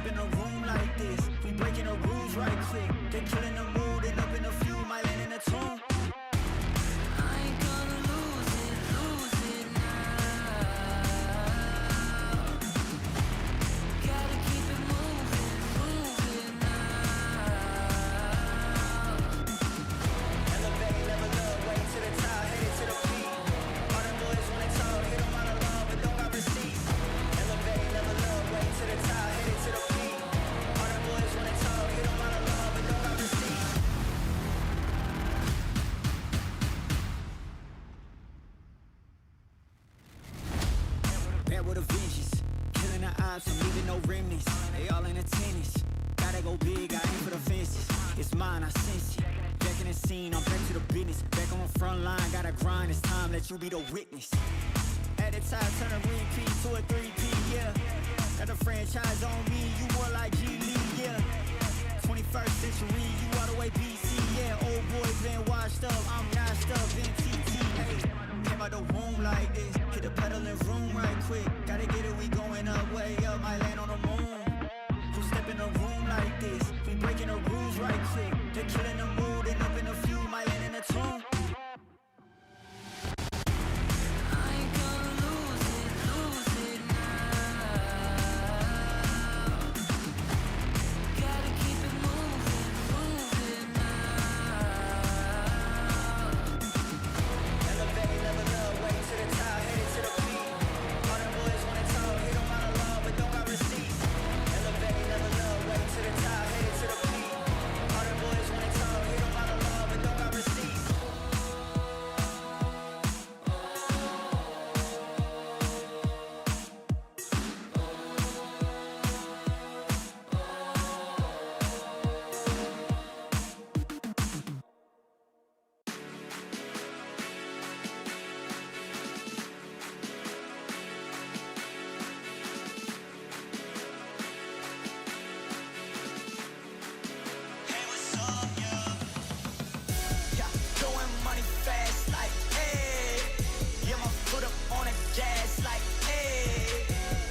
in a room like this, we breaking the rules right quick. They killing the mood and up in a few, might land in a tomb. I ain't gonna lose it now. Gotta keep it moving now. Elevate, level up, way to the top, headed to the peak. All the boys when they talk, hit them out of love, but don't got receipts. Elevate, level up, way to the top, headed to the peak. All the boys when they talk, hit them out of love, but don't got receipts. Bad with a vengeance, killing the ops and leaving no remnants. They all in attendance, gotta go big, I aim for the fences. It's mine, I sense it. Back in the scene, I'm back to the business. Back on the front line, gotta grind, it's time, let you be the witness. At the top, turn a repeat to a 3P, yeah. Got the franchise on me, you more like G League, yeah. 21st century, you all the way BC, yeah. Old boy been washed up, I'm nashed up in TTA. Came out the womb like this, hit the pedal and room right quick. Gotta get it, we going up, way up, might land on the moon. Who step in a room like this, we breaking the rules right quick. They killing the mood and up in a few, might land in a tomb. I ain't gonna lose it now. Gotta keep it moving now. Elevate, level up, way to the top, headed to the peak. All the boys when they talk, hit them out of love, but don't got receipts. Elevate, level up, way to the top, headed to the peak. All the boys when they talk, hit them out of love, but don't got receipts. Yeah, throwing money fast like, hey. Yeah, my foot up on the gas like, hey.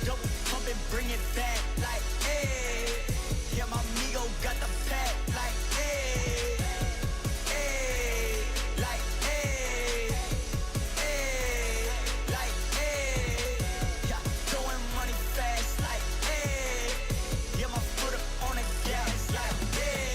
Double pump and bring it back like, hey. Yeah, my amigo got the pack like, hey. Hey, like, hey. Hey, like, hey. Yeah, throwing money fast like, hey. Yeah, my foot up on the gas like, hey.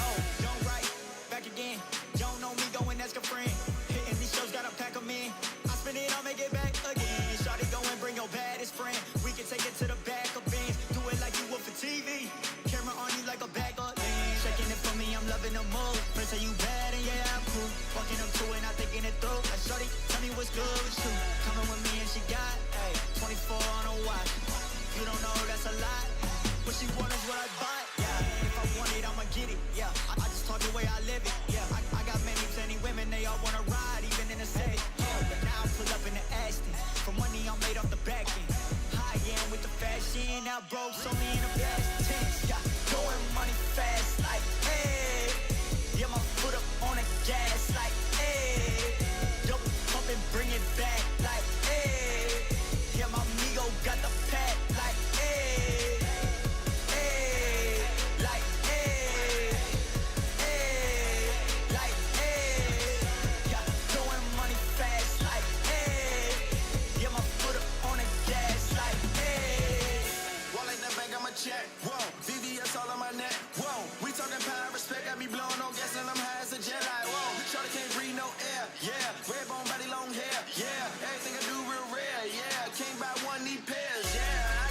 Oh, don't write, back again. Don't know me, go and ask a friend. Hitting these shows, gotta pack them in. I spin it, I'll make it back again. Shawty, go and bring your baddest friend. We can take it to the back of Benz. Do it like you would for TV. Camera on you like a bag of lean. Shaking it for me, I'm loving the move. Friends say you bad and yeah, I'm cool. Walking up to it, not thinking it through. Like, shawty, tell me what's good with you. Coming with me and she got, ayy, 24 on a watch. You don't know, that's a lot. What she want is what I bought, yeah. If I want it, I'ma get it, yeah. I just talk the way I live it, yeah. I got many, plenty women, they all wanna ride, even in the city, yeah. But now I pull up in the Aston. For money, I'm made off the back end. High end with the fashion, now broke, so me in the past tense, yeah. Throwing money fast, like, hey. Yeah, my foot up on the gas, like, hey. Double pump and bring it back, like, hey. Yeah, my amigo got the pack, like, hey. Hey, like, hey. Hey, like, hey. Yeah, throwing money fast, like, hey. Yeah, my foot up on the gas, like, hey. Wallet in the bank, I'ma check. Whoa, VVS all on my neck. Whoa, we talking power, respect. Got me blowing on gas and I'm high as a jet. Like, whoa, shorty can't breathe no air. Yeah, red bone body, long hair. Yeah, everything I do real rare. Yeah, can't buy one, need pairs. Yeah,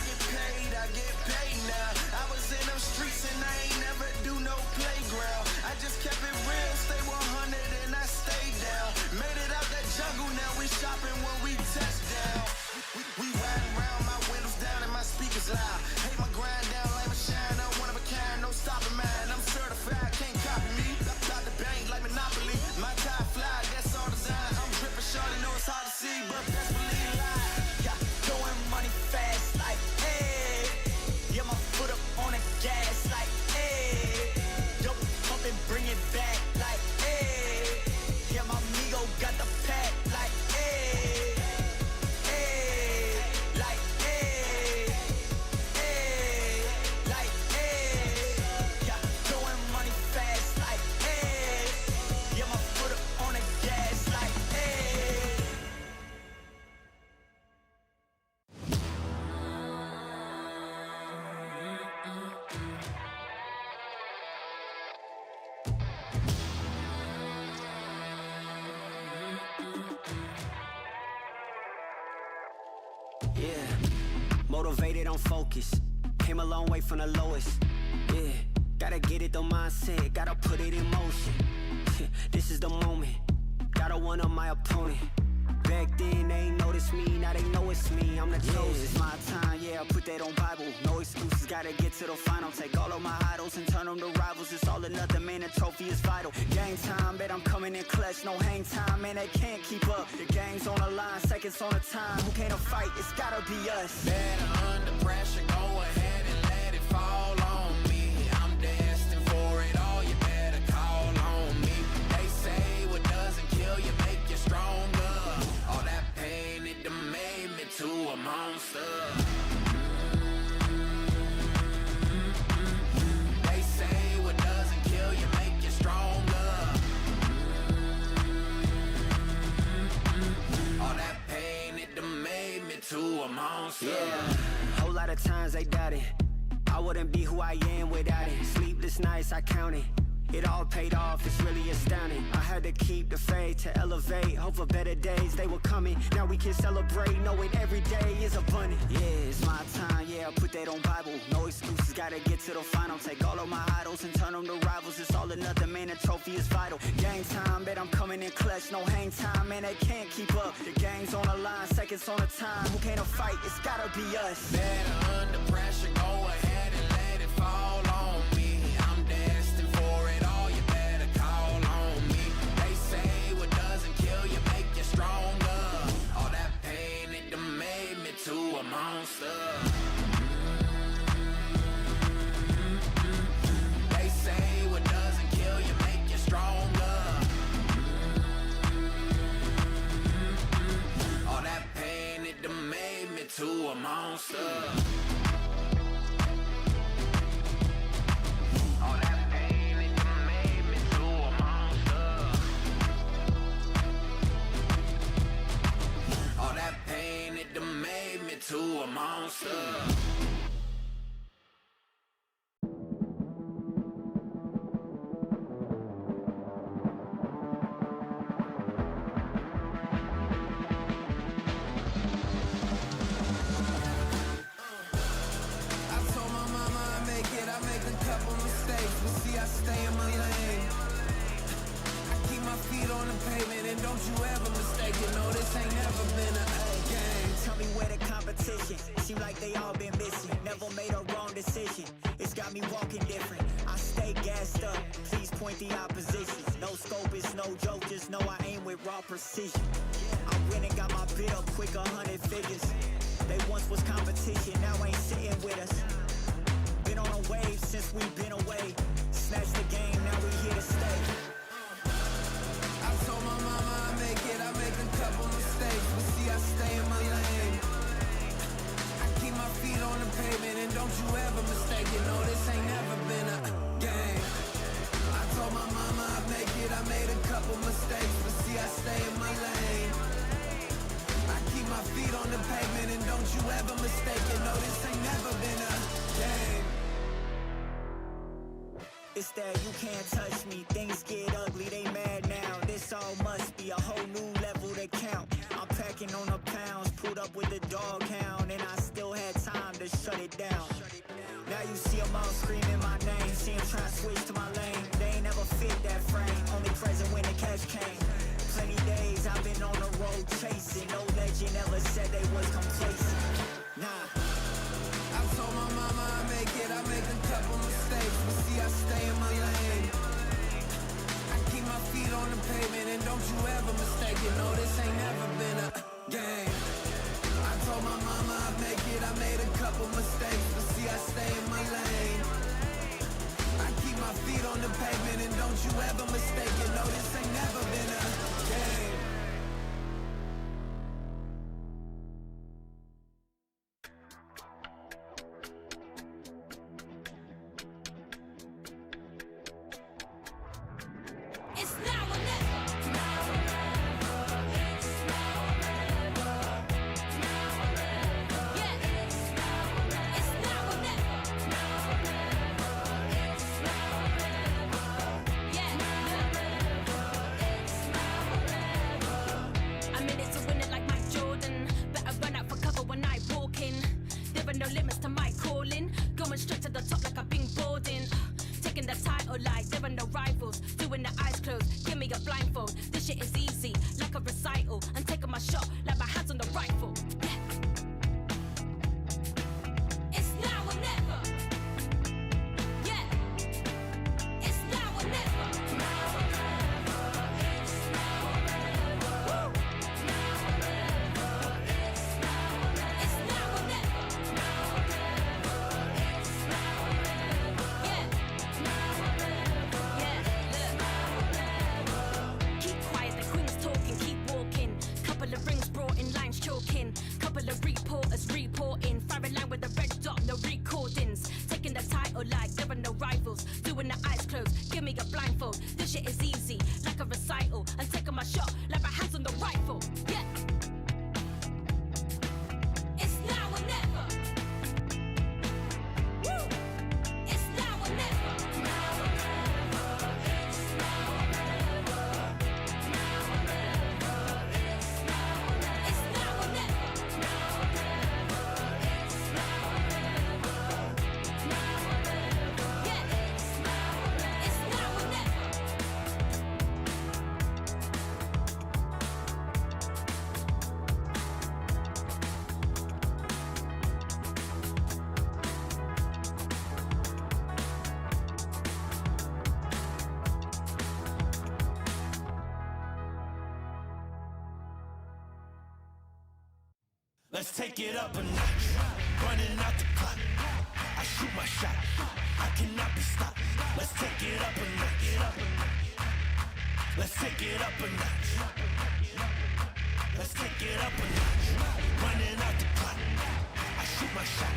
I get paid now. I was in them streets and I ain't never do no playground. I just kept it real, stay 100 and I stayed down. Made it out that jungle, now we shopping when we touch down. We riding around, my windows down and my speakers loud. Hate my grind down, like my shine, I'm one of a kind, no style. Motivated, I'm focused. Came a long way from the lowest. Yeah, gotta get it, the mindset, gotta put it in motion. This is the moment, gotta one up my opponent. Back then they ain't noticed me, now they know it's me, I'm the chosen. It's my time, yeah, I put that on Bible. No excuses, gotta get to the final. Take all of my idols and turn them to rivals. It's all or nothing, man, the trophy is vital. Game time, bet I'm coming in clutch. No hang time, man, they can't keep up. The game's on the line, seconds on the time. Who can't fight? It's gotta be us. Better under pressure, go ahead and let it fall on me. I'm destined for it all, you better call on me. They say what doesn't kill you make you stronger. All that pain, it done made me to a monster. They say what doesn't kill you make you stronger. All that pain, it done made me to a monster. Yeah, whole lot of times they doubted I wouldn't be who I am without it. Sleepless nights, I counted. It all paid off, it's really astounding. I had to keep the faith to elevate. Hope for better days, they were coming. Now we can celebrate, knowing every day is abundant. Yeah, it's my time, yeah, I put that on Bible. No excuses, gotta get to the final. Take all of my idols and turn them to rivals. It's all or nothing, man, the trophy is vital. Game time, bet I'm coming in clutch. No hang time, man, they can't keep up. The game's on the line, seconds on the time. Who can't fight? It's gotta be us. Better under pressure, go ahead and let it fall on me. I'm destined for it all, you better call on me. They say what doesn't kill you make you stronger. All that pain, it done made me to a monster. They say what doesn't kill you make you stronger. All that pain, it done made me to a monster. All that pain, it done made me to a monster. All that pain, it done made me to a monster. I told my mama I make a couple mistakes, but see I stay in my lane. I keep my feet on the pavement, and don't you ever mistake it. No, this ain't never been a game. Tell me where the competition. Seem like they all been missing. Never made a wrong decision. It's got me walking different. I stay gassed up. Please point the opposition. No scope is no joke. Just know I aim with raw precision. I went and got my bid up quick, 100 figures. They once was competition, now ain't sitting with us. Been on a wave since we've been away. Snatch the game, now we here to stay. I told my mama I make a couple mistakes, but see I stay in my lane. I keep my feet on the pavement, and don't you ever mistake it. No, this ain't never been a game. I told my mama I made a couple mistakes, but see I stay in my lane. I keep my feet on the pavement, and don't you ever mistake it. No, this ain't never been a game. It's that you can't touch me. Things get ugly, they mad now. This all must be a whole new level to count. I'm packing on the pounds, pulled up with the dog hound, and I still had time to shut it down. Now you see them all screaming my name. See them try to switch to my lane. They ain't never fit that frame. Only present when the cash came. Plenty days I've been on the road chasing. No legend ever said they was complacent. Nah. I told my mama I make a couple mistakes, but see I stay in my lane. I keep my feet on the pavement, and don't you ever mistake it. No, this ain't never been a game. I told my mama I made a couple mistakes, but see I stay in my lane. I keep my feet on the pavement, and don't you ever mistake it. No, this ain't never been a game. It's now or never. Now or never. It's now or never. Now or never. Yeah. It's now or never. It's now or never. Now or never. It's now or never. Yeah. Now or never. It's now or never. Let's take it up a notch. Running out the clock. I shoot my shot. I cannot be stopped. Let's take it up a notch. Let's take it up a notch. Let's take it up a notch. Running out the clock. I shoot my shot.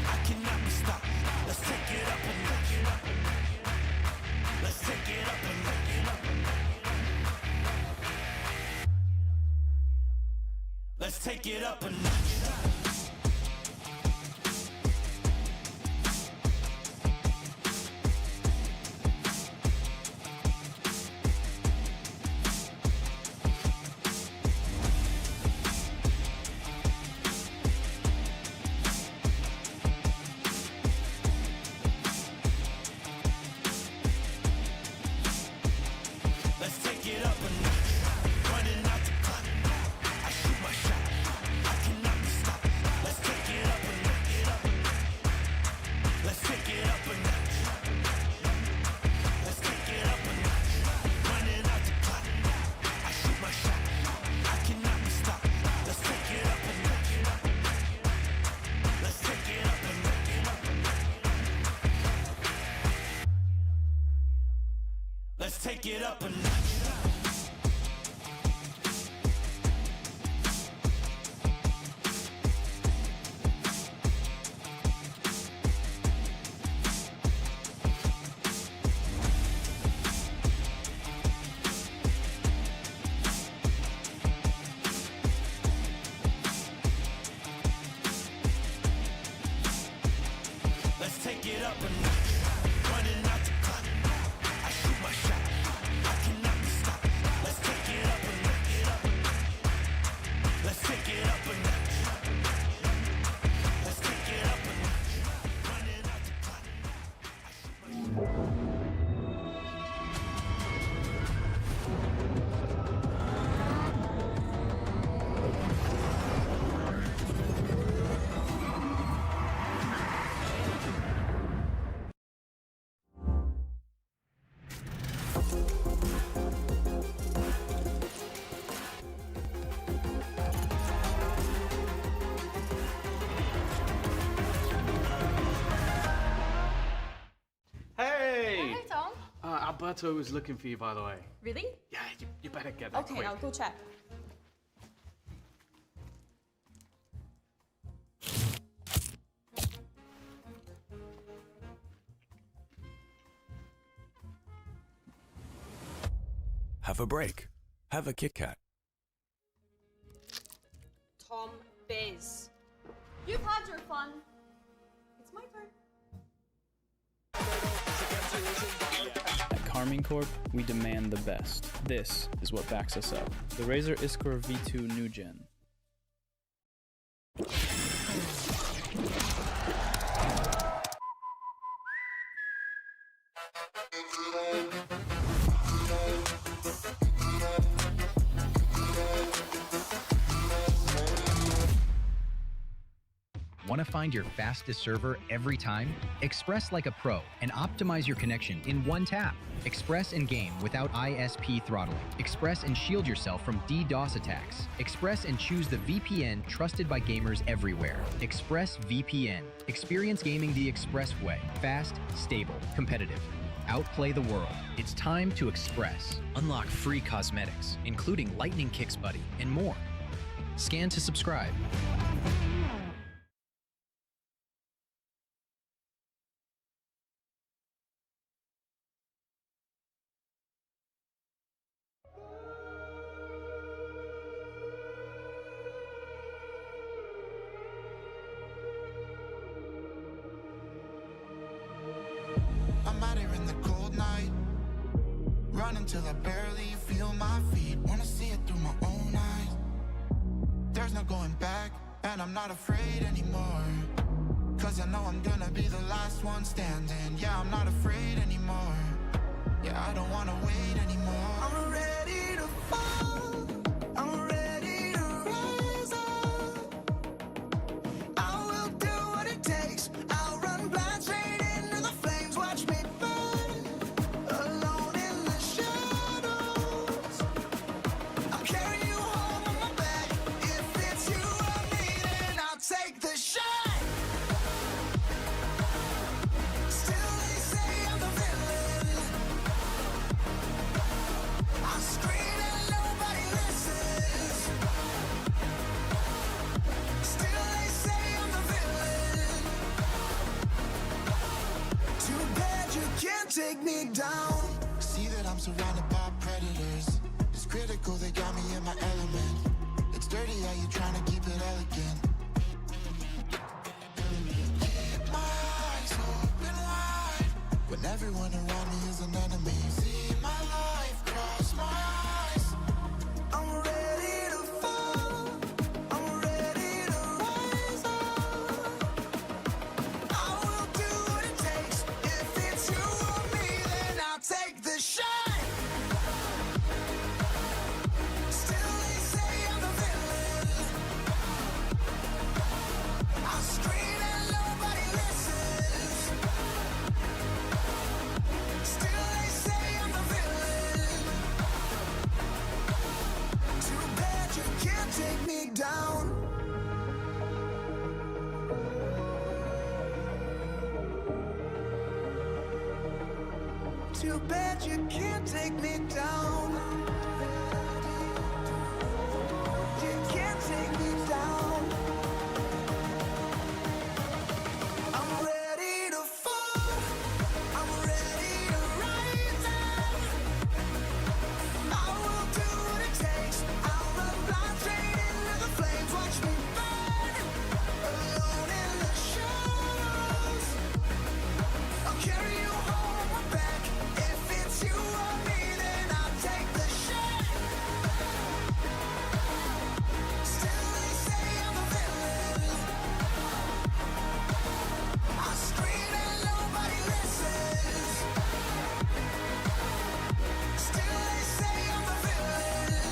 I cannot be stopped. Let's take it up a notch. Let's take it up a notch. Let's take it up a notch. Let's take it up a notch. Running out the clock. I shoot my shot. I cannot be stopped. Let's take it up a notch. Let's take it up a notch. Let's take it up a notch. Running out the clock. I shoot my shot. I cannot be stopped. Let's take it up a notch. Let's take it up a notch. Let's take it up a notch. Let's take it up a notch. Running out the clock. I shoot my shot. I cannot be stopped. Let's take it up a notch. Let's take it up a notch. Let's take it up a notch. Running out the clock. I shoot my shot. Hey! Hey, Tom. Alberto was looking for you, by the way. Really? Yeah, you better get that Okay, quick. I'll go check. Have a break. Have a Kit Kat. Tom Biz. You've had your fun. It's my turn. At Carmine Corp, we demand the best. This is what backs us up. The Razer Iskor V2 New Gen. Want to find your fastest server every time? Express like a pro and optimize your connection in one tap. Express and game without ISP throttling. Express and shield yourself from DDoS attacks. Express and choose the VPN trusted by gamers everywhere. Express VPN. Experience gaming the Express way. Fast, stable, competitive. Outplay the world. It's time to Express. Unlock free cosmetics, including Lightning Kicks Buddy and more. Scan to subscribe. I'm out here in the cold night, running till I barely feel my feet. Wanna see it through my own eyes. There's no going back, and I'm not afraid anymore. Cause I know I'm gonna be the last one standing. Yeah, I'm not afraid anymore. Yeah, I don't wanna wait anymore. I'm ready to fall. I'm ready to rise up. I will do what it takes. I'll run blind straight into the flames. Watch me burn, alone in the shadows. I'm carrying you home on my back. If it's you I need you can't take me down. See that I'm surrounded by predators. It's critical, they got me in my element. It's dirty how you trying to keep it elegant. Keep my eyes open wide when everyone around me is an enemy. See my life cross my eyes. I'm ready to fall. I'm ready to rise up. I will do what it takes. If it's you or me, then I'll take the shot. Still they say I'm the villain. I scream and nobody listens. Still they say I'm the villain. Too bad you can't take me down. Too bad you can't take me down. You can't take me down. I'm ready to fall. I'm ready to rise up. I will do what it takes. I'll run blind straight into the flames. Watch me burn, alone in the shadows. I'll carry you home on my back. If it's you or me, then I'll take the shot. Still they say I'm a villain. I scream and nobody listens. Still they say I'm a villain.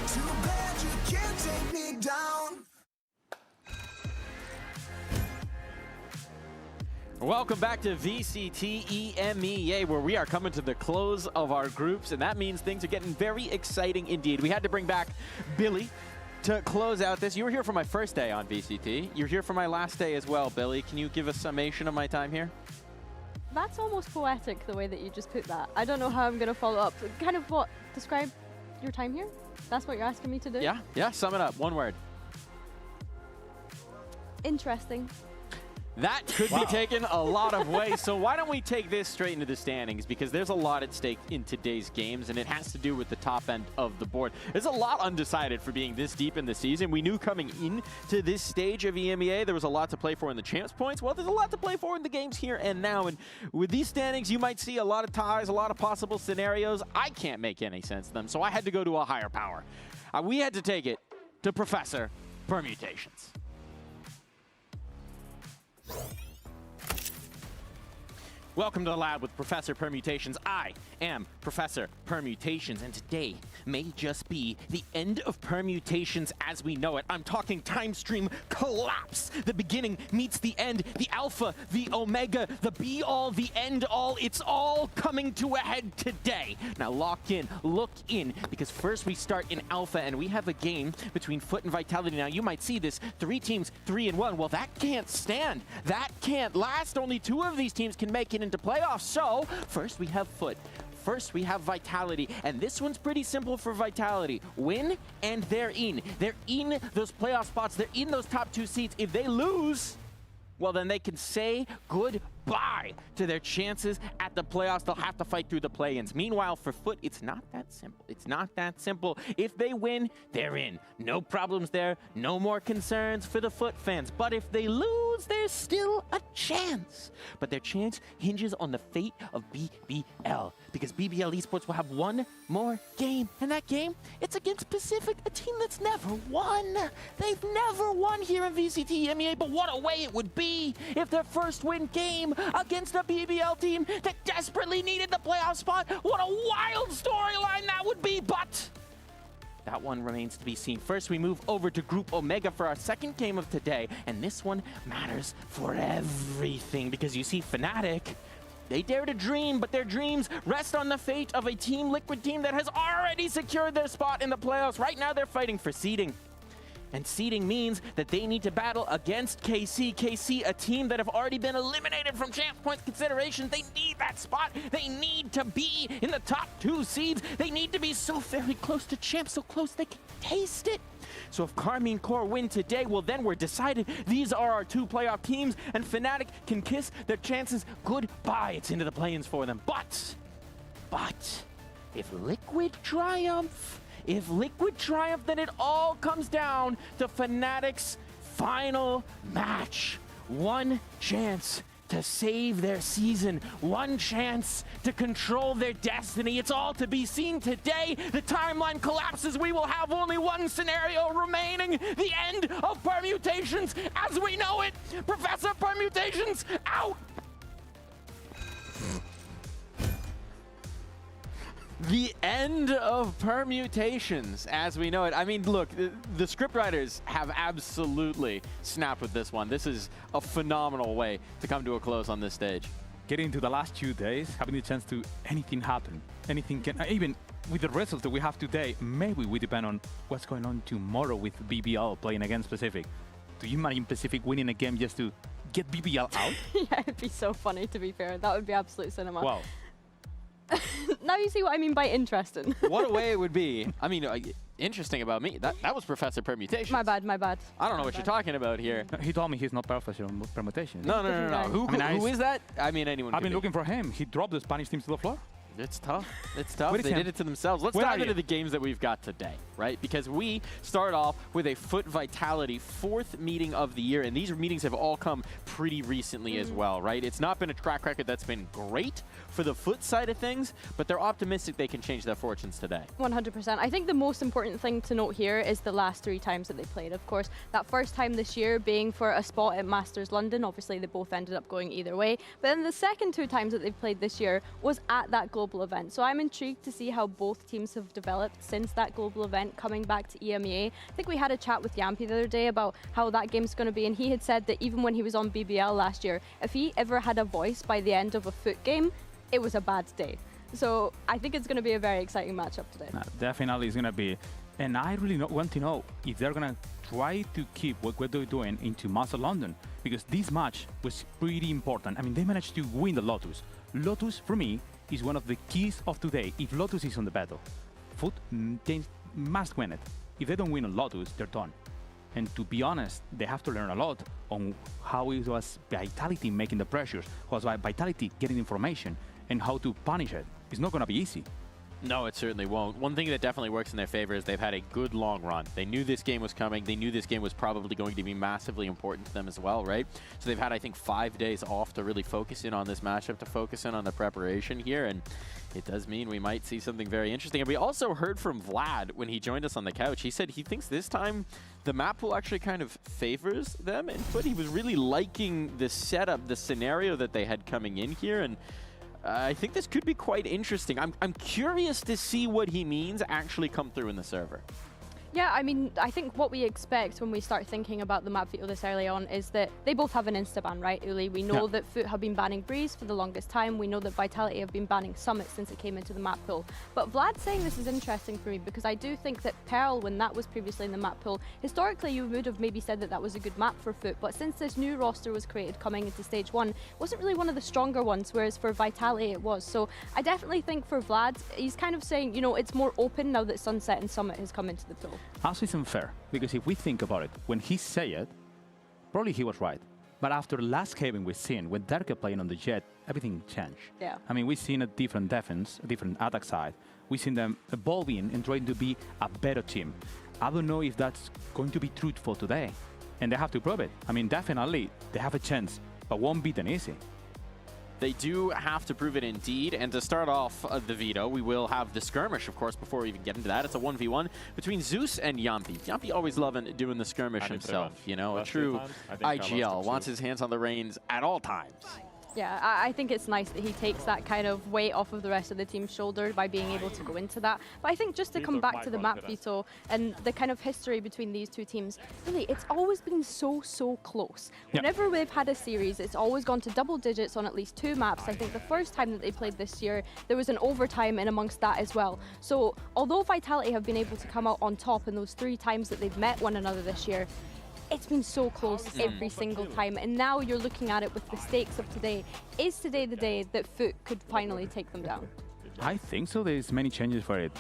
Too bad you can't take me down. Welcome back to VCT EMEA, where we are coming to the close of our groups, and that means things are getting very exciting indeed. We had to bring back Billy to close out this. You were here for my first day on VCT. You're here for my last day as well, Billy. Can you give a summation of my time here? That's almost poetic, the way that you just put that. I don't know how I'm going to follow up. Kind of what? Describe your time here? That's what you're asking me to do? Yeah, sum it up, one word. Interesting. That could be taken a lot of ways, so why don't we take this straight into the standings, because there's a lot at stake in today's games, and it has to do with the top end of the board. There's a lot undecided for being this deep in the season. We knew coming into this stage of EMEA there was a lot to play for in the champs points. Well, there's a lot to play for in the games here and now, and with these standings you might see a lot of ties, a lot of possible scenarios. I can't make any sense of them, so I had to go to a higher power. We had to take it to Professor Permutations. Welcome to the lab with Professor Permutations. I am Professor Permutations, and today may just be the end of permutations as we know it. I'm talking time stream collapse. The beginning meets the end, the alpha, the omega, the be-all, the end-all. It's all coming to a head today. Now lock in, look in, because first we start in alpha, and we have a game between Foot and Vitality. Now you might see this, 3 teams, 3-1. Well, that can't stand. That can't last. Only 2 of these teams can make it into playoffs. So first we have Foot. First, we have Vitality, and this one's pretty simple for Vitality. Win, and they're in. They're in those playoff spots. They're in those top 2 seats. If they lose, well, then they can say goodbye to their chances at the playoffs. They'll have to fight through the play-ins. Meanwhile, for Foot, it's not that simple. It's not that simple. If they win, they're in. No problems there. No more concerns for the Foot fans. But if they lose, there's still a chance. But their chance hinges on the fate of BBL, because BBL Esports will have one more game. And that game, it's against Pacific, a team that's never won. They've never won here in VCT EMEA, but what a way it would be if their first win came against a BBL team that desperately needed the playoff spot. What a wild storyline that would be, but that one remains to be seen. First, we move over to Group Omega for our second game of today, and this one matters for everything, because you see, Fnatic, they dare to dream, but their dreams rest on the fate of a Team Liquid team that has already secured their spot in the playoffs. Right now, they're fighting for seeding. And seeding means that they need to battle against KC. KC, a team that have already been eliminated from Champs Points consideration. They need that spot. They need to be in the top 2 seeds. They need to be so very close to Champs, so close they can taste it. So if Karmine Corp win today, well then we're decided. These are our 2 playoff teams, and Fnatic can kiss their chances goodbye. It's into the play-ins for them. But, if Liquid triumph, then it all comes down to Fnatic's final match. One chance to save their season, one chance to control their destiny. It's all to be seen today. The timeline collapses. We will have only one scenario remaining. The end of Permutations as we know it. Professor Permutations out. The end of Permutations as we know it. I mean, look, the scriptwriters have absolutely snapped with this one. This is a phenomenal way to come to a close on this stage. Getting to the last 2 days, having the chance to anything happen. Anything can, even with the results that we have today, maybe we depend on what's going on tomorrow with BBL playing against Pacific. Do you imagine Pacific winning a game just to get BBL out? Yeah, it'd be so funny, to be fair. That would be absolute cinema. Wow. Now you see what I mean by interesting. What a way it would be. I mean, interesting about me. That was Professor Permutations. My bad, my bad. I don't know what you're talking about here. No, he told me he's not Professor Permutations. No. Who is that? I mean, anyone I've could been looking for him. He dropped the Spanish teams to the floor. It's tough. It's tough. They did it to themselves. Let's dive into the games that we've got today, right? Because we start off with a Foot Vitality 4th meeting of the year, and these meetings have all come pretty recently as well, right? It's not been a track record that's been great for the Foot side of things, but they're optimistic they can change their fortunes today. 100%. I think the most important thing to note here is the last 3 times that they played. Of course, that first time this year being for a spot at Masters London. Obviously, they both ended up going either way. But then the second 2 times that they've played this year was at that global event. So I'm intrigued to see how both teams have developed since that global event coming back to EMEA. I think we had a chat with Yampy the other day about how that game's going to be, and he had said that even when he was on BBL last year, if he ever had a voice by the end of a Foot game, it was a bad day. So I think it's going to be a very exciting matchup today. Definitely it's going to be. And I really want to know if they're going to try to keep what they're doing into Master London, because this match was pretty important. I mean, they managed to win the Lotus. Lotus, for me, is one of the keys of today. If Lotus is on the battle, Foot, they must win it. If they don't win on Lotus, they're done. And to be honest, they have to learn a lot on how it was Vitality making the pressures, how was Vitality getting information, and how to punish it. It's not going to be easy. No, it certainly won't. One thing that definitely works in their favor is they've had a good long run. They knew this game was coming. They knew this game was probably going to be massively important to them as well, right? So they've had, I think, 5 days off to really focus in on this matchup, to focus in on the preparation here, and it does mean we might see something very interesting. And we also heard from Vlad when he joined us on the couch. He said he thinks this time the map pool actually kind of favors them, but he was really liking the setup, the scenario that they had coming in here, and I think this could be quite interesting. I'm curious to see what he means actually come through in the server. Yeah, I mean, I think what we expect when we start thinking about the map veto this early on is that they both have an insta-ban, right, Uli? We know that Foot have been banning Breeze for the longest time. We know that Vitality have been banning Summit since it came into the map pool. But Vlad saying this is interesting for me because I do think that Pearl, when that was previously in the map pool, historically you would have maybe said that that was a good map for Foot, but since this new roster was created coming into Stage 1, it wasn't really one of the stronger ones, whereas for Vitality it was. So I definitely think for Vlad, he's kind of saying, you know, it's more open now that Sunset and Summit has come into the pool. Also, it's unfair, because if we think about it, when he said it, probably he was right. But after last Haven we've seen, when Derke playing on the Jet, everything changed. Yeah. I mean, we've seen a different defense, a different attack side. We've seen them evolving and trying to be a better team. I don't know if that's going to be truthful today. And they have to prove it. I mean, definitely, they have a chance, but won't be that easy. They do have to prove it indeed, and to start off the veto, we will have the skirmish, of course, before we even get into that. It's a 1v1 between Zeus and Yampy. Yampy always loving doing the skirmish himself, you know, a true IGL, wants his hands on the reins at all times. Yeah, I think it's nice that he takes that kind of weight off of the rest of the team's shoulder by being able to go into that. But I think just to come back to the map veto and the kind of history between these two teams, really, it's always been so close. Whenever we've had a series, it's always gone to double digits on at least 2 maps. I think the first time that they played this year, there was an overtime in amongst that as well. So although Vitality have been able to come out on top in those 3 times that they've met one another this year, it's been so close every single time, and now you're looking at it with the stakes of today. Is today the day that Foot could finally take them down? I think so. There's many changes for it,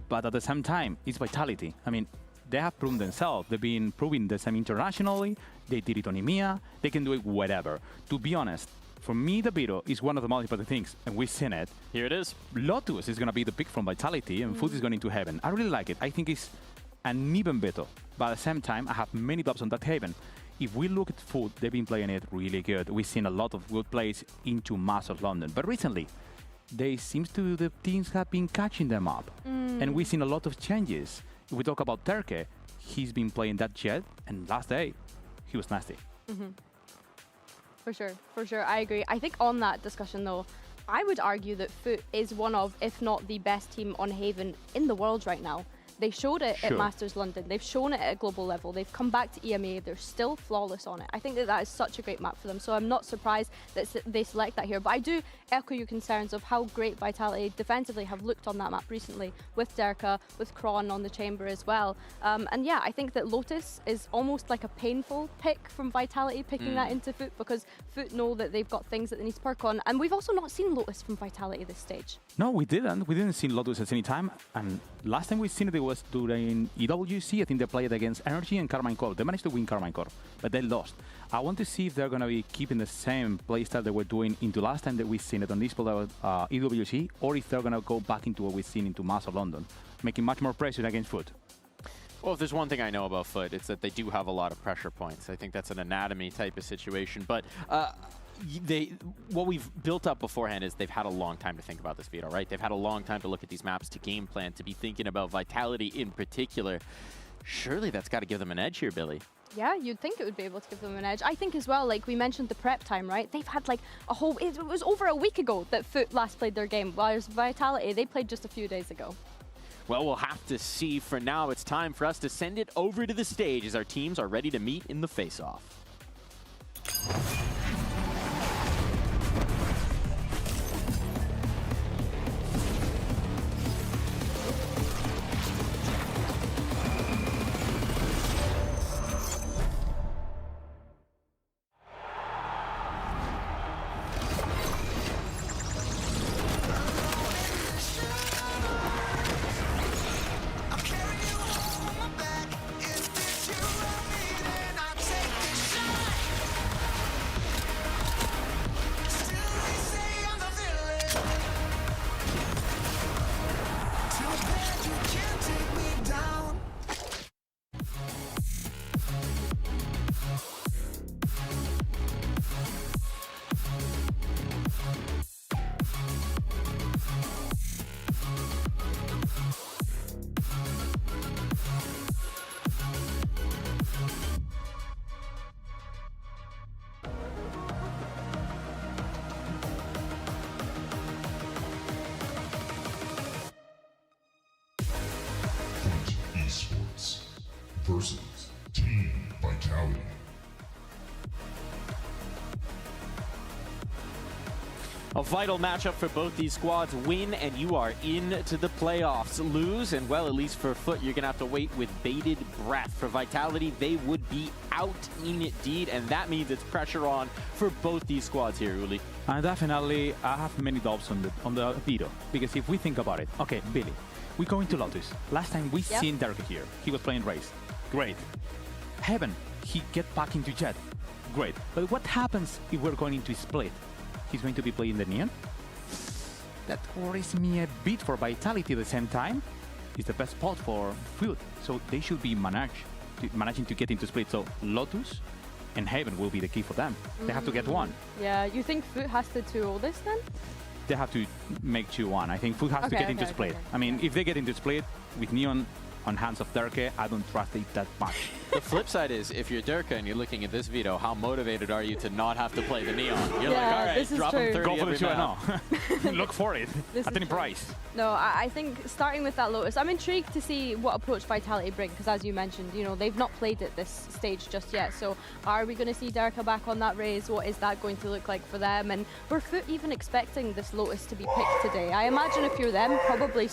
but at the same time, it's Vitality. I mean, they have proven themselves. They've been proving the same internationally. They did it on EMEA. They can do it wherever. To be honest, for me, the veto is one of the most important things, and we've seen it. Here it is. Lotus is going to be the pick from Vitality, and Foot is going into Heaven. I really like it. I think it's an even veto. But at the same time, I have many doubts on that Heaven. If we look at Foot, they've been playing it really good. We've seen a lot of good plays into Masters London. But recently, the teams have been catching them up. And we've seen a lot of changes. If we talk about Terke, he's been playing that Jet, and last day, he was nasty. For sure, I agree. I think on that discussion though, I would argue that Foot is one of, if not the best team on Haven in the world right now. They showed it at Masters London. They've shown it at a global level. They've come back to EMEA. They're still flawless on it. I think that is such a great map for them. So I'm not surprised that they select that here. But I do echo your concerns of how great Vitality defensively have looked on that map recently with Derka, with Kron on the chamber as well. And yeah, I think that Lotus is almost like a painful pick from Vitality picking that into Foot, because Foot know that they've got things that they need to perk on. And we've also not seen Lotus from Vitality this stage. No, we didn't. We didn't see Lotus at any time. And last time we seen it was during EWC. I think they played against Energy and Carmine Corp. They managed to win Carmine Corp, but they lost. I want to see if they're going to be keeping the same playstyle they were doing into last time that we've seen it on this EWC, or if they're going to go back into what we've seen into Master London, making much more pressure against Foot. Well, if there's one thing I know about Foot, it's that they do have a lot of pressure points. I think that's an anatomy type of situation. But what we've built up beforehand is they've had a long time to think about this veto, right? They've had a long time to look at these maps, to game plan, to be thinking about Vitality in particular. Surely that's got to give them an edge here, Billy. Yeah, you'd think it would be able to give them an edge. I think as well, like we mentioned the prep time, right? They've had like a whole, it was over a week ago that Foot last played their game, whereas Vitality, they played just a few days ago. Well, we'll have to see. For now, it's time for us to send it over to the stage as our teams are ready to meet in the face-off. Versus Team Vitality. A vital matchup for both these squads. Win and you are into the playoffs. Lose and, well, at least for Foot, you're going to have to wait with bated breath. For Vitality, they would be out indeed, and that means it's pressure on for both these squads here, Uli. And definitely, I have many doubts on the veto, because if we think about it, okay, Billy, we go into Lotus. Last time we seen Derek here, he was playing Race. Great. Heaven, he get back into Jet. Great. But what happens if we're going into Split? He's going to be playing the Neon? That worries me a bit for Vitality at the same time. It's the best spot for Foot, so they should be managing to get into Split. So Lotus and Heaven will be the key for them. They have to get one. Yeah, you think Foot has to 2-0 this then? They have to make 2-1. I think Foot has to get into Split. I mean, if they get into Split with Neon, on hands of Derke, I don't trust it that much. The flip side is, if you're Durka and you're looking at this veto, how motivated are you to not have to play the Neon? You're like, all right, drop him 30 Go for the every now. 2-0. Look for it at any price. No, I think starting with that Lotus, I'm intrigued to see what approach Vitality bring, because as you mentioned, you know, they've not played at this stage just yet. So are we going to see Derka back on that raise? What is that going to look like for them? And were Foot even expecting this Lotus to be picked today? I imagine if you're them, probably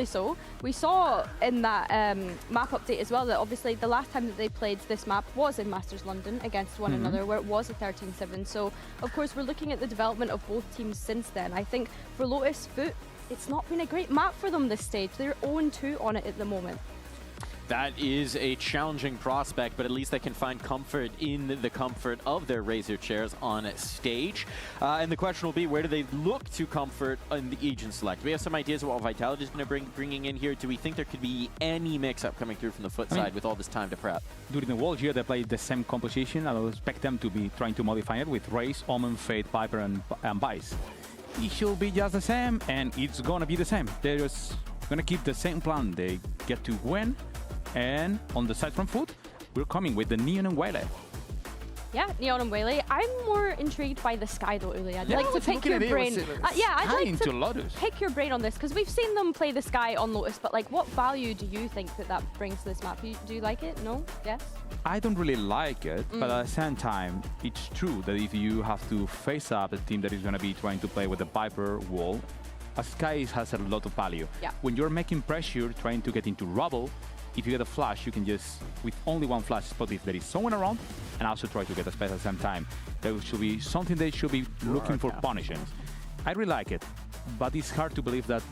so. We saw in that map update as well that obviously the last time that they played this map was in Masters London against one another, where it was a 13-7. So of course we're looking at the development of both teams since then. I think for Lotus, Foot, it's not been a great map for them this stage. They're 0-2 on it at the moment. That is a challenging prospect, but at least they can find comfort in the comfort of their Razor chairs on stage. And the question will be, where do they look to comfort in the Agent Select? We have some ideas of what Vitality is going to bringing in here. Do we think there could be any mix-up coming through from the Foot side with all this time to prep? During the World Year, they played the same composition. I would expect them to be trying to modify it with Raze, Omen, Fate, Viper, and Vice. It should be just the same, and it's going to be the same. They're just going to keep the same plan. They get to win. And on the side from Foot, we're coming with the Neon and Wele. Yeah, Neon and Wele. I'm more intrigued by the Sky though, Uli. I'd like to pick your brain. I'd like to pick your brain on this, because we've seen them play the Sky on Lotus, but like, what value do you think that brings to this map? Do you like it? No? Yes? I don't really like it, but at the same time, it's true that if you have to face up a team that is going to be trying to play with the Viper wall, a Sky has a lot of value. Yeah. When you're making pressure, trying to get into rubble, if you get a flash, you can just, with only one flash, spot if there is someone around, and also try to get a space at the same time. There should be something they should be looking for punishing. I really like it, but it's hard to believe that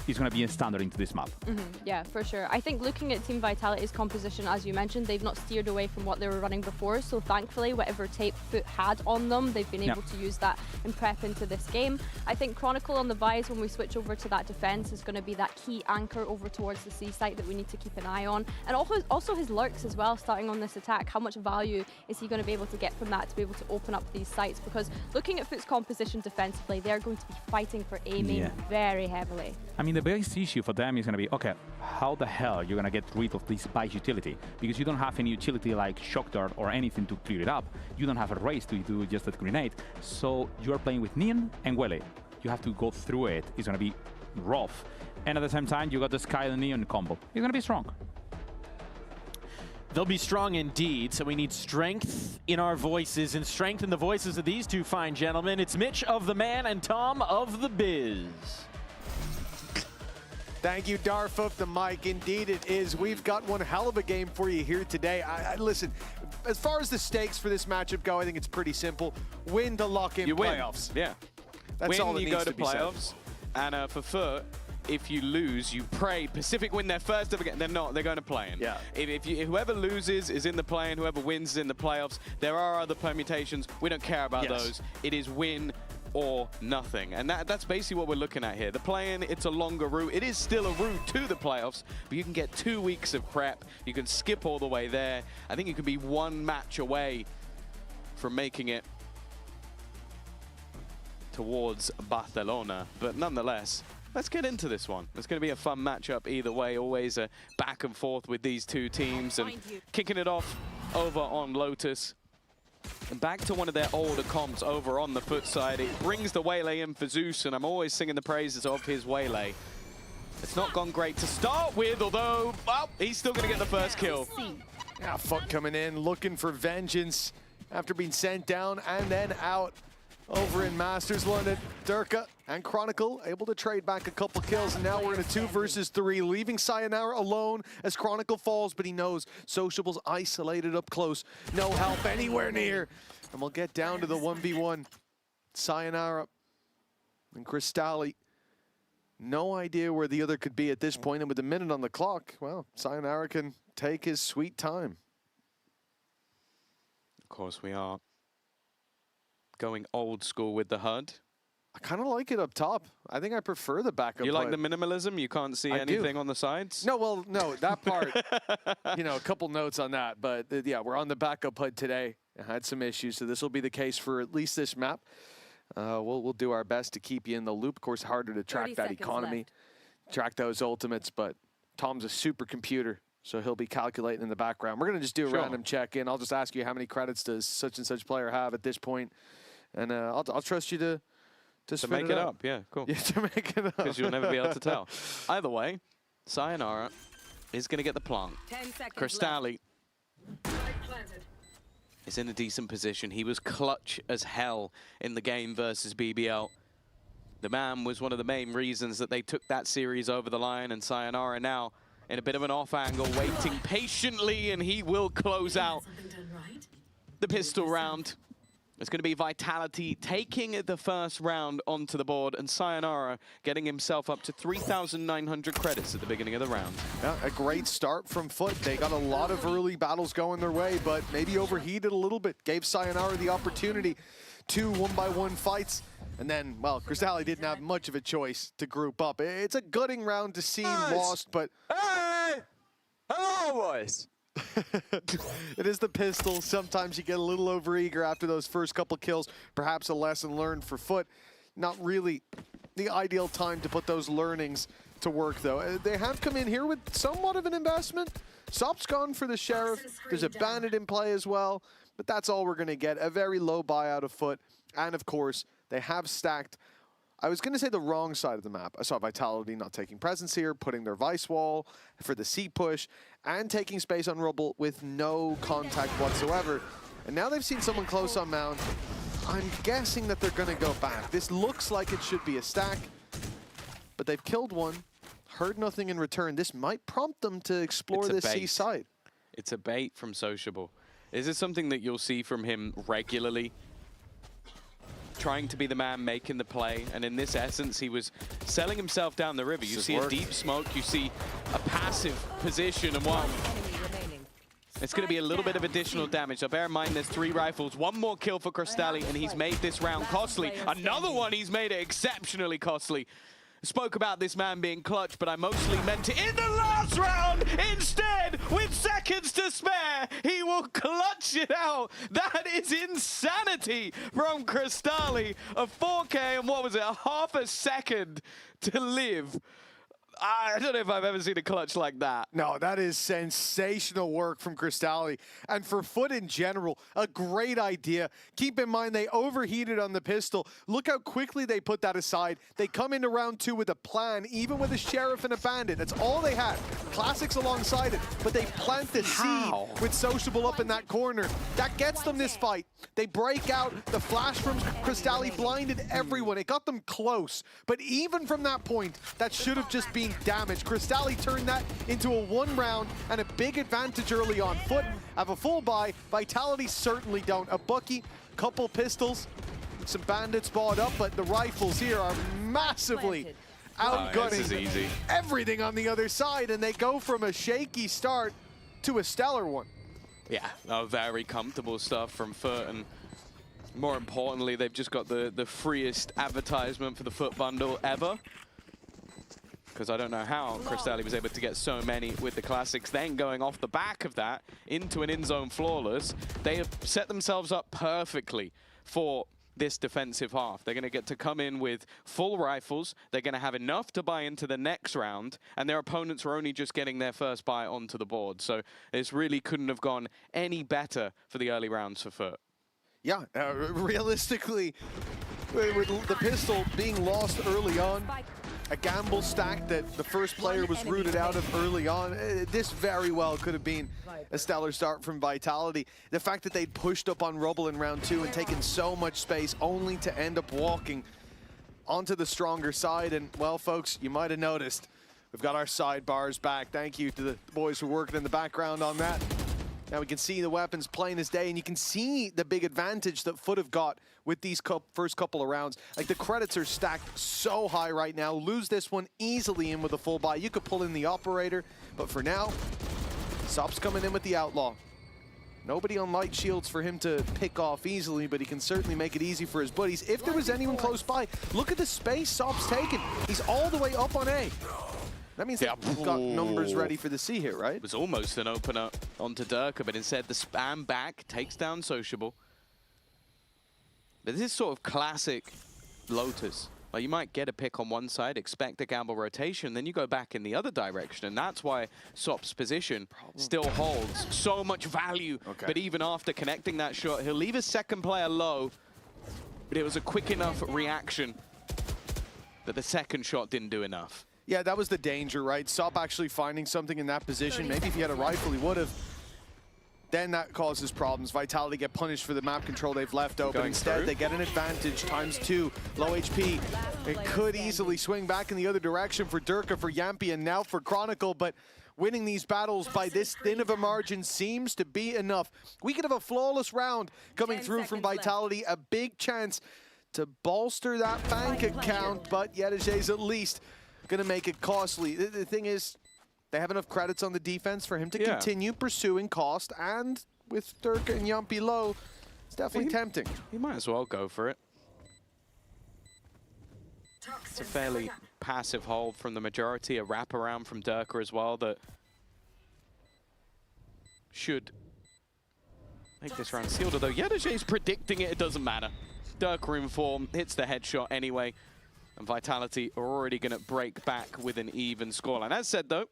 it's going to be a standard into this map. Yeah, for sure. I think looking at Team Vitality's composition, as you mentioned, they've not steered away from what they were running before. So thankfully, whatever tape Foot had on them, they've been able to use that and prep into this game. I think Chronicle on the Vise, when we switch over to that defense, is going to be that key anchor over towards the C site that we need to keep an eye on. And also his lurks as well, starting on this attack. How much value is he going to be able to get from that to be able to open up these sites? Because looking at Foot's composition defensively, they're going to be fighting for aiming very heavily. I mean, the biggest issue for them is going to be, okay, how the hell are you going to get rid of this Vice utility? Because you don't have any utility like Shock Dart or anything to clear it up. You don't have a race to do just that grenade. So you are playing with Neon and Wele. You have to go through it. It's going to be rough. And at the same time, you got the Sky and Neon combo. You're going to be strong. They'll be strong indeed, so we need strength in our voices and strength in the voices of these two fine gentlemen. It's Mitch of the Man and Tom of the Biz. Thank you, Darf of the mic. Indeed it is. We've got one hell of a game for you here today. Listen, as far as the stakes for this matchup go, I think it's pretty simple. Win to lock in playoffs. Yeah. That's all that you needs go to be said. playoffs. And for Foot, if you lose, you pray Pacific win their first ever game. They're not. They're going to play-in. Yeah. If whoever loses is in the play-in, whoever wins is in the playoffs. There are other permutations. We don't care about those. It is win or nothing. And that's basically what we're looking at here. The play-in, it's a longer route. It is still a route to the playoffs, but you can get 2 weeks of prep. You can skip all the way there. I think you could be one match away from making it towards Barcelona. But nonetheless, let's get into this one. It's going to be a fun matchup either way. Always a back and forth with these two teams. And kicking it off over on Lotus. And back to one of their older comps over on the Foot side. It brings the Waylay in for Zeus, and I'm always singing the praises of his Waylay. It's not gone great to start with, although, well, he's still going to get the first kill. Yeah, Foot coming in, looking for vengeance after being sent down and then out over in Masters London. Durka and Chronicle able to trade back a couple kills, and now we're in a 2 versus 3, leaving Sayonara alone as Chronicle falls, but he knows Sociable's isolated up close. No help anywhere near. And we'll get down to the 1v1. Sayonara and Cristalli. No idea where the other could be at this point, and with a minute on the clock, well, Sayonara can take his sweet time. Of course we are going old school with the HUD. I kind of like it up top. I think I prefer the backup. You like the minimalism? You can't see anything on the sides? No, well, no, that part, you know, a couple notes on that. But yeah, we're on the backup HUD today. I had some issues, so this will be the case for at least this map. We'll do our best to keep you in the loop. Of course, harder to track that economy, track those ultimates, but Tom's a supercomputer, so he'll be calculating in the background. We're going to just do a random check-in. I'll just ask you how many credits does such and such player have at this point, and I'll trust you to make it up. Yeah, cool. Yeah, to make it up. Because you'll never be able to tell. Either way, Sayonara is going to get the plant. 10 seconds Crystalli is in a decent position. He was clutch as hell in the game versus BBL. The man was one of the main reasons that they took that series over the line, and Sayonara now in a bit of an off angle, waiting patiently, and he will close out the pistol round. It's going to be Vitality taking the first round onto the board, and Sayonara getting himself up to 3,900 credits at the beginning of the round. Yeah, a great start from Foot. They got a lot of early battles going their way, but maybe overheated a little bit. Gave Sayonara the opportunity to one-by-one fights. And then, well, Crystalli didn't have much of a choice to group up. It's a gutting round to see lost, but... Hey! Hello, boys! It is the pistol. Sometimes you get a little overeager after those first couple kills. Perhaps a lesson learned for Foot. Not really the ideal time to put those learnings to work, though. They have come in here with somewhat of an investment. Sop's gone for the Sheriff. There's a Bandit in play as well, but that's all we're going to get. A very low buyout of Foot. And, of course, they have stacked, I was going to say the wrong side of the map. I saw Vitality not taking presence here, putting their Vice Wall for the C push, and taking space on Rubble with no contact whatsoever. And now they've seen someone close on Mound. I'm guessing that they're going to go back. This looks like it should be a stack, but they've killed one, heard nothing in return. This might prompt them to explore this C side. It's a bait from Sociable. Is it something that you'll see from him regularly? Trying to be the man making the play, and in this essence he was selling himself down the river. You see a deep smoke, you see a passive position, and one. It's going to be a little bit of additional damage. So bear in mind there's 3 rifles, 1 more kill for Crystalli, and he's made this round costly. Another one, he's made it exceptionally costly. Spoke about this man being clutch, but I mostly meant it in the last round. Instead, with seconds to spare, he will clutch it out. That is insanity from Crystalli. A 4K and what was it, a half a second to live. I don't know if I've ever seen a clutch like that. No, that is sensational work from Crystalli. And for Foot in general, a great idea. Keep in mind, they overheated on the pistol. Look how quickly they put that aside. They come into round 2 with a plan, even with a Sheriff and a Bandit. That's all they had. Classics alongside it. But they plant the seed with Sociable up in that corner. That gets them this fight. They break out. The flash from Crystalli blinded everyone. It got them close. But even from that point, that should have just been damage. Crystalli turned that into a 1 round and a big advantage early on. Foot have a full buy. Vitality certainly don't. A Bucky, couple pistols, some bandits bought up, but the rifles here are massively outgunning everything on the other side, and they go from a shaky start to a stellar one. Yeah, very comfortable stuff from Foot, and more importantly, they've just got the freest advertisement for the Foot bundle ever. Because I don't know how Crystalli was able to get so many with the classics. Then going off the back of that into an in-zone flawless, they have set themselves up perfectly for this defensive half. They're going to get to come in with full rifles. They're going to have enough to buy into the next round, and their opponents were only just getting their first buy onto the board. So this really couldn't have gone any better for the early rounds for Foot. Yeah, realistically, with the pistol being lost early on, a gamble stack that the first player was rooted out of early on. This very well could have been a stellar start from Vitality. The fact that they'd pushed up on Rubble in round 2 and taken so much space only to end up walking onto the stronger side. And, well, folks, you might have noticed, we've got our sidebars back. Thank you to the boys who are working in the background on that. Now we can see the weapons plain as day, and you can see the big advantage that Foot have got with these first couple of rounds. Like, the credits are stacked so high right now. Lose this one easily in with a full buy. You could pull in the operator, but for now, Sop's coming in with the Outlaw. Nobody on light shields for him to pick off easily, but he can certainly make it easy for his buddies. If there was anyone close by, look at the space Sop's taken. He's all the way up on A. That means they've got numbers ready for the C here, right? It was almost an opener onto Durka, but instead the spam back takes down Sociable. But this is sort of classic Lotus. Like, you might get a pick on one side, expect a gamble rotation, then you go back in the other direction, and that's why Sop's position still holds so much value. Okay. But even after connecting that shot, he'll leave his second player low, but it was a quick enough reaction that the second shot didn't do enough. Yeah, that was the danger, right? Sop actually finding something in that position. Maybe if he had a rifle, he would have. Then that causes problems. Vitality get punished for the map control they've left open. Instead, they get an advantage, ×2, low HP. It could easily swing back in the other direction for Durka, for Yampy, and now for Chronicle, but winning these battles by this thin of a margin seems to be enough. We could have a flawless round coming through from Vitality, a big chance to bolster that bank account, but Yedajay's at least gonna make it costly. The thing is, they have enough credits on the defense for him to continue pursuing cost, and with Durka and Yampy low, it's definitely tempting. You might as well go for it. It's a fairly passive hold from the majority, a wraparound from Durka as well that should make this round sealed. Although Yedajay's predicting it, it doesn't matter. Durka in form, hits the headshot anyway, and Vitality are already going to break back with an even scoreline. As said though,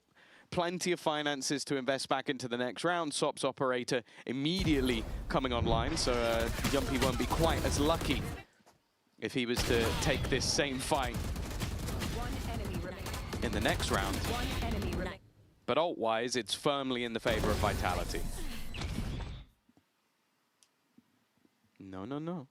plenty of finances to invest back into the next round. Sop's operator immediately coming online, so Yampy won't be quite as lucky if he was to take this same fight in the next round. But ult-wise, it's firmly in the favor of Vitality. No, no, no.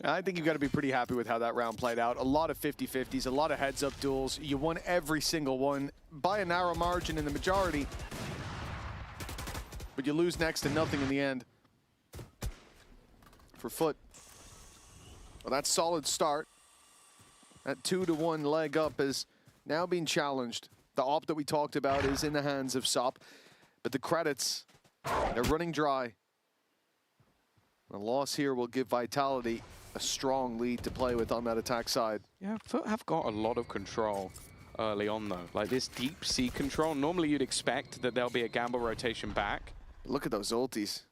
I think you've got to be pretty happy with how that round played out. A lot of 50-50s, a lot of heads-up duels. You won every single one by a narrow margin in the majority, but you lose next to nothing in the end. For Foot, well, that's solid start. That 2-1 leg up is now being challenged. The op that we talked about is in the hands of Sop, but the credits, they're running dry. A loss here will give Vitality a strong lead to play with on that attack side. Yeah, Foot have got a lot of control early on though. Like this deep sea control, normally you'd expect that there'll be a gamble rotation back. Look at those ultis.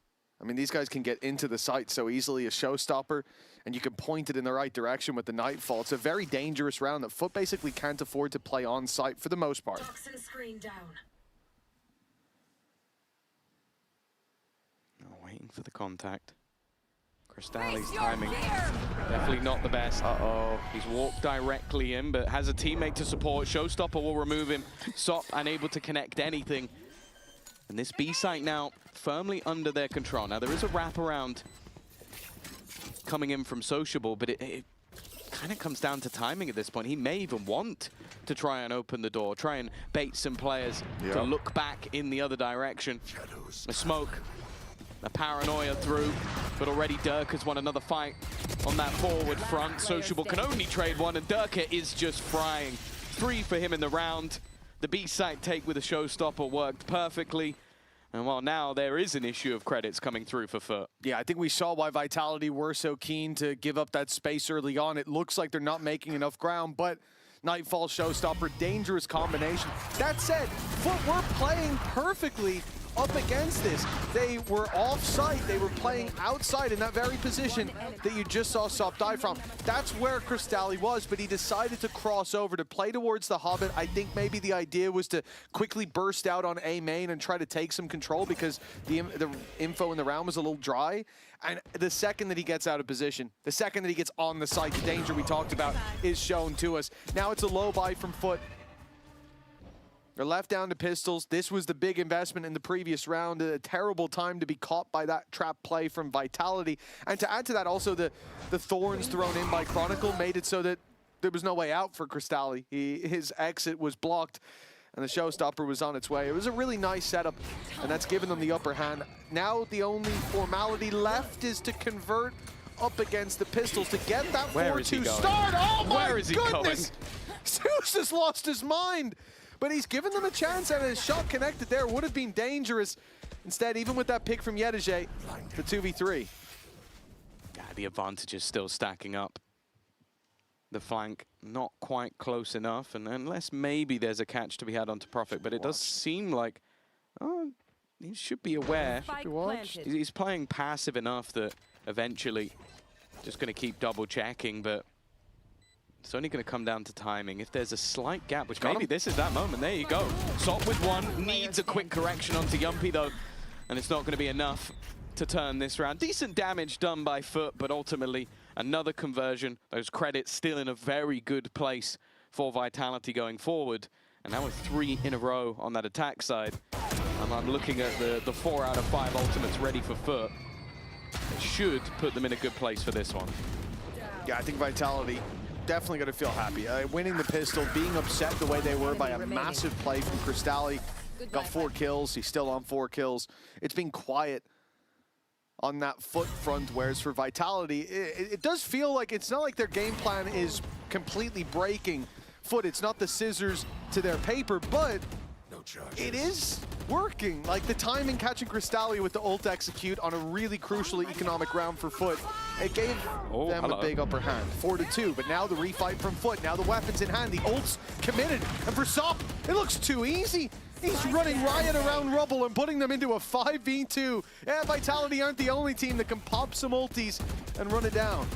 I mean, these guys can get into the site so easily, a showstopper, and you can point it in the right direction with the Nightfall. It's a very dangerous round that Foot basically can't afford to play on site for the most part. Toxin screen down. Waiting for the contact. Crystalli's timing, definitely not the best. Uh-oh. He's walked directly in, but has a teammate to support. Showstopper will remove him. Sop unable to connect anything. And this B site now firmly under their control. Now there is a wraparound coming in from Sociable, but it kind of comes down to timing at this point. He may even want to try and open the door, try and bait some players to look back in the other direction. A smoke. A paranoia through, but already Durka has won another fight on that forward front. Sociable can only trade one, and Durka is just frying. 3 for him in the round. The B-side take with a showstopper worked perfectly. And while now there is an issue of credits coming through for Foot. Yeah, I think we saw why Vitality were so keen to give up that space early on. It looks like they're not making enough ground, but Nightfall, showstopper, dangerous combination. That said, Foot were playing perfectly up against this. They were off-site. They were playing outside in that very position that you just saw Sop die from. That's where Crystalli was, but he decided to cross over to play towards the Hobbit. I think maybe the idea was to quickly burst out on A main and try to take some control because the info in the round was a little dry. And the second that he gets out of position, the second that he gets on the site, the danger we talked about is shown to us. Now it's a low buy from Foot. They're left down to pistols. This was the big investment in the previous round. A terrible time to be caught by that trap play from Vitality. And to add to that, also the thorns thrown in by Chronicle made it so that there was no way out for Crystalli. His exit was blocked, and the showstopper was on its way. It was a really nice setup, and that's given them the upper hand. Now the only formality left is to convert up against the pistols to get that 4-2 start. Oh my Where is he goodness! Zeus has lost his mind. But he's given them a chance, and his shot connected there would have been dangerous. Instead, even with that pick from Yedajay, the 2v3. Yeah, the advantage is still stacking up. The flank not quite close enough, and unless maybe there's a catch to be had onto Prophet, but it does seem like, oh, he should be aware. He's playing passive enough that eventually Just going to keep double checking, but it's only going to come down to timing. If there's a slight gap, which maybe this is that moment. There you go. Sop with one, needs a quick correction onto Yumpy though, and it's not going to be enough to turn this round. Decent damage done by Foot, but ultimately another conversion. Those credits still in a very good place for Vitality going forward. And now with 3 in a row on that attack side. I'm looking at the 4 out of 5 ultimates ready for Foot. It should put them in a good place for this one. Yeah, I think Vitality definitely going to feel happy. Winning the pistol, being upset the way they were by a massive play from Cristalli. Got 4 kills, he's still on 4 kills. It's been quiet on that Foot front, whereas for Vitality, it does feel like it's not like their game plan is completely breaking Foot. It's not the scissors to their paper, but it is working. Like the timing catching Cristalli with the ult execute on a really crucially economic round for Foot, it gave them a big upper hand. 4-2, but now the refight from Foot, now the weapons in hand, the ult's committed, and for Sop, it looks too easy. He's running riot around Rubble and putting them into a 5v2. Yeah, Vitality aren't the only team that can pop some ultis and run it down.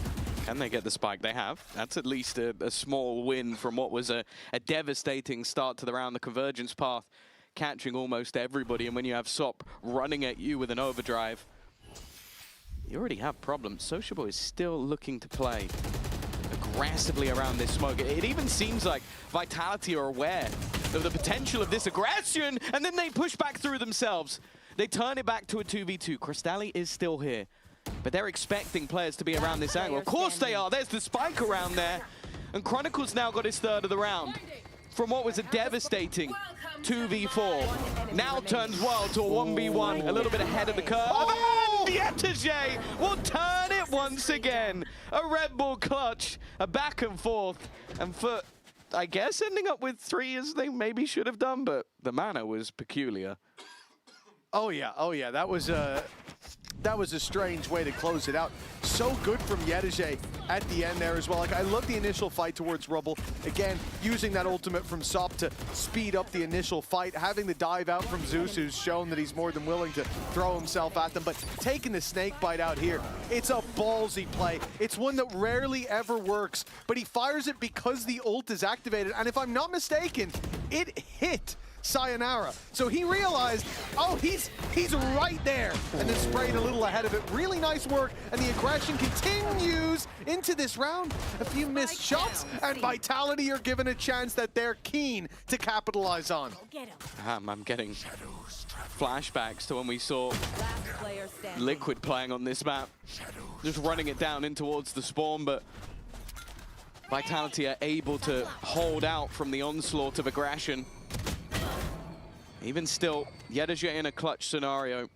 Can they get the spike? They have. That's at least a small win from what was a devastating start to the round. The convergence path catching almost everybody, and when you have Sop running at you with an overdrive, you already have problems. Sociable is still looking to play aggressively around this smoke. It even seems like Vitality are aware of the potential of this aggression, and then they push back through themselves. They turn it back to a 2v2. Cristalli is still here, but they're expecting players to be around this angle. Of course they are. There's the spike around there, and Chronicle's now got his 3rd of the round. From what was a devastating 2v4, now turns well to a 1v1, a little bit ahead of the curve. And Yetajay will turn it once again. A Red Bull clutch, a back and forth, and Foot, I guess, ending up with 3 as they maybe should have done, but the mana was peculiar. Oh yeah, that was a strange way to close it out. So good from Yetajay at the end there as well. Like, I love the initial fight towards Rubble. Again, using that ultimate from Sop to speed up the initial fight. Having the dive out from Zeus, who's shown that he's more than willing to throw himself at them. But taking the snake bite out here, it's a ballsy play. It's one that rarely ever works, but he fires it because the ult is activated. And if I'm not mistaken, it hit Sayonara. So he realized, oh, he's right there, and then sprayed a little ahead of it. Really nice work, and the aggression continues into this round. A few missed shots, and Vitality are given a chance that they're keen to capitalize on. I'm getting flashbacks to when we saw Liquid playing on this map, just running it down in towards the spawn, but Vitality are able to hold out from the onslaught of aggression. Even still, Yetajay in a clutch scenario.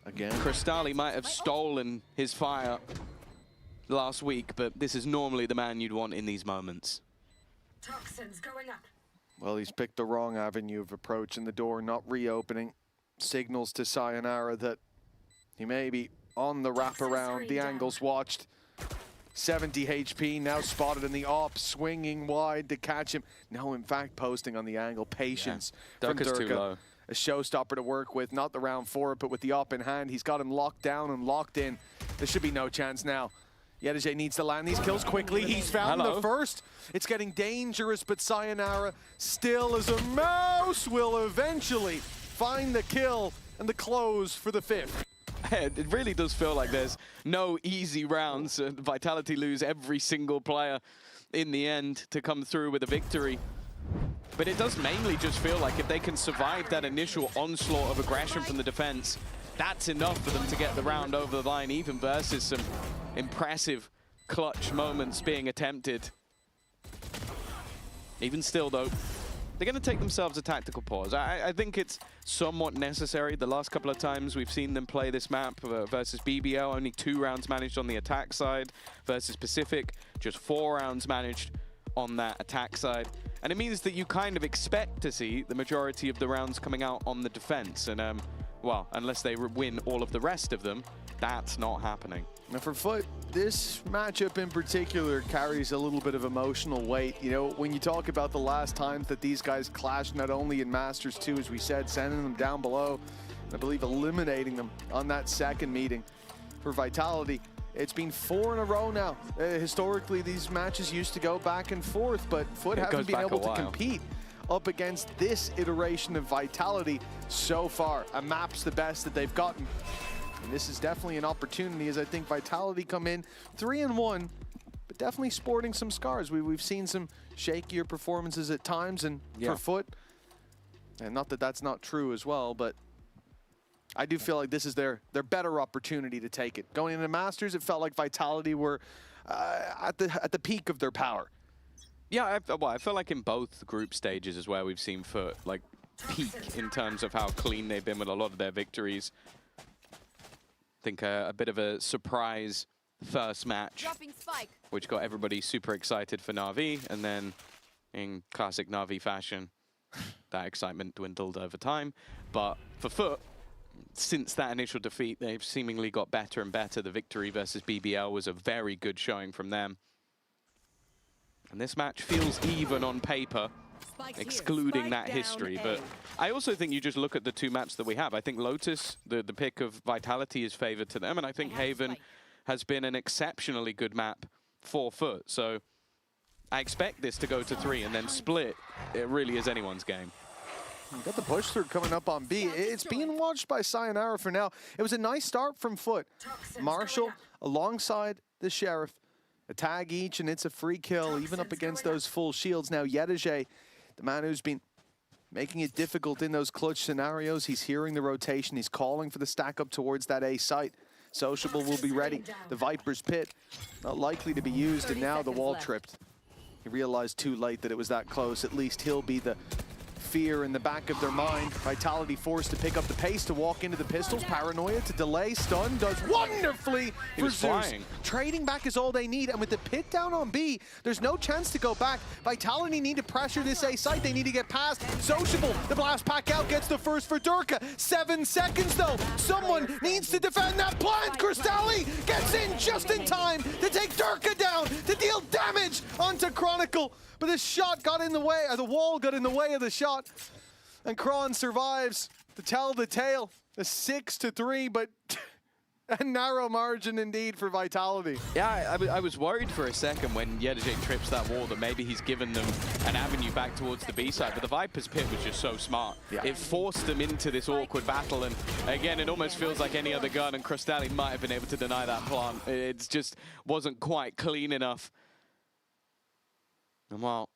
Again, Cristalli might have stolen his fire last week, but this is normally the man you'd want in these moments. Toxins going up. Well, he's picked the wrong avenue of approach, and the door not reopening signals to Sayonara that he may be on the wraparound. The angle's watched. 70 HP, now spotted in the op, swinging wide to catch him. No, in fact, posting on the angle. Patience from Durka's too low. A showstopper to work with, not the round 4, but with the op in hand. He's got him locked down and locked in. There should be no chance now. Yetajay needs to land these kills quickly. He's found the first. It's getting dangerous, but Sayonara, still as a mouse, will eventually find the kill and the close for the 5th. It really does feel like there's no easy rounds. Vitality lose every single player in the end to come through with a victory. But it does mainly just feel like if they can survive that initial onslaught of aggression from the defense, that's enough for them to get the round over the line, even versus some impressive clutch moments being attempted. Even still, though, they're going to take themselves a tactical pause. I think it's somewhat necessary. The last couple of times we've seen them play this map versus BBL, only 2 rounds managed on the attack side. Versus Pacific, just 4 rounds managed on that attack side. And it means that you kind of expect to see the majority of the rounds coming out on the defense. And, well, unless they win all of the rest of them, that's not happening. Now for Foot, this matchup in particular carries a little bit of emotional weight. You know, when you talk about the last times that these guys clashed, not only in Masters 2, as we said, sending them down below, and I believe eliminating them on that second meeting for Vitality, It's been 4 in a row now. Historically, these matches used to go back and forth, but Foot haven't been able to compete up against this iteration of Vitality so far. A map's the best that they've gotten. And this is definitely an opportunity, as I think Vitality come in 3-1, but definitely sporting some scars. We've seen some shakier performances at times, and for Foot, and not that that's not true as well, but I do feel like this is their better opportunity to take it. Going into Masters, it felt like Vitality were at the peak of their power. Yeah, I feel like in both group stages is where we've seen Foot like peak in terms of how clean they've been with a lot of their victories. I think a bit of a surprise first match, which got everybody super excited for Na'Vi, and then in classic Na'Vi fashion, that excitement dwindled over time. But for Foot, since that initial defeat, they've seemingly got better and better. The victory versus BBL was a very good showing from them. And this match feels even on paper, excluding that history. But I also think you just look at the two maps that we have. I think Lotus, the pick of Vitality, is favored to them. And I think Haven has been an exceptionally good map for Foot. So I expect this to go to 3 and then split. It really is anyone's game. Got the push through coming up on B. It's being watched by Sayonara for now. It was a nice start from Foot. Marshall alongside the Sheriff. A tag each, and it's a free kill, even up against those full shields. Now, Yedege, the man who's been making it difficult in those clutch scenarios, he's hearing the rotation. He's calling for the stack up towards that A site. Sociable will be ready. The Viper's Pit, not likely to be used, and now the wall tripped. He realized too late that it was that close. At least he'll be the fear in the back of their mind. Vitality forced to pick up the pace to walk into the pistols. Paranoia to delay. Stun does wonderfully for Zeus. Trading back is all they need, and with the pit down on B, there's no chance to go back. Vitality need to pressure this A site. They need to get past. Sociable, the blast pack out, gets the first for Durka. 7 seconds though. Someone needs to defend that plant. Cristalli gets in just in time to take Durka down, to deal damage onto Chronicle. But the shot got in the way, or the wall got in the way of the shot. And Kron survives to tell the tale. A 6-3, but a narrow margin indeed for Vitality. Yeah, I was worried for a second when Yedege trips that wall that maybe he's given them an avenue back towards the B side, but the Viper's Pit was just so smart. Yeah. It forced them into this awkward battle, and again, it almost feels like any other gun, and Cristalli might have been able to deny that plant. It just wasn't quite clean enough. And well,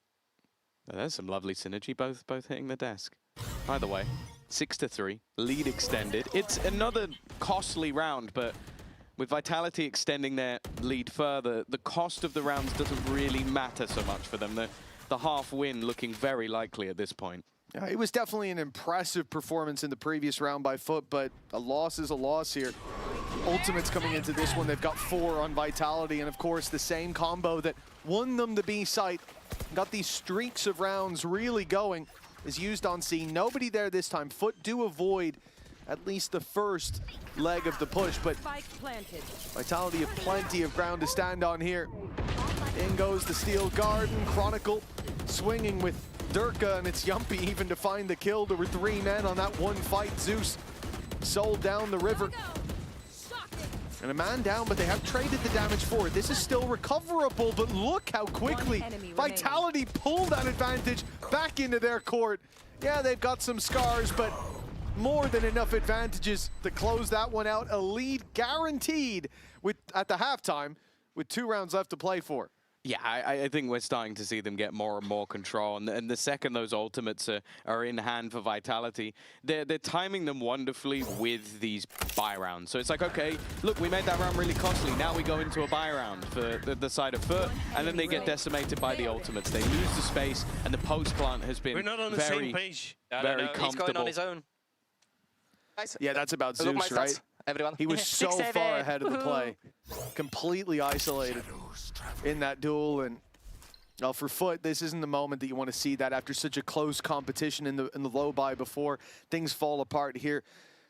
there's some lovely synergy, both hitting the desk. Either way, 6-3, lead extended. It's another costly round, but with Vitality extending their lead further, the cost of the rounds doesn't really matter so much for them. The half win looking very likely at this point. Yeah, it was definitely an impressive performance in the previous round by Foot, but a loss is a loss here. Ultimates coming into this one, they've got 4 on Vitality, and of course the same combo that won them the B site, got these streaks of rounds really going, is used on C. Nobody there this time. Foot do avoid at least the first leg of the push, but Vitality have plenty of ground to stand on here. In goes the Steel Garden. Chronicle swinging with Durka, and it's Yumpy even to find the kill. There were 3 men on that one fight. Zeus sold down the river. And a man down, but they have traded the damage forward. This is still recoverable, but look how quickly Vitality pulled that advantage back into their court. Yeah, they've got some scars, but more than enough advantages to close that one out. A lead guaranteed at the halftime with 2 rounds left to play for. Yeah, I think we're starting to see them get more and more control. And the second those ultimates are in hand for Vitality, they're timing them wonderfully with these buy rounds. So it's like, okay, look, we made that round really costly. Now we go into a buy round for the side of Foot, and then they get decimated by the ultimates. They lose the space, and the post plant has been very comfortable. He's going on his own. Yeah, that's about Zeus, right? Everyone. He was so far ahead of the play. Completely isolated in that duel. And for Foot, this isn't the moment that you want to see that after such a close competition in the low buy before. Things fall apart here.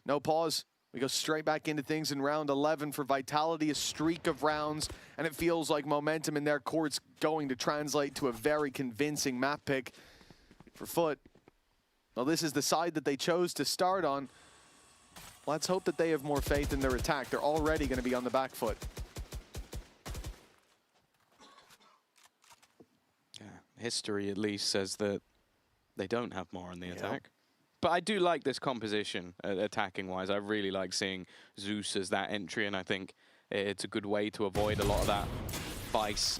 No pause. We go straight back into things in round 11 for Vitality, a streak of rounds, and it feels like momentum in their court's going to translate to a very convincing map pick for Foot. Well, this is the side that they chose to start on. Let's hope that they have more faith in their attack. They're already going to be on the back foot. history at least says that they don't have more on the attack. But I do like this composition attacking-wise. I really like seeing Zeus as that entry, and I think it's a good way to avoid a lot of that Vice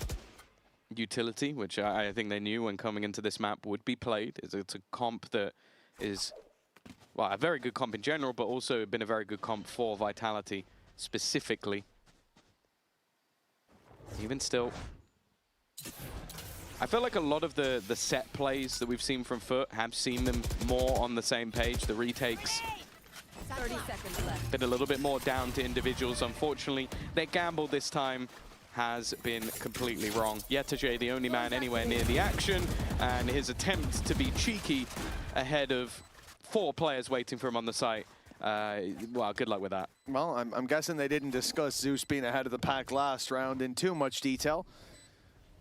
utility, which I think they knew when coming into this map would be played. It's a comp that is, well, a very good comp in general, but also been a very good comp for Vitality specifically. Even still, I feel like a lot of the set plays that we've seen from Foot have seen them more on the same page. The retakes 30 seconds left. been a little bit more down to individuals. Unfortunately, their gamble this time has been completely wrong. Yetajay, the only man anywhere near the action, and his attempt to be cheeky ahead of 4 players waiting for him on the site. Well, good luck with that. Well, I'm guessing they didn't discuss Zeus being ahead of the pack last round in too much detail.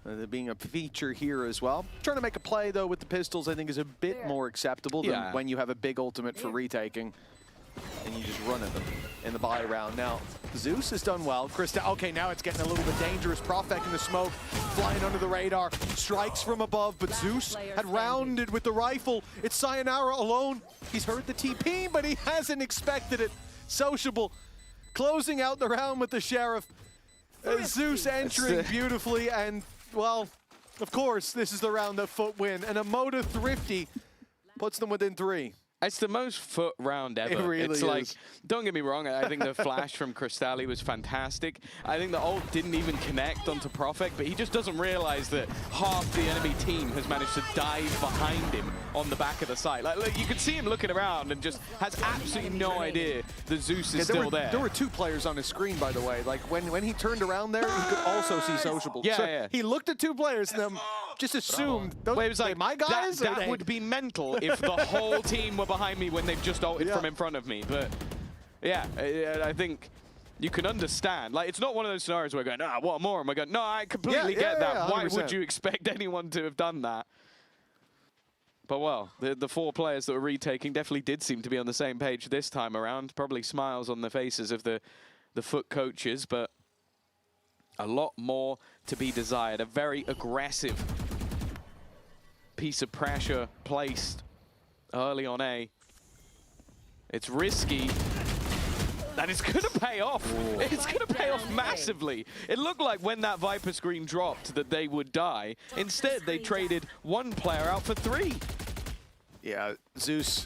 There being a feature here as well. Trying to make a play, though, with the pistols, I think is a bit more acceptable than when you have a big ultimate for retaking and you just run at them in the buy round. Now, Zeus has done well. Okay, now it's getting a little bit dangerous. Profek in the smoke, flying under the radar, strikes from above, but Zeus had rounded with the rifle. It's Sayonara alone. He's heard the TP, but he hasn't expected it. Sociable, closing out the round with the Sheriff. Zeus entering beautifully, and, well, of course, this is the round that Foot win. And a Moda Thrifty puts them within 3. It's the most Foot round ever. It really it's is. like, don't get me wrong, I think the flash from Cristalli was fantastic. I think the ult didn't even connect onto Profek, but he just doesn't realize that half the enemy team has managed to dive behind him on the back of the site. Like, look, you could see him looking around and just has absolutely no idea that Zeus is still there. There were 2 players on his screen, by the way. Like, when he turned around there, he could also see Sociable. Yeah, so yeah. He looked at 2 players and then just assumed, those, Wait, it was like, my guys? that would be mental if the whole team were behind me when they've just ulted from in front of me. But yeah, I think you can understand. Like, it's not one of those scenarios where we're going, what more? And we're going, no, I completely get that. Why would you expect anyone to have done that? But well, the 4 players that were retaking definitely did seem to be on the same page this time around. Probably smiles on the faces of the Foot coaches, but a lot more to be desired. A very aggressive piece of pressure placed early on A. It's risky. And it's going to pay off. It's going to pay off massively. It looked like when that Viper screen dropped that they would die. Instead, they traded 1 player out for 3. Yeah, Zeus,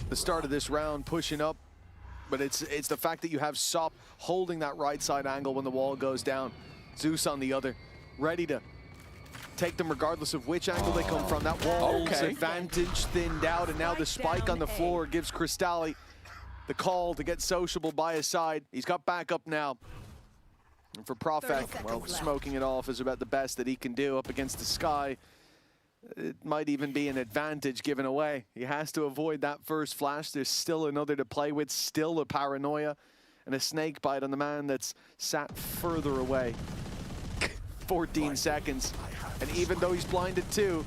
the start of this round, pushing up. But it's the fact that you have Sop holding that right side angle when the wall goes down. Zeus on the other, ready to take them regardless of which angle they come from. That wall's advantage thinned out, and now the spike on the floor gives Cristalli the call to get Sociable by his side. He's got backup now. And for Profek, well, smoking it off is about the best that he can do up against the Sky. It might even be an advantage given away. He has to avoid that first flash. There's still another to play with, still a paranoia, and a snake bite on the man that's sat further away. 14 seconds. And even though he's blinded too,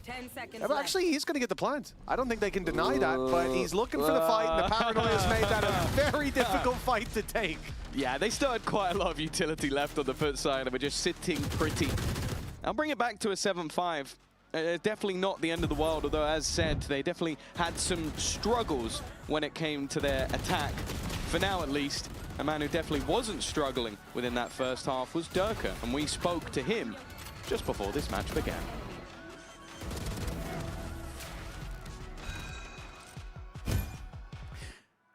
10 seconds actually, he's going to get the plant. I don't think they can deny that, but he's looking for the fight, and the paranoia's made that a very difficult fight to take. Yeah, they still had quite a lot of utility left on the Foot side, and were just sitting pretty. I'll bring it back to a 7-5. Definitely not the end of the world, although, as said, they definitely had some struggles when it came to their attack. For now, at least, a man who definitely wasn't struggling within that first half was Durka, and we spoke to him just before this match began.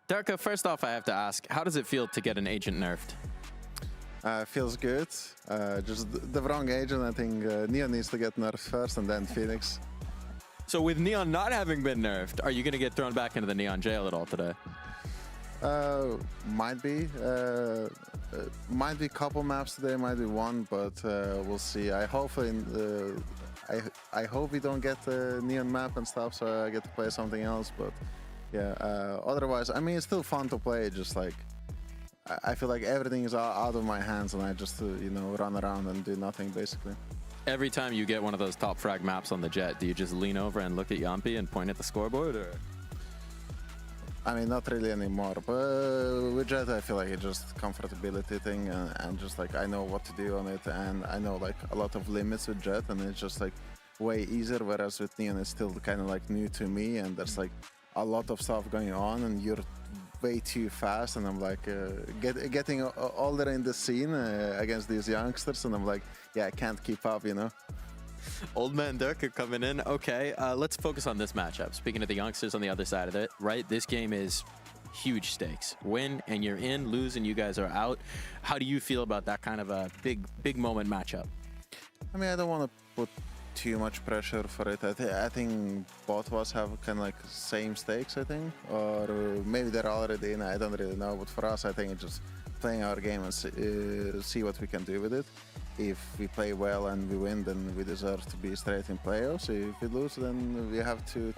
Durka, first off, I have to ask, how does it feel to get an agent nerfed? Feels good. Just the wrong agent. I think Neon needs to get nerfed first and then Phoenix. So with Neon not having been nerfed, are you going to get thrown back into the Neon jail at all today? Might be. Might be a couple maps today, might be 1, but we'll see. I hope I hope we don't get the Neon map and stuff, so I get to play something else. But yeah, otherwise, I mean, it's still fun to play. Just like I feel like everything is out of my hands, and I just you know, run around and do nothing basically. Every time you get one of those top frag maps on the Jet, do you just lean over and look at Yampi and point at the scoreboard, or? I mean, not really anymore, but with Jet, I feel like it's just comfortability thing, and just like I know what to do on it, and I know like a lot of limits with Jet, and it's just like way easier. Whereas with Neon, it's still kind of like new to me, and there's like a lot of stuff going on, and you're way too fast, and I'm like getting older in the scene against these youngsters, and I'm like, yeah, I can't keep up, you know. Old man Dirk coming in. Okay, let's focus on this matchup. Speaking of the youngsters on the other side of it, right? This game is huge stakes. Win and you're in, lose and you guys are out. How do you feel about that kind of a big moment matchup? I mean, I don't want to put too much pressure for it. I think both of us have kind of like same stakes, I think, or maybe they're already in. I don't really know, but for us, I think it's just playing our game and see what we can do with it. If we play well and we win, then we deserve to be straight in playoffs. If we lose, then we have to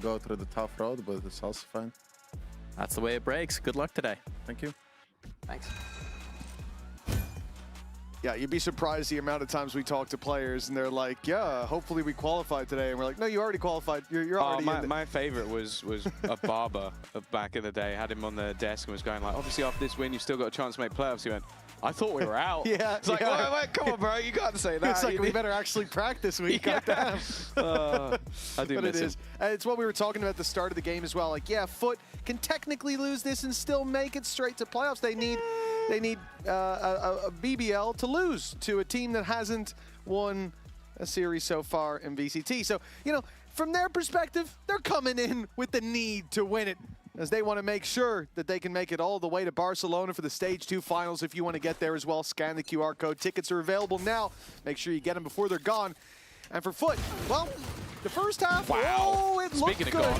go through the tough road, but it's also fine. That's the way it breaks. Good luck today. Thank you. Thanks. Yeah, you'd be surprised the amount of times we talk to players and they're like, yeah, hopefully we qualified today. And we're like, no, you already qualified. You're already in. My favorite was a Barber back in the day. Had him on the desk and was going like, obviously after this win, you've still got a chance to make playoffs. He went, I thought we were out. Yeah. It's like, wait, come on, bro. You can't say that. It's like, we better actually practice week. Goddamn. I do miss him. It's what we were talking about at the start of the game as well. Like, yeah, Foot can technically lose this and still make it straight to playoffs. They need a BBL to lose to a team that hasn't won a series so far in VCT. So, you know, from their perspective, they're coming in with the need to win it, as they want to make sure that they can make it all the way to Barcelona for the Stage 2 finals. If you want to get there as well, scan the QR code. Tickets are available now. Make sure you get them before they're gone. And for Foot, well, the first half, it looked good.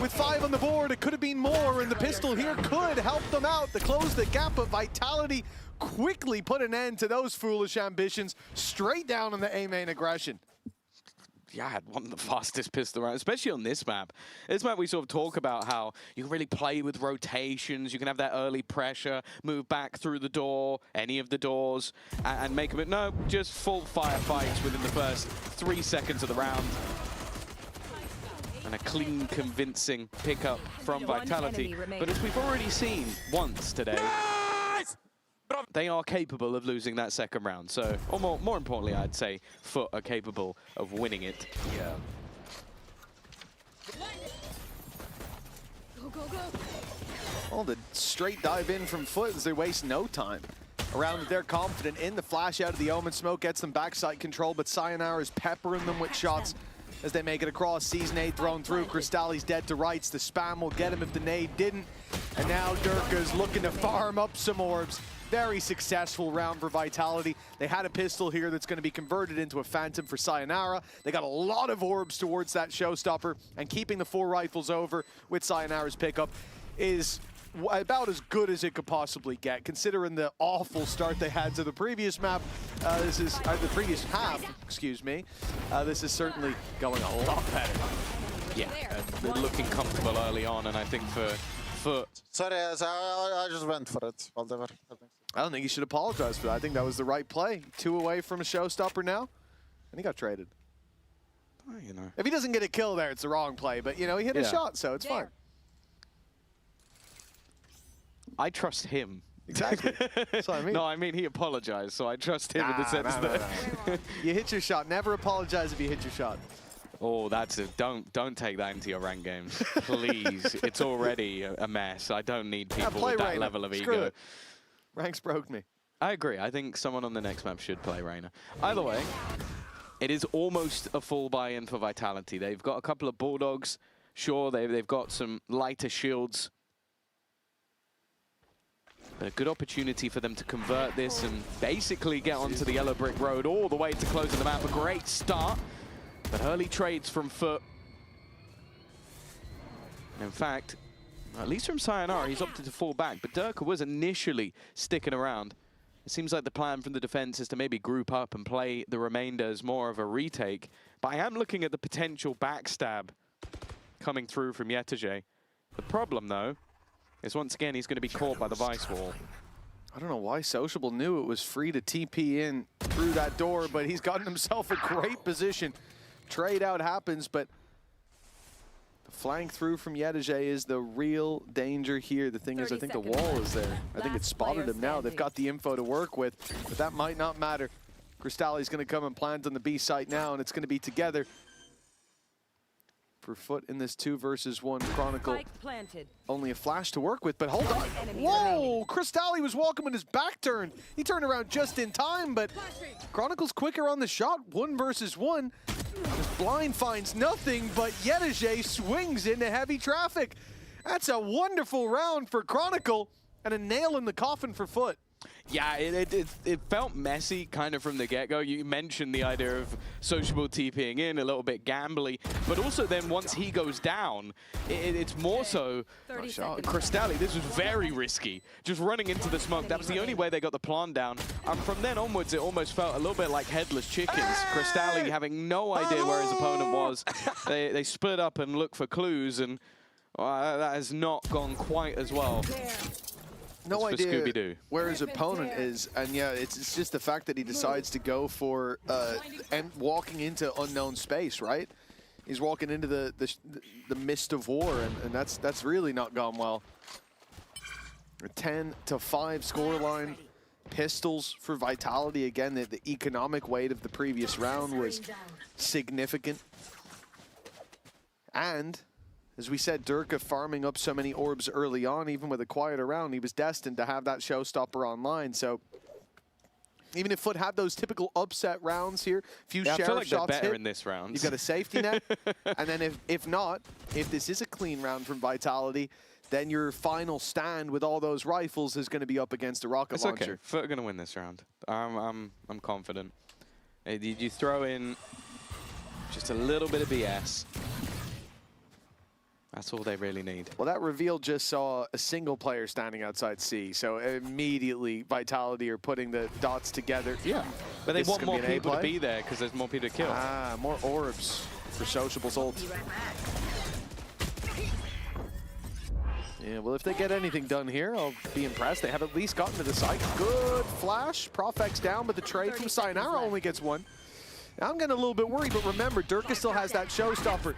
With 5 on the board, it could have been more, and the pistol here could help them out to close the gap, but Vitality quickly put an end to those foolish ambitions, straight down on the A main aggression. Yeah, I had one of the fastest pistol rounds, especially on this map. This map, we sort of talk about how you can really play with rotations. You can have that early pressure, move back through the door, any of the doors, and make them. No, just full firefights within the first 3 seconds of the round. And a clean, convincing pickup from Vitality. But as we've already seen once today, they are capable of losing that second round. So, or more importantly, I'd say Foot are capable of winning it. Yeah. Go, go, go. Well, the straight dive in from Foot as they waste no time. Around, they're confident in the flash out of the Omen smoke, gets them backside control, but Sayonara is peppering them with shots as they make it across. Sees nade thrown through. Cristalli's dead to rights. The spam will get him if the nade didn't. And now Durka's looking to farm up some orbs. Very successful round for Vitality. They had a pistol here that's going to be converted into a Phantom for Sayonara. They got a lot of orbs towards that showstopper, and keeping the 4 rifles over with Sayonara's pickup is about as good as it could possibly get, considering the awful start they had to the previous map. This is the previous half, excuse me. This is certainly going a lot better. Yeah, they're looking comfortable early on, and I think for Foot. Sorry, I just went for it. Whatever. I don't think he should apologize for that. I think that was the right play. 2 away from a showstopper now, and he got traded. Oh, you know. If he doesn't get a kill there, it's the wrong play, but you know, he hit a shot, so it's fine. I trust him. Exactly. That's what I mean. No, I mean he apologized, so I trust him in the sense that you hit your shot. Never apologize if you hit your shot. Oh, that's it. Don't take that into your ranked games, please. It's already a mess. I don't need people with that level of ego. It. Ranks broke me. I agree. I think someone on the next map should play Reyna. Either way, it is almost a full buy-in for Vitality. They've got a couple of Bulldogs. Sure, they've got some lighter shields. But a good opportunity for them to convert this and basically get onto the yellow brick road all the way to closing the map. A great start, but early trades from Foot. In fact, at least from Sayonara, he's opted to fall back, but Durka was initially sticking around. It seems like the plan from the defense is to maybe group up and play the remainder as more of a retake. But I am looking at the potential backstab coming through from Yetege. The problem, though, is once again he's going to be caught by the Vice Wall. I don't know why Sociable knew it was free to TP in through that door, but he's gotten himself a great position. Trade out happens, but Flank through from Yedege is the real danger here. The thing is, I think the wall is there. I think it's spotted him now. They've got the info to work with, but that might not matter. Crystalli's going to come and plant on the B site now, and it's going to be together. For Foot in this 2 versus 1 Chronicle. Only a flash to work with, but hold on. Whoa! Crystalli was walking with his back turned. He turned around just in time, but Chronicle's quicker on the shot. 1 versus 1. Blind finds nothing, but Yedege swings into heavy traffic. That's a wonderful round for Chronicle and a nail in the coffin for Foot. Yeah, it felt messy kind of from the get-go. You mentioned the idea of Sociable TPing in, a little bit gambly, but also then once he goes down, it's more so Crystalli. This was very risky, just running into the smoke. That was the only way they got the plant down. From then onwards, it almost felt a little bit like headless chickens. Crystalli having no idea where his opponent was. They split up and looked for clues, and that has not gone quite as well. No idea where his opponent is, and yeah, it's just the fact that he decides to go for and walking into unknown space, right? He's walking into the mist of war, and that's really not gone well. A 10-5 scoreline. Pistols for Vitality again. The economic weight of the previous round was significant, and as we said, Durka farming up so many orbs early on, even with a quieter round, he was destined to have that showstopper online. So even if Foot had those typical upset rounds here, few I feel like shots they're better hit, in this round. you've got a safety net. And then if not, if this is a clean round from Vitality, then your final stand with all those rifles is going to be up against a rocket launcher. Okay. Foot are going to win this round. I'm confident. You throw in just a little bit of BS. That's all they really need. Well, that reveal just saw a single player standing outside C, so immediately Vitality are putting the dots together. Yeah, but they want more people to be there because there's more people to kill. Ah, more orbs for Sociable's ult. Yeah, well, if they get anything done here, I'll be impressed. They have at least gotten to the site. Good flash. Profex down, but the trade from Sayonara only gets 1. I'm getting a little bit worried, but remember, Durka still has that showstopper.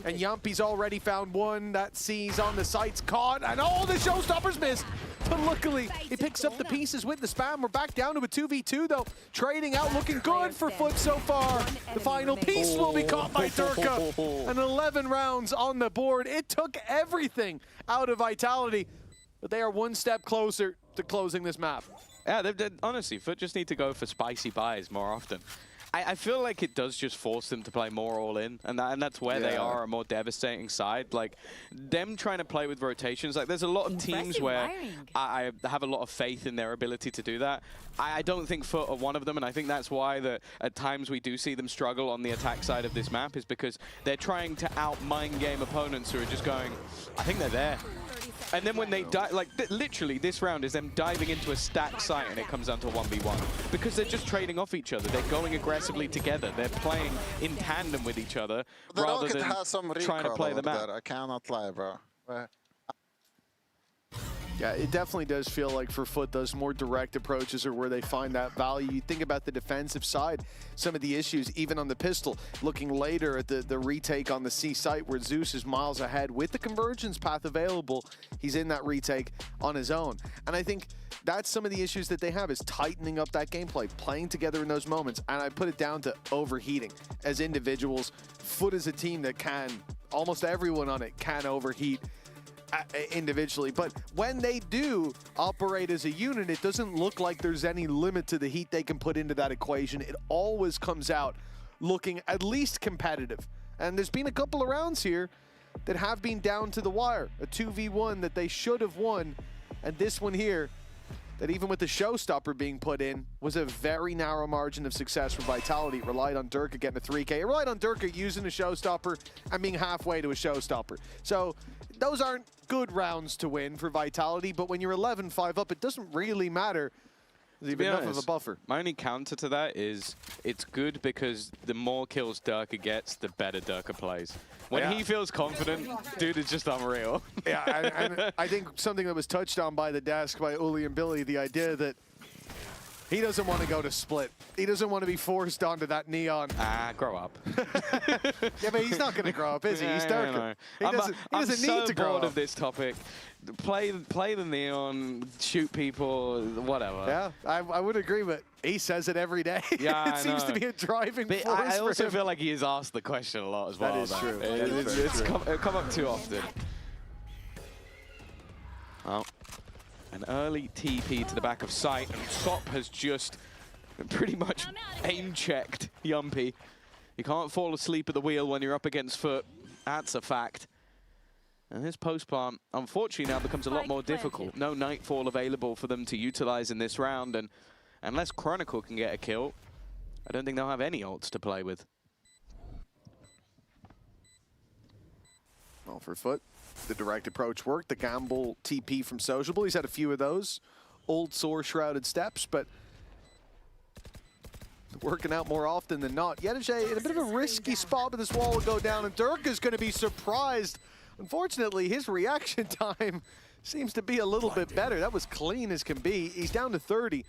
And Yampi's already found 1. That C's on the site's caught, and all the showstoppers missed. But luckily, he picks up the pieces with the spam. We're back down to a 2v2, though. Trading out, looking good for Foot so far. The final piece will be caught by Durka. And 11 rounds on the board. It took everything out of Vitality, but they are 1 step closer to closing this map. Yeah, honestly, Foot just need to go for spicy buys more often. I feel like it does just force them to play more all-in, and that's where they are a more devastating side. Like, them trying to play with rotations, like, there's a lot of teams where I have a lot of faith in their ability to do that. I don't think Foot are one of them, and I think that's why at times we do see them struggle on the attack side of this map, is because they're trying to out-mind game opponents who are just going, I think they're there. And then when they die, like literally this round is them diving into a stacked site and it comes down to 1v1. Because they're just trading off each other. They're going aggressively together. They're playing in tandem with each other rather than trying to play the map. I cannot lie, bro. Yeah, it definitely does feel like for Foot, those more direct approaches are where they find that value. You think about the defensive side, some of the issues, even on the pistol, looking later at the retake on the C site where Zeus is miles ahead with the convergence path available. He's in that retake on his own. And I think that's some of the issues that they have, is tightening up that gameplay, playing together in those moments. And I put it down to overheating. As individuals, Foot is a team that can, almost everyone on it can overheat individually, but when they do operate as a unit, it doesn't look like there's any limit to the heat they can put into that equation. It always comes out looking at least competitive. And there's been a couple of rounds here that have been down to the wire. A 2v1 that they should have won, and this one here, that even with the showstopper being put in, was a very narrow margin of success for Vitality. It relied on Durka getting a 3K. It relied on Durka using a showstopper and being halfway to a showstopper. So those aren't good rounds to win for Vitality, but when you're 11-5 up, it doesn't really matter. There's even enough of a buffer. My only counter to that is it's good because the more kills Durka gets, the better Durka plays. When he feels confident, dude is just unreal. Yeah, and I think something that was touched on by the desk by Uli and Billy, the idea that He doesn't want to go to split. He doesn't want to be forced onto that neon. Grow up. Yeah, but he's not going to grow up, is he? He's Durka. He doesn't need to grow up. I'm so bored of this topic. Play the neon, shoot people, whatever. Yeah, I would agree, but he says it every day. Yeah, it seems to be a driving force I also for him. feel like he is asked the question a lot as well. That is true. It's come up too often. Well, an early TP to the back of site, and Sop has just pretty much aim-checked Yumpy. You can't fall asleep at the wheel when you're up against Foot. That's a fact. And this post-plant, unfortunately, now becomes a lot more difficult. No Nightfall available for them to utilize in this round, and unless Chronicle can get a kill, I don't think they'll have any ults to play with. Well, for Foot, the direct approach worked. The gamble TP from Sociable. He's had a few of those old sore shrouded steps, but working out more often than not. Yedige in a bit of a risky spot, but this wall will go down, and Durka's going to be surprised. Unfortunately, his reaction time seems to be a little bit better. That was clean as can be. He's down to 30.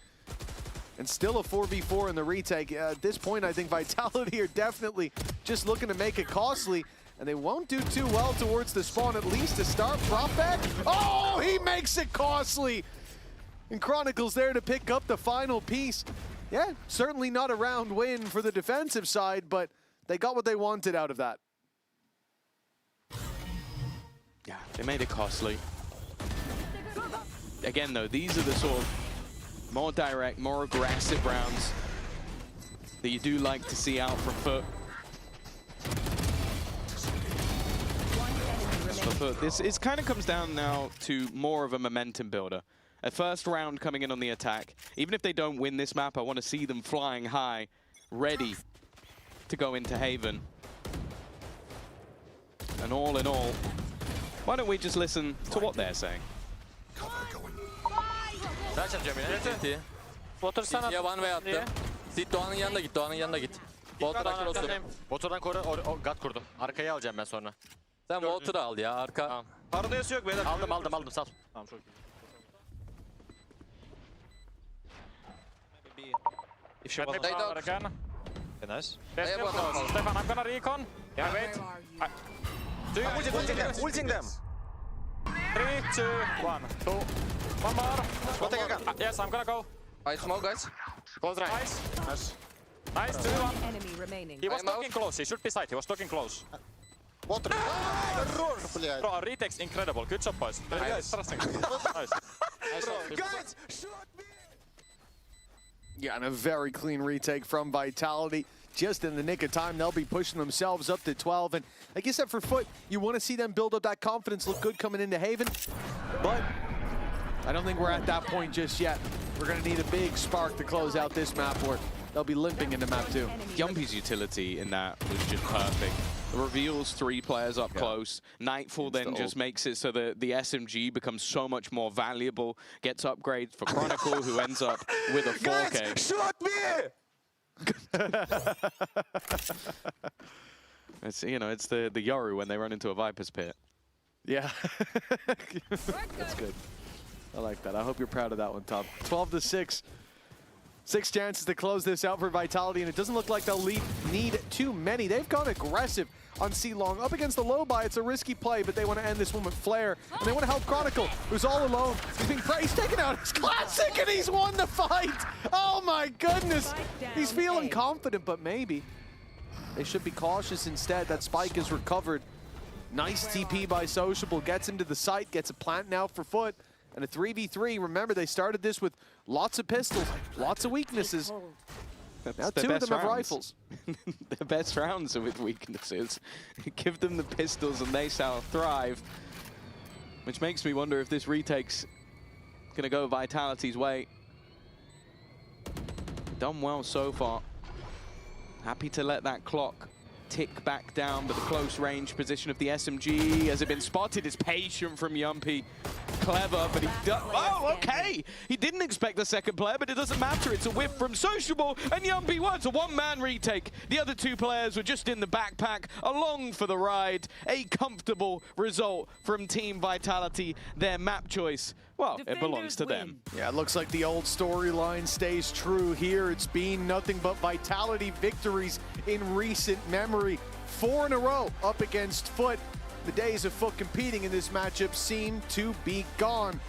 And still a 4v4 in the retake. At this point, I think Vitality are definitely just looking to make it costly. And they won't do too well towards the spawn, at least to start. Prop back. Oh, he makes it costly. And Chronicle's there to pick up the final piece. Yeah, certainly not a round win for the defensive side, but they got what they wanted out of that. Yeah, they made it costly. Again, though, these are the sort of more direct, more aggressive rounds that you do like to see out from Foot. This kind of comes down now to more of a momentum builder. A first round coming in on the attack. Even if they don't win this map, I want to see them flying high, ready to go into Haven. And all in all, why don't we just listen to what they're saying? Ben çarpacağım yine. CT. CT'ye one way attım. Sit Doğan'ın yanına git, Doğan'ın yanına git. Water'dan cross'um. Water'dan koru, God kurdum. Arkaya alacağım ben sonra. Sen Water'ı al ya, arka. Tamam. Paranoyası yok beyler. Aldım, sal. Tamam, çok iyi. If she wasn't They again. Okay, nice. They have one. Stefan, I'm gonna recon. Yeah, wait. Ulting them. 3, 2, 1. 2. One more. Go take a gun. Yes, I'm gonna go. I smoke, guys. Close right. Nice. Nice, 2, 1. Enemy remaining. He was talking close. He should be side. He was talking close. Water. Bro, our retake's incredible. Good job, boys. Nice. Nice. Guys, shoot me! Yeah, and a very clean retake from Vitality. Just in the nick of time, they'll be pushing themselves up to 12. And like you said, for Foot, you want to see them build up that confidence, look good coming into Haven. But I don't think we're at that point just yet. We're going to need a big spark to close out this map, or they'll be limping into map 2. Yumpy's utility in that was just perfect. Reveals 3 players up close. Nightfall then just makes it so that the SMG becomes so much more valuable. Gets upgrades for Chronicle, who ends up with a 4K. Guys, shoot me! It's, you know, it's the Yoru when they run into a Viper's pit. Yeah. That's good. I like that. I hope you're proud of that one, Tom. 12-6. 6 chances to close this out for Vitality, and it doesn't look like they'll need too many. They've gone aggressive on C-Long. Up against the low buy, it's a risky play, but they want to end this one with Flare, and they want to help Chronicle, who's all alone. He's taken out his classic, and he's won the fight! Oh my goodness! He's feeling confident, but maybe they should be cautious instead. That spike is recovered. Nice TP by Sociable, gets into the site, gets a plant now for Foot. And a 3v3, remember they started this with lots of pistols, lots of weaknesses. Now 2 of them have rifles. The best rounds are with weaknesses. Give them the pistols and they shall thrive. Which makes me wonder if this retake's gonna go Vitality's way. Done well so far. Happy to let that clock tick back down, but the close range position of the SMG, has it been spotted, is patient from Yumpy. Clever, but he does. Oh, okay! He didn't expect the second player, but it doesn't matter. It's a whip from Sociable, and Yumpy wants a one-man retake. The other two players were just in the backpack, along for the ride. A comfortable result from Team Vitality. Their map choice, well, it belongs to them. Yeah, it looks like the old storyline stays true here. It's been nothing but Vitality victories in recent memory. 4 in a row up against Foot. The days of Foot competing in this matchup seem to be gone.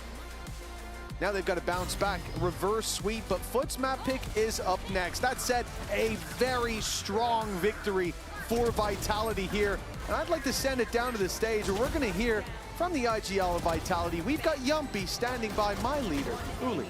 Now they've got to bounce back, reverse sweep, but Foot's map pick is up next. That said, a very strong victory for Vitality here. And I'd like to send it down to the stage where we're going to hear from the IGL of Vitality. We've got Yumpy standing by my leader, Uli.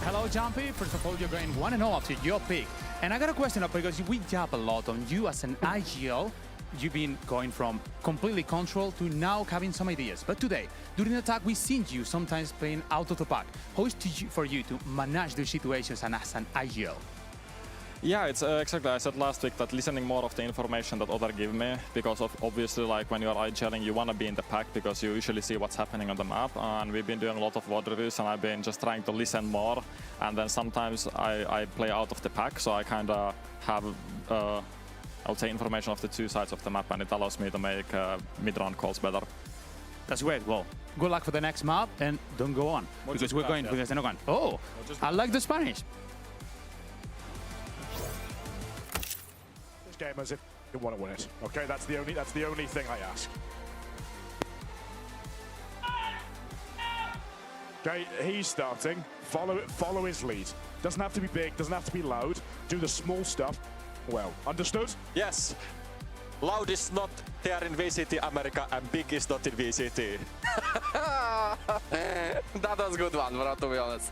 Hello, Jumpy. First of all, you're going 1-0 after your pick. And I got a question up because we jab a lot on you as an IGL. You've been going from completely control to now having some ideas. But today, during the attack, we've seen you sometimes playing out of the pack. How is it for you to manage those situations and as an IGL? Yeah, it's exactly, I said last week that listening more of the information that others give me, because of obviously like when you're IGLing, you want to be in the pack because you usually see what's happening on the map, and we've been doing a lot of VOD reviews and I've been just trying to listen more, and then sometimes I play out of the pack, so I kind of have I would say information of the two sides of the map, and it allows me to make mid-round calls better. That's great. Well, good luck for the next map, and don't go on, because we're going because they're not going. Oh, I like the Spanish. This game as if you want to win it. Okay, that's the only thing I ask. Okay, he's starting. Follow his lead. Doesn't have to be big. Doesn't have to be loud. Do the small stuff. Well, understood? Yes. Loud is not there in VCT America and big is not in VCT. That was a good one, bro, to be honest.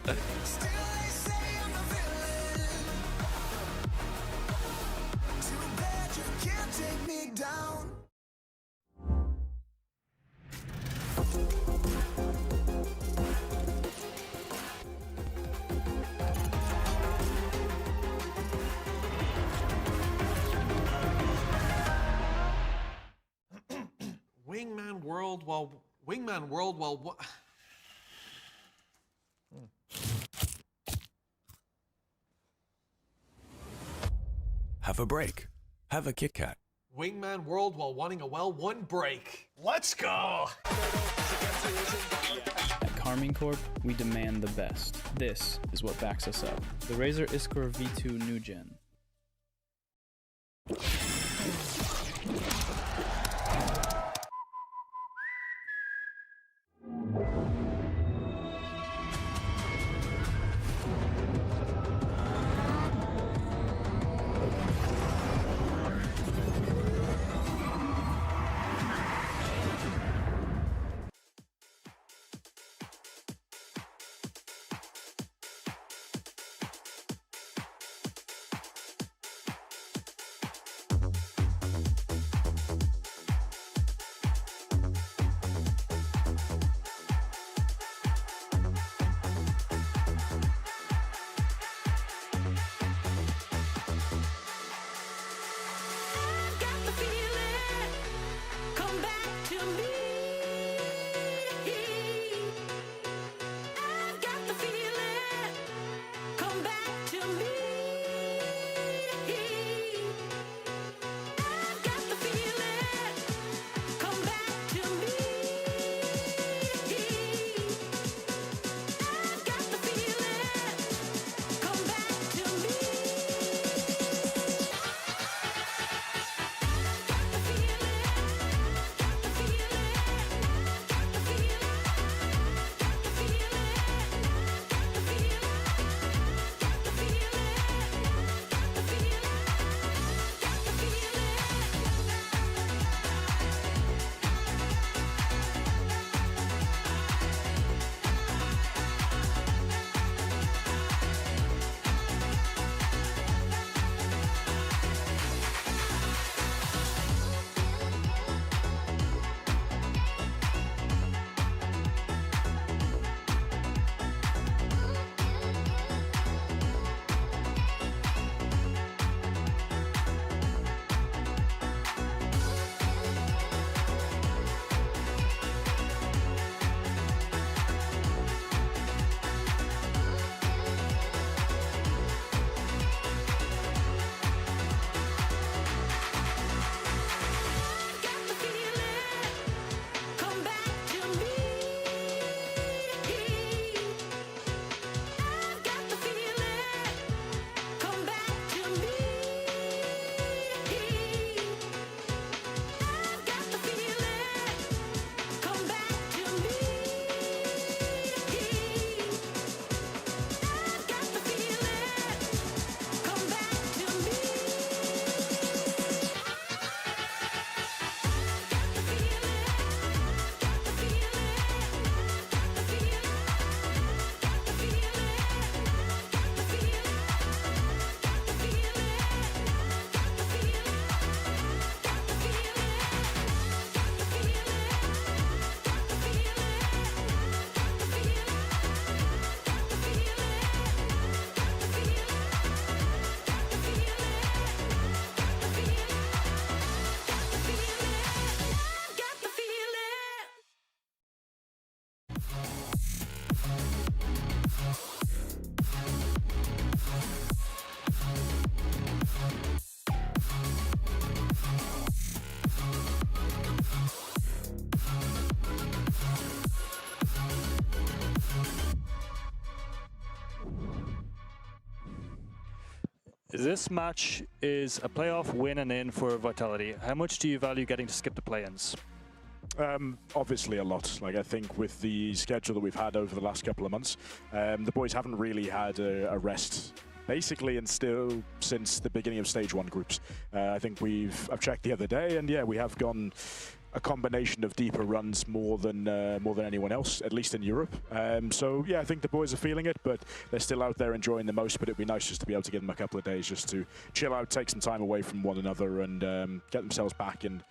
Wingman World while Have a break. Have a Kit Kat. Wingman World while wanting a well-won break. Let's go! At Carmine Corp, we demand the best. This is what backs us up. The Razer Iskor V2 New Gen. This match is a playoff win and in for Vitality. How much do you value getting to skip the play-ins? Obviously a lot. Like, I think with the schedule that we've had over the last couple of months, the boys haven't really had a rest basically and still since the beginning of stage 1 groups. I think I've checked the other day, and yeah, we have gone a combination of deeper runs more than anyone else, at least in Europe. So yeah, I think the boys are feeling it, but they're still out there enjoying the most. But it'd be nice just to be able to give them a couple of days just to chill out, take some time away from one another, and get themselves back in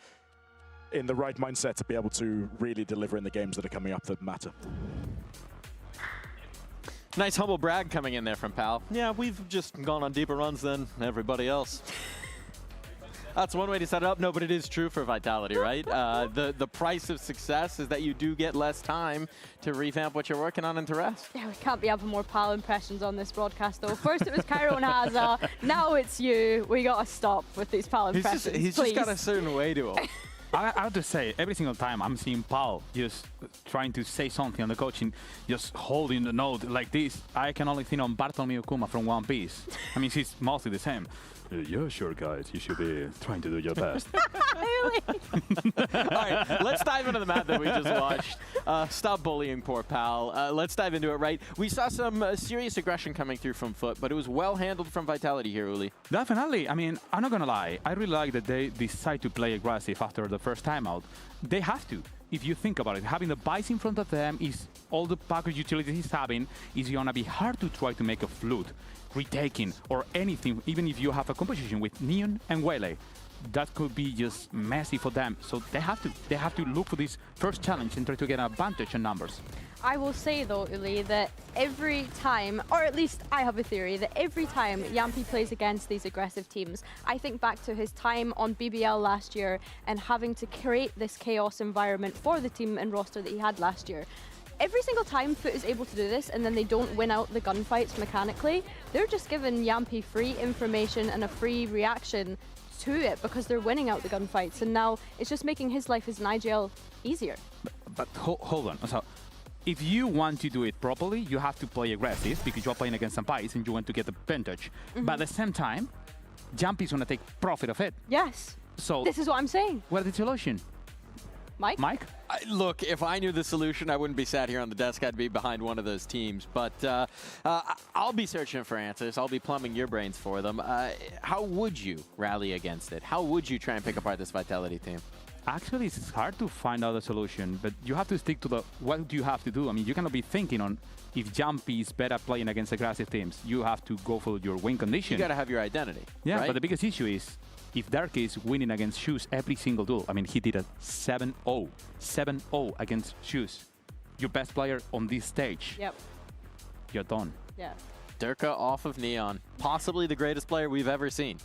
the right mindset to be able to really deliver in the games that are coming up that matter. Nice humble brag coming in there from Pal. Yeah, we've just gone on deeper runs than everybody else. That's one way to set it up. No, but it is true for Vitality, right? The price of success is that you do get less time to revamp what you're working on and to rest. Yeah, we can't be having more Pal impressions on this broadcast, though. First it was Cairo and Haza, now it's you. We gotta stop with these Pal impressions, He's just got a certain way to him. I have to say, every single time I'm seeing Paul just trying to say something on the coaching, just holding the note like this, I can only think on Bartolomeo Kuma from One Piece. I mean, she's mostly the same. Yeah, sure, guys. You should be trying to do your best. All right, let's dive into the map that we just watched. Stop bullying poor Pal. Let's dive into it, right? We saw some serious aggression coming through from Foot, but it was well handled from Vitality here, Uli. Definitely. I mean, I'm not going to lie. I really like that they decide to play aggressive after the first time out. They have to. If you think about it, having the Bice in front of them is all the package utilities he's having is going to be hard to try to make a flute, retaking, or anything, even if you have a composition with Neon and Wele. That could be just messy for them. So they have to look for this first challenge and try to get an advantage in numbers. I will say though, Uli, that every time, or at least I have a theory, that every time Yampi plays against these aggressive teams, I think back to his time on BBL last year and having to create this chaos environment for the team and roster that he had last year. Every single time Foot is able to do this and then they don't win out the gunfights mechanically, they're just giving Yampi free information and a free reaction to it because they're winning out the gunfights, and now it's just making his life as an IGL easier. But hold on. So, if you want to do it properly, you have to play aggressive because you're playing against some Bice and you want to get the advantage. But at the same time, Yampi's going to take profit of it. Yes. So this is what I'm saying. What is the solution? Mike? Look, if I knew the solution, I wouldn't be sat here on the desk. I'd be behind one of those teams. But I'll be searching for answers. I'll be plumbing your brains for them. How would you rally against it? How would you try and pick apart this Vitality team? Actually, it's hard to find out a solution, but you have to stick to the what do you have to do. I mean, you cannot be thinking on if Yampi is better playing against aggressive teams. You have to go for your win condition. You got to have your identity. Yeah, right? But the biggest issue is if Dark is winning against Shoes every single duel. I mean, he did a 7-0. 7-0 against Shoes. Your best player on this stage. Yep. You're done. Yeah. Durka off of Neon. Possibly the greatest player we've ever seen.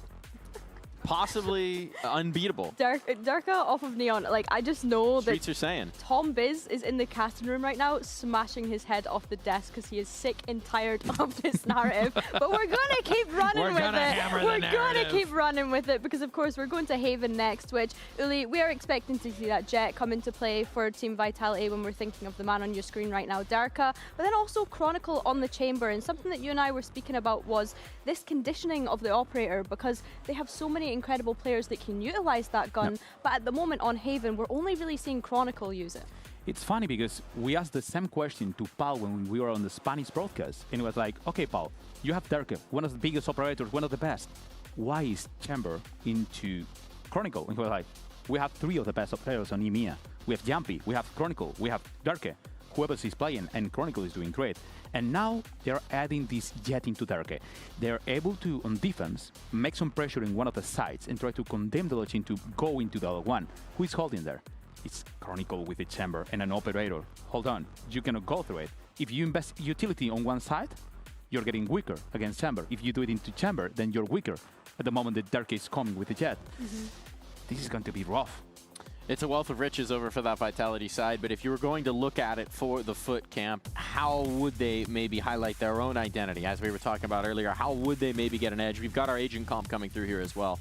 Possibly unbeatable. Durka off of Neon. Like, I just know Streets that are saying. Tom Biz is in the casting room right now smashing his head off the desk because he is sick and tired of this narrative. But we're gonna keep running with it. We're gonna keep running with it because of course we're going to Haven next, which, Uli, we are expecting to see that Jet come into play for Team Vitality when we're thinking of the man on your screen right now, Darka, but then also Chronicle on the chamber. And something that you and I were speaking about was this conditioning of the operator, because they have so many incredible players that can utilize that gun, but at the moment on Haven we're only really seeing Chronicle use it. It's funny because we asked the same question to Paul when we were on the Spanish broadcast, and it was like, okay, Paul, you have Darka, one of the biggest operators, one of the best. Why is Chamber into Chronicle? And he was like, we have 3 of the best players on EMEA. We have Yampi, we have Chronicle, we have Darka. Whoever is playing, and Chronicle is doing great. And now they're adding this Jet into Darke. They're able to, on defense, make some pressure in one of the sides and try to condemn the team to go into the other one. Who is holding there? It's Chronicle with a chamber and an operator. Hold on, you cannot go through it. If you invest utility on one side, you're getting weaker against chamber. If you do it into chamber, then you're weaker at the moment that Darke is coming with the Jet. This is going to be rough. It's a wealth of riches over for that Vitality side, but if you were going to look at it for the Foot camp, how would they maybe highlight their own identity? As we were talking about earlier, how would they maybe get an edge? We've got our agent comp coming through here as well.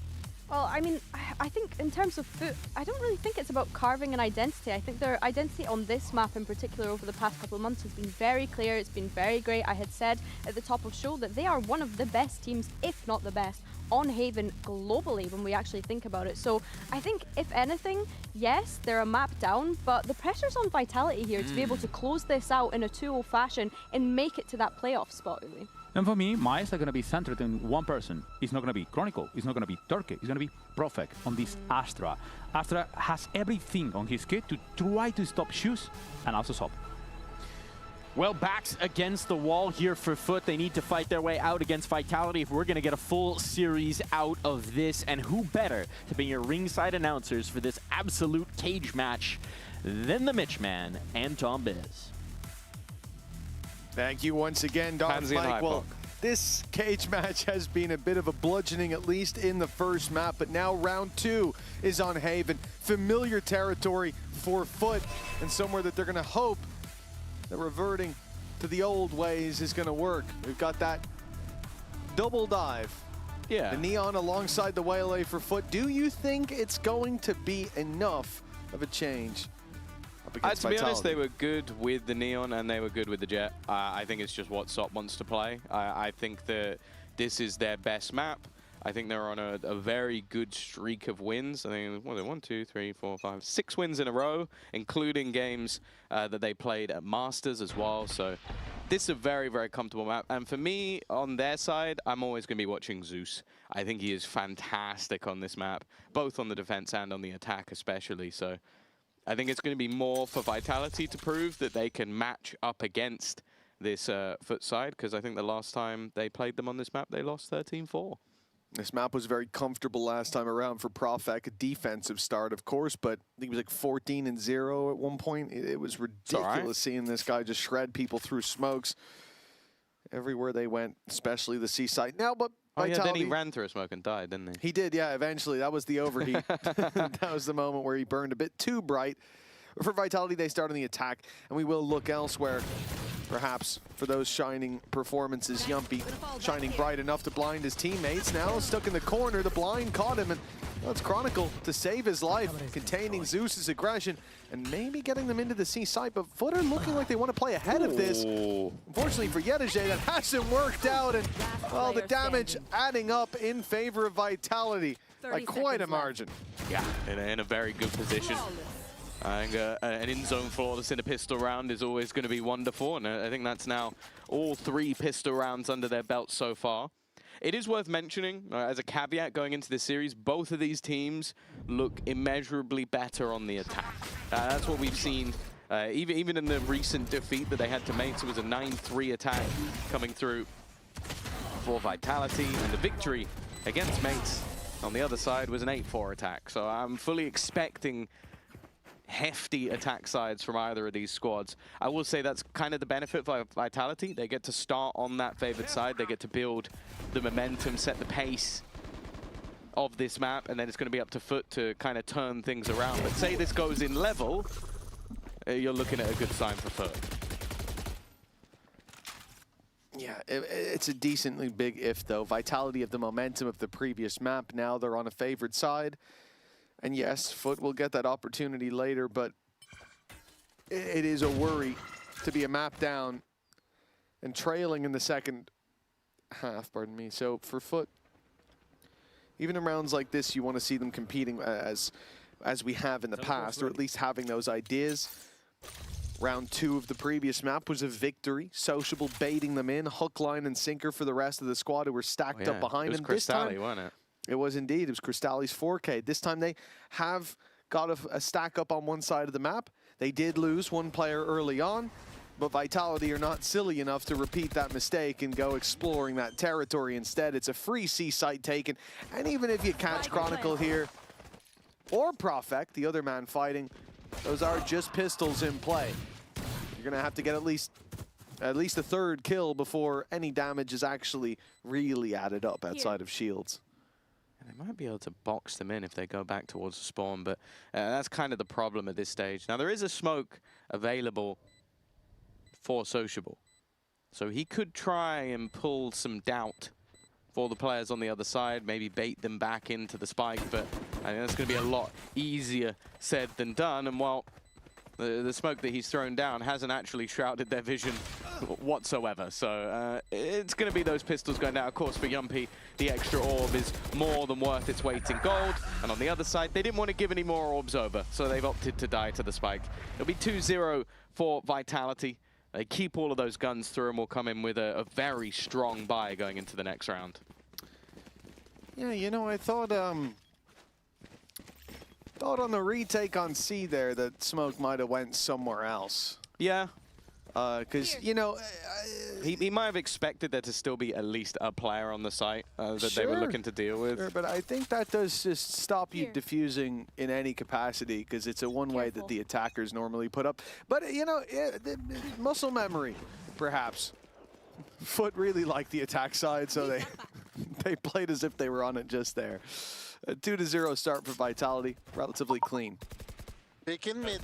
Well, I mean, I think in terms of Foot, I don't really think it's about carving an identity. I think their identity on this map in particular over the past couple of months has been very clear. It's been very great. I had said at the top of show that they are one of the best teams, if not the best, on Haven globally when we actually think about it. So I think, if anything, yes, they're a map down, but the pressure's on Vitality here to be able to close this out in a 2-0 fashion and make it to that playoff spot, really. And for me, my eyes are going to be centered in one person. It's not going to be Chronicle. It's not going to be Turkey. It's going to be Profek on this Astra. Astra has everything on his kit to try to stop Shoes and also Sop. Well, backs against the wall here for Foot. They need to fight their way out against Vitality if we're going to get a full series out of this. And who better to be your ringside announcers for this absolute cage match than the Mitchman and Tom Biz. Thank you once again, Dog Mike. Well, this cage match has been a bit of a bludgeoning, at least in the first map, but now round 2 is on Haven. Familiar territory for Foot, and somewhere that they're going to hope that reverting to the old ways is going to work. We've got that double dive. Yeah. The Neon alongside the Waylay for Foot. Do you think it's going to be enough of a change? To be honest, they were good with the Neon and they were good with the Jet. I think it's just what Sop wants to play. I think that this is their best map. I think they're on a very good streak of wins. I think, what are they, 1, 2, 3, 4, 5, 6 wins in a row, including games that they played at Masters as well. So this is a very, very comfortable map. And for me, on their side, I'm always going to be watching Zeus. I think he is fantastic on this map, both on the defense and on the attack especially. So I think it's going to be more for Vitality to prove that they can match up against this Foot side, because I think the last time they played them on this map, they lost 13-4. This map was very comfortable last time around for Profek, a defensive start, of course, but I think it was like 14-0 at one point. It was ridiculous seeing this guy just shred people through smokes everywhere they went, especially the seaside. Now, but Vitality, yeah, then he ran through a smoke and died, didn't he? He did, yeah, eventually. That was the overheat. That was the moment where he burned a bit too bright. For Vitality, they start on the attack, and we will look elsewhere, perhaps, for those shining performances. Yumpy shining bright enough to blind his teammates. Now stuck in the corner, the blind caught him, and well, it's Chronicle to save his life, containing Zeus's aggression, and maybe getting them into the C site, but Foot are looking like they want to play ahead of this. Unfortunately for Yedege, that hasn't worked out, and well, the damage adding up in favor of Vitality by quite a margin. Yeah, in a very good position. I think an in-zone flawless in a pistol round is always going to be wonderful, and I think that's now all 3 pistol rounds under their belt so far. It is worth mentioning, as a caveat going into this series, both of these teams look immeasurably better on the attack. That's what we've seen, even in the recent defeat that they had to Mates. It was a 9-3 attack coming through for Vitality, and the victory against Mates on the other side was an 8-4 attack. So I'm fully expecting hefty attack sides from either of these squads. I will say that's kind of the benefit for Vitality. They get to start on that favored side. They get to build the momentum, set the pace of this map, and then it's going to be up to Foot to kind of turn things around. But say this goes in level, you're looking at a good sign for Foot. Yeah, it's a decently big if, though. Vitality of the momentum of the previous map. Now they're on a favored side. And yes, Foot will get that opportunity later, but it is a worry to be a map down and trailing in the second half, pardon me. So for Foot, even in rounds like this, you want to see them competing as we have in the past, or at least having those ideas. Round 2 of the previous map was a victory. Sociable baiting them in, hook, line, and sinker for the rest of the squad who were stacked up behind him. It was Crystalli, wasn't it? It was indeed. It was Crystalli's 4K. This time they have got a stack up on one side of the map. They did lose one player early on, but Vitality are not silly enough to repeat that mistake and go exploring that territory instead. It's a free C site taken, and even if you catch Chronicle here, or Profek, the other man fighting, those are just pistols in play. You're going to have to get at least a third kill before any damage is actually really added up outside of shields. They might be able to box them in if they go back towards the spawn, but that's kind of the problem at this stage. Now, there is a smoke available for Sociable, so he could try and pull some doubt for the players on the other side, maybe bait them back into the spike, but I think that's going to be a lot easier said than done. And well, the smoke that he's thrown down hasn't actually shrouded their vision whatsoever. So it's going to be those pistols going down. Of course, for Yumpy, the extra orb is more than worth its weight in gold. And on the other side, they didn't want to give any more orbs over, so they've opted to die to the spike. It'll be 2-0 for Vitality. They keep all of those guns through and will come in with a very strong buy going into the next round. Yeah, you know, I thought on the retake on C there that Smoke might have went somewhere else. Yeah. Because, you know... he might have expected there to still be at least a player on the site that they were looking to deal with. Sure, but I think that does just stop you diffusing in any capacity, because it's a one-way that the attackers normally put up. But, you know, muscle memory, perhaps. Foot really liked the attack side, so they played as if they were on it just there. A 2-0 start for Vitality, relatively clean. Picking mid.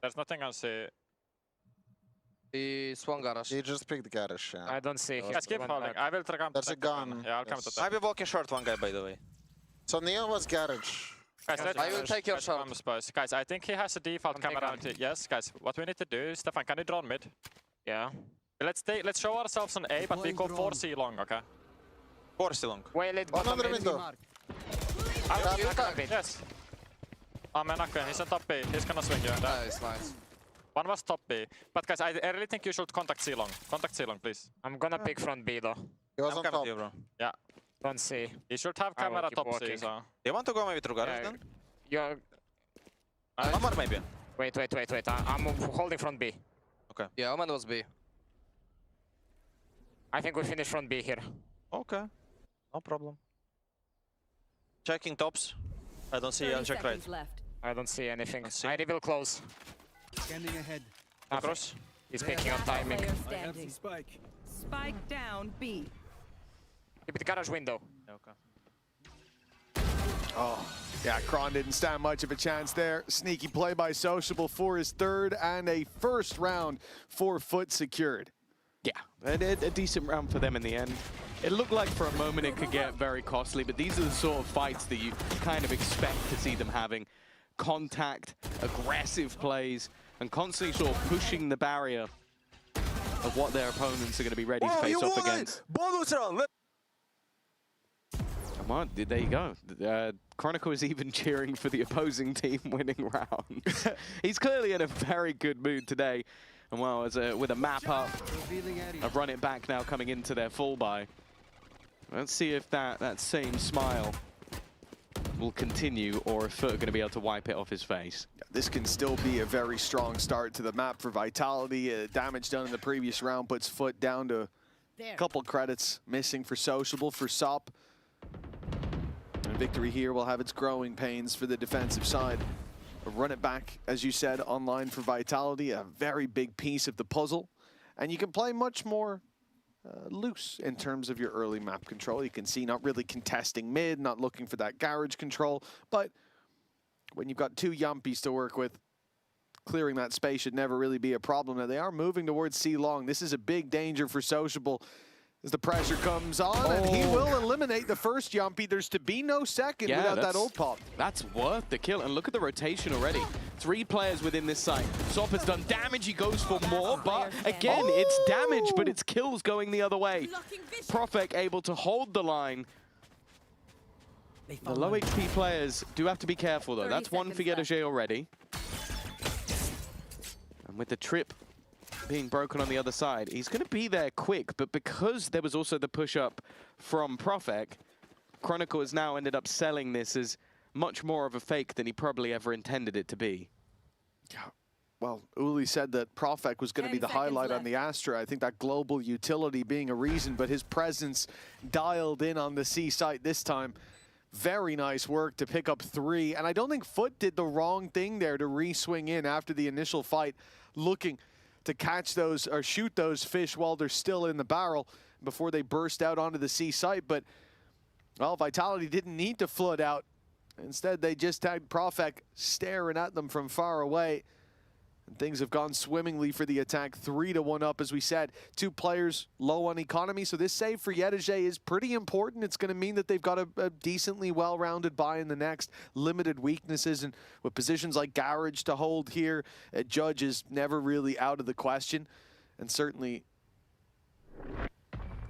There's nothing on C. He's one garage. He just picked garage, yeah. I don't see. Guys, keep holding. I will come. There's a gun. Yeah, I'll come to I'll be walking short one guy, by the way. So Neon was garage. Guys, I will take your shot. Guys, I think he has a default camera. Yes, guys. What we need to do, Stefan, can you drone mid? Yeah. Let's show ourselves on A, but we go 4C long, okay? 4C long. Wait, let Another window. Yes. He's on top B. He's gonna swing you. Nice, nice. One was top B. But guys, I really think you should contact C long. Contact C long, please. I'm gonna pick front B though. He was on top. Bro. Yeah. Don't see. You should have camera keep top C, walking. so... You want to go maybe through garage then? You're... One more maybe. Wait. I'm holding front B. Okay. Yeah, Omen was B. I think we finish front B here. Okay. No problem. Checking tops. I don't see. I'll check right. I don't see anything. I reveal close. Scanning ahead. Across. He's picking up timing. Spike. Spike down B. Keep the garage window. Okay. Oh, yeah, Kron didn't stand much of a chance there. Sneaky play by Sociable for his third, and a first round for Foot secured. Yeah, a decent round for them in the end. It looked like for a moment it could get very costly, but these are the sort of fights that you kind of expect to see them having. Contact, aggressive plays, and constantly sort of pushing the barrier of what their opponents are going to be ready to face off against. Bonus round! Come on, there you go. Chronicle is even cheering for the opposing team winning round. He's clearly in a very good mood today. And well, with a map up, a run it back now coming into their full buy. Let's see if that same smile will continue, or if Foot are going to be able to wipe it off his face. This can still be a very strong start to the map for Vitality. Damage done in the previous round puts Foot down to a couple credits missing for Sociable, for Sop. And victory here will have its growing pains for the defensive side. Run it back, as you said, online for Vitality, a very big piece of the puzzle. And you can play much more loose in terms of your early map control. You can see not really contesting mid, not looking for that garage control. But when you've got two Yumpies to work with, clearing that space should never really be a problem. Now, they are moving towards C long. This is a big danger for Sociable as the pressure comes on, and he will eliminate the first Yumpy. There's to be no second without that ult pop. That's worth the kill, and look at the rotation already. 3 players within this site. Sop has done damage, he goes for more, but again, it's damage, but it's kills going the other way. Profek able to hold the line. The low HP players do have to be careful though. That's one for Yedage already. And with the trip being broken on the other side, he's going to be there quick, but because there was also the push-up from Profek, Chronicle has now ended up selling this as much more of a fake than he probably ever intended it to be. Yeah. Well, Uli said that Profek was going to be the highlight on the Astra. I think that global utility being a reason, but his presence dialed in on the C site this time. Very nice work to pick up 3, and I don't think Foot did the wrong thing there to re-swing in after the initial fight, looking to catch those or shoot those fish while they're still in the barrel before they burst out onto the C site. But, well, Vitality didn't need to flood out. Instead, they just had Profek staring at them from far away. And things have gone swimmingly for the attack, 3-1 up, as we said. 2 players low on economy, so this save for Yedege is pretty important. It's going to mean that they've got a decently well-rounded buy in the next, limited weaknesses, and with positions like Garage to hold here, Judge is never really out of the question, and certainly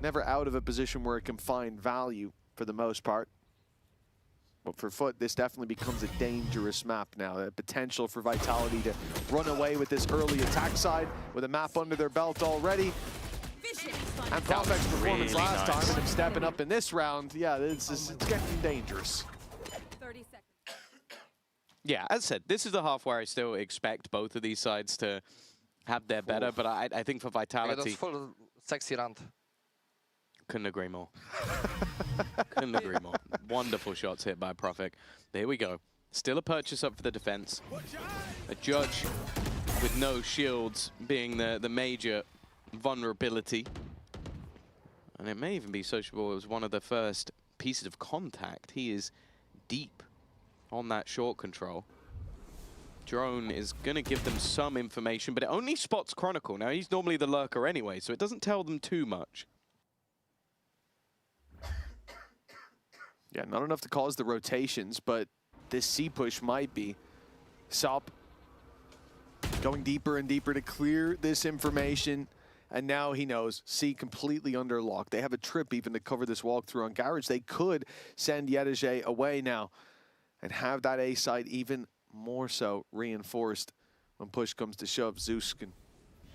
never out of a position where it can find value for the most part. But for Foot, this definitely becomes a dangerous map now. A potential for Vitality to run away with this early attack side with a map under their belt already. And Profect's performance really last nice. time and him stepping up in this round, yeah, it's getting dangerous. 30 seconds. Yeah, as I said, this is the half where I still expect both of these sides to have their better, but I think for Vitality... full sexy round. Couldn't agree more. Couldn't agree more. Wonderful shots hit by Profec. There we go. Still a purchase up for the defense. A Judge with no shields being the major vulnerability. And it may even be Sociable as one of the first pieces of contact. He is deep on that short control. Drone is going to give them some information, but it only spots Chronicle. Now, he's normally the lurker anyway, so it doesn't tell them too much. Yeah, not enough to cause the rotations, but this C push might be. Sop going deeper and deeper to clear this information, and now he knows C completely under lock. They have a trip even to cover this walkthrough on Garage. They could send Yedege away now and have that A side even more so reinforced when push comes to shove. Zeus can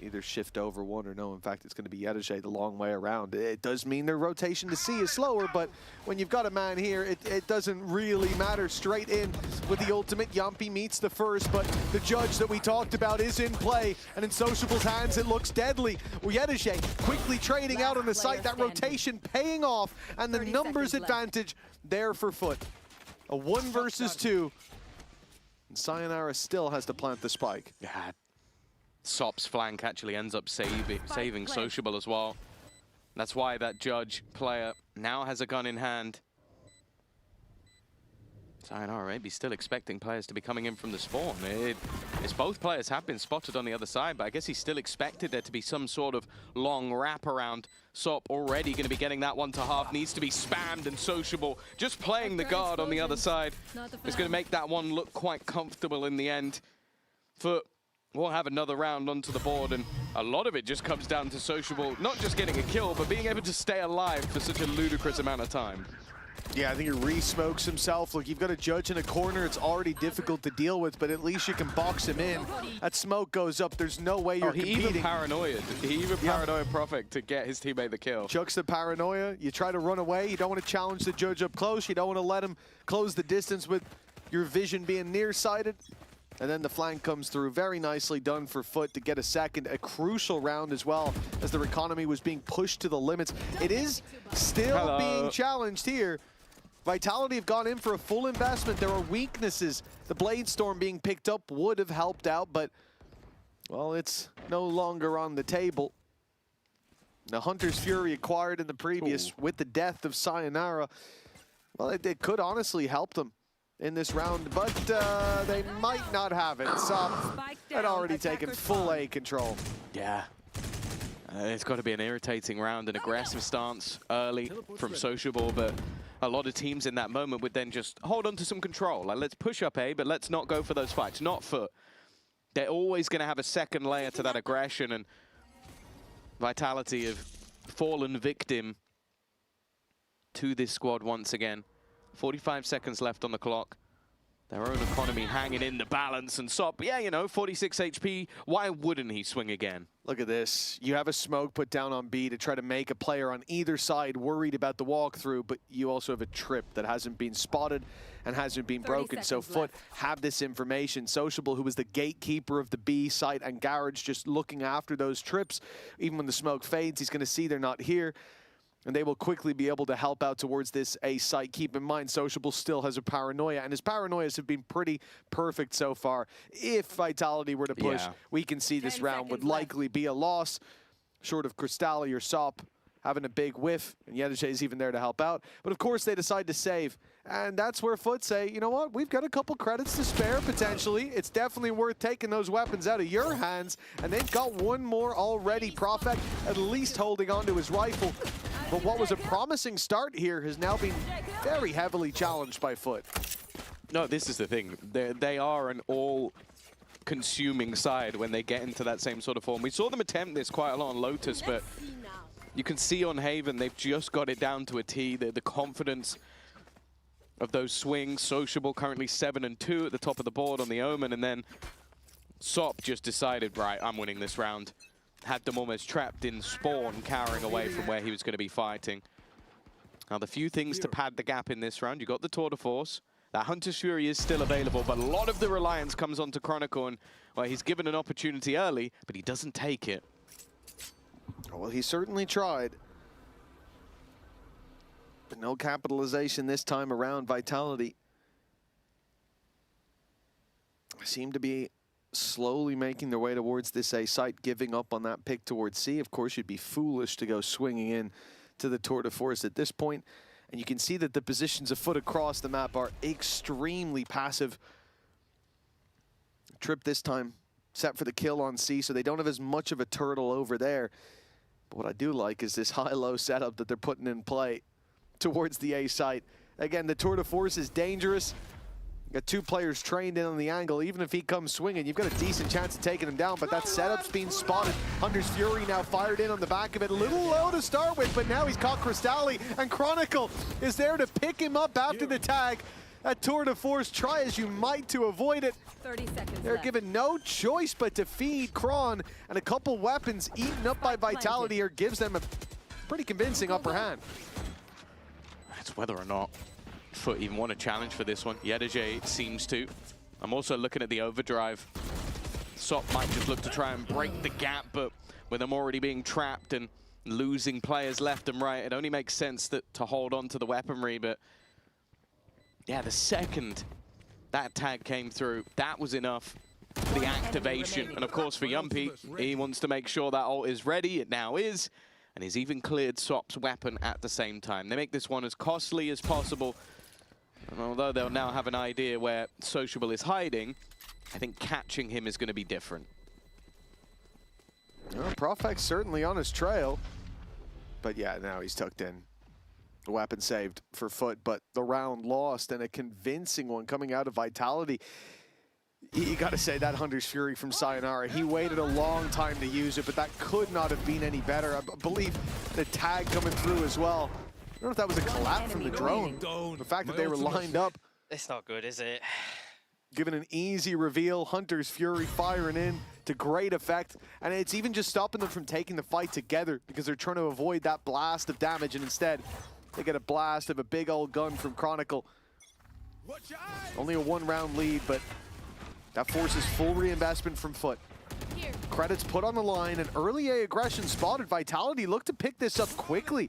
either shift over one or no. In fact, it's going to be Yedege the long way around. It does mean their rotation to C is slower, but when you've got a man here, it doesn't really matter. Straight in with the ultimate. Yampi meets the first, but the Judge that we talked about is in play, and in Sociable's hands, it looks deadly. Yedege quickly trading out on the site, that rotation paying off, and the numbers advantage there for Foot. A 1 versus 2, and Sayonara still has to plant the spike. Yeah. Sop's flank actually ends up saving Sociable as well. That's why that Judge player now has a gun in hand. Sayonara maybe still expecting players to be coming in from the spawn. It's both players have been spotted on the other side, but I guess he still expected there to be some sort of long wraparound. Sop already going to be getting that one to half, needs to be spammed, and Sociable just playing the guard on the other side is going to make that one look quite comfortable in the end. Foot we'll have another round onto the board, and a lot of it just comes down to Sociable not just getting a kill, but being able to stay alive for such a ludicrous amount of time. Yeah, I think he re-smokes himself. Look, you've got a Judge in a corner. It's already difficult to deal with, but at least you can box him in. That smoke goes up. There's no way you're competing. He even paranoid. He even paranoid Profec to get his teammate the kill. Chucks the paranoia. You try to run away. You don't want to challenge the Judge up close. You don't want to let him close the distance with your vision being nearsighted. And then the flank comes through. Very nicely done for Foot to get a second. A crucial round as well, as their economy was being pushed to the limits. It is still being challenged here. Vitality have gone in for a full investment. There are weaknesses. The Blade Storm being picked up would have helped out, but, well, it's no longer on the table. The Hunter's Fury acquired in the previous with the death of Sayonara. Well, it could honestly help them in this round, but they might not have it. Sop had already taken full A control. Yeah. It's got to be an irritating round, an aggressive stance early from Sociable, but a lot of teams in that moment would then just hold on to some control. Like, let's push up A, but let's not go for those fights. Not Foot. They're always going to have a second layer to that aggression, and Vitality have fallen victim to this squad once again. 45 seconds left on the clock. Their own economy hanging in the balance, and Sop, yeah, you know, 46 HP. Why wouldn't he swing again? Look at this. You have a smoke put down on B to try to make a player on either side worried about the walkthrough, but you also have a trip that hasn't been spotted and hasn't been broken. So Foot have this information. Sociable, who was the gatekeeper of the B site, and Garage just looking after those trips. Even when the smoke fades, he's going to see they're not here, and they will quickly be able to help out towards this A site. Keep in mind, Sociable still has a paranoia, and his paranoias have been pretty perfect so far. If Vitality were to push, we can see this round would likely be a loss, short of Cristalli or Sop having a big whiff, and Yedej's even there to help out. But of course, they decide to save. And that's where Foot say, you know what, we've got a couple credits to spare, potentially. It's definitely worth taking those weapons out of your hands. And they've got one more already. Prophet at least holding on to his rifle. But what was a promising start here has now been very heavily challenged by Foot. No, this is the thing. They are an all-consuming side when they get into that same sort of form. We saw them attempt this quite a lot on Lotus, but you can see on Haven, they've just got it down to a T. The confidence of those swings. Sociable currently 7-2 at the top of the board on the Omen, and then Sop just decided, right, I'm winning this round. Had them almost trapped in spawn, cowering away from where he was going to be fighting. Now, the few things to pad the gap in this round, you got the Tour de Force. That Hunter's Fury is still available, but a lot of the reliance comes onto Chronicle, and well, he's given an opportunity early, but he doesn't take it. Well, he certainly tried. But no capitalization this time around. Vitality seem to be slowly making their way towards this A site, giving up on that pick towards C. Of course, you'd be foolish to go swinging in to the Tour de Force at this point. And you can see that the positions of Foot across the map are extremely passive. Trip this time set for the kill on C, so they don't have as much of a turtle over there. But what I do like is this high-low setup that they're putting in play towards the A site. Again, the Tour de Force is dangerous. You got 2 players trained in on the angle. Even if he comes swinging, you've got a decent chance of taking him down, but that setup's being spotted. Hunter's Fury now fired in on the back of it. A little low to start with, but now he's caught Cristalli, and Chronicle is there to pick him up after the tag. That Tour de Force, try as you might to avoid it. 30 seconds They're left. given no choice but to feed Kron, and a couple weapons eaten up by Vitality here gives them a pretty convincing upper hand. It's whether or not Foot even want to challenge for this one. Yedeje seems to. I'm also looking at the overdrive. Sop might just look to try and break the gap, but with them already being trapped and losing players left and right, it only makes sense to hold on to the weaponry. But yeah, the second that tag came through, that was enough for the activation. And of course for Yumpy, he wants to make sure that ult is ready. It now is. And he's even cleared Sop's weapon at the same time. They make this one as costly as possible. And although they'll now have an idea where Sociable is hiding, I think catching him is going to be different. Well, Prophet's certainly on his trail. But yeah, now he's tucked in. The weapon saved for Foot, but the round lost, and a convincing one coming out of Vitality. You got to say, that Hunter's Fury from Sayonara, he waited a long time to use it, but that could not have been any better. I believe the tag coming through as well. I don't know if that was a collapse from the drone. The fact that they were lined up. It's not good, is it? Given an easy reveal, Hunter's Fury firing in to great effect. And it's even just stopping them from taking the fight together because they're trying to avoid that blast of damage, and instead they get a blast of a big old gun from Chronicle. Only a 1-round lead, but that forces full reinvestment from Foot. Credits put on the line, and early A aggression spotted. Vitality look to pick this up quickly.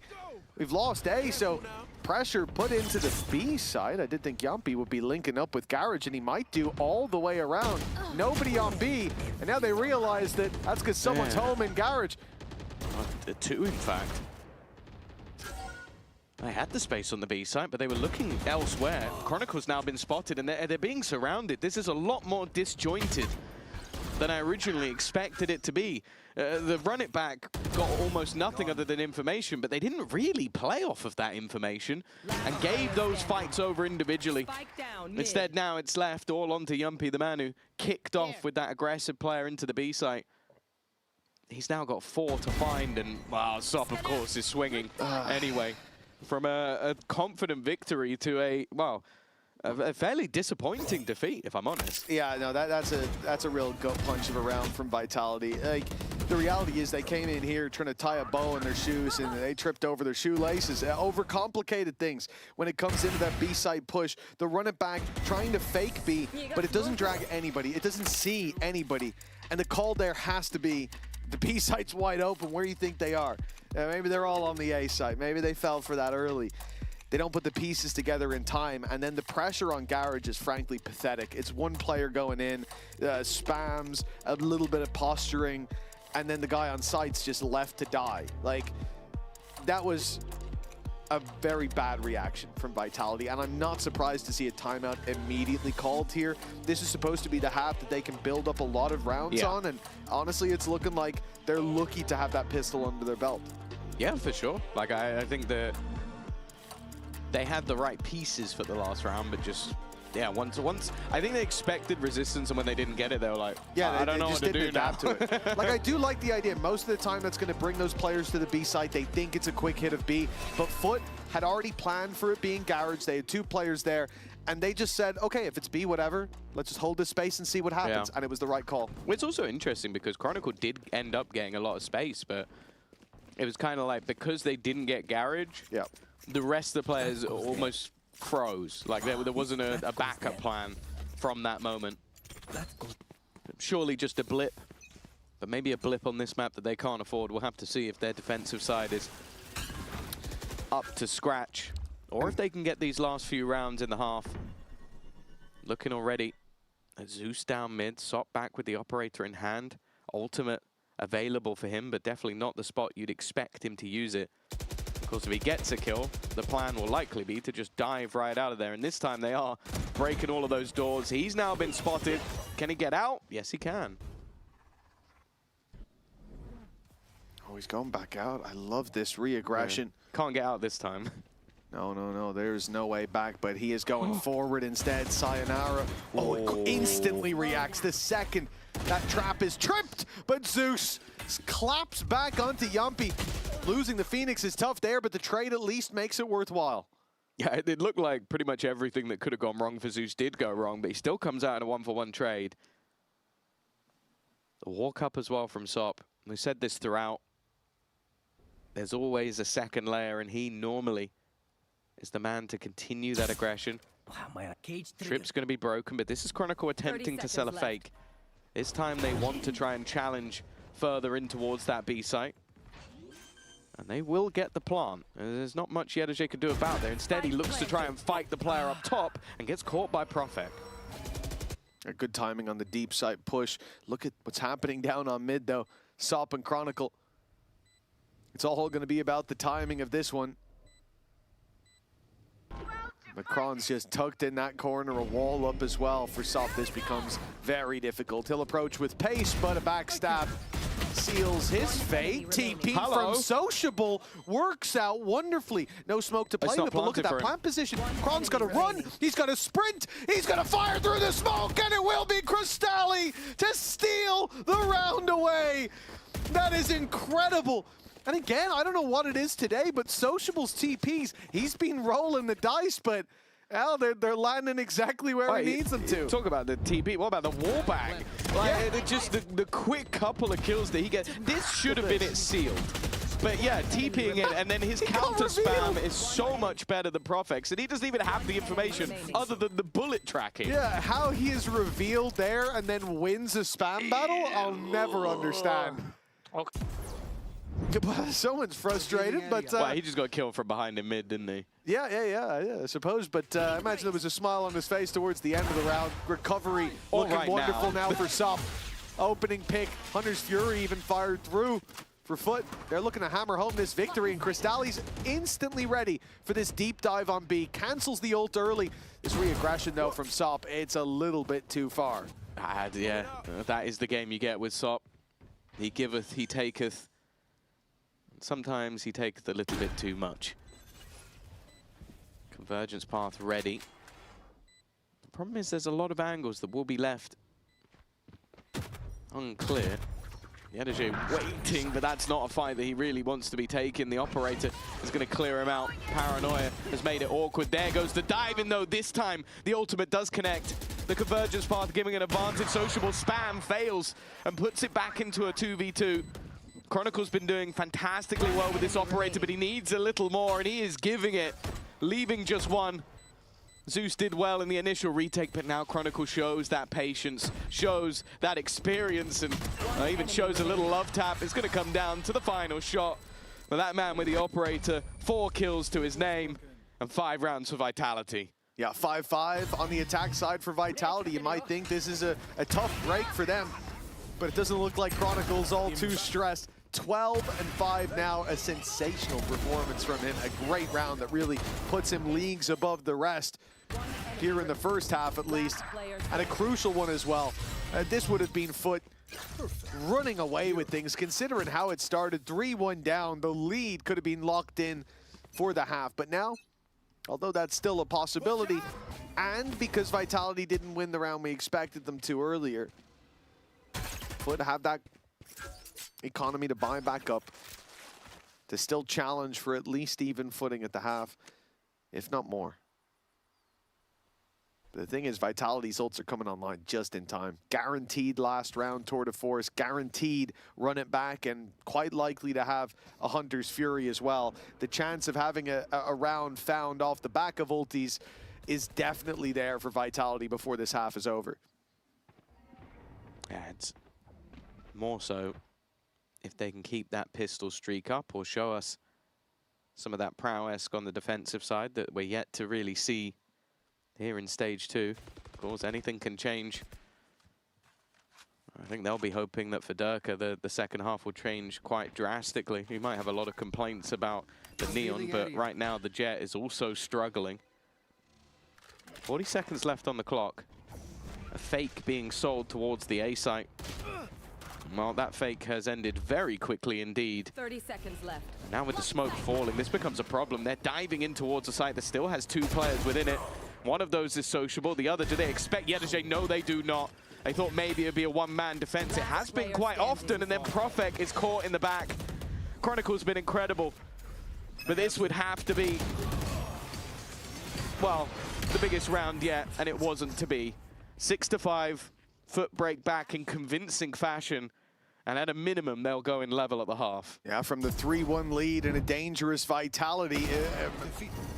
We've lost A, so pressure put into the B side. I did think Yumpy would be linking up with Garage, and he might do all the way around. Nobody on B, and now they realize that that's because someone's home in Garage. The 2, in fact. They had the space on the B side, but they were looking elsewhere. Chronicle's now been spotted, and they're being surrounded. This is a lot more disjointed than I originally expected it to be. The run it back got almost nothing other than information, but they didn't really play off of that information and gave those fights over individually. Instead, now it's left all onto Yumpy, the man who kicked off with that aggressive player into the B site. He's now got 4 to find, and wow, Sop, of course, is swinging anyway. From a confident victory to a fairly disappointing defeat, if I'm honest. Yeah, no, that's a real gut punch of a round from Vitality. Like, the reality is they came in here trying to tie a bow in their shoes, and they tripped over their shoelaces. Overcomplicated things when it comes into that B-side push. The run it back, trying to fake B, but it doesn't drag anybody. It doesn't see anybody. And the call there has to be, the B site's wide open. Where do you think they are? Maybe they're all on the A site. Maybe they fell for that early. They don't put the pieces together in time, and then the pressure on Garage is frankly pathetic. It's one player going in, spams, a little bit of posturing, and then the guy on site's just left to die. Like, that was a very bad reaction from Vitality, and I'm not surprised to see a timeout immediately called here. This is supposed to be the half that they can build up a lot of rounds on, and honestly, it's looking like they're lucky to have that pistol under their belt. Yeah, for sure. Like, I think that they had the right pieces for the last round, but just, yeah, once I think they expected resistance, and when they didn't get it, they were like, yeah, I don't know what to do now. To it. Like, I do like the idea. Most of the time, that's going to bring those players to the B site. They think it's a quick hit of B, but Foot had already planned for it being Garage. They had 2 players there, and they just said, okay, if it's B, whatever, let's just hold this space and see what happens, and it was the right call. Well, it's also interesting because Chronicle did end up getting a lot of space, but it was kind of like, because they didn't get Garage, the rest of the players almost froze. Like, there wasn't a backup plan from that moment. Surely just a blip, but maybe a blip on this map that they can't afford. We'll have to see if their defensive side is up to scratch, or if they can get these last few rounds in the half. Looking already at Zeus down mid, Sop back with the operator in hand. Ultimate available for him, but definitely not the spot you'd expect him to use it. Of course, if he gets a kill, the plan will likely be to just dive right out of there, and this time they are breaking all of those doors. He's now been spotted. Can he get out? Yes, he can. Oh, he's going back out. I love this re-aggression. Yeah. Can't get out this time. No, there's no way back, but he is going forward instead. Sayonara. Oh, it instantly reacts the second that trap is tripped, but Zeus claps back onto Yumpy. Losing the Phoenix is tough there, but the trade at least makes it worthwhile. Yeah, it looked like pretty much everything that could have gone wrong for Zeus did go wrong, but he still comes out in a 1-for-1 trade. The walk up as well from Sop. We said this throughout. There's always a second layer, and he normally is the man to continue that aggression. Trip's going to be broken, but this is Chronicle attempting to sell a fake. This time they want to try and challenge further in towards that B site. And they will get the plant. There's not much Yedajay can do about there. Instead, he looks to try and fight the player up top and gets caught by Profek. A good timing on the deep site push. Look at what's happening down on mid, though. Sop and Chronicle. It's all going to be about the timing of this one. Macron's just tucked in that corner, a wall up as well. For Sop, this becomes very difficult. He'll approach with pace, but a backstab seals his fate. TP from Sociable works out wonderfully. No smoke to play with, but look at that plant position. Kron's got to run, he's got to sprint, he's going to fire through the smoke, and it will be Cristalli to steal the round away. That is incredible. And again, I don't know what it is today, but Sociable's TPs, he's been rolling the dice, but well, they're landing exactly where he needs them to. Talk about the TP, what about the wall bang? Like, just the quick couple of kills that he gets. This should have been it sealed. But yeah, TPing it, and then his counter spam is so much better than Profex, and he doesn't even have the information other than the bullet tracking. Yeah, how he is revealed there and then wins a spam battle, I'll never understand. Okay. Someone's frustrated, but... well, he just got killed from behind him mid, didn't he? Yeah, I suppose. But I imagine there was a smile on his face towards the end of the round. Recovery looking wonderful now for Sop. Opening pick. Hunter's Fury even fired through for Foot. They're looking to hammer home this victory, and Cristalli's instantly ready for this deep dive on B. Cancels the ult early. This re-aggression, though, from Sop, it's a little bit too far. Yeah, that is the game you get with Sop. He giveth, he taketh. Sometimes he takes a little bit too much. Convergence path ready. The problem is there's a lot of angles that will be left unclear. Yedajay waiting, but that's not a fight that he really wants to be taking. The operator is going to clear him out. Paranoia has made it awkward. There goes the dive in, though. This time, the ultimate does connect. The convergence path giving an advantage. Sociable spam fails and puts it back into a 2v2. Chronicle's been doing fantastically well with this operator, but he needs a little more, and he is giving it, leaving just one. Zeus did well in the initial retake, but now Chronicle shows that patience, shows that experience, and even shows a little love tap. It's going to come down to the final shot. But that man with the operator, 4 kills to his name, and 5 rounds for Vitality. Yeah, 5-5 on the attack side for Vitality. You might think this is a tough break for them, but it doesn't look like Chronicle's all too stressed. 12-5 now, a sensational performance from him. A great round that really puts him leagues above the rest here in the first half at least, and a crucial one as well. This would have been Foot running away with things considering how it started. 3-1 down, the lead could have been locked in for the half, but now, although that's still a possibility, and because Vitality didn't win the round we expected them to earlier, Foot have that economy to buy back up, to still challenge for at least even footing at the half, if not more. The thing is, Vitality's ults are coming online just in time. Guaranteed last round tour de force, guaranteed run it back, and quite likely to have a Hunter's Fury as well. The chance of having a round found off the back of ultis is definitely there for Vitality before this half is over. Yeah, it's more so if they can keep that pistol streak up or show us some of that prowess on the defensive side that we're yet to really see here in stage 2. Of course, anything can change. I think they'll be hoping that for Durka, the second half will change quite drastically. He might have a lot of complaints about the Neon, but right now the Jet is also struggling. 40 seconds left on the clock. A fake being sold towards the A site. Well, that fake has ended very quickly indeed. 30 seconds left. Now with the smoke falling, this becomes a problem. They're diving in towards a site that still has 2 players within it. One of those is sociable. The other, do they expect Yedajay? No, they do not. They thought maybe it'd be a one-man defense. It has been quite often, and then Profek is caught in the back. Chronicle's been incredible. But this would have to be, well, the biggest round yet, and it wasn't to be. 6-5, Foot break back in convincing fashion. And at a minimum, they'll go in level at the half. Yeah, from the 3-1 lead and a dangerous Vitality,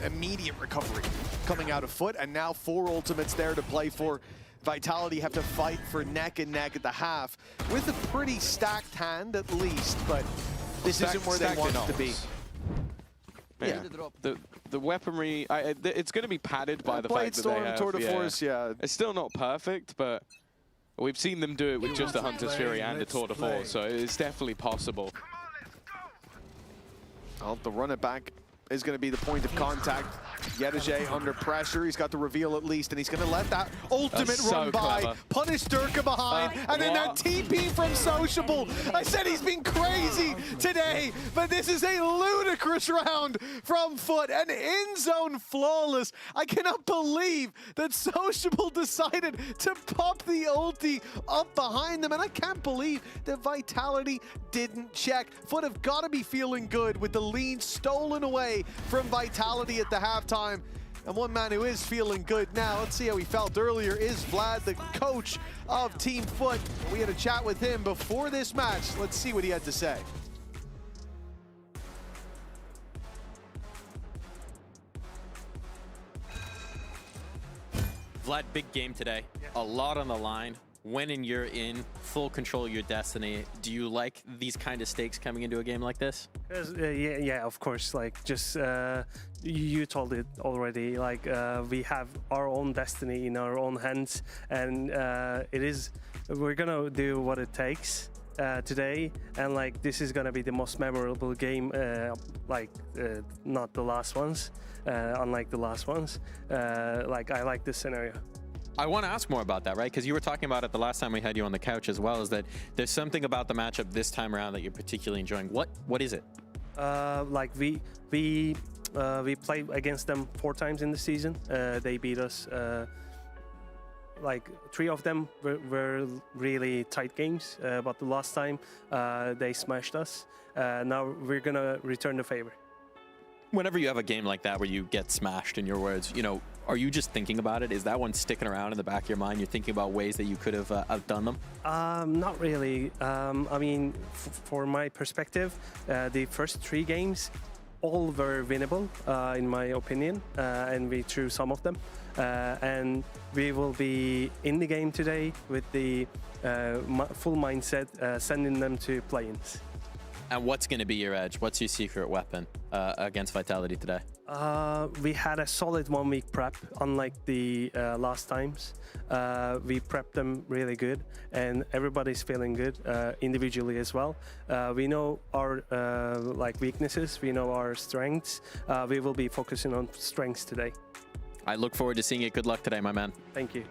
immediate recovery coming out of Foot, and now 4 ultimates there to play for. Vitality have to fight for neck and neck at the half with a pretty stacked hand at least, but this isn't where they want it to be. Yeah, the weaponry, it's going to be padded by the fact that they have. Tour de Force, yeah. It's still not perfect, but we've seen them do it with just a Hunter's Fury and a Tour de Force, so it's definitely possible. Well, the run it back is going to be the point of contact. Yedajay under pressure. He's got the reveal at least, and he's going to let that ultimate run by. Clever. Punish Durka behind, and then that TP from Sociable. I said he's been crazy today, but this is a ludicrous round from Foot, and in-zone flawless. I cannot believe that Sociable decided to pop the ulti up behind them, and I can't believe that Vitality didn't check. Foot have got to be feeling good with the lead stolen away from Vitality at the halftime. And one man who is feeling good now, let's see how he felt earlier, is Vlad, the coach of Team Foot. We had a chat with him before this match. Let's see what he had to say. Vlad, big game today. A lot on the line. When you're in full control of your destiny, do you like these kind of stakes coming into a game like this? Yeah, of course. Like, just you told it already. Like, we have our own destiny in our own hands, and we're gonna do what it takes today. And like, this is gonna be the most memorable game. Not the last ones. Unlike the last ones. Like, I like this scenario. I want to ask more about that, right? Because you were talking about it the last time we had you on the couch as well, is that there's something about the matchup this time around that you're particularly enjoying. What is it? Like we played against them 4 times in the season. They beat us. Like 3 of them were really tight games, but the last time they smashed us. Now we're gonna return the favor. Whenever you have a game like that where you get smashed, in your words, you know, are you just thinking about it? Is that one sticking around in the back of your mind? You're thinking about ways that you could have outdone them? Not really. I mean, for my perspective, the first 3 games, all were winnable, in my opinion, and we threw some of them. And we will be in the game today with the full mindset, sending them to play-ins. And what's going to be your edge? What's your secret weapon against Vitality today? We had a solid 1 week prep, unlike the last times. We prepped them really good, and everybody's feeling good individually as well. We know our like weaknesses, we know our strengths. We will be focusing on strengths today. I look forward to seeing it. Good luck today, my man. Thank you.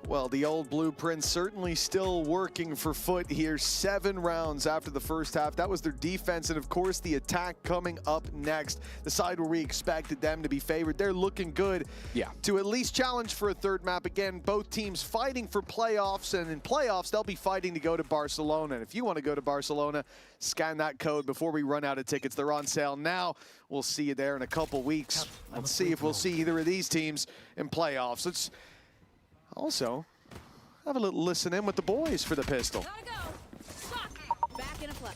Well, the old blueprint certainly still working for Foot here. 7 rounds after the first half. That was their defense, and of course the attack coming up next. The side where we expected them to be favored. They're looking good to at least challenge for a third map. Again, both teams fighting for playoffs, and in playoffs they'll be fighting to go to Barcelona. And if you want to go to Barcelona, scan that code before we run out of tickets. They're on sale now. We'll see you there in a couple weeks. Let's see if we'll see either of these teams in playoffs. Let's also have a little listen in with the boys for the pistol. Back in a flat.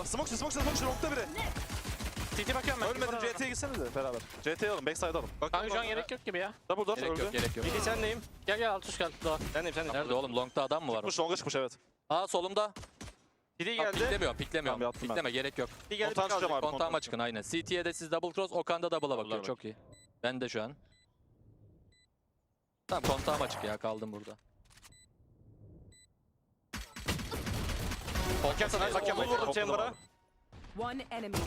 Smoke longta biri. TT bakıyorum ben. Ölmedim, CT'ye gitsene de beraber. CT'ye alın, backside alın. Kanka şu an gerek yok gibi ya. Double door öldü. Gerek yok. TT sendeyim. Gel Altuş gel. Daha. Sendeyim. Nerede oğlum? Long'da adam mı var? Çıkmış, longa çıkmış evet. Aa solumda. TT geldi. Piklemiyorum. Tamam, Pikleme gerek yok. TT geldi. Kontağıma çıkın aynen. CT'ye de siz double cross, Okan da double'a bakıyor. Çok iyi. Ben de şu an. Tamam kontağım açık ya, kaldım burada. Hakem vurdum Chamber'a. One enemy.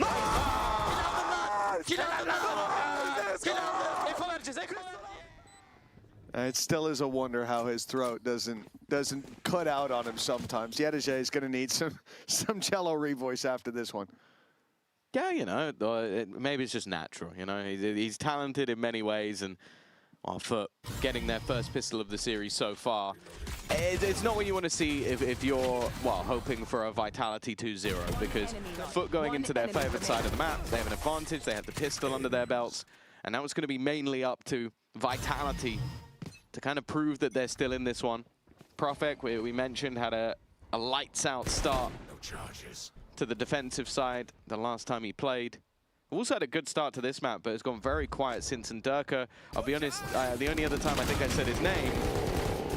It still is a wonder how his throat doesn't cut out on him sometimes. Yedije is going to need some cello revoice after this one. Yeah, you know, maybe it's just natural. You know, he's talented in many ways, and for getting their first pistol of the series so far, it's not what you want to see if you're, well, hoping for a Vitality 2-0, because Foot going into their favorite side of the map, they have an advantage, they have the pistol under their belts, and now it's going to be mainly up to Vitality to kind of prove that they're still in this one. Profek, we mentioned, had a lights-out start to the defensive side the last time he played. Also had a good start to this map, but it's gone very quiet since. And Durka, I'll be honest, the only other time I think I said his name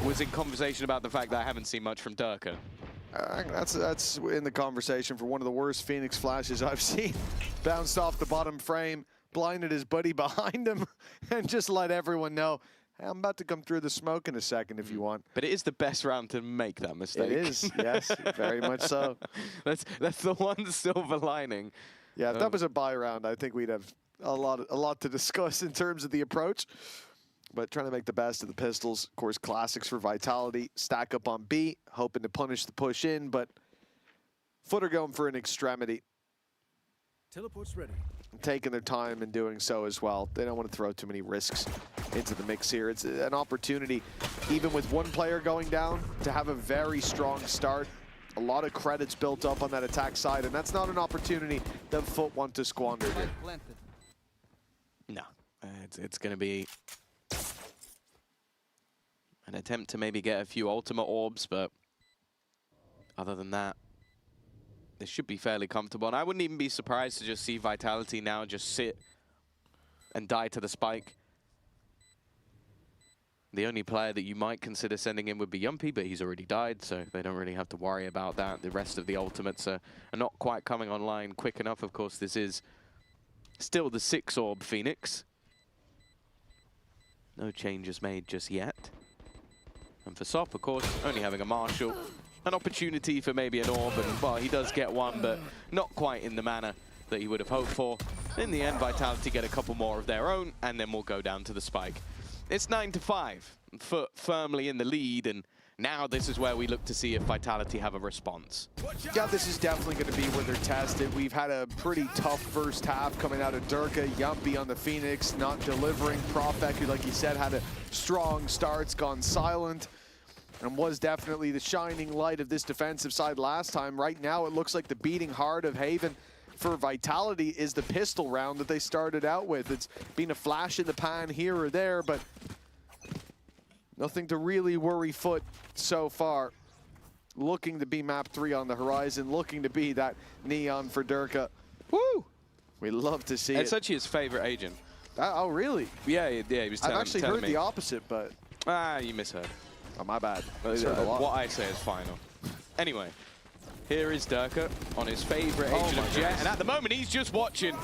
was in conversation about the fact that I haven't seen much from Durka. That's in the conversation for one of the worst Phoenix flashes I've seen. Bounced off the bottom frame, blinded his buddy behind him, and just let everyone know, hey, I'm about to come through the smoke in a second if you want. But it is the best round to make that mistake. It is, yes, very much so. That's the one silver lining. Yeah, if that was a buy round, I think we'd have a lot to discuss in terms of the approach. But trying to make the best of the pistols. Of course, classics for Vitality. Stack up on B, hoping to punish the push in, but Foot are going for an extremity. Teleport's ready. Taking their time in doing so as well. They don't want to throw too many risks into the mix here. It's an opportunity, even with one player going down, to have a very strong start. A lot of credits built up on that attack side, and that's not an opportunity that Foot want to squander here. No, it's going to be an attempt to maybe get a few ultimate orbs, but other than that, this should be fairly comfortable. And I wouldn't even be surprised to just see Vitality now just sit and die to the spike. The only player that you might consider sending in would be Yumpy, but he's already died, so they don't really have to worry about that. The rest of the ultimates are not quite coming online quick enough. Of course, this is still the 6-orb Phoenix. No changes made just yet. And for Sop, of course, only having a Marshal. An opportunity for maybe an orb, and well, he does get one, but not quite in the manner that he would have hoped for. In the end, Vitality get a couple more of their own, and then we'll go down to the spike. It's 9-5, Foot firmly in the lead, and now this is where we look to see if Vitality have a response. Yeah, this is definitely going to be where they're tested. We've had a pretty tough first half coming out of Durka. Yumpy on the Phoenix, not delivering. Profek, who, like you said, had a strong start, it's gone silent, and was definitely the shining light of this defensive side last time. Right now, it looks like the beating heart of Haven for Vitality is the pistol round that they started out with. It's been a flash in the pan here or there, but nothing to really worry Foot so far. Looking to be map 3 on the horizon, looking to be that neon for Durka. Woo! We love to see it. It's actually his favorite agent. Oh, really? Yeah, he was telling me. I've actually heard the opposite, but... Ah, you misheard. Oh, my bad. What I say is final. Anyway, here is Durka on his favorite agent of Jet, and at the moment he's just watching.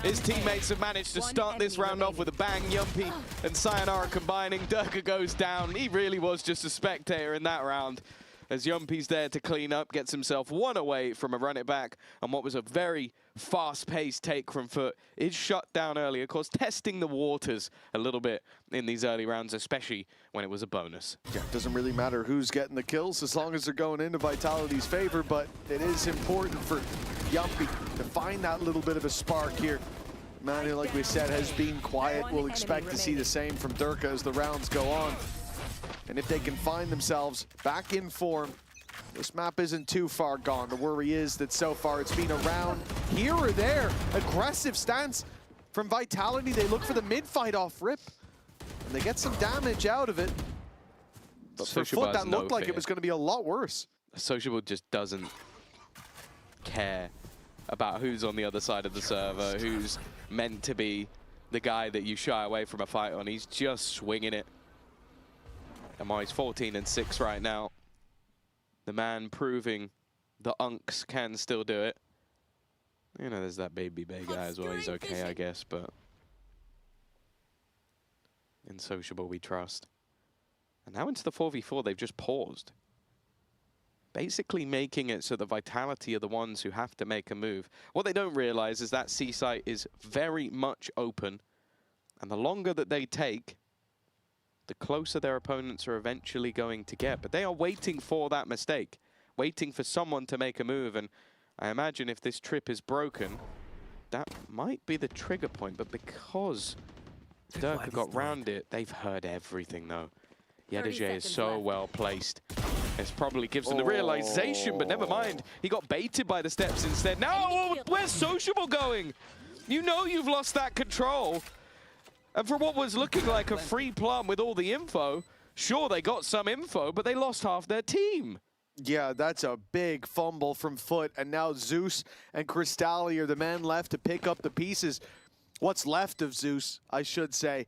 His teammates have managed to start this round off with a bang. Yumpy and Sayonara combining. Durka goes down. He really was just a spectator in that round, as Yumpy's there to clean up, gets himself one away from a run it back, and what was a very fast-paced take from Foot is shut down early. Of course, testing the waters a little bit in these early rounds, especially when it was a bonus. Yeah, it doesn't really matter who's getting the kills as long as they're going into Vitality's favor, but it is important for Yumpy to find that little bit of a spark here. Man, who, like we said, has been quiet. We'll expect to see the same from Durka as the rounds go on. And if they can find themselves back in form, this map isn't too far gone. The worry is that so far it's been around here or there. Aggressive stance from Vitality. They look for the mid-fight off rip, and they get some damage out of it. But for Foot, that looked like it was going to be a lot worse. Sociable just doesn't care about who's on the other side of the server, who's meant to be the guy that you shy away from a fight on. He's just swinging it. And while he's 14-6 right now, the man proving the unks can still do it. You know, there's that baby Bay guy as well. He's okay, I guess, but in Sociable we trust. And now into the 4v4, they've just paused, basically making it so the Vitality are the ones who have to make a move. What they don't realize is that C site is very much open, and the longer that they take, the closer their opponents are eventually going to get. But they are waiting for that mistake, waiting for someone to make a move. And I imagine if this trip is broken, that might be the trigger point. But because Durka got round it, they've heard everything, though. Yedeje is so well placed. This probably gives them the realization, but never mind. He got baited by the steps instead. Now, where's Sociable going? You know you've lost that control. And for what was looking like a free plum with all the info, sure, they got some info, but they lost half their team. Yeah, that's a big fumble from Foot, and now Zeus and Crystalli are the men left to pick up the pieces. What's left of Zeus, I should say.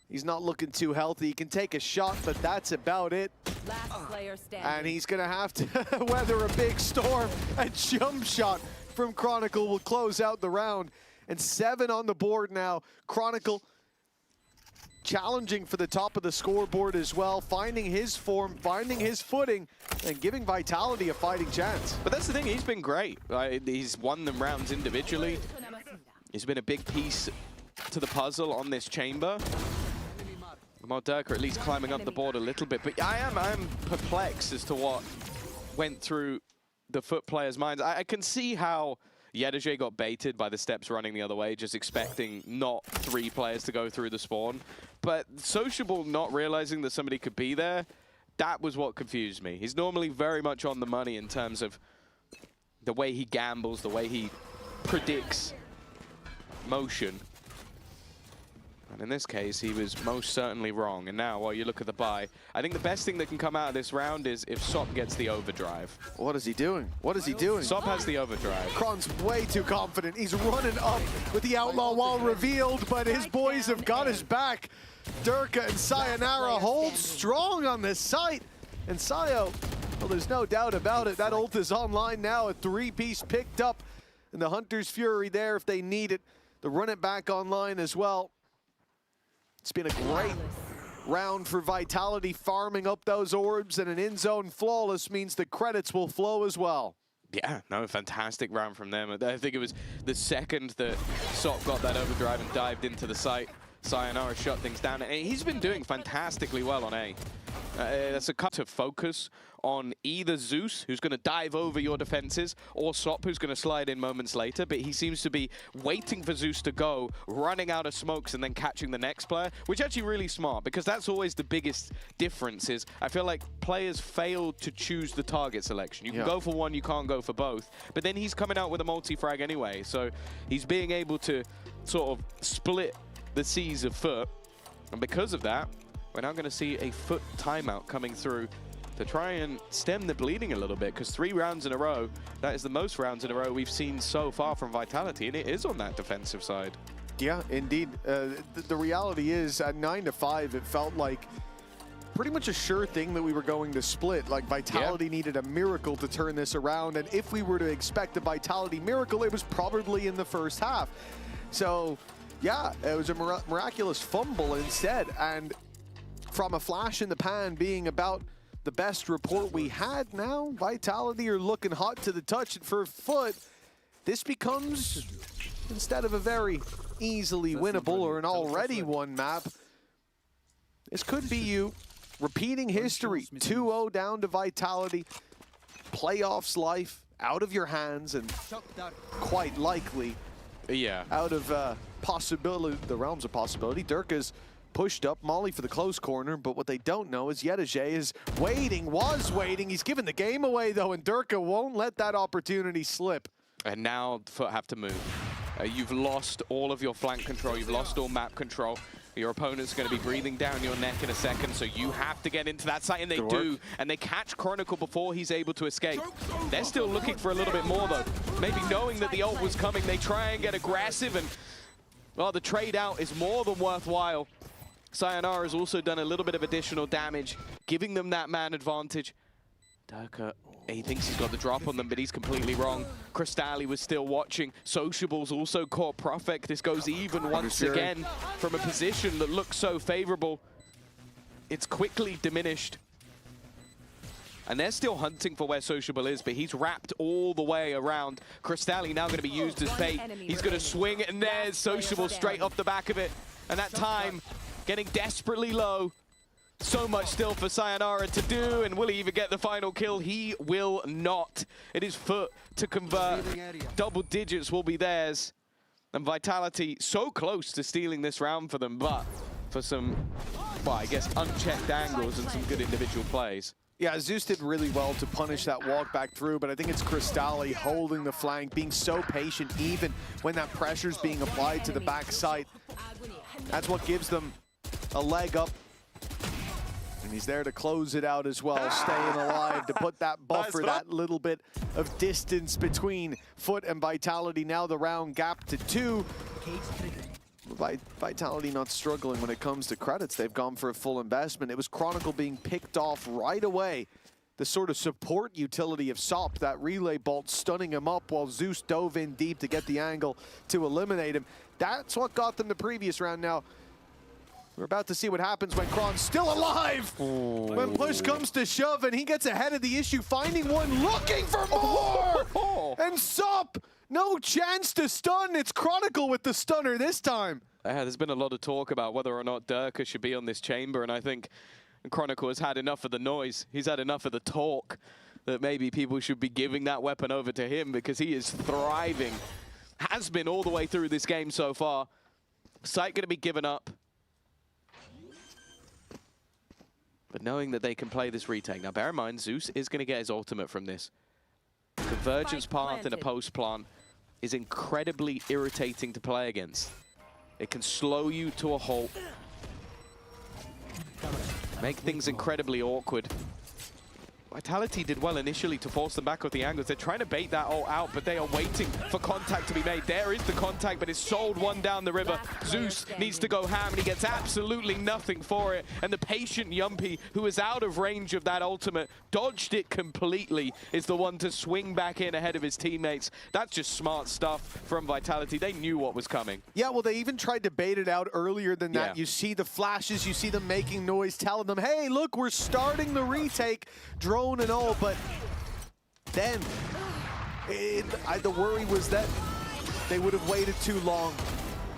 He's not looking too healthy. He can take a shot, but that's about it. Last player standing. And he's going to have to weather a big storm. A jump shot from Chronicle will close out the round. And 7 on the board now. Chronicle challenging for the top of the scoreboard as well, finding his form, finding his footing, and giving Vitality a fighting chance. But that's the thing, he's been great. He's won them rounds individually. He's been a big piece to the puzzle on this chamber. Durka at least climbing up the board a little bit, but I'm perplexed as to what went through the Foot players' minds. I can see how Yedeje got baited by the steps running the other way, just expecting not 3 players to go through the spawn. But Sociable not realizing that somebody could be there, that was what confused me. He's normally very much on the money in terms of the way he gambles, the way he predicts motion. And in this case, he was most certainly wrong. And now, while you look at the buy, I think the best thing that can come out of this round is if Sop gets the overdrive. What is he doing? What is he doing? Sop has the overdrive. Kron's way too confident. He's running up with the Outlaw Wall revealed, but his boys have got his back. Durka and Sayonara hold strong on this site. And Sayo, well, there's no doubt about it. That ult is online now, a 3-piece picked up. And the Hunter's Fury there if they need it. The run it back online as well. It's been a great round for Vitality, farming up those orbs, and an in-zone flawless means the credits will flow as well. Yeah, no, fantastic round from them. I think it was the second that Sop got that overdrive and dived into the site. Sayonara shut things down, and he's been doing fantastically well on A. That's a cut to focus on either Zeus, who's going to dive over your defenses, or Sop, who's going to slide in moments later. But he seems to be waiting for Zeus to go, running out of smokes, and then catching the next player, which is actually really smart, because that's always the biggest difference is I feel like players fail to choose the target selection. You can go for one, you can't go for both. But then he's coming out with a multi-frag anyway, so he's being able to sort of split the seas of Foot. And because of that, we're now going to see a Foot timeout coming through to try and stem the bleeding a little bit, because 3 rounds in a row, that is the most rounds in a row we've seen so far from Vitality, and it is on that defensive side. Yeah, indeed. The reality is, at 9-5, it felt like pretty much a sure thing that we were going to split. Like, Vitality needed a miracle to turn this around, and if we were to expect a Vitality miracle, it was probably in the first half. So, yeah, it was a miraculous fumble instead, and from a flash in the pan being about the best report we had now, Vitality are looking hot to the touch, and for Foot, this becomes, instead of a very easily winnable or an already won map, this could be you repeating history. 2-0 down to Vitality, playoffs life out of your hands, and quite likely out of possibility, the realms of possibility. Durka's pushed up Molly for the close corner, but what they don't know is Yedajay is was waiting. He's given the game away though, and Durka won't let that opportunity slip. And now Foot have to move. You've lost all of your flank control, you've lost all map control. Your opponent's going to be breathing down your neck in a second, so you have to get into that site, and they do. And they catch Chronicle before he's able to escape. They're still looking for a little bit more, though. Maybe knowing that the ult was coming, they try and get aggressive, and, well, the trade out is more than worthwhile. Sayonara has also done a little bit of additional damage, giving them that man advantage. Durka, he thinks he's got the drop on them, but he's completely wrong. Crystalli was still watching. Sociables also caught Profek. This goes even once again from a position that looks so favorable. It's quickly diminished. And they're still hunting for where Sociable is, but he's wrapped all the way around. Crystalli now going to be used as bait. He's going to swing, and there's Sociable straight off the back of it. And that time getting desperately low. So much still for Sayonara to do, and will he even get the final kill? He will not. It is Foot to convert. Double digits will be theirs. And Vitality so close to stealing this round for them, but for some, well, I guess, unchecked angles and some good individual plays. Yeah, Zeus did really well to punish that walk back through, but I think it's Crystalli holding the flank, being so patient even when that pressure's being applied to the backside. That's what gives them a leg up. And he's there to close it out as well, staying alive to put that buffer, that little bit of distance between Foot and Vitality. Now the round gap to 2. Vitality not struggling when it comes to credits. They've gone for a full investment. It was Chronicle being picked off right away. The sort of support utility of Sop, that relay bolt stunning him up while Zeus dove in deep to get the angle to eliminate him. That's what got them the previous round. Now, we're about to see what happens when Kron's still alive. When push comes to shove and he gets ahead of the issue, finding one, looking for more! And Sop, no chance to stun. It's Chronicle with the stunner this time. There's been a lot of talk about whether or not Durka should be on this chamber, and I think Chronicle has had enough of the noise. He's had enough of the talk that maybe people should be giving that weapon over to him, because he is thriving. Has been all the way through this game so far. Site going to be given up. But knowing that they can play this retake. Now bear in mind, Zeus is going to get his ultimate from this. Convergence path in a post plant is incredibly irritating to play against. It can slow you to a halt. Make things incredibly awkward. Vitality did well initially to force them back with the angles. They're trying to bait that ult out, but they are waiting for contact to be made. There is the contact, but it's sold one down the river. Zeus needs to go ham, and he gets absolutely nothing for it. And the patient Yumpy, who is out of range of that ultimate, dodged it completely, is the one to swing back in ahead of his teammates. That's just smart stuff from Vitality. They knew what was coming. Yeah, well, they even tried to bait it out earlier than that. You see the flashes, you see them making noise, telling them, hey, look, we're starting the retake. Drone and all, but then the worry was that they would have waited too long.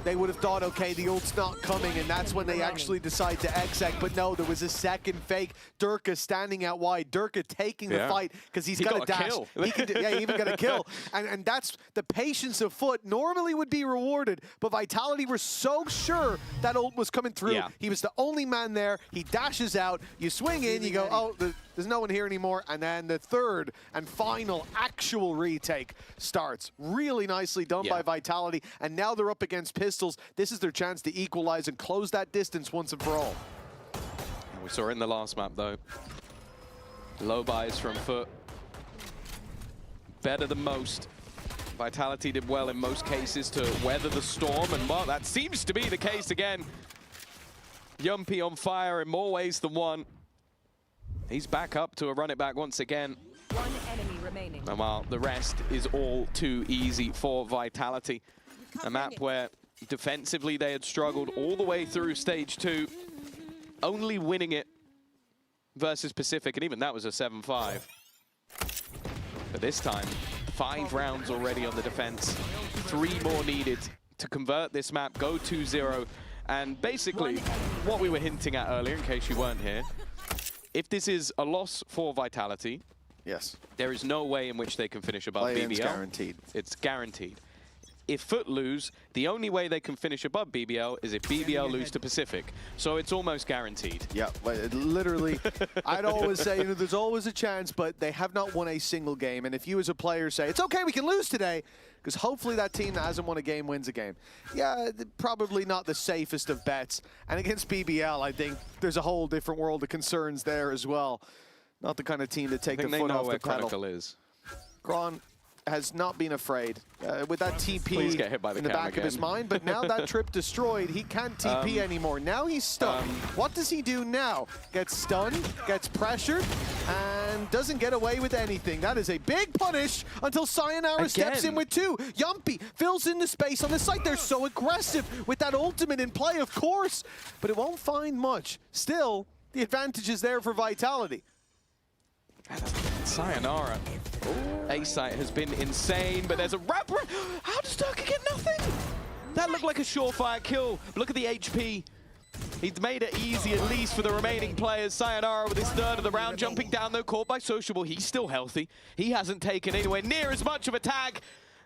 They would have thought, okay, the ult's not coming, and that's when they actually decide to exec. But no, there was a second fake. Durka standing out wide. Durka taking the fight because he's got a dash. Kill. He even got a kill. And that's the patience of Foot normally would be rewarded, but Vitality were so sure that ult was coming through. He was the only man there. He dashes out. You swing in, you go, oh, there's no one here anymore. And then the third and final actual retake starts. Really nicely done by Vitality. And now they're up against Pistols. This is their chance to equalize and close that distance once and for all. We saw it in the last map, though. Low buys from Foot. Better than most. Vitality did well in most cases to weather the storm, and well, that seems to be the case again. Yumpy on fire in more ways than one. He's back up to a run it back once again. One enemy remaining. And while the rest is all too easy for Vitality. A map where defensively they had struggled all the way through stage 2, only winning it versus Pacific, and even that was a 7-5. But this time, 5 rounds already on the defense, 3 more needed to convert this map, go 2-0. And basically, what we were hinting at earlier, in case you weren't here, if this is a loss for Vitality, yes, there is no way in which they can finish above Play-in's BBL. guaranteed. It's guaranteed. If Foot lose, the only way they can finish above BBL is if BBL lose to Pacific. So it's almost guaranteed. Yeah, literally, I'd always say, you know, there's always a chance, but they have not won a single game. And if you as a player say, it's okay, we can lose today, because hopefully that team that hasn't won a game wins a game. Yeah, probably not the safest of bets. And against BBL, I think there's a whole different world of concerns there as well. Not the kind of team to take the foot off the pedal. I think they know where Chronicle is. Kron has not been afraid with that TP in the back of his mind, but now that trip destroyed, he can't TP anymore. Now he's stuck. What does he do now? Gets stunned, gets pressured, and doesn't get away with anything. That is a big punish until Sayonara steps in with 2. Yumpy fills in the space on the site. They're so aggressive with that ultimate in play, of course, but it won't find much. Still, the advantage is there for Vitality. Sayonara. A-site has been insane, but there's a wrapper. How does Durka get nothing? That looked like a surefire kill. Look at the HP. He's made it easy, at least for the remaining players. Sayonara with his 3rd of the round, jumping down though, caught by Sociable. He's still healthy. He hasn't taken anywhere near as much of a tag.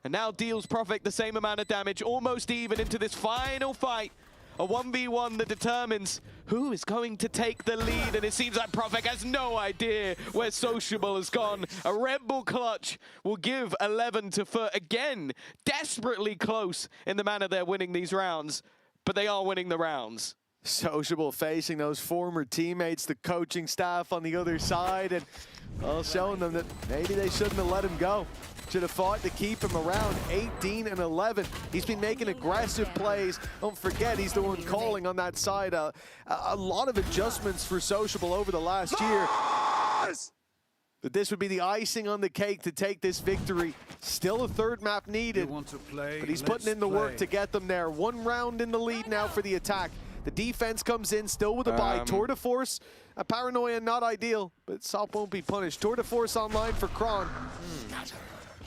And now deals Profik the same amount of damage, almost even into this final fight. A 1v1 that determines who is going to take the lead, and it seems like Profik has no idea where Sociable has gone. A Red Bull clutch will give 11 to Foot again, desperately close in the manner they're winning these rounds, but they are winning the rounds. Sociable facing those former teammates, the coaching staff on the other side, and well, showing them that maybe they shouldn't have let him go. Should have fought to keep him around 18 and 11. He's been making aggressive plays. Don't forget, he's the one calling on that side. A lot of adjustments for Sociable over the last year. But this would be the icing on the cake to take this victory. Still a 3rd map needed, but he's putting in the work to get them there. 1 round in the lead now for the attack. The defense comes in still with a bye. Tour de Force, a paranoia not ideal, but Sop won't be punished. Tour de Force online for Kron.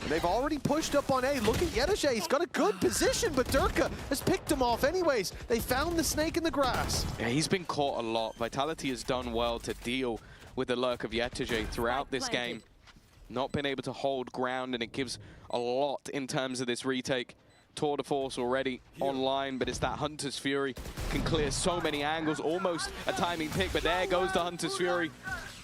And they've already pushed up on A. Look at Yedache. He's got a good position, but Durka has picked him off anyways. They found the snake in the grass. Yeah, he's been caught a lot. Vitality has done well to deal with the lurk of Yedache throughout this game. Not been able to hold ground, and it gives a lot in terms of this retake. Tour de Force already online, but it's that Hunter's Fury. Can clear so many angles, almost a timing pick, but there goes the Hunter's Fury.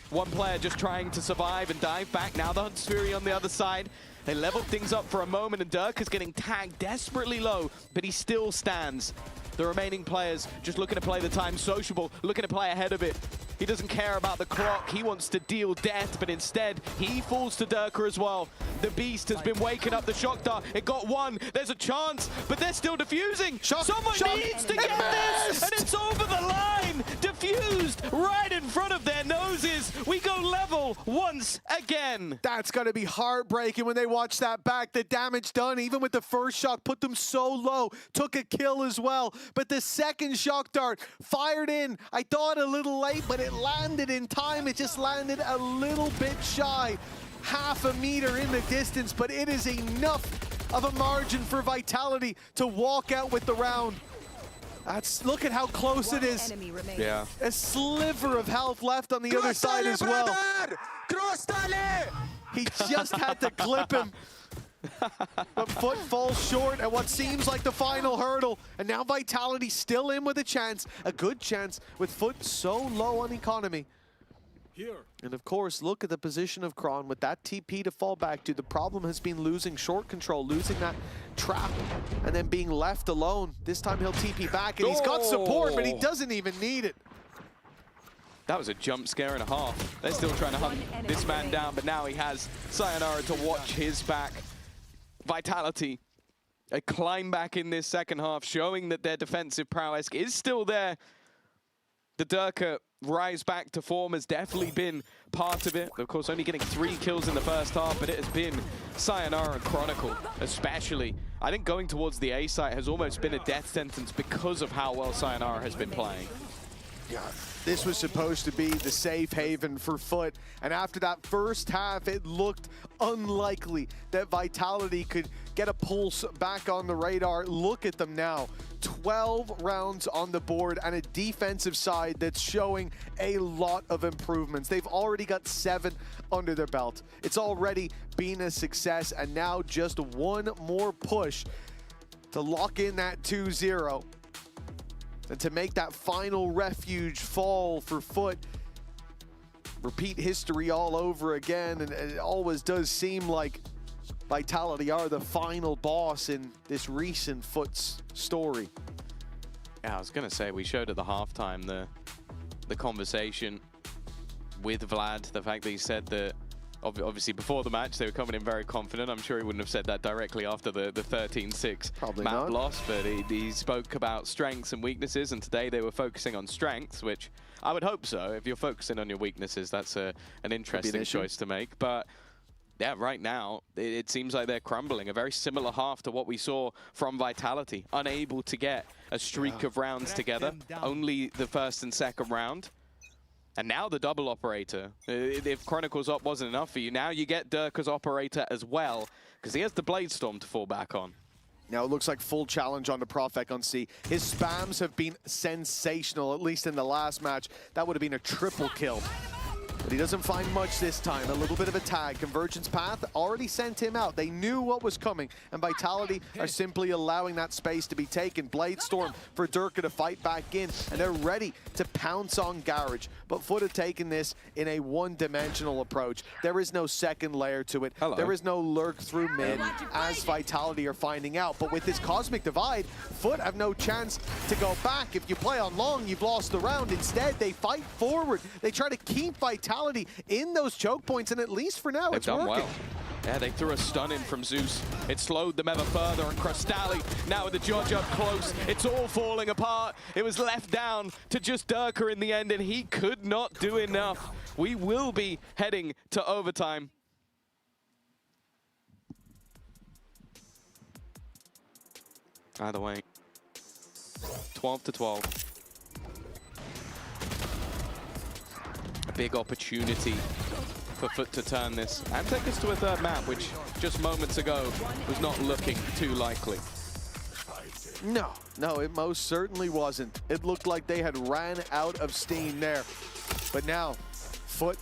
One player just trying to survive and dive back. Now the Hunter's Fury on the other side. They leveled things up for a moment, and Durka's getting tagged desperately low, but he still stands. The remaining players just looking to play the time. Sociable, looking to play ahead of it. He doesn't care about the clock. He wants to deal death, but instead, he falls to Durka as well. The Beast has been waking up the Shock Dart. It got 1. There's a chance, but they're still defusing. Someone needs to get this, and it's over the line. Diffused right in front of their noses. We go level once again. That's going to be heartbreaking when they watch that back. The damage done, even with the first shock, put them so low. Took a kill as well. But the second Shock Dart fired in. I thought a little late, but it landed in time. It just landed a little bit shy. Half a meter in the distance, but it is enough of a margin for Vitality to walk out with the round. Look at how close it is. Yeah. A sliver of health left on the other side as well. He just had to clip him. But Foot falls short at what seems like the final hurdle. And now Vitality still in with a chance. A good chance with Foot so low on economy. And of course, look at the position of Kron with that TP to fall back to. The problem has been losing short control, losing that trap, and then being left alone. This time he'll TP back, and he's got support, but he doesn't even need it. That was a jump scare and a half. They're still trying to hunt this man down, but now he has Sayonara to watch his back. Vitality, a climb back in this second half, showing that their defensive prowess is still there. The Durka rise back to form has definitely been part of it. Of course, only getting 3 kills in the first half, but it has been Sayonara and Chronicle, especially. I think going towards the A site has almost been a death sentence because of how well Sayonara has been playing. Yeah, this was supposed to be the safe haven for Foot, and after that first half, it looked unlikely that Vitality could get a pulse back on the radar. Look at them now. 12 rounds on the board and a defensive side that's showing a lot of improvements. They've already got 7 under their belt. It's already been a success, and now just one more push to lock in that 2-0 and to make that final refuge fall for Foot. Repeat history all over again, and it always does seem like Vitality are the final boss in this recent Foot's story. Yeah, I was going to say, we showed at the halftime the conversation with Vlad, the fact that he said that obviously before the match they were coming in very confident. I'm sure he wouldn't have said that directly after the 13-6 map loss, but he spoke about strengths and weaknesses, and today they were focusing on strengths, which I would hope so. If you're focusing on your weaknesses, that's an interesting choice to make. But yeah, right now, it seems like they're crumbling. A very similar half to what we saw from Vitality. Unable to get a streak of rounds together. Only the first and second round. And now the double operator. If Chronicles Op wasn't enough for you, now you get Durka's operator as well, because he has the Blade Storm to fall back on. Now it looks like full challenge on the Profek on C. His spams have been sensational, at least in the last match. That would have been a triple kill. But he doesn't find much this time. A little bit of a tag. Convergence Path already sent him out. They knew what was coming, and Vitality are simply allowing that space to be taken. Blade Storm for Durka to fight back in, and they're ready to pounce on Garage. But Foot have taken this in a one-dimensional approach. There is no second layer to it. There is no lurk through mid, as Vitality are finding out. But with this Cosmic Divide, Foot have no chance to go back. If you play on long, you've lost the round. Instead, they fight forward. They try to keep Vitality in those choke points, and at least for now, it's working. Well. Yeah, they threw a stun in from Zeus. It slowed them ever further, and Crostali now with the Judge up close. It's all falling apart. It was left down to just Durka in the end, and he could not do enough. We will be heading to overtime. Either way, 12-12. A big opportunity for Foot to turn this and take us to a third map, which just moments ago was not looking too likely. No, it most certainly wasn't. It looked like they had ran out of steam there. But now, Foot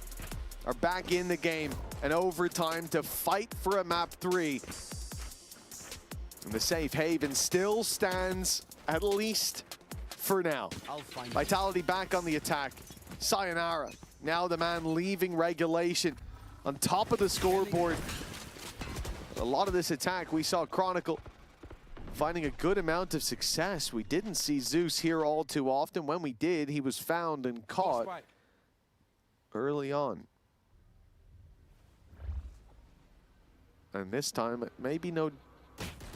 are back in the game and overtime to fight for a map 3. And the safe haven still stands, at least for now. Vitality back on the attack. Sayonara, now the man leaving regulation on top of the scoreboard. A lot of this attack, we saw Chronicle finding a good amount of success. We didn't see Zeus here all too often. When we did, he was found and caught early on. And this time, it may be no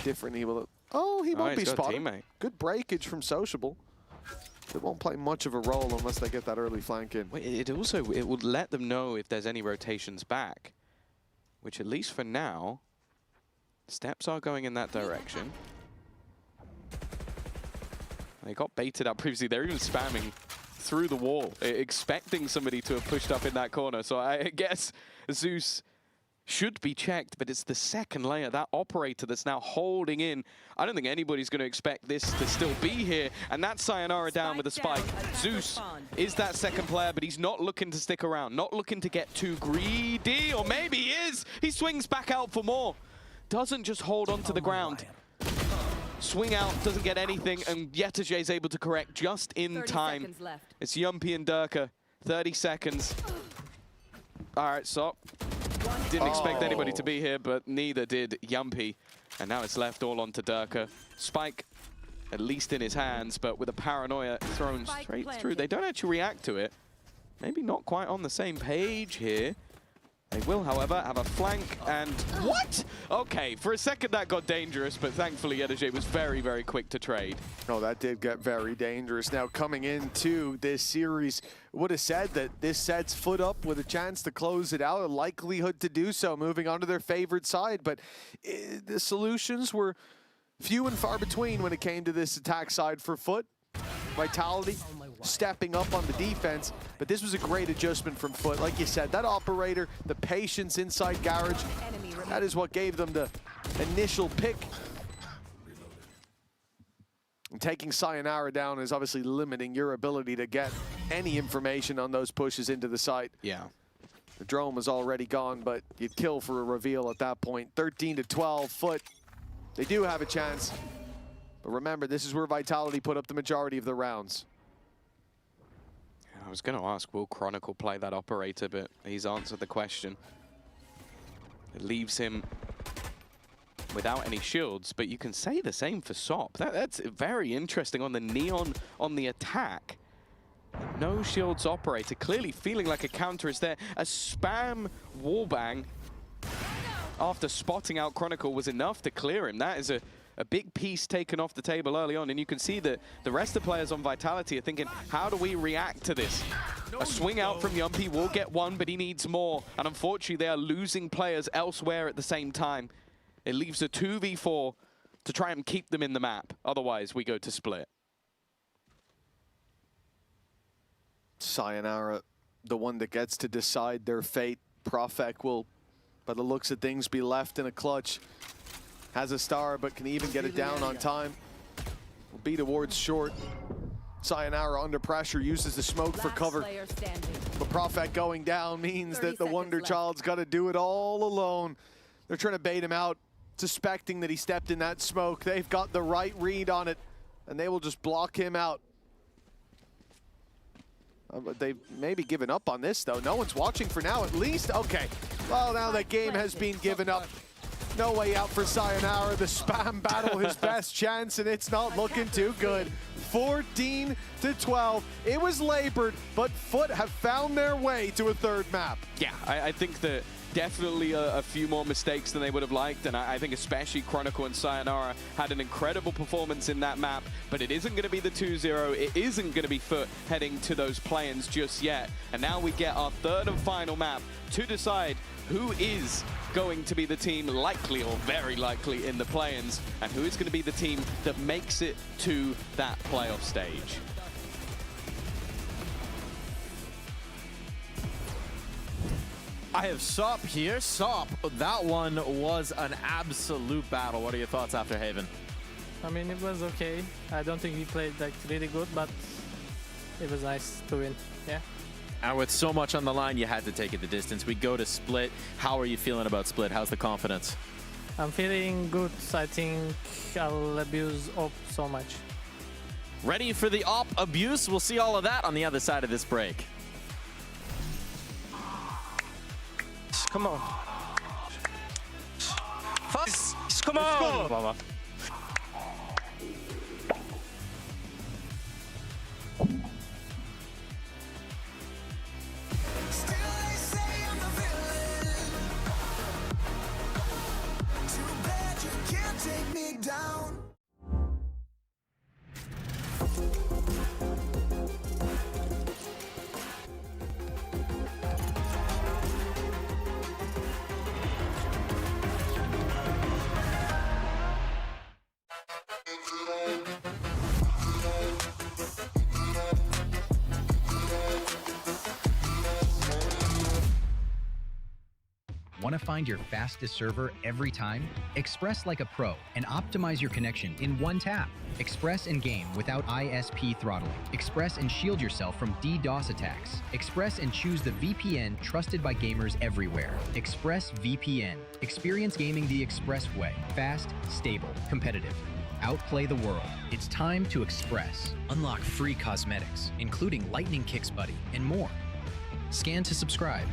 different. He will. Oh, he won't be spotted. Good breakage from Sociable. It won't play much of a role unless they get that early flank in. It would let them know if there's any rotations back, which at least for now, steps are going in that direction. They got baited out previously. They're even spamming through the wall, expecting somebody to have pushed up in that corner. So I guess Zeus should be checked, but it's the second layer, that operator that's now holding in. I don't think anybody's going to expect this to still be here, and that's Sayonara down with a spike. Zeus is that second player, but he's not looking to stick around, not looking to get too greedy, or maybe he is. He swings back out for more. Doesn't just hold onto the ground. Swing out, doesn't get anything, and Yetajay is able to correct just in time. It's Yumpy and Durka, 30 seconds. All right, so didn't expect anybody to be here, but neither did Yumpy. And now it's left all onto Durka. Spike, at least in his hands, but with a paranoia thrown straight through. They don't actually react to it. Maybe not quite on the same page here. They will, however, have a flank and... What? Okay, for a second that got dangerous, but thankfully Edege was very, very quick to trade. Oh, that did get very dangerous. Now, coming into this series, would have said that this sets Foot up with a chance to close it out, a likelihood to do so, moving on to their favorite side. But the solutions were few and far between when it came to this attack side for Foot. Vitality stepping up on the defense, but this was a great adjustment from Foot. Like you said, that operator, the patience inside Garage, that is what gave them the initial pick. And taking Sayonara down is obviously limiting your ability to get any information on those pushes into the site. Yeah. The drone was already gone, but you'd kill for a reveal at that point. 13-12, Foot. They do have a chance. But remember, this is where Vitality put up the majority of the rounds. I was going to ask, will Chronicle play that operator, but he's answered the question. It leaves him without any shields, but you can say the same for Sop. That's very interesting on the Neon on the attack. No shields operator, clearly feeling like a counter is there. A spam wallbang after spotting out Chronicle was enough to clear him. That is a big piece taken off the table early on, and you can see that the rest of the players on Vitality are thinking, how do we react to this? A swing out from Yumpy will get one, but he needs more, and unfortunately they are losing players elsewhere at the same time. It leaves a 2v4 to try and keep them in the map, otherwise we go to split. Sayonara, the one that gets to decide their fate. Profek will, by the looks of things, be left in a clutch. Has a star, but can even get it down on time. Will be towards short. Sayonara under pressure, uses the smoke for cover. But Profek going down means that the Wonder Child's got to do it all alone. They're trying to bait him out, suspecting that he stepped in that smoke. They've got the right read on it, and they will just block him out. They've maybe given up on this, though. No one's watching for now, at least. Okay, well, now that game has been given up. No way out for Sayonara. The spam battle, his best chance, and it's not looking too good. 14-12. It was labored, but Foot have found their way to a third map. Yeah, I think that definitely a few more mistakes than they would have liked, and I think especially Chronicle and Sayonara had an incredible performance in that map, but it isn't going to be the 2-0. It isn't going to be Foot heading to those play-ins just yet. And now we get our third and final map to decide who is going to be the team likely or very likely in the play-ins, and who is going to be the team that makes it to that playoff stage. I have Sop here. Sop, that one was an absolute battle. What are your thoughts after Haven? I mean, it was okay. I don't think we played like really good, but it was nice to win. Yeah. And with so much on the line, you had to take it the distance. We go to Split. How are you feeling about Split? How's the confidence? I'm feeling good. I think I'll abuse Op so much. Ready for the Op abuse? We'll see all of that on the other side of this break. Come on. Fast. Come on. Take me down. Want to find your fastest server every time? Express like a pro and optimize your connection in one tap. Express and game without ISP throttling. Express and shield yourself from DDoS attacks. Express and choose the VPN trusted by gamers everywhere. Express VPN. Experience gaming the Express way. Fast, stable, competitive. Outplay the world. It's time to Express. Unlock free cosmetics, including Lightning Kicks Buddy and more. Scan to subscribe.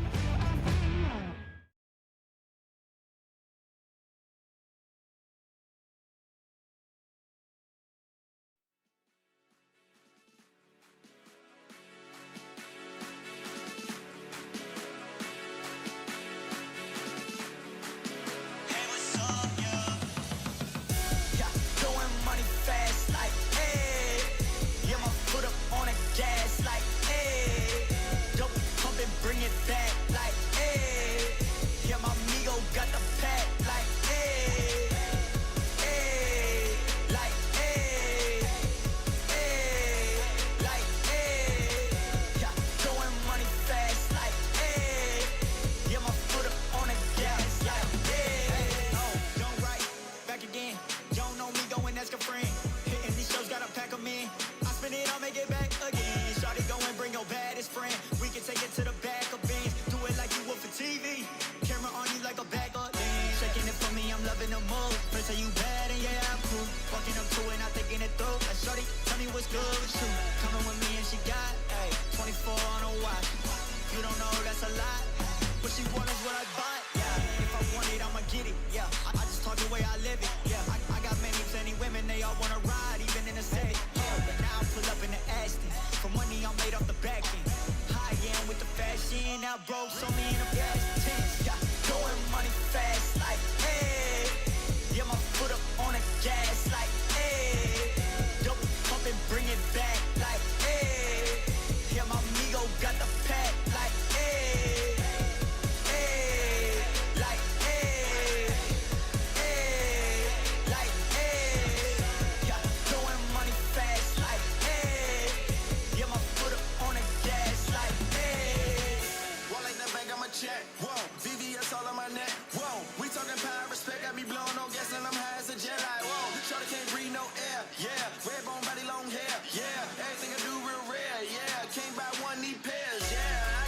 yeah. Red bone body, long hair, yeah. Everything I do real rare, yeah. Can't buy one, need pairs, yeah.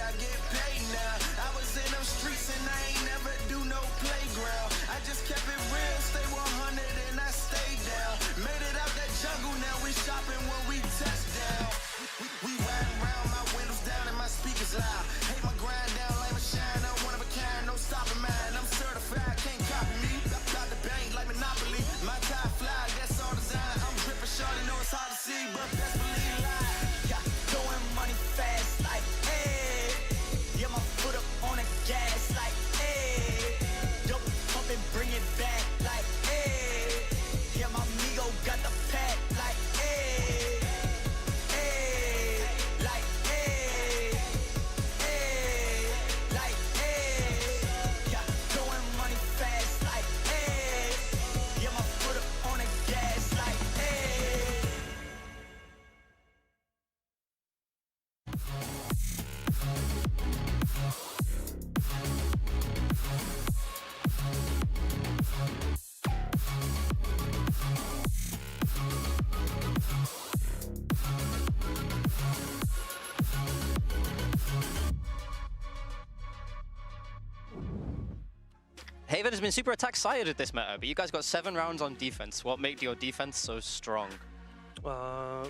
I get paid now. I was in them streets and I ain't never do no playground. I just kept it real, stay 100 and I stayed down. Made it out that jungle, now we shopping when we touch down. We riding around, my windows down and my speakers loud. Hate my grind down, light my shine, I'm one of a kind, no stopping mine. I'm certified, can't copy me. Got the bank like Monopoly. My tie fly, that's all design. I'm dripping shorty, know it's hard to see, but best believe lie. Yeah, throwing money fast like, hey. Yeah, my foot up on the gas like, hey. Double pump and bring it back like, hey. Yeah, my amigo got the pack like, hey. Hey, like, hey. Hey, like, hey. Yeah, throwing money fast like, hey. Yeah, my foot up on the gas like, hey. Haven has been super attack-sided at this meta, but you guys got 7 rounds on defense. What made your defense so strong? I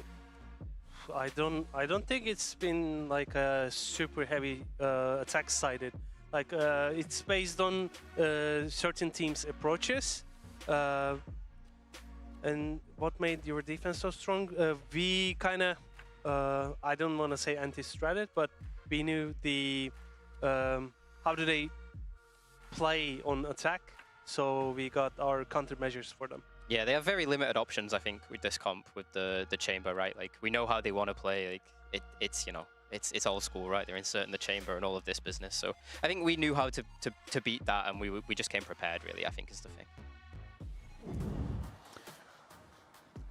don't think it's been like a super heavy attack sided. Like it's based on certain teams' approaches. And what made your defense so strong? We kind of, I don't want to say anti-stratted, but we knew the how do they play on attack, so we got our countermeasures for them. Yeah, they have very limited options, I think, with this comp, with the chamber, right? Like, we know how they want to play. Like, it's you know, it's old school, right? They're inserting the chamber and all of this business. So I think we knew how to beat that, and we just came prepared, really, I think is the thing.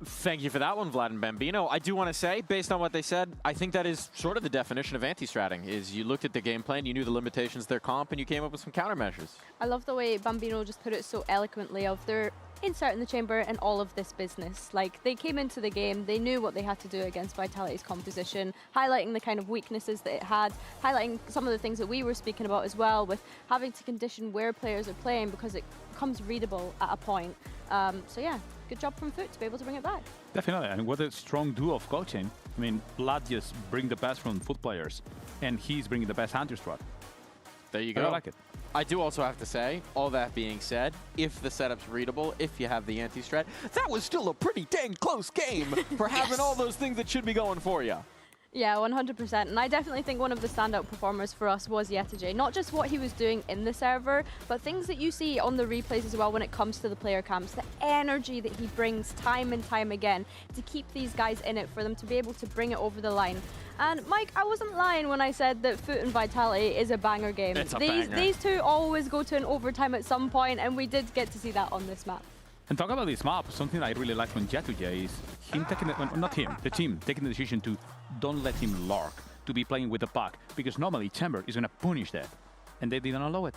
Thank you for that one, Vlad and Bambino. I do want to say, based on what they said, I think that is sort of the definition of anti-stratting, is you looked at the game plan, you knew the limitations of their comp, and you came up with some countermeasures. I love the way Bambino just put it so eloquently of their insert in the chamber and all of this business. Like, they came into the game, they knew what they had to do against Vitality's composition, highlighting the kind of weaknesses that it had, highlighting some of the things that we were speaking about as well, with having to condition where players are playing because it becomes readable at a point. So yeah, good job from Foot to be able to bring it back. Definitely, and what a strong duo of coaching. I mean, Vlad just bring the best from Foot players, and he's bringing the best anti-strat. There you go. I like it. I do also have to say, all that being said, if the setup's readable, if you have the anti-strat, that was still a pretty dang close game for having all those things that should be going for you. Yeah, 100%. And I definitely think one of the standout performers for us was Yettage. Not just what he was doing in the server, but things that you see on the replays as well when it comes to the player camps. The energy that he brings time and time again to keep these guys in it, for them to be able to bring it over the line. And Mike, I wasn't lying when I said that Foot and Vitality is a banger game. It's a banger. These two always go to an overtime at some point, and we did get to see that on this map. And talk about this map, something I really like from Yettage is him taking, not him, the team taking the decision to don't let him lurk, to be playing with the puck, because normally Chamber is going to punish that, and they didn't allow it.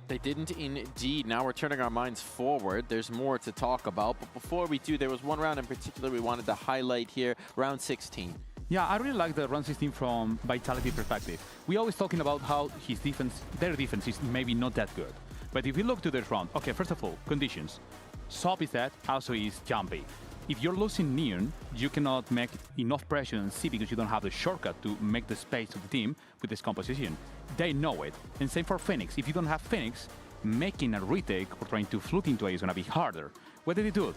They didn't indeed. Now we're turning our minds forward. There's more to talk about, but before we do, there was one round in particular we wanted to highlight here, round 16. Yeah, I really like the round 16 from Vitality perspective. We always talking about how his defense, their defense is maybe not that good. But if you look to this round, okay, first of all, conditions. Sop is that, also is jumpy. If you're losing Neon, you cannot make enough pressure on C because you don't have the shortcut to make the space of the team with this composition. They know it. And same for Phoenix. If you don't have Phoenix, making a retake or trying to float into A is going to be harder. What did they do?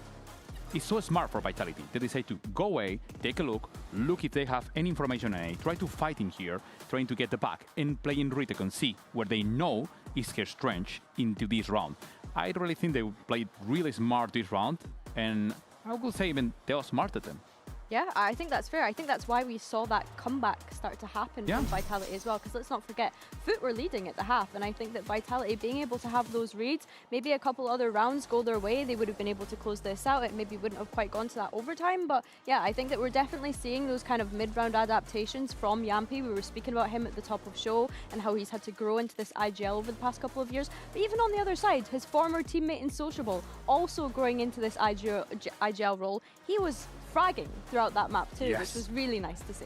It's so smart for Vitality. They decide to go away, take a look if they have any information on A, try to fight in here, trying to get the back, and play in retake on C, where they know is her strength into this round. I really think they played really smart this round, and I would say even they outsmarted them. Yeah, I think that's fair. I think that's why we saw that comeback start to happen from Vitality as well, because let's not forget, Foot were leading at the half, and I think that Vitality being able to have those reads, maybe a couple other rounds go their way, they would have been able to close this out. It maybe wouldn't have quite gone to that overtime, but yeah, I think that we're definitely seeing those kind of mid-round adaptations from Yampy. We were speaking about him at the top of show and how he's had to grow into this IGL over the past couple of years, but even on the other side, his former teammate in Sociable also growing into this IGL role. He was fragging throughout that map too, which was really nice to see.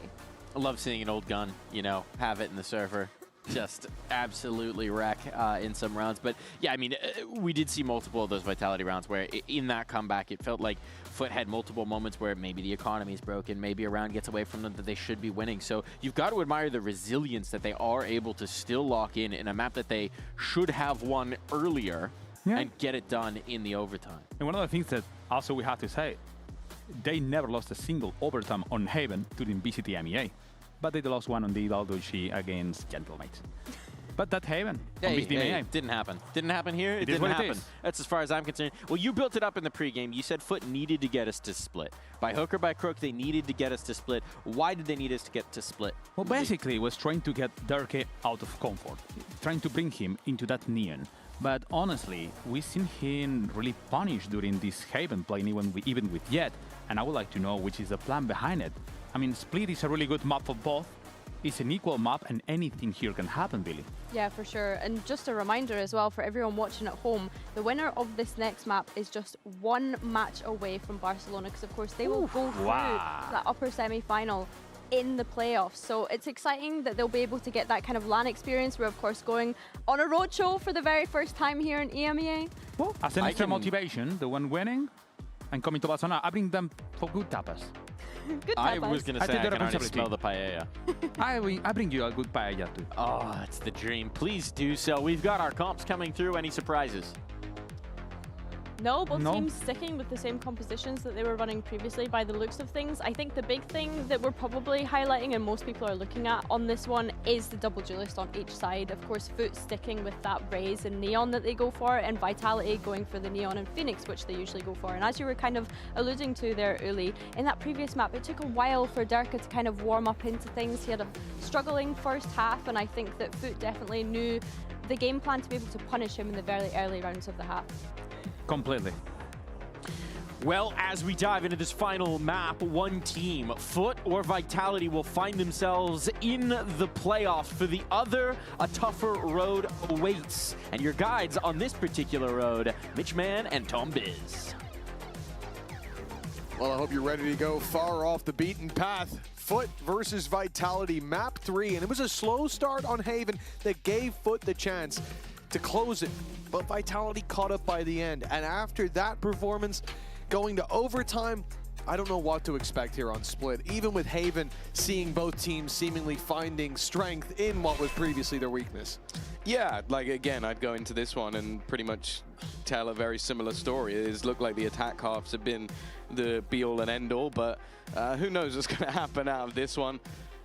I love seeing an old gun, you know, have it in the server. Just absolutely wreck in some rounds. But yeah, I mean, we did see multiple of those Vitality rounds where in that comeback, it felt like Foot had multiple moments where maybe the economy is broken, maybe a round gets away from them that they should be winning. So you've got to admire the resilience that they are able to still lock in a map that they should have won earlier and get it done in the overtime. And one of the things that also we have to say, they never lost a single overtime on Haven during VCT EMEA, but they lost one on the Valdoshi against Gentlemates. But that Haven on VCT EMEA. Didn't happen. Didn't happen here. It didn't happen. That's as far as I'm concerned. Well, you built it up in the pregame. You said Foot needed to get us to split. By hook or by crook, they needed to get us to split. Why did they need us to get to split? Well, basically, it was trying to get Durke out of comfort, trying to bring him into that neon. But honestly, we've seen him really punished during this Haven play, even with Jet, and I would like to know which is the plan behind it. I mean, Split is a really good map for both. It's an equal map, and anything here can happen, Billy. Yeah, for sure. And just a reminder as well for everyone watching at home, the winner of this next map is just one match away from Barcelona, because of course they will go through that upper semi-final in the playoffs. So it's exciting that they'll be able to get that kind of LAN experience. We're of course going on a roadshow for the very first time here in EMEA. Well, as an extra motivation, the one winning and coming to Barcelona, I bring them for good tapas. Good I was going to say I can already smell the paella. I bring you a good paella too. Oh, it's the dream. Please do so. We've got our comps coming through. Any surprises? No, both teams sticking with the same compositions that they were running previously by the looks of things. I think the big thing that we're probably highlighting and most people are looking at on this one is the double duelist on each side. Of course, Foot sticking with that Raze and Neon that they go for, and Vitality going for the Neon and Phoenix, which they usually go for. And as you were kind of alluding to there, Uli, in that previous map, it took a while for Durka to kind of warm up into things. He had a struggling first half, and I think that Foot definitely knew the game plan to be able to punish him in the very early rounds of the half. Completely. Well, as we dive into this final map, one team, Foot or Vitality, will find themselves in the playoffs. For the other, a tougher road awaits. And your guides on this particular road, Mitchman and Tom Biz. Well, I hope you're ready to go far off the beaten path. Foot versus Vitality, map 3, and it was a slow start on Haven that gave Foot the chance to close it, but Vitality caught up by the end. And after that performance, going to overtime, I don't know what to expect here on Split, even with Haven seeing both teams seemingly finding strength in what was previously their weakness. Yeah, like again, I'd go into this one and pretty much tell a very similar story. It looked like the attack halves have been the be-all and end-all, but who knows what's going to happen out of this one.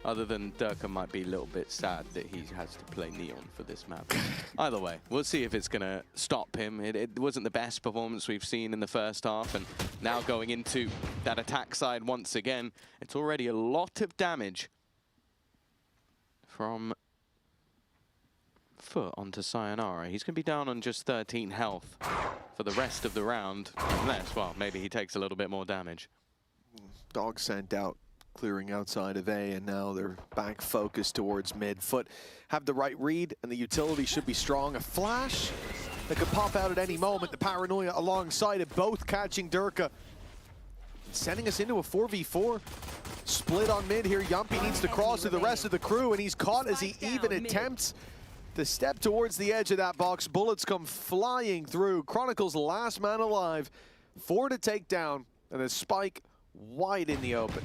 Other than Durka might be a little bit sad that he has to play Neon for this map. Either way, we'll see if it's going to stop him. It wasn't the best performance we've seen in the first half, and now going into that attack side once again, it's already a lot of damage from Foot onto Sayonara. He's going to be down on just 13 health for the rest of the round, unless, well, maybe he takes a little bit more damage. Dog sent out, clearing outside of A, and now they're back focused towards mid. Foot have the right read, and the utility should be strong. A flash that could pop out at any moment. The paranoia alongside it, both catching Durka, sending us into a 4v4. Split on mid here. Yumpy needs to cross to the rest of the crew, and he's caught as he even attempts to step towards the edge of that box. Bullets come flying through. Chronicle's last man alive. 4 to take down, and a spike wide in the open.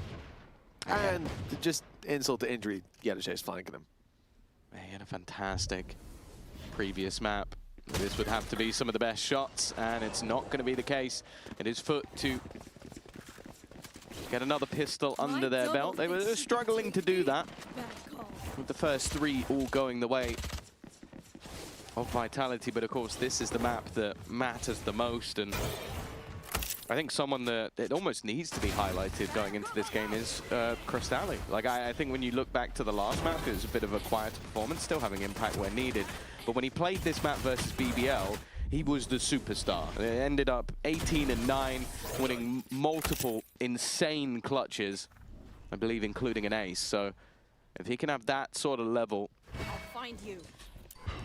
And just insult to injury, Yadashay's flanking him. He had a fantastic previous map. This would have to be some of the best shots, and it's not going to be the case. It is Foot to get another pistol under their belt. They were struggling to do that, with the first 3 all going the way of Vitality, but of course this is the map that matters the most, and I think someone that almost needs to be highlighted going into this game is Crystalli. Like, I think when you look back to the last map, it was a bit of a quieter performance, still having impact where needed. But when he played this map versus BBL, he was the superstar. It ended up 18-9, winning multiple insane clutches, I believe including an ace. So if he can have that sort of level, Find you.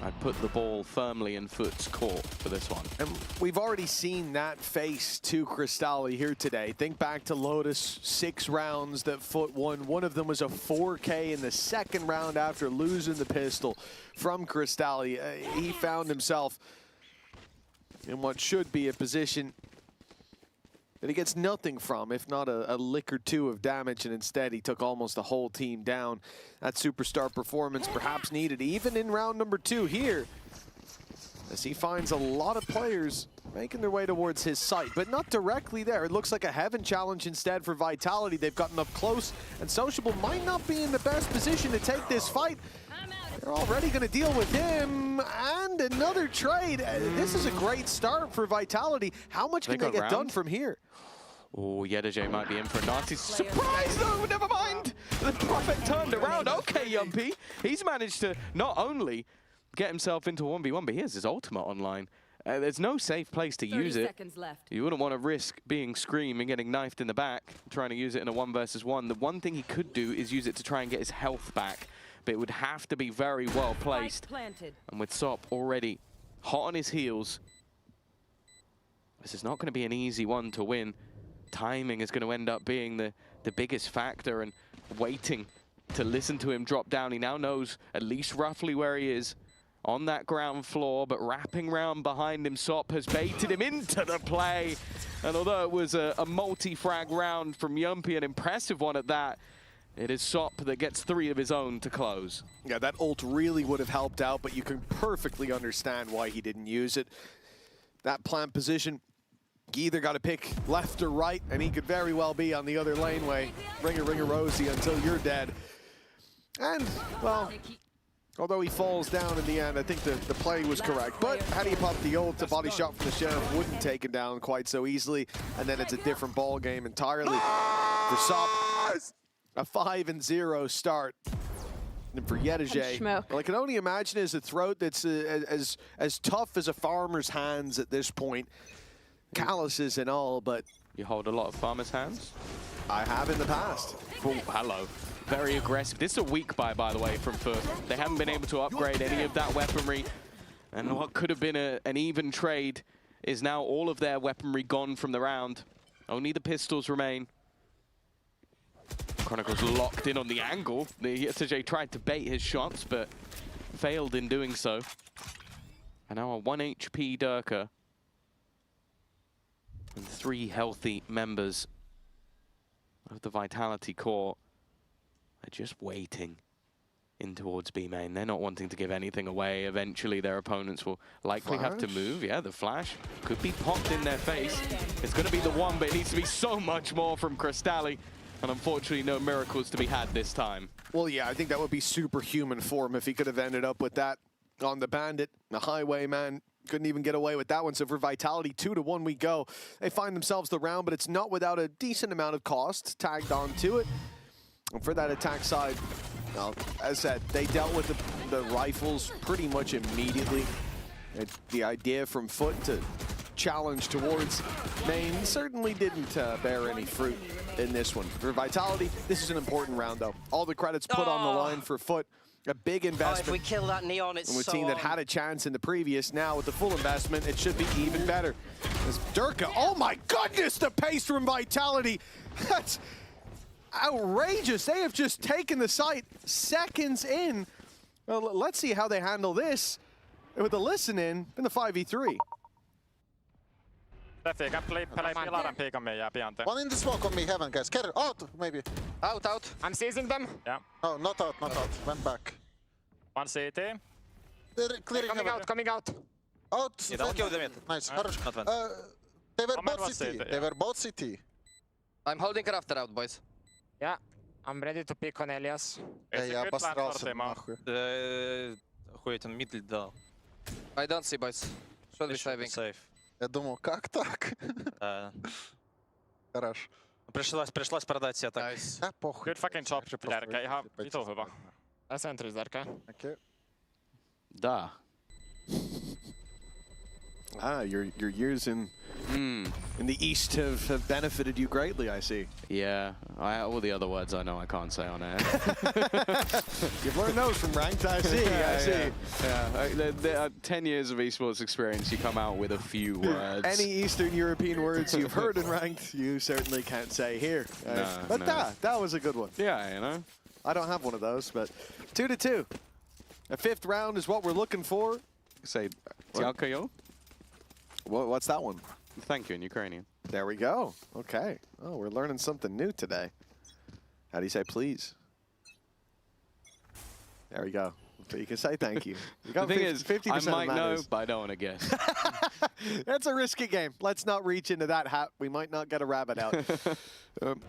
I'd put the ball firmly in Foot's court for this one. And we've already seen that face to Crystalli here today. Think back to Lotus, 6 rounds that Foot won. One of them was a 4K in the second round after losing the pistol from Crystalli. He found himself in what should be a position that he gets nothing from, if not a lick or two of damage, and instead he took almost the whole team down. That superstar performance perhaps needed even in round number 2 here, as he finds a lot of players making their way towards his site, but not directly there. It looks like a heaven challenge instead for Vitality. They've gotten up close, and Sociable might not be in the best position to take this fight. They're already going to deal with him, and another trade. This is a great start for Vitality. How much can they get done from here? Oh, Yedajay might be in for a nasty surprise, though. Never mind. The Prophet turned around. Okay, Yumpy. He's managed to not only get himself into 1v1, but he has his ultimate online. There's no safe place to use it. 30 seconds left. You wouldn't want to risk being Scream and getting knifed in the back, trying to use it in a 1 versus 1. The one thing he could do is use it to try and get his health back, but it would have to be very well placed. And with Sop already hot on his heels, this is not going to be an easy one to win. Timing is going to end up being the biggest factor, and waiting to listen to him drop down. He now knows at least roughly where he is on that ground floor, but wrapping round behind him, Sop has baited him into the play. And although it was a multi-frag round from Yumpy, an impressive one at that, it is Sop that gets 3 of his own to close. Yeah, that ult really would have helped out, but you can perfectly understand why he didn't use it. That plant position, you either got to pick left or right, and he could very well be on the other laneway. Ring a Rosie until you're dead. And, well, although he falls down in the end, I think the play was correct. But had he popped the ult, the body shot from the Sheriff wouldn't take him down quite so easily. And then it's a different ball game entirely for Sop. A 5-0 start. And for Yedajay, well, I can only imagine is a throat that's as tough as a farmer's hands at this point. Calluses and all, but... You hold a lot of farmer's hands? I have in the past. Oh, hello. Very aggressive. This is a weak buy, by the way, from Foot. They haven't been able to upgrade any of that weaponry. And what could have been an even trade is now all of their weaponry gone from the round. Only the pistols remain. Chronicle's locked in on the angle. The SJ tried to bait his shots, but failed in doing so. And now a 1 HP Durka. And 3 healthy members of the Vitality core are just waiting in towards B main. They're not wanting to give anything away. Eventually their opponents will likely have to move. Yeah, the flash could be popped in their face. It's going to be the one, but it needs to be so much more from Crystalli. And unfortunately, no miracles to be had this time. Well, yeah, I think that would be superhuman for him if he could have ended up with that on the Bandit. The Highwayman couldn't even get away with that one. So for Vitality, 2-1 we go. They find themselves the round, but it's not without a decent amount of cost tagged onto it. And for that attack side, well, as I said, they dealt with the rifles pretty much immediately. The idea from Foot to challenge towards main certainly didn't bear any fruit in this one. For Vitality, this is an important round, though. All the credits put on the line for Foot. A big investment. If we kill that Neon, it's so... a team that had a chance in the previous. Now, with the full investment, it should be even better. As Durka, oh my goodness, the pace from Vitality. That's outrageous. They have just taken the site seconds in. Well, let's see how they handle this with the listen in the 5v3. One in the smoke on me, heaven, guys. Carry out, maybe. Out. I'm seizing them. Yeah. Oh, not out. Went back. One CT. They're clearing coming out. Out. Nice. They were both CT. I'm holding Crafter out, boys. Yeah. I'm ready to pick on Elias. Я обосрался, нахуй. Middle down. I don't see, boys. Should be saving. Safe. Я думал, как так? Хорош. Пришлось продать себе так. Да, похуй. Good fucking job, Derka. Ihan vitu hyvä. Sentry, Derka. Okay. Da. Your years in the East have benefited you greatly, I see. Yeah, all the other words I know I can't say on air. You've learned those from ranked, I see, I see. Yeah. There are 10 years of esports experience, you come out with a few words. Any Eastern European words you've heard in ranked, you certainly can't say here. But that was a good one. Yeah, you know. I don't have one of those, but 2-2. A fifth round is what we're looking for. Say, Dziękuję. What's that one? Thank you in Ukrainian. There we go. Okay. Oh, we're learning something new today. How do you say please? There we go. So you can say thank you. You got the thing is, 50% I might know, matters. but I don't want to guess. That's a risky game. Let's not reach into that hat. We might not get a rabbit out.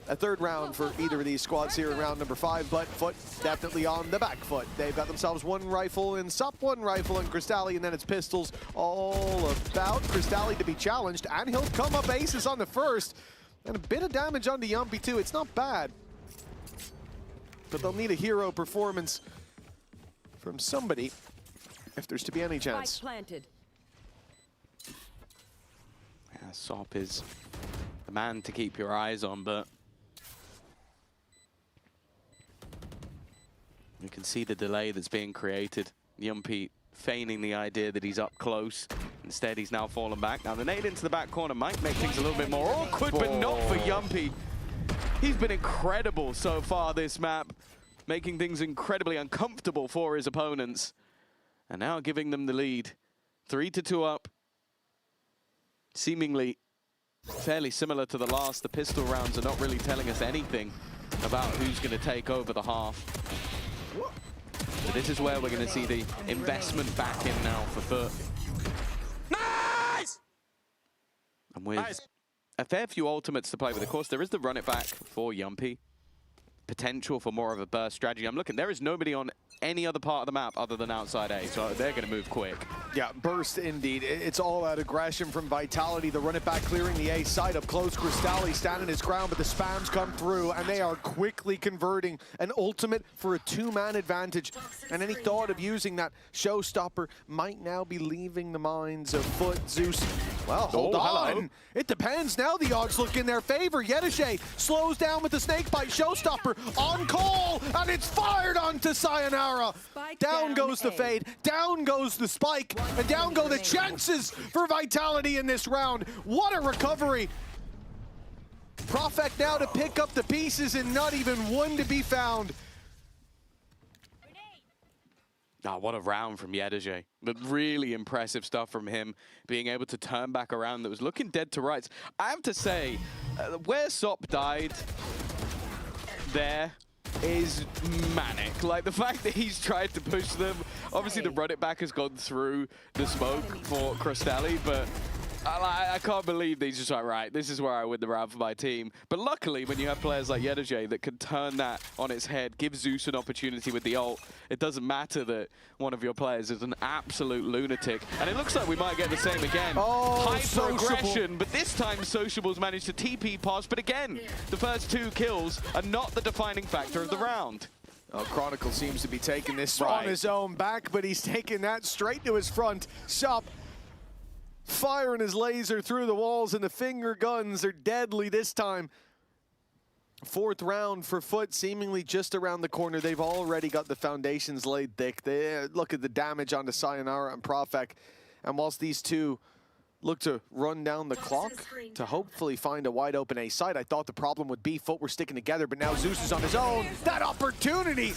A third round for either of these squads here in round number 5, but Foot definitely on the back foot. They've got themselves one rifle in Sup, one rifle in Crystalli, and then it's pistols all about Crystalli to be challenged, and he'll come up aces on the first. And a bit of damage onto Yumpy too. It's not bad. But they'll need a hero performance from somebody if there's to be any chance. Planted. Yeah, Sop is the man to keep your eyes on, but you can see the delay that's being created. Yumpy feigning the idea that he's up close. Instead, he's now fallen back. Now, the nade into the back corner might make things a little bit more awkward, but not for Yumpy. He's been incredible so far this map, making things incredibly uncomfortable for his opponents. And now giving them the lead. 3-2 up. Seemingly fairly similar to the last. The pistol rounds are not really telling us anything about who's going to take over the half. But this is where we're going to see the investment back in now for Foot. Nice! And with a fair few ultimates to play with, of course, there is the run it back for Yumpy. Potential for more of a burst strategy. I'm looking, there is nobody on any other part of the map other than outside A, so they're going to move quick. Yeah, burst indeed. It's all out aggression from Vitality. The run it back, clearing the A side up close. Crystalli standing his ground, but the spams come through, and they are quickly converting an ultimate for a two-man advantage. And any thought of using that showstopper might now be leaving the minds of Foot, Zeus. Well, hold on. Hello. It depends. Now the odds look in their favor. Yedishe slows down with the snakebite showstopper on call, and it's fired onto Sayonara. Down goes the fade, down goes the spike, and down go the chances for Vitality in this round. What a recovery. Profek now to pick up the pieces and not even one to be found. Ah, what a round from Yedishe. But really impressive stuff from him, being able to turn back around that was looking dead to rights. I have to say, where Sop died there is manic. Like, the fact that he's tried to push them, obviously the run it back has gone through the smoke for Crystalli, but I can't believe he's just like, right, this is where I win the round for my team. But luckily, when you have players like Yedishe that can turn that on its head, give Zeus an opportunity with the ult, it doesn't matter that one of your players is an absolute lunatic. And it looks like we might get the same again. Hyper-aggression, but this time Sociable's managed to TP past. But again, the first 2 kills are not the defining factor of the round. Oh, Chronicle seems to be taking this on his own back, but he's taking that straight to his front. Sop firing his laser through the walls, and the finger guns are deadly this time. 4th round for Foot, seemingly just around the corner. They've already got the foundations laid thick. Look at the damage onto Sayonara and Profek. And whilst these two look to run down the clock to hopefully find a wide open A side, I thought the problem would be Foot were sticking together, but now Zeus is on his own. That opportunity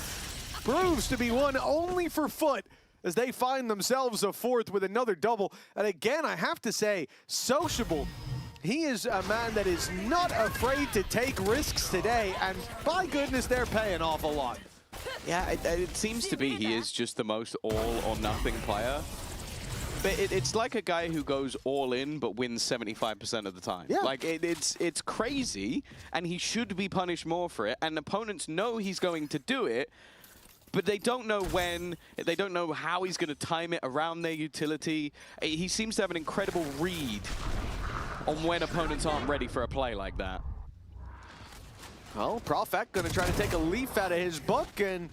proves to be one only for Foot, as they find themselves a 4th with another double. And again, I have to say, Sociable, he is a man that is not afraid to take risks today, and by goodness, they're paying off a lot. Yeah, it seems to be he is just the most all-or-nothing player. But it's like a guy who goes all in but wins 75% of the time. Yeah. Like, it's crazy, and he should be punished more for it, and opponents know he's going to do it, but they don't know when, they don't know how he's going to time it around their utility. He seems to have an incredible read on when opponents aren't ready for a play like that. Well, Profek going to try to take a leaf out of his book, and,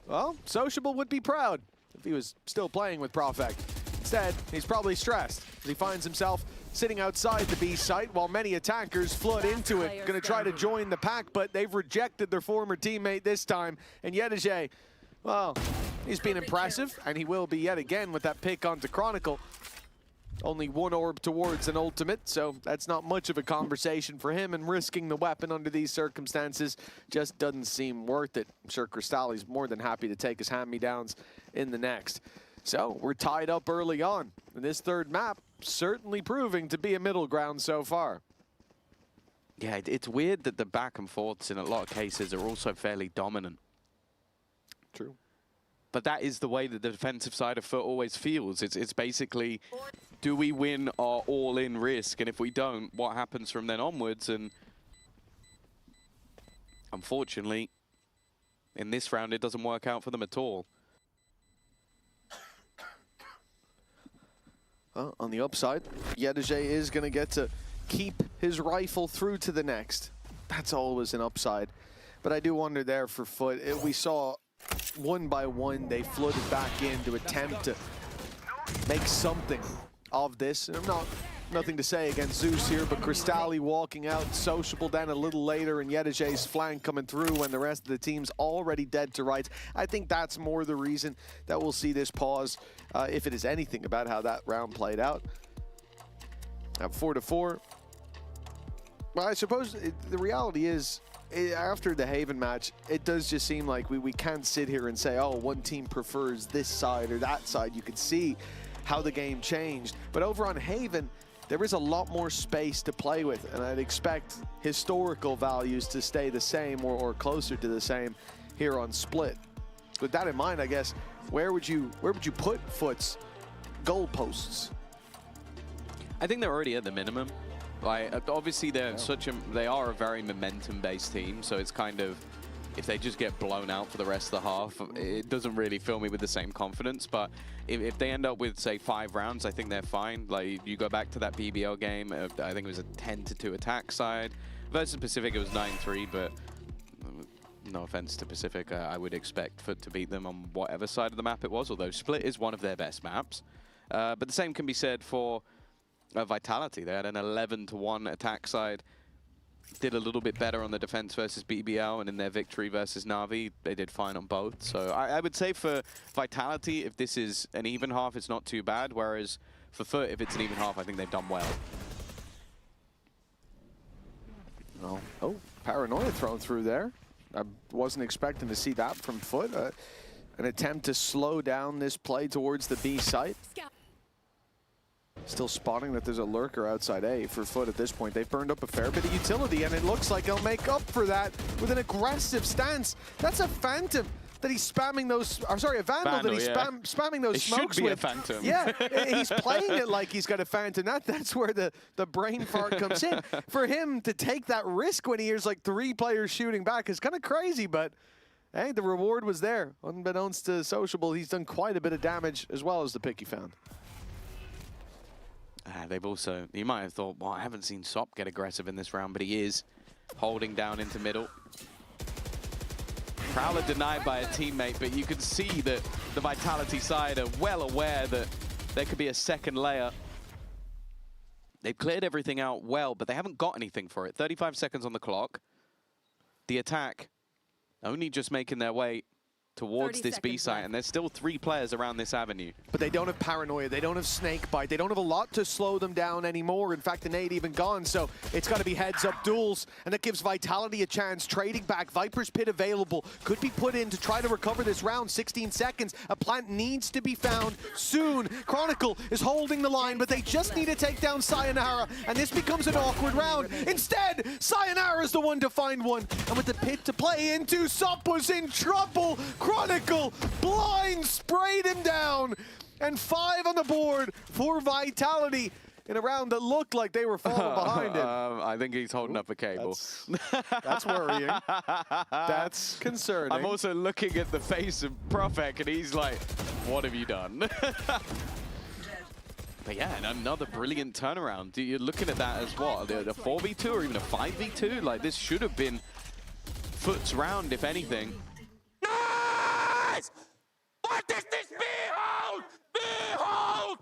well, Sociable would be proud if he was still playing with Profek. Instead, he's probably stressed as he finds himself sitting outside the B site while many attackers flood into it, going to try to join the pack, but they've rejected their former teammate this time. And Yedege, well, he's been impressive, and he will be yet again with that pick onto Chronicle. Only one orb towards an ultimate, so that's not much of a conversation for him, and risking the weapon under these circumstances just doesn't seem worth it. I'm sure Cristali's more than happy to take his hand-me-downs in the next. So we're tied up early on, and this third map certainly proving to be a middle ground so far. Yeah, it's weird that the back and forths in a lot of cases are also fairly dominant. True. But that is the way that the defensive side of Foot always feels. It's basically, do we win our all-in risk? And if we don't, what happens from then onwards? And unfortunately, in this round, it doesn't work out for them at all. Well, on the upside, Yedege is going to get to keep his rifle through to the next. That's always an upside. But I do wonder there for Foot, we saw one by one they flooded back in to attempt to make something of this. And nothing to say against Zeus here, but Cristali walking out, Sociable then a little later, and Yedege's flank coming through when the rest of the team's already dead to rights. I think that's more the reason that we'll see this pause, if it is anything about how that round played out. At 4-4. Well, I suppose the reality is, after the Haven match, it does just seem like we can't sit here and say, oh, one team prefers this side or that side. You can see how the game changed. But over on Haven, there is a lot more space to play with, and I'd expect historical values to stay the same or closer to the same here on Split. With that in mind, I guess, where would you put Foot's goalposts? I think they're already at the minimum. Like, obviously they are a very momentum-based team, so it's kind of, if they just get blown out for the rest of the half, it doesn't really fill me with the same confidence. But if they end up with, say, 5 rounds, I think they're fine. Like, you go back to that BBL game, I think it was a 10-2 attack side. Versus Pacific, it was 9-3, but no offense to Pacific, I would expect Foot to beat them on whatever side of the map it was, although Split is one of their best maps. But the same can be said for Vitality. They had an 11-1 attack side. Did a little bit better on the defense versus BBL, and in their victory versus Na'Vi, they did fine on both. So I would say for Vitality, if this is an even half, it's not too bad. Whereas for Foot, if it's an even half, I think they've done well. Oh, Paranoia thrown through there. I wasn't expecting to see that from Foot. An attempt to slow down this play towards the B site. Still spotting that there's a lurker outside A for Foot at this point. They've burned up a fair bit of utility, and it looks like he'll make up for that with an aggressive stance. That's a Phantom that he's spamming those, or sorry, a Vandal that he's spamming those smokes with. It should be a Phantom. Yeah, he's playing it like he's got a Phantom. That's where the brain fart comes in. For him to take that risk when he hears like 3 players shooting back is kind of crazy, but hey, the reward was there. Unbeknownst to Sociable, he's done quite a bit of damage as well as the pick he found. They've also, you might have thought, well, I haven't seen Sop get aggressive in this round, but he is holding down into middle. Prowler denied by a teammate, but you can see that the Vitality side are well aware that there could be a second layer. They've cleared everything out well, but they haven't got anything for it. 35 seconds on the clock. The attack only just making their way towards this B site, and there's still 3 players around this avenue. But they don't have Paranoia, they don't have Snakebite, they don't have a lot to slow them down anymore. In fact, the nade even gone, so it's got to be heads-up duels, and that gives Vitality a chance. Trading back, Viper's Pit available, could be put in to try to recover this round. 16 seconds, a plant needs to be found soon. Chronicle is holding the line, but they just need to take down Sayonara, and this becomes an awkward round. Instead, Sayonara is the one to find one, and with the pit to play into, Sop was in trouble. Chronicle blind sprayed him down, and 5 on the board for Vitality in a round that looked like they were falling behind him. I think he's holding up a cable. That's worrying. That's concerning. I'm also looking at the face of Profek, and he's like, what have you done? But yeah, and another brilliant turnaround. You're looking at that as what? The 4v2 or even a 5v2? Like, this should have been Foot's round, if anything. Nice! What is this? Behold! Behold!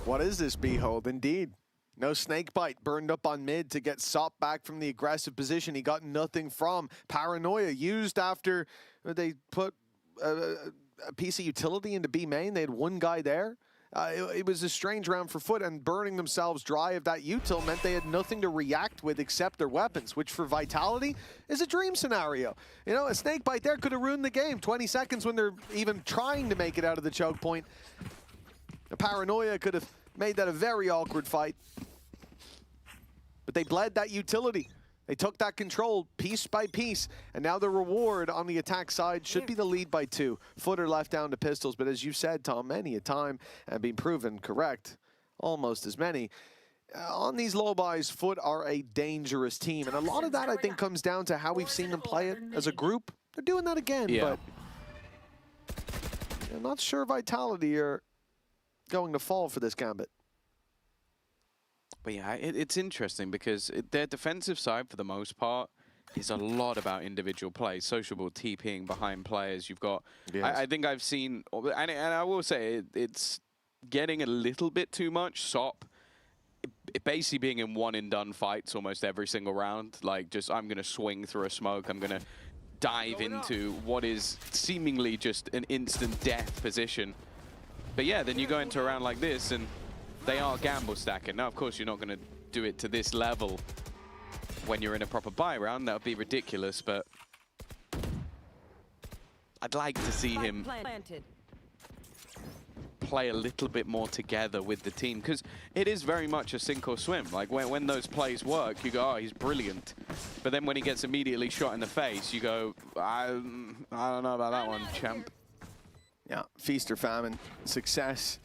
What is this behold? Indeed. No snake bite burned up on mid to get Sop back from the aggressive position he got nothing from. Paranoia used after they put a piece of utility into B main. They had one guy there. It was a strange round for Foot, and burning themselves dry of that util meant they had nothing to react with except their weapons, which for Vitality is a dream scenario. You know, a snake bite there could have ruined the game. 20 seconds when they're even trying to make it out of the choke point. The Paranoia could have made that a very awkward fight. But they bled that utility. They took that control piece by piece, and now the reward on the attack side should be the lead by 2. Foot are left down to pistols, but as you said, Tom, many a time, and been proven correct, almost as many. On these low buys, Foot are a dangerous team, and a lot of that, I think, comes down to how we've seen them play it as a group. They're doing that again, but I'm not sure Vitality are going to fall for this gambit. But yeah, it's interesting because their defensive side, for the most part, is a lot about individual play. Sociable TPing behind players. You've got, I think I've seen, and I will say, it's getting a little bit too much. Sop, it basically being in one-and-done fights almost every single round. Like, just, I'm going to swing through a smoke. I'm going to dive into what is seemingly just an instant death position. But yeah, then you go into a round like this, and they are gamble stacking. Now, of course, you're not going to do it to this level when you're in a proper buy round. That would be ridiculous, but I'd like to see him play a little bit more together with the team, because it is very much a sink or swim. Like, when those plays work, you go, oh, he's brilliant. But then when he gets immediately shot in the face, you go, I don't know about that one, champ. Yeah, feast or famine, success.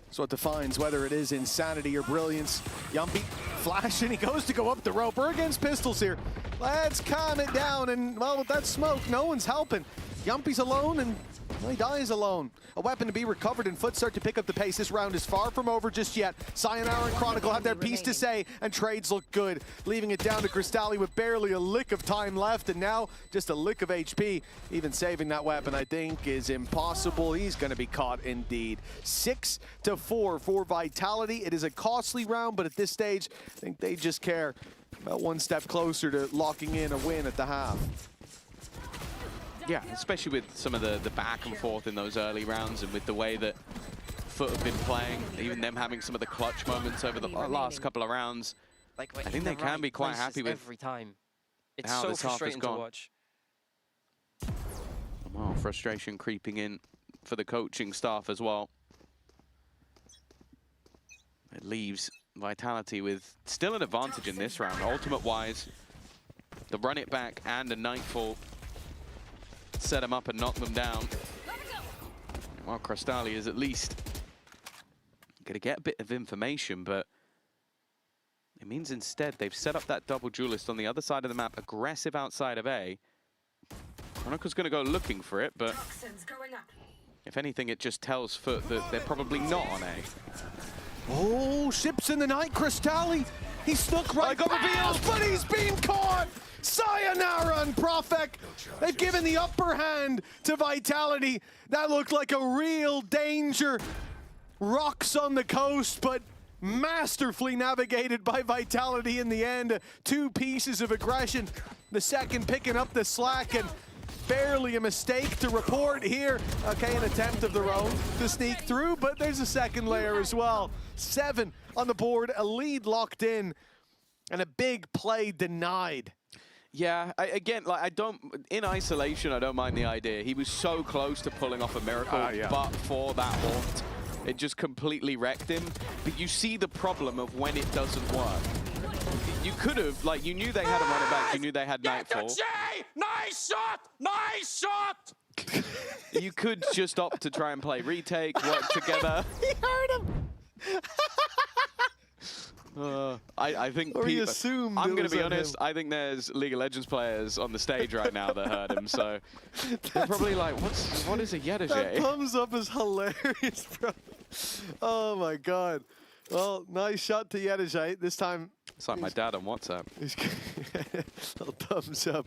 That's what defines whether it is insanity or brilliance. Yumpy flashing, he goes to go up the rope. We're against pistols here. Let's calm it down, and well, with that smoke, no one's helping. Yumpy's alone, and well, he dies alone. A weapon to be recovered, and Foot start to pick up the pace. This round is far from over just yet. Sayonara and Chronicle have their piece to say, and trades look good, leaving it down to Cristalli with barely a lick of time left, and now just a lick of HP. Even saving that weapon, I think, is impossible. He's going to be caught indeed. 6-4 for Vitality. It is a costly round, but at this stage, I think they just care about one step closer to locking in a win at the half. Yeah, especially with some of the back and forth in those early rounds, and with the way that Foot have been playing, even them having some of the clutch moments over the last couple of rounds. Like, I think they can be quite happy with every time. It's how so this half has frustrating to gone. watch. Well, frustration creeping in for the coaching staff as well. It leaves Vitality with still an advantage in this round. Ultimate-wise, the run it back and a Nightfall set them up and knock them down. Well, Cristalli is at least going to get a bit of information, but it means instead they've set up that double duelist on the other side of the map, aggressive outside of A. Chronicle's going to go looking for it, but if anything, it just tells Foot that they're probably not on A. Oh, ships in the night, Cristalli. He snuck right over Beals, but he's been caught. Sayonara and Profek. They've given the upper hand to Vitality. That looked like a real danger. Rocks on the coast, but masterfully navigated by Vitality in the end. 2 pieces of aggression. The second picking up the slack, and barely a mistake to report here. Okay, an attempt of their own to sneak through, but there's a second layer as well. 7 on the board, a lead locked in, and a big play denied. Yeah, in isolation, I don't mind the idea. He was so close to pulling off a miracle, but for that haunt, it just completely wrecked him. But you see the problem of when it doesn't work. You could have, like, you knew they had a running back, you knew they had Nightfall. Nice shot! Nice shot! You could just opt to try and play retake, work together. He heard him! I think or you assumed I'm going to be on honest, him. I think there's League of Legends players on the stage right now that heard him, so they're probably like, what is a Yedajay? That thumbs up is hilarious, bro. Oh my god. Well, nice shot to Yedajay. This time It's like my dad on WhatsApp. Little thumbs up.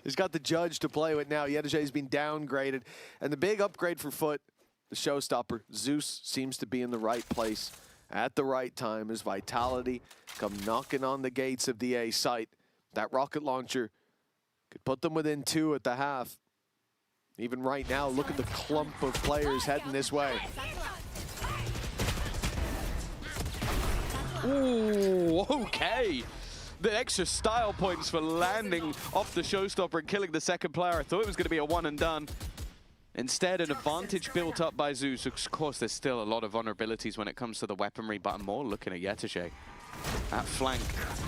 He's got the judge to play with now. Yedajay's been downgraded. And the big upgrade for Foot, the showstopper, Zeus seems to be in the right place at the right time as Vitality come knocking on the gates of the A site. That rocket launcher could put them within 2 at the half. Even right now, look at the clump of players heading this way. Ooh, okay. The extra style points for landing off the showstopper and killing the second player. I thought it was going to be a one and done. Instead, an advantage built up by Zeus. Of course, there's still a lot of vulnerabilities when it comes to the weaponry, but I'm more looking at Yetajay. That flank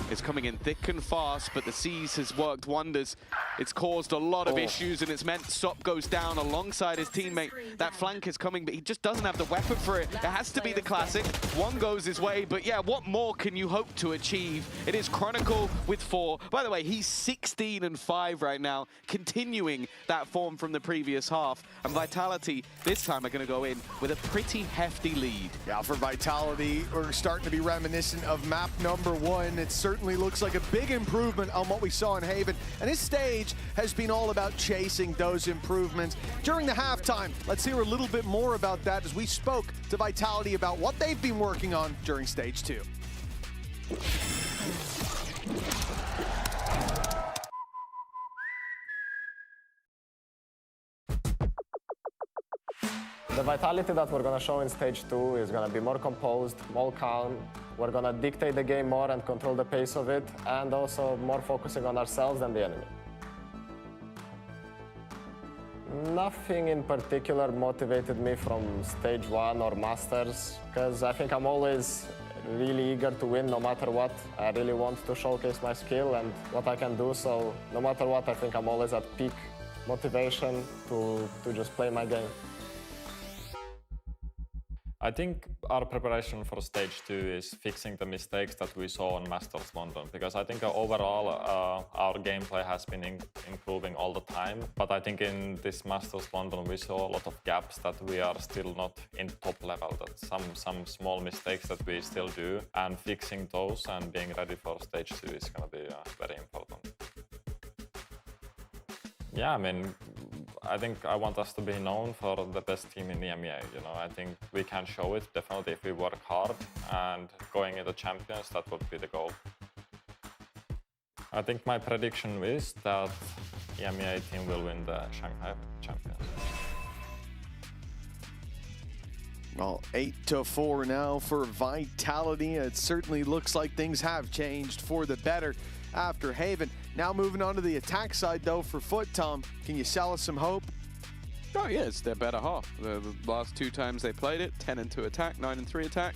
is coming in thick and fast, but the Seas has worked wonders. It's caused a lot of issues, and it's meant Sop goes down alongside his teammate. That flank is coming, but he just doesn't have the weapon for it. It has to be the classic. One goes his way, but yeah, what more can you hope to achieve? It is Chronicle with 4. By the way, he's 16 and 5 right now, continuing that form from the previous half. And Vitality, this time, are going to go in with a pretty hefty lead. Yeah, for Vitality, we're starting to be reminiscent of map number 1. It certainly looks like a big improvement on what we saw in Haven. And this stage has been all about chasing those improvements. During the halftime, let's hear a little bit more about that as we spoke to Vitality about what they've been working on during stage 2. The vitality that we're going to show in stage 2 is going to be more composed, more calm. We're going to dictate the game more and control the pace of it, and also more focusing on ourselves than the enemy. Nothing in particular motivated me from stage 1 or Masters, because I think I'm always really eager to win no matter what. I really want to showcase my skill and what I can do, so no matter what, I think I'm always at peak motivation to just play my game. I think our preparation for stage 2 is fixing the mistakes that we saw on Masters London, because I think overall our gameplay has been improving all the time. But I think in this Masters London we saw a lot of gaps that we are still not in top level, that some small mistakes that we still do, and fixing those and being ready for stage 2 is going to be very important. Yeah, I mean, I think I want us to be known for the best team in EMEA, you know. I think we can show it, definitely, if we work hard, and going into Champions, that would be the goal. I think my prediction is that EMEA team will win the Shanghai Champions. Well, 8-4 now for Vitality. It certainly looks like things have changed for the better after Haven. Now moving on to the attack side, though, for Foot, Tom. Can you sell us some hope? Oh, yeah, it's their better half. The last 2 times they played it, 10 and 2 attack, 9 and 3 attack.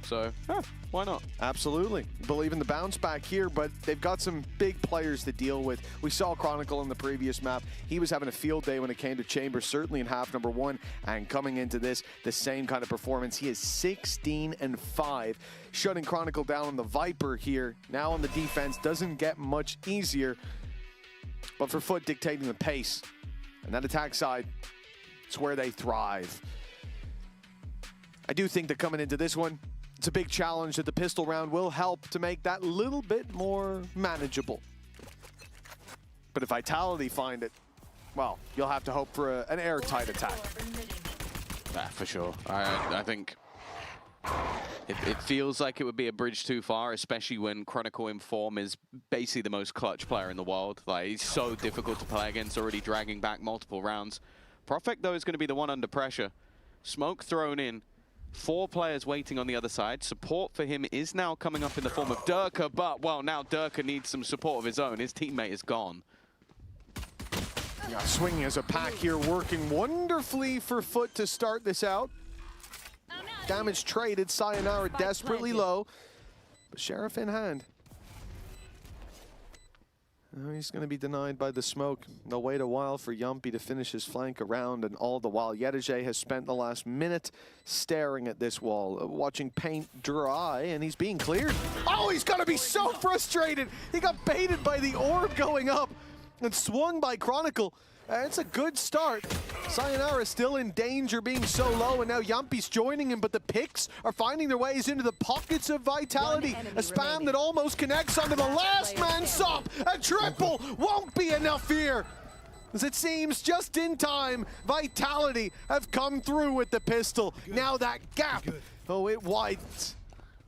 So, yeah, why not? Absolutely. Believe in the bounce back here, but they've got some big players to deal with. We saw Chronicle in the previous map. He was having a field day when it came to Chamber, certainly in half number 1. And coming into this, the same kind of performance. He is 16 and 5. Shutting Chronicle down on the Viper here. Now on the defense, doesn't get much easier. But for Foot, dictating the pace. And that attack side, it's where they thrive. I do think that coming into this one, it's a big challenge that the pistol round will help to make that little bit more manageable. But if Vitality find it, well, you'll have to hope for an airtight attack. Yeah, for sure. I think it feels like it would be a bridge too far, especially when Chronicle in form is basically the most clutch player in the world. Like, he's so difficult to play against, already dragging back multiple rounds. Prophet, though, is going to be the one under pressure. Smoke thrown in. 4 players waiting on the other side. Support for him is now coming up in the form of Durka, but, well, now Durka needs some support of his own. His teammate is gone. Yeah, swinging as a pack here, working wonderfully for Foot to start this out. Damage traded, Sayonara desperately low, but Sheriff in hand. Oh, he's going to be denied by the smoke. They'll wait a while for Yumpy to finish his flank around, and all the while Yetajay has spent the last minute staring at this wall, watching paint dry, and he's being cleared. Oh, he's going to be so frustrated! He got baited by the orb going up and swung by Chronicle. It's a good start. Sayonara still in danger, being so low, and now Yampi's joining him, but the picks are finding their ways into the pockets of Vitality. A spam that almost connects onto the last man, Sop. A triple won't be enough here. As it seems, just in time, Vitality have come through with the pistol. Now that gap, oh, it widens.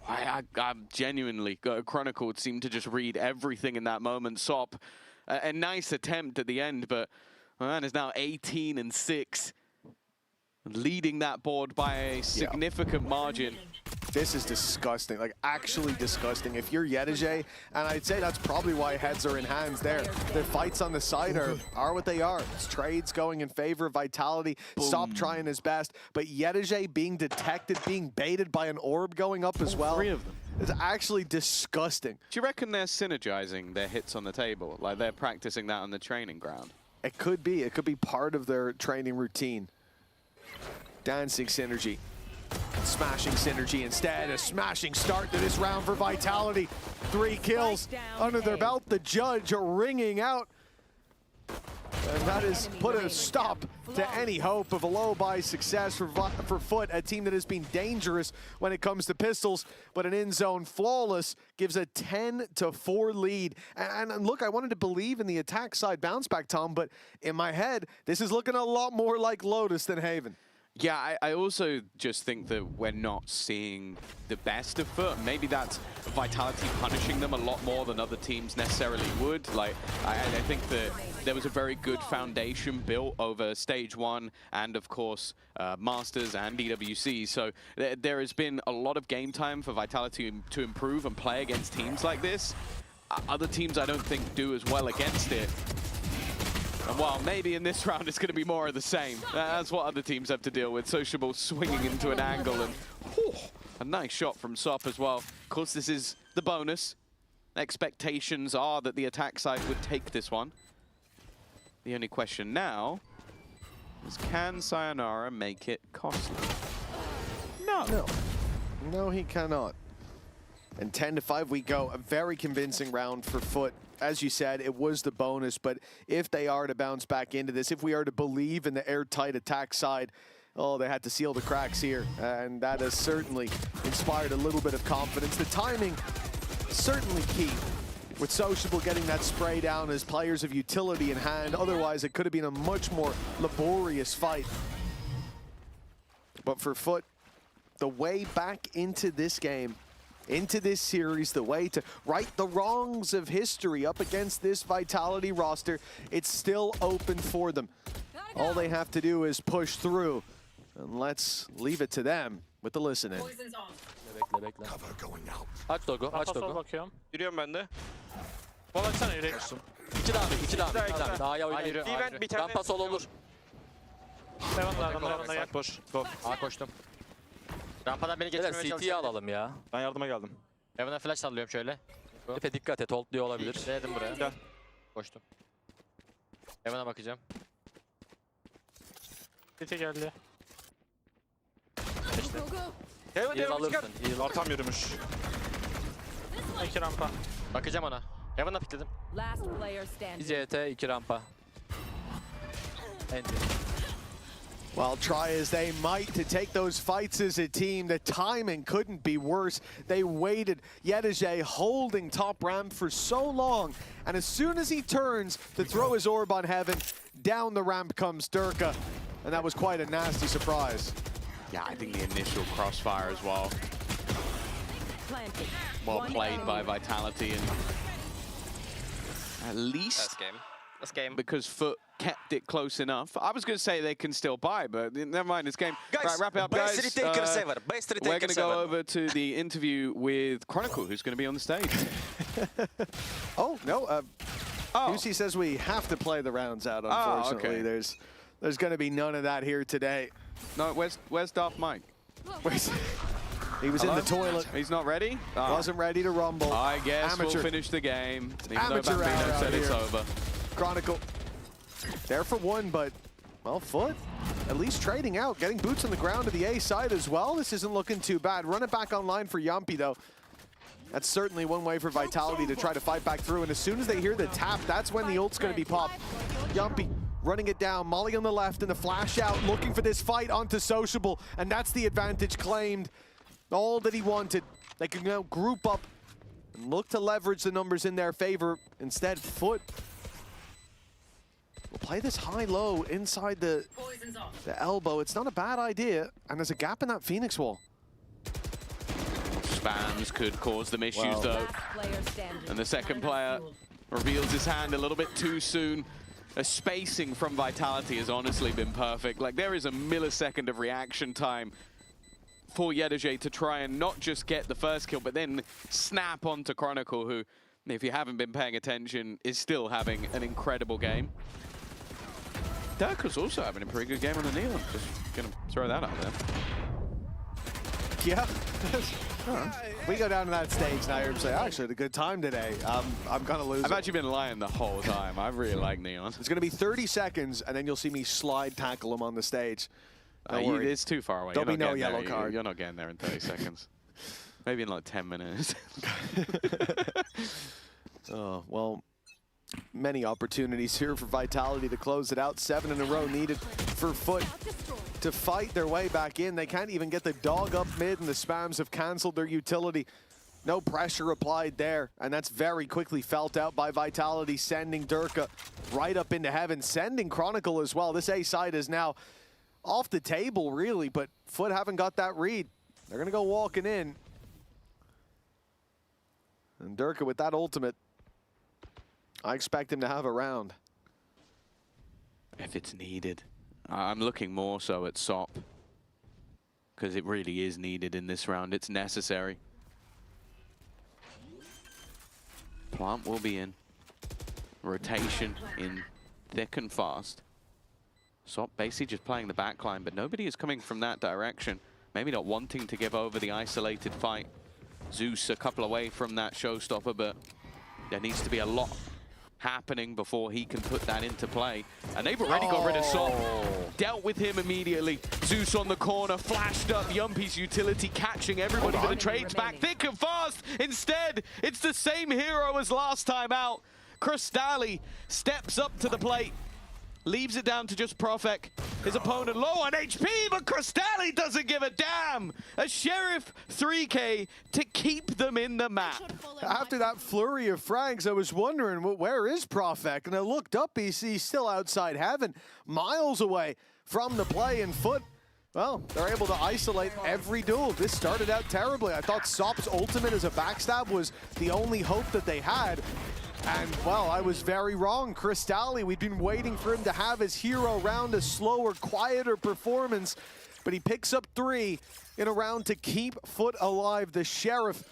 I'm genuinely, Chronicle seemed to just read everything in that moment. Sop, a nice attempt at the end, but man is now 18-6, leading that board by a significant margin. This is disgusting, like actually disgusting. If you're Yedege, and I'd say that's probably why heads are in hands there. The fights on the side are what they are. It's trades going in favor of Vitality. Stop trying his best, but Yedege being detected, being baited by an orb going up as well. 3 of them. It's actually disgusting. Do you reckon they're synergizing their hits on the table? Like they're practicing that on the training ground? It could be. It could be part of their training routine. Dancing synergy. Smashing synergy instead. A smashing start to this round for Vitality. 3 kills under their belt. The judge ringing out. And that has put a stop to any hope of a low-buy success for Foot, a team that has been dangerous when it comes to pistols, but an in-zone flawless gives a 10-4 lead. And look, I wanted to believe in the attack side bounce back, Tom, but in my head, this is looking a lot more like Lotus than Haven. Yeah, I also just think that we're not seeing the best of Foot. Maybe that's Vitality punishing them a lot more than other teams necessarily would. Like, I think that there was a very good foundation built over Stage 1 and, of course, Masters and DWC. So there has been a lot of game time for Vitality to improve and play against teams like this. Other teams, I don't think, do as well against it. And while maybe in this round it's going to be more of the same, that's what other teams have to deal with. Sociable swinging into an angle, and a nice shot from Sop as well. Of course, this is the bonus. Expectations are that the attack side would take this one. The only question now is, can Sayonara make it costly? No. No, he cannot. And 10-5 we go. A very convincing round for Foot. As you said, it was the bonus, but if they are to bounce back into this, if we are to believe in the airtight attack side, oh, they had to seal the cracks here, and that has certainly inspired a little bit of confidence. The timing, certainly key, with Sociable getting that spray down as players of utility in hand. Otherwise, it could have been a much more laborious fight. But for Foot, the way back into this game, into this series, the way to right the wrongs of history up against this Vitality roster, it's still open for them. All they have to do is push through, and let's leave it to them with the listening. Bekle. Aç Dogo, aç Dogo. Bakıyorum. Yürüyorum ben de. Bol açsana yürek. 2 daha bir, 2 daha bir. Daha ya Hayır, oynuyor. Rampa sol olur. Heaven'da gel. Boş. Go. A koştum. Rampadan beni geçirmeye CT'yi çalışıyor. alalım ya. Ben yardıma geldim. Heaven'a flash sallıyorum şöyle. Efe dikkat et, holdluyor olabilir. Denedim buraya. Gel. Koştum. Heaven'a bakacağım. CT geldi. Heal alırsın. Heal. Artam yürümüş. 2 rampa. Bakacağım ona. Heaven'a pikledim. Last player standing. 2 CT, 2 rampa. Enti. Well, try as they might to take those fights as a team, the timing couldn't be worse. They waited. Yedege holding top ramp for so long, and as soon as he turns to throw his orb on Heaven, down the ramp comes Durka, and that was quite a nasty surprise. Yeah, I think the initial crossfire as well. Well played by Vitality, and at least That's game. because Foot kept it close enough. I was going to say they can still buy, but never mind, it's game. Guys, right, wrap it up, best guys. retaker server, best retaker We're going to go server. over to the interview with Chronicle, who's going to be on the stage. Oh, no. Lucy says we have to play the rounds out, unfortunately. Okay. There's going to be none of that here today. No, where's Darth Mike? He was in the toilet. He's not ready? Wasn't ready to rumble. I guess Amateur. we'll finish the game. Even Amateur though Bambino hour said out it's here. over. Chronicle there for one, but, well, Foot at least trading out, getting boots on the ground to the A side as well. This isn't looking too bad. Run it back online for Yampi, though. That's certainly one way for Vitality to try to fight back through, and as soon as they hear the tap, that's when the ult's going to be popped. Yampi running it down. Molly on the left and the flash out, looking for this fight onto Sociable, and that's the advantage claimed. All that he wanted. They can now group up and look to leverage the numbers in their favor. Instead, Foot will play this high-low inside the elbow. It's not a bad idea, and there's a gap in that Phoenix wall. Spams could cause them issues though. And the second player reveals his hand a little bit too soon. The spacing from Vitality has honestly been perfect. Like, there is a millisecond of reaction time for Yedege to try and not just get the first kill, but then snap onto Chronicle, who, if you haven't been paying attention, is still having an incredible game. Dirka's also having a pretty good game on the Neon. Just gonna throw that out there. Yeah. We go down to that stage now and say, actually, had a good time today. I'm gonna lose. I've actually been lying the whole time. I really like Neon. It's gonna be 30 seconds, and then you'll see me slide tackle him on the stage. Don't worry. It's too far away. Don't be no yellow card. You're not getting there in 30 seconds. Maybe in like 10 minutes. Oh, well, many opportunities here for Vitality to close it out. 7 in a row needed for Foot to fight their way back in. They can't even get the dog up mid, and the spams have canceled their utility. No pressure applied there, and that's very quickly felt out by Vitality, sending Durka right up into heaven, sending Chronicle as well. This A side is now off the table, really, but Foot haven't got that read. They're gonna go walking in. And Durka with that ultimate, I expect him to have a round. If it's needed. I'm looking more so at SOP, because it really is needed in this round. It's necessary. Plant will be in. Rotation in thick and fast. SOP basically just playing the backline, but nobody is coming from that direction. Maybe not wanting to give over the isolated fight. Zeus a couple away from that showstopper, but there needs to be a lot happening before he can put that into play. And they've already got rid of SOP. Dealt with him immediately. Zeus on the corner, flashed up Yumpy's utility, catching everybody, but the trade's back thick and fast. Instead, it's the same hero as last time out. Kristali steps up to the plate, leaves it down to just Profek. His opponent low on HP, but Kristali doesn't give a damn. A Sheriff 3K to keep them in the map. After that flurry of frags, I was wondering, where is Profek? And I looked up, he's still outside heaven, miles away from the play, and Foot, well, they're able to isolate every duel. This started out terribly. I thought SOP's ultimate as a backstab was the only hope that they had. And, well, I was very wrong. Kristali, we'd been waiting for him to have his hero round, a slower, quieter performance, but he picks up 3 in a round to keep Foot alive. The Sheriff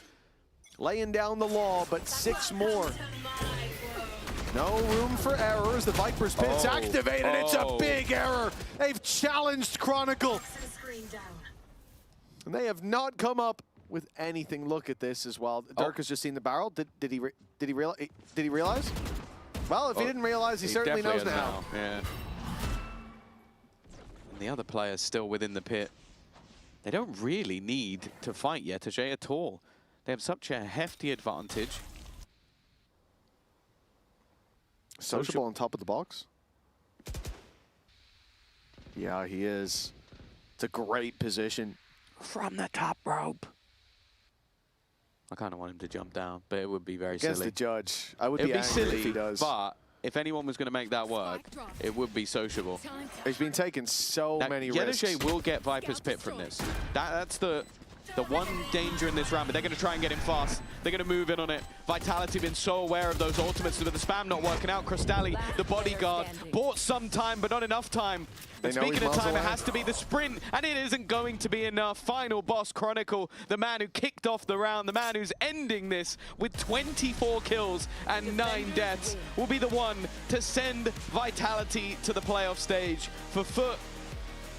laying down the law, but 6 more. No room for errors. The Viper's Pit's activated. It's a big error. They've challenged Chronicle. And they have not come up with anything. Look at this as well. Durka's just seen the barrel. Did he realize? Well, if he didn't realize, he certainly knows now. Yeah. And the other player's still within the pit. They don't really need to fight Yetege at all. They have such a hefty advantage. Sociable on top of the box. Yeah, he is. It's a great position. From the top rope. I kind of want him to jump down, but it would be very silly. Against the judge. I would be angry silly if he does. But if anyone was going to make that work, it would be Sociable. He's been taking so many risks. Yetege will get Viper's Pit from this. That's the one danger in this round, but they're going to try and get him fast. They're going to move in on it. Vitality been so aware of those ultimates, but the spam not working out. Kristali, the bodyguard, bought some time, but not enough time. And speaking of time, it has to be the sprint, and it isn't going to be enough. Final boss, Chronicle, the man who kicked off the round, the man who's ending this with 24 kills and 9 deaths, will be the one to send Vitality to the playoff stage. For Foot,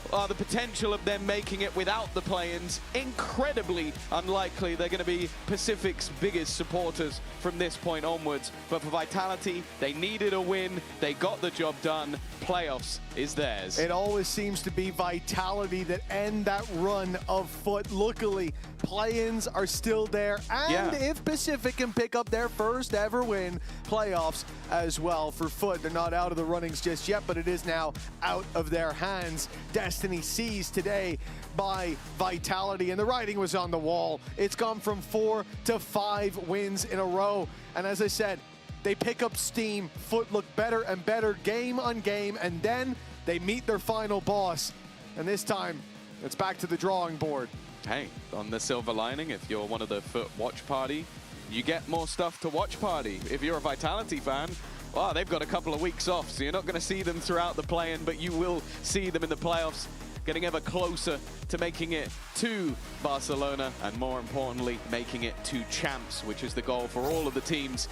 the potential of them making it without the play-ins incredibly unlikely. They're going to be Pacific's biggest supporters from this point onwards. But for Vitality, they needed a win. They got the job done. Playoffs is theirs. It always seems to be Vitality that end that run of Foot. Luckily, play-ins are still there. And if Pacific can pick up their first ever win, playoffs as well for Foot. They're not out of the runnings just yet, but it is now out of their hands. Destiny seized today by Vitality, and the writing was on the wall. It's gone from 4 to 5 wins in a row. And as I said, they pick up steam. Foot look better and better game on game, and then they meet their final boss. And this time, it's back to the drawing board. Hey, on the silver lining, if you're one of the Foot watch party, you get more stuff to watch party. If you're a Vitality fan, well, they've got a couple of weeks off, so you're not going to see them throughout the play-in, but you will see them in the playoffs, getting ever closer to making it to Barcelona, and more importantly, making it to champs, which is the goal for all of the teams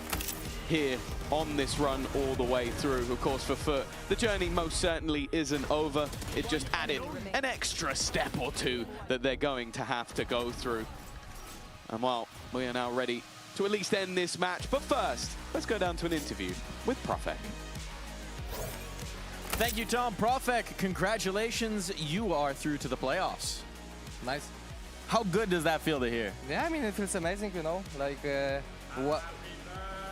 here on this run all the way through. Of course, for Foot, the journey most certainly isn't over. It just added an extra step or two that they're going to have to go through. And well, we are now ready to at least end this match. But first, let's go down to an interview with Profek. Thank you, Tom. Profek, congratulations. You are through to the playoffs. Nice. How good does that feel to hear? Yeah, I mean, it feels amazing, you know, like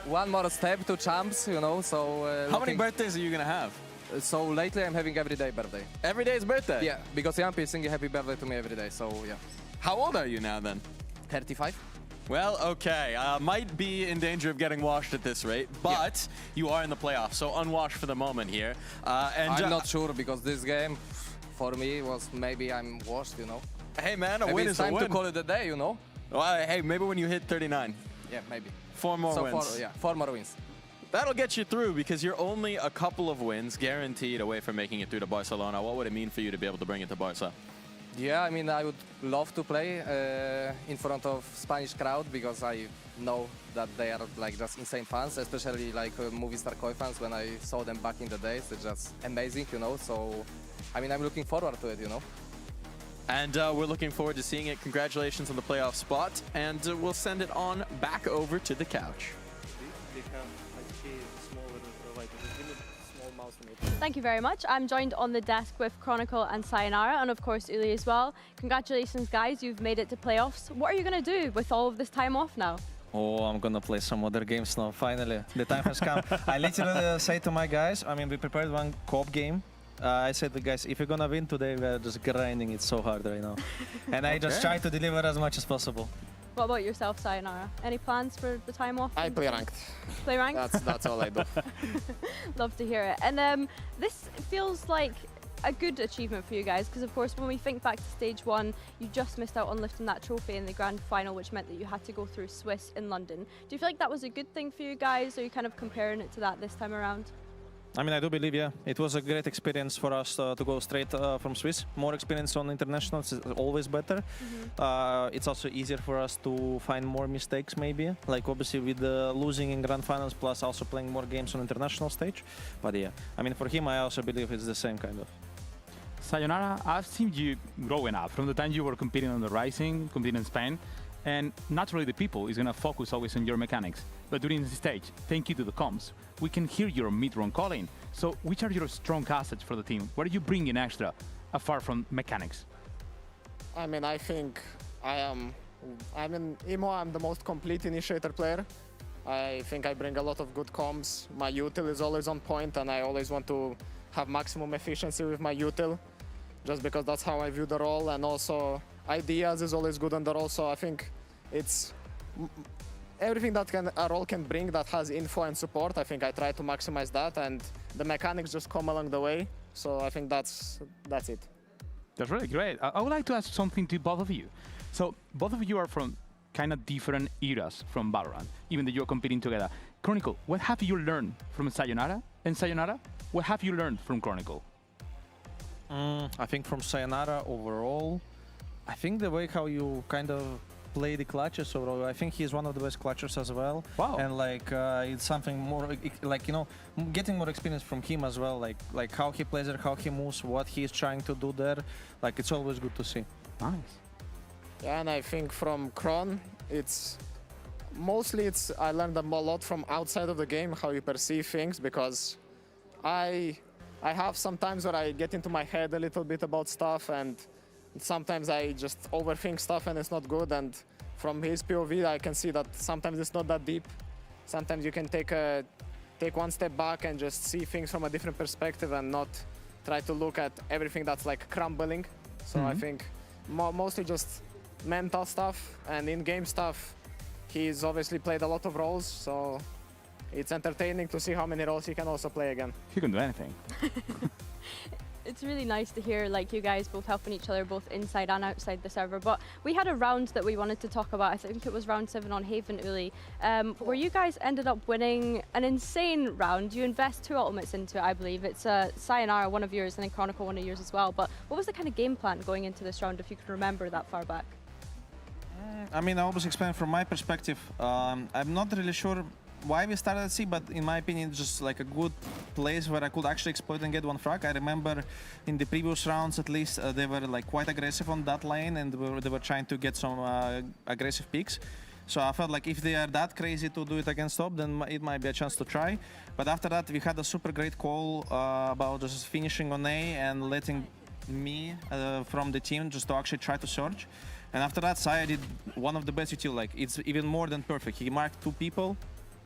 one more step to champs, you know, so... How many birthdays are you gonna have? So lately I'm having everyday birthday. Every day is birthday? Yeah, because Yampi is singing happy birthday to me every day, so yeah. How old are you now then? 35. Well, okay, might be in danger of getting washed at this rate, but you are in the playoffs, so unwashed for the moment here. I'm not sure, because this game, for me, was maybe I'm washed, you know. Hey man, a maybe win it's is a time win. to call it a day, you know. Well, hey, maybe when you hit 39. Yeah, maybe. 4 more wins. 4 more wins. That'll get you through, because you're only a couple of wins guaranteed away from making it through to Barcelona. What would it mean for you to be able to bring it to Barca? Yeah, I mean, I would love to play in front of Spanish crowd, because I know that they are like just insane fans, especially like Movistar Koi fans. When I saw them back in the days, it's just amazing, you know. So, I mean, I'm looking forward to it, you know. And we're looking forward to seeing it. Congratulations on the playoff spot, and we'll send it on back over to the couch. Thank you very much. I'm joined on the desk with Chronicle and Sayonara, and of course Uli as well. Congratulations, guys, you've made it to playoffs. What are you going to do with all of this time off now? Oh, I'm gonna play some other games now, finally. The time has come. I literally say to my guys, I mean, we prepared one co-op game. I said to the guys, if you're gonna win today, we're just grinding it so hard right now. And I just try to deliver as much as possible. What about yourself, Sayonara? Any plans for the time off? I play ranked. Play ranked? That's all I do. Love to hear it. And this feels like a good achievement for you guys, because of course when we think back to stage 1, you just missed out on lifting that trophy in the grand final, which meant that you had to go through Swiss in London. Do you feel like that was a good thing for you guys, or are you kind of comparing it to that this time around? I mean, I do believe, yeah. It was a great experience for us to go straight from Swiss. More experience on internationals is always better. It's also easier for us to find more mistakes, maybe. Like, obviously, with losing in grand finals, plus also playing more games on international stage. But yeah, I mean, for him, I also believe it's the same kind of. Sayonara, I've seen you growing up from the time you were competing on the Rising, competing in Spain. And naturally, the people is going to focus always on your mechanics. But during this stage, thank you to the comms, we can hear your mid-run calling. So which are your strong assets for the team? What are you bringing extra, apart from mechanics? I mean, I think I'm in EMEA, I'm the most complete initiator player. I think I bring a lot of good comms. My util is always on point, and I always want to have maximum efficiency with my util, just because that's how I view the role. And also, ideas is always good on the role, so I think it's everything that a role can bring that has info and support. I think I try to maximize that, and the mechanics just come along the way. So I think that's it. That's really great. I would like to ask something to both of you. So both of you are from kind of different eras from VALORANT, even though you're competing together. Chronicle, what have you learned from Sayonara? And Sayonara, what have you learned from Chronicle? I think from Sayonara overall, I think the way how you kind of play the clutches overall. I think he's one of the best clutchers as well. Wow. And like it's something more like, you know, getting more experience from him as well. Like how he plays there, how he moves, what he's trying to do there. Like it's always good to see. Nice. Yeah, and I think from Kron, mostly I learned a lot from outside of the game, how you perceive things, because I have some times where I get into my head a little bit about stuff, and sometimes I just overthink stuff and it's not good. And from his POV, I can see that sometimes it's not that deep. Sometimes you can take one step back and just see things from a different perspective and not try to look at everything that's like crumbling. So I think mostly just mental stuff and in-game stuff. He's obviously played a lot of roles, so it's entertaining to see how many roles he can also play again. He can do anything. It's really nice to hear like you guys both helping each other both inside and outside the server. But we had a round that we wanted to talk about. I think it was round 7 on Haven Uli, where you guys ended up winning an insane round. You invest 2 ultimates into it, I believe. It's Sayonara, one of yours, and then Chronicle, one of yours as well. But what was the kind of game plan going into this round, if you can remember that far back? I mean, I always explain from my perspective. I'm not really sure why we started at C, but in my opinion, it's just like a good place where I could actually exploit and get one frag. I remember in the previous rounds, at least, they were like quite aggressive on that lane, and they were trying to get some aggressive picks. So I felt like if they are that crazy to do it against top, then it might be a chance to try. But after that, we had a super great call about just finishing on A and letting me from the team just to actually try to surge. And after that, Saya did one of the best util. Like, it's even more than perfect. He marked 2 people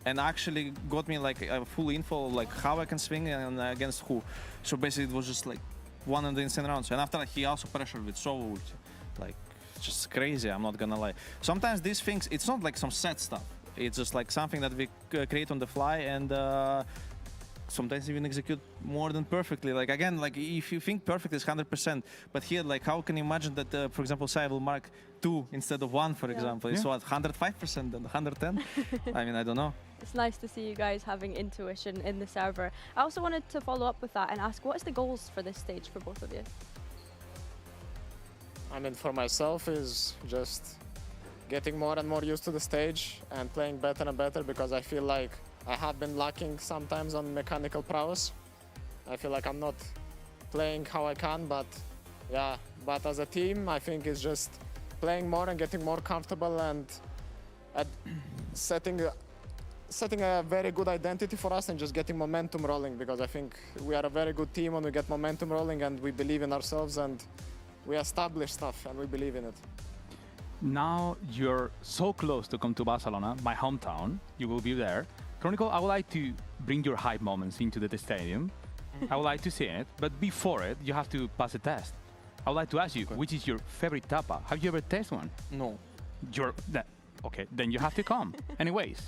and actually got me like a full info of like how I can swing and against who. So basically it was just like one of the insane rounds. And after that he also pressured with Sova ult. Like just crazy, I'm not gonna lie. Sometimes these things, it's not like some set stuff. It's just like something that we create on the fly, and sometimes even execute more than perfectly. Like again, like if you think perfect is 100%, but here, like how can you imagine that, for example, Sai will mark 2 instead of 1, for example? It's what, 105% and 110? I mean, I don't know. It's nice to see you guys having intuition in the server. I also wanted to follow up with that and ask, what is the goals for this stage for both of you? I mean, for myself is just getting more and more used to the stage and playing better and better, because I feel like I have been lacking sometimes on mechanical prowess. I feel like I'm not playing how I can, but yeah, but as a team, I think it's just playing more and getting more comfortable and setting a very good identity for us and just getting momentum rolling, because I think we are a very good team when we get momentum rolling and we believe in ourselves and we establish stuff and we believe in it. Now you're so close to come to Barcelona, my hometown. You will be there. Chronicle, I would like to bring your hype moments into the stadium. I would like to see it, but before it, you have to pass a test. I would like to ask you, which is your favorite tapa? Have you ever tasted one? No. Okay, then you have to come. Anyways,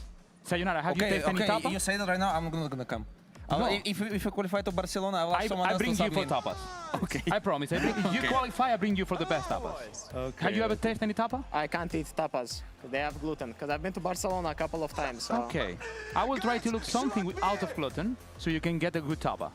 Sayonara, have you tasted any tapa? You say that right now, I'm not gonna come. No. If you qualify to Barcelona, I'll have someone else bring to you for submit. tapas. Okay. I promise. If you qualify, I bring you for the best tapas. Okay. Have you ever tasted any tapa? I can't eat tapas. They have gluten, because I've been to Barcelona a couple of times. So. Okay. I will try to look something out of gluten so you can get a good tapa.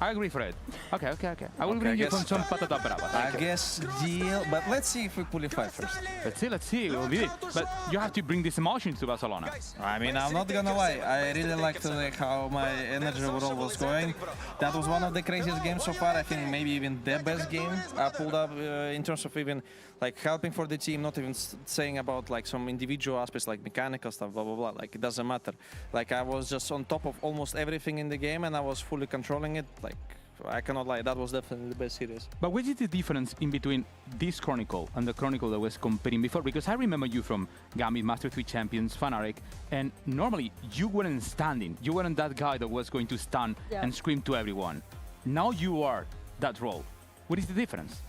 I agree for it. Okay. I will bring you some patata bravas. I guess deal, but let's see if we qualify first. Let's see. We'll be it. But you have to bring this emotion to Barcelona. I mean, I'm not gonna lie. I really liked how my energy overall was going. That was one of the craziest games so far. I think maybe even the best game I pulled up in terms of even like helping for the team, not even saying about like some individual aspects like mechanical stuff, blah, blah, blah. Like it doesn't matter. Like I was just on top of almost everything in the game and I was fully controlling it. Like I cannot lie, that was definitely the best series. But what is the difference in between this Chronicle and the Chronicle that was competing before? Because I remember you from Gambit, Master 3 Champions, Fnatic, and normally you weren't standing. You weren't that guy that was going to stand and scream to everyone. Now you are that role. What is the difference?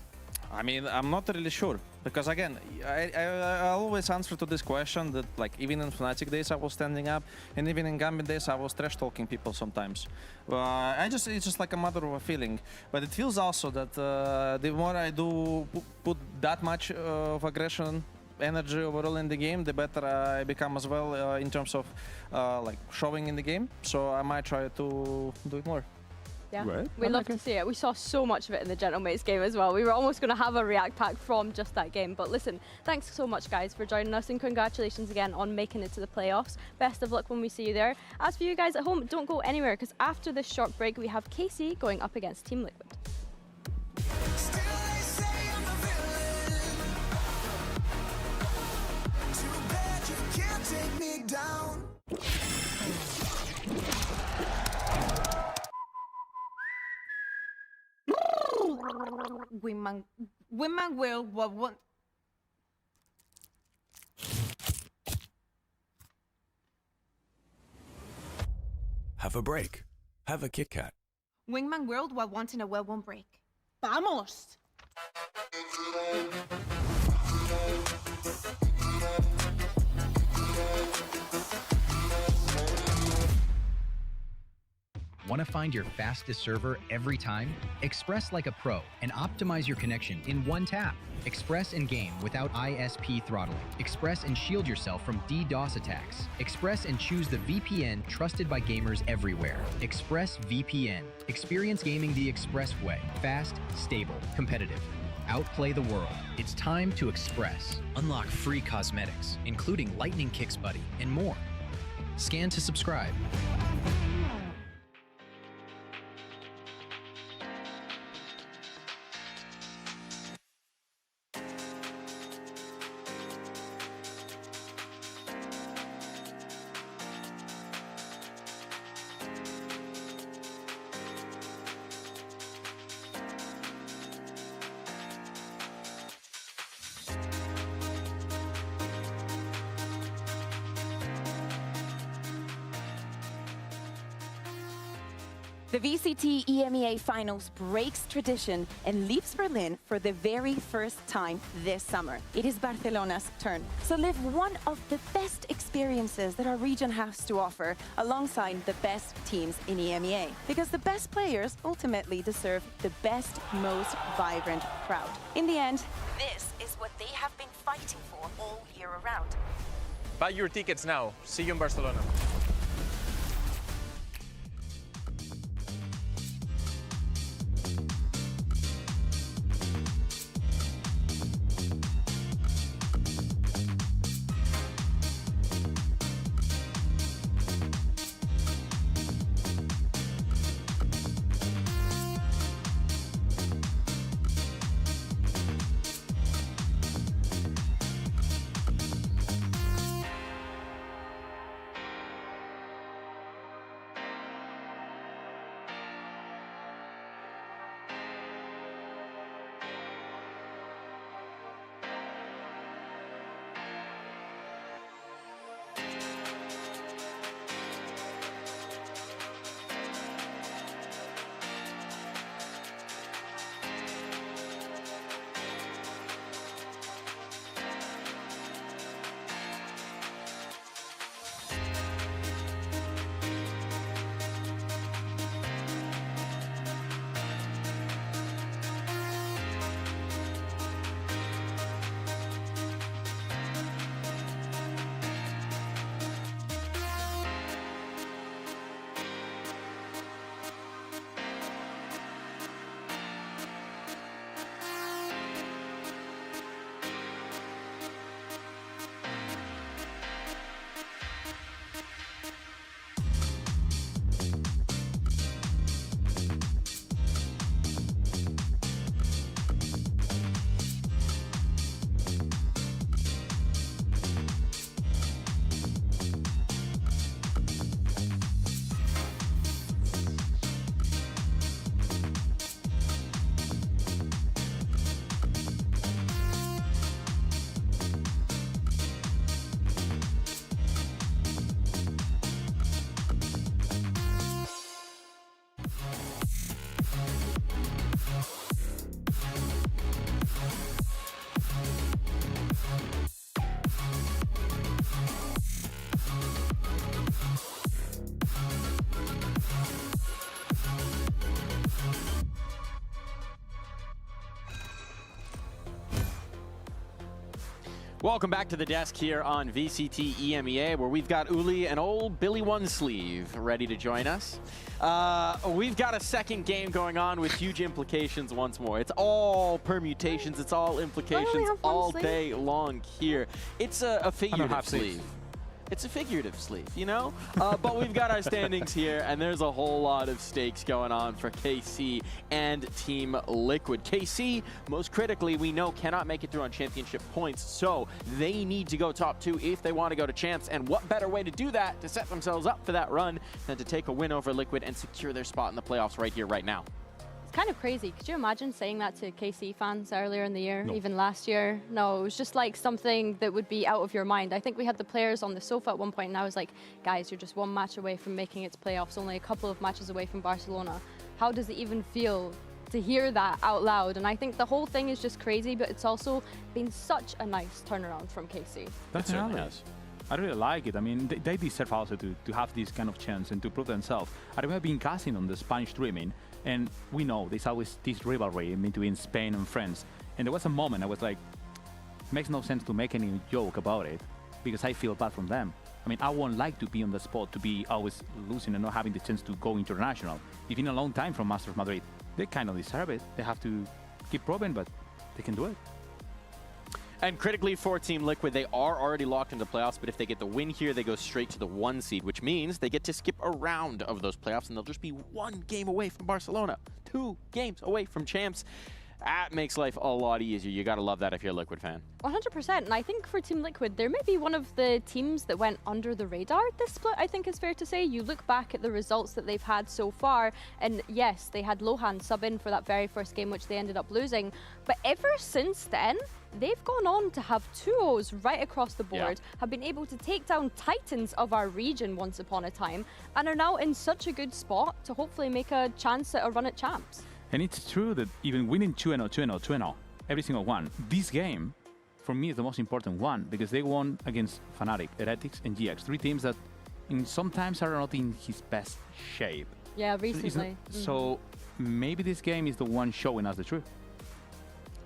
I mean, I'm not really sure, because again, I always answer to this question that like even in Fnatic days I was standing up, and even in Gambit days I was trash talking people sometimes. It's just like a matter of a feeling. But it feels also that the more I do put that much of aggression, energy overall in the game, the better I become as well in terms of like showing in the game. So I might try to do it more. Yeah, Right. we love to see it. We saw so much of it in the Gentlemates game as well. We were almost going to have a react pack from just that game. But listen, thanks so much, guys, for joining us, and congratulations again on making it to the playoffs. Best of luck when we see you there. As for you guys at home, don't go anywhere, because after this short break, we have KC going up against Team Liquid. Take me down. Women will what? Have a break. Have a Kit Kat. Wingman World while wanting a well-worn break. Vamos! Want to find your fastest server every time? Express like a pro and optimize your connection in one tap. Express and game without ISP throttling. Express and shield yourself from DDoS attacks. Express and choose the VPN trusted by gamers everywhere. Express VPN. Experience gaming the Express way. Fast, stable, competitive. Outplay the world. It's time to Express. Unlock free cosmetics, including Lightning Kicks Buddy and more. Scan to subscribe. The VCT EMEA Finals breaks tradition and leaves Berlin for the very first time this summer. It is Barcelona's turn. So live one of the best experiences that our region has to offer alongside the best teams in EMEA. Because the best players ultimately deserve the best, most vibrant crowd. In the end, this is what they have been fighting for all year around. Buy your tickets now. See you in Barcelona. Welcome back to the desk here on VCT EMEA, where we've got Uli and old Billy One Sleeve ready to join us. We've got a second game going on with huge implications once more. It's all permutations, it's all implications all day long here. It's a figurative sleeve. It's a figurative sleeve, you know? But we've got our standings here, and there's a whole lot of stakes going on for KC and Team Liquid. KC, most critically, we know cannot make it through on championship points, so they need to go top 2 if they want to go to champs. And what better way to do that, to set themselves up for that run, than to take a win over Liquid and secure their spot in the playoffs right here, right now. It's kind of crazy. Could you imagine saying that to KC fans earlier in the year, No. even last year? No, it was just like something that would be out of your mind. I think we had the players on the sofa at one point, and I was like, guys, you're just one match away from making it to playoffs, only a couple of matches away from Barcelona. How does it even feel to hear that out loud? And I think the whole thing is just crazy, but it's also been such a nice turnaround from KC. That's nice. I really like it. I mean, they deserve also to have this kind of chance and to prove themselves. I remember being casting on the Spanish streaming, and we know there's always this rivalry between Spain and France. And there was a moment I was like, makes no sense to make any joke about it because I feel bad from them. I mean, I won't like to be on the spot, to be always losing and not having the chance to go international. It's been a long time from Masters Madrid. They kind of deserve it. They have to keep proving, but they can do it. And critically for Team Liquid, they are already locked into playoffs, but if they get the win here, they go straight to the 1 seed, which means they get to skip a round of those playoffs, and they'll just be 1 game away from Barcelona, 2 games away from champs. That makes life a lot easier. You gotta love that if you're a Liquid fan. 100%, and I think for Team Liquid, they're maybe one of the teams that went under the radar this split, I think is fair to say. You look back at the results that they've had so far, and yes, they had Lohan sub in for that very first game, which they ended up losing, but ever since then, they've gone on to have 2-0s right across the board, have been able to take down titans of our region once upon a time, and are now in such a good spot to hopefully make a chance at a run at champs. And it's true that even winning 2-0, 2-0, 2-0, every single one, this game, for me, is the most important one because they won against Fnatic, Heretics, and GX, 3 teams that sometimes are not in his best shape. Yeah, recently. So maybe this game is the one showing us the truth.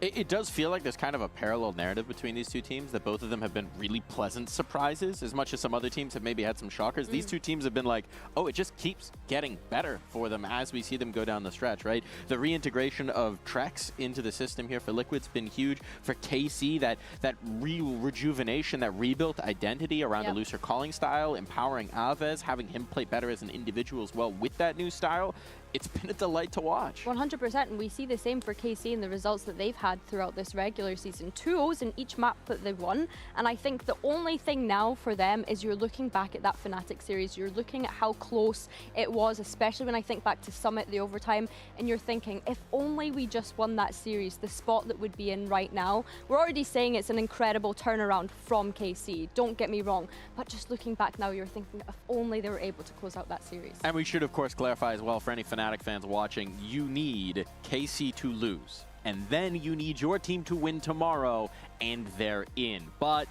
It does feel like there's kind of a parallel narrative between these two teams, that both of them have been really pleasant surprises, as much as some other teams have maybe had some shockers. These two teams have been like, oh, it just keeps getting better for them as we see them go down the stretch, right? The reintegration of Trex into the system here for Liquid's been huge. For KC, that rejuvenation, that rebuilt identity around a looser calling style, empowering Aves, having him play better as an individual as well with that new style. It's been a delight to watch. 100%, and we see the same for KC in the results that they've had throughout this regular season. 2-0s in each map that they've won, and I think the only thing now for them is you're looking back at that Fnatic series, you're looking at how close it was, especially when I think back to Summit, the overtime, and you're thinking, if only we just won that series, the spot that would be in right now. We're already saying it's an incredible turnaround from KC, don't get me wrong, but just looking back now, you're thinking, if only they were able to close out that series. And we should, of course, clarify as well for any Fnatic fans watching, you need KC to lose, and then you need your team to win tomorrow, and they're in. But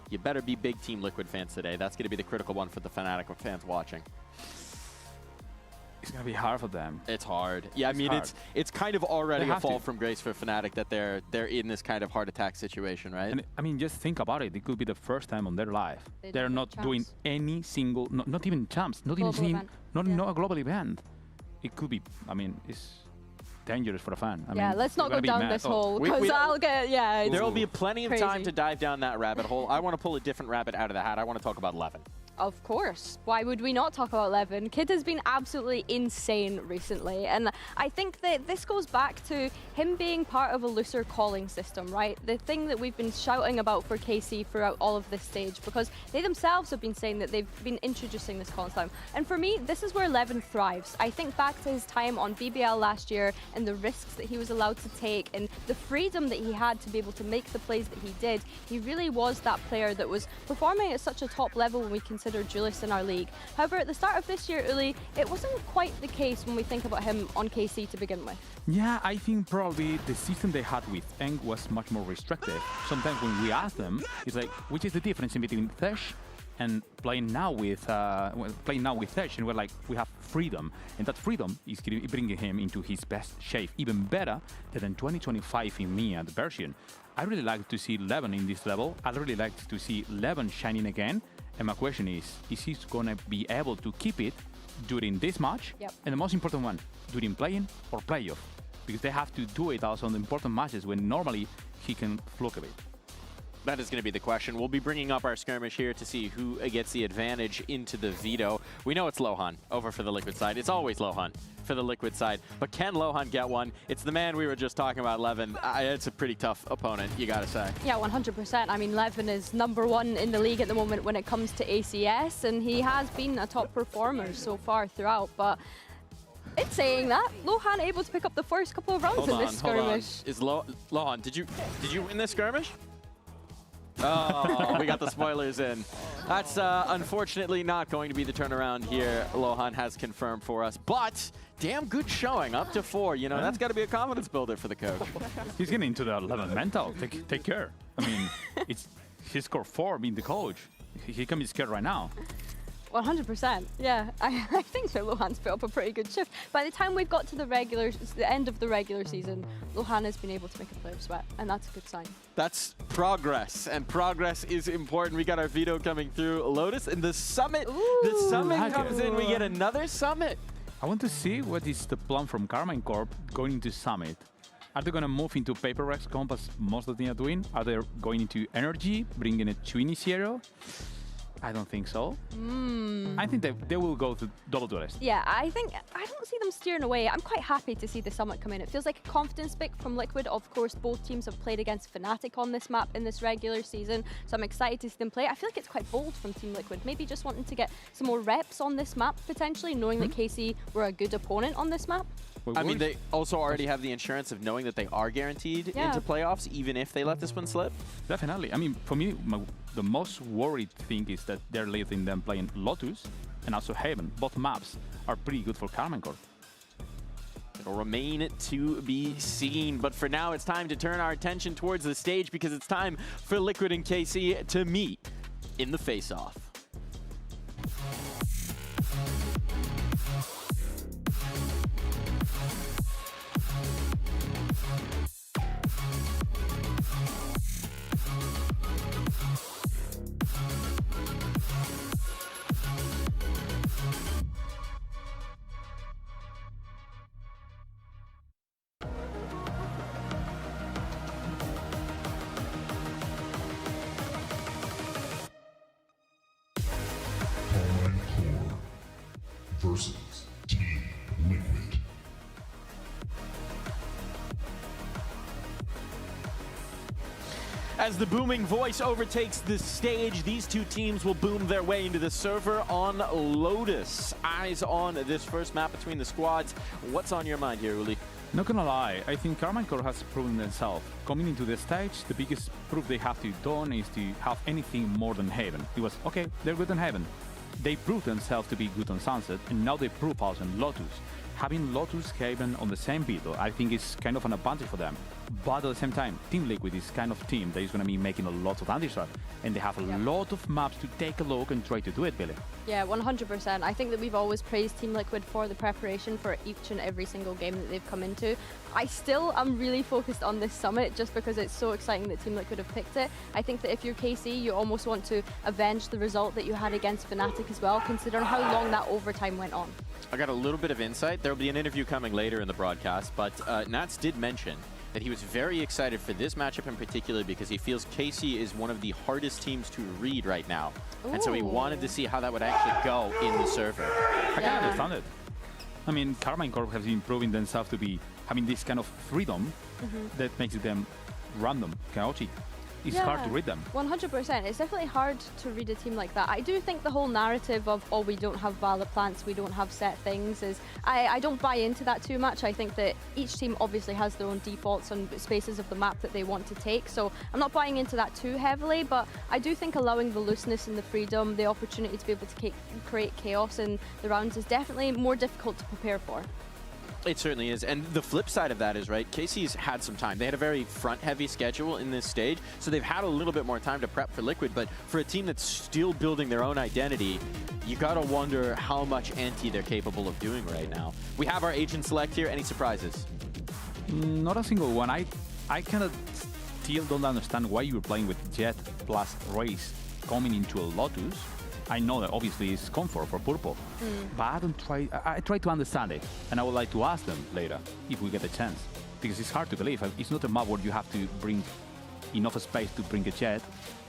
you better be big Team Liquid fans today. That's going to be the critical one for the Fnatic fans watching. It's going to be hard for them. It's hard. Yeah, I mean, it's kind of already a fall from grace for Fnatic that they're in this kind of heart attack situation, right? And I mean, just think about it. It could be the first time on their life. They're not doing any single, not even champs, not even seeing, not a global event. It could be, I mean, it's dangerous for a fan. I mean, let's not go down this hole, because I'll get, there will be plenty of time to dive down that rabbit hole. I want to pull a different rabbit out of the hat. I want to talk about Levin. Of course. Why would we not talk about Levin? Kid has been absolutely insane recently, and I think that this goes back to him being part of a looser calling system, right? The thing that we've been shouting about for KC throughout all of this stage, because they themselves have been saying that they've been introducing this calling style. And for me, this is where Levin thrives. I think back to his time on BBL last year and the risks that he was allowed to take and the freedom that he had to be able to make the plays that he did. He really was that player that was performing at such a top level when we consider Julius in our league. However, at the start of this year, Uli, it wasn't quite the case when we think about him on KC to begin with. Yeah, I think probably the system they had with Eng was much more restrictive. Sometimes when we ask them, it's like, which is the difference in between Thesh and playing now with Thesh? And we're like, we have freedom, and that freedom is bringing him into his best shape, even better than 2025 EMEA, the version. I really like to see Levin in this level. I'd really like to see Levin shining again. And my question is he going to be able to keep it during this match? Yep. And the most important one, during playing or playoff? Because they have to do it also on the important matches when normally he can fluke a bit. That is going to be the question. We'll be bringing up our skirmish here to see who gets the advantage into the veto. We know it's Lohan over for the Liquid side. It's always Lohan for the Liquid side. But can Lohan get one? It's the man we were just talking about, Levin. It's a pretty tough opponent, you got to say. Yeah, 100%. I mean, Levin is #1 in the league at the moment when it comes to ACS, and he has been a top performer so far throughout. But in saying that, Lohan able to pick up the first couple of rounds in this skirmish. Is Lohan, did you win this skirmish? Oh, we got the spoilers in. That's unfortunately not going to be the turnaround here. Lohan has confirmed for us, but damn good showing, up to 4. You know, that's got to be a confidence builder for the coach. He's getting into the 11 mental. Take care. I mean, he scored 4 being the coach. He can be scared right now. 100%. Yeah, I think that Lohan's put up a pretty good shift. By the time we've got to the end of the regular season, Lohan has been able to make a player sweat, and that's a good sign. That's progress, and progress is important. We got our veto coming through. Lotus in the summit. Ooh, the summit comes in. We get another summit. I want to see what is the plan from Carmine Corp going into summit. Are they going to move into Paper Rex comp as most of the team are doing? Are they going into energy, bringing it to Iniciero? I don't think so. I think they will go to double duelist. Yeah, I don't see them steering away. I'm quite happy to see the Summit come in. It feels like a confidence pick from Liquid. Of course, both teams have played against Fnatic on this map in this regular season, so I'm excited to see them play. I feel like it's quite bold from Team Liquid. Maybe just wanting to get some more reps on this map, potentially, knowing that KC were a good opponent on this map. I mean, they also already have the insurance of knowing that they are guaranteed into playoffs, even if they let this one slip. Definitely. I mean, for me, the most worried thing is that they're letting them playing Lotus and also Haven. Both maps are pretty good for Carmine Corp. It'll remain to be seen, but for now, it's time to turn our attention towards the stage because it's time for Liquid and KC to meet in the face-off. Versus Team Liquid. As the booming voice overtakes the stage, these two teams will boom their way into the server on Lotus. Eyes on this first map between the squads. What's on your mind here, Uli? Not gonna lie, I think Carmine Corp has proven themselves. Coming into the stage, the biggest proof they have to do is to have anything more than Haven. It was, okay, they're good on Haven. They proved themselves to be good on Sunset, and now they prove us on Lotus. Having Lotus Haven on the same veto, I think is kind of an advantage for them. But at the same time, Team Liquid is kind of team that is going to be making a lot of anti-strat, and they have a lot of maps to take a look and try to do it, Billy. Yeah, 100%. I think that we've always praised Team Liquid for the preparation for each and every single game that they've come into. I still am really focused on this summit just because it's so exciting that Team Liquid have picked it. I think that if you're KC, you almost want to avenge the result that you had against Fnatic as well, considering how long that overtime went on. I got a little bit of insight. There will be an interview coming later in the broadcast, but Nats did mention that he was very excited for this matchup in particular because he feels KC is one of the hardest teams to read right now. Ooh. And so he wanted to see how that would actually go in the server. I can understand it. I mean, Carmine Corp has been proving themselves to be having this kind of freedom that makes them random, chaotic. It's hard to read them. 100%. It's definitely hard to read a team like that. I do think the whole narrative of, oh, we don't have Valor plants, we don't have set things, is I don't buy into that too much. I think that each team obviously has their own defaults and spaces of the map that they want to take, so I'm not buying into that too heavily, but I do think allowing the looseness and the freedom, the opportunity to be able to create chaos in the rounds is definitely more difficult to prepare for. It certainly is, and the flip side of that is, right, KC's had some time. They had a very front-heavy schedule in this stage, so they've had a little bit more time to prep for Liquid, but for a team that's still building their own identity, you gotta wonder how much anti they're capable of doing right now. We have our agent select here. Any surprises? Not a single one. I kind of still don't understand why you're playing with Jet plus Raze coming into a Lotus. I know that obviously it's comfort for Purple, but I try to understand it, and I would like to ask them later if we get a chance, because it's hard to believe. It's not a map where you have to bring enough space to bring a Jet.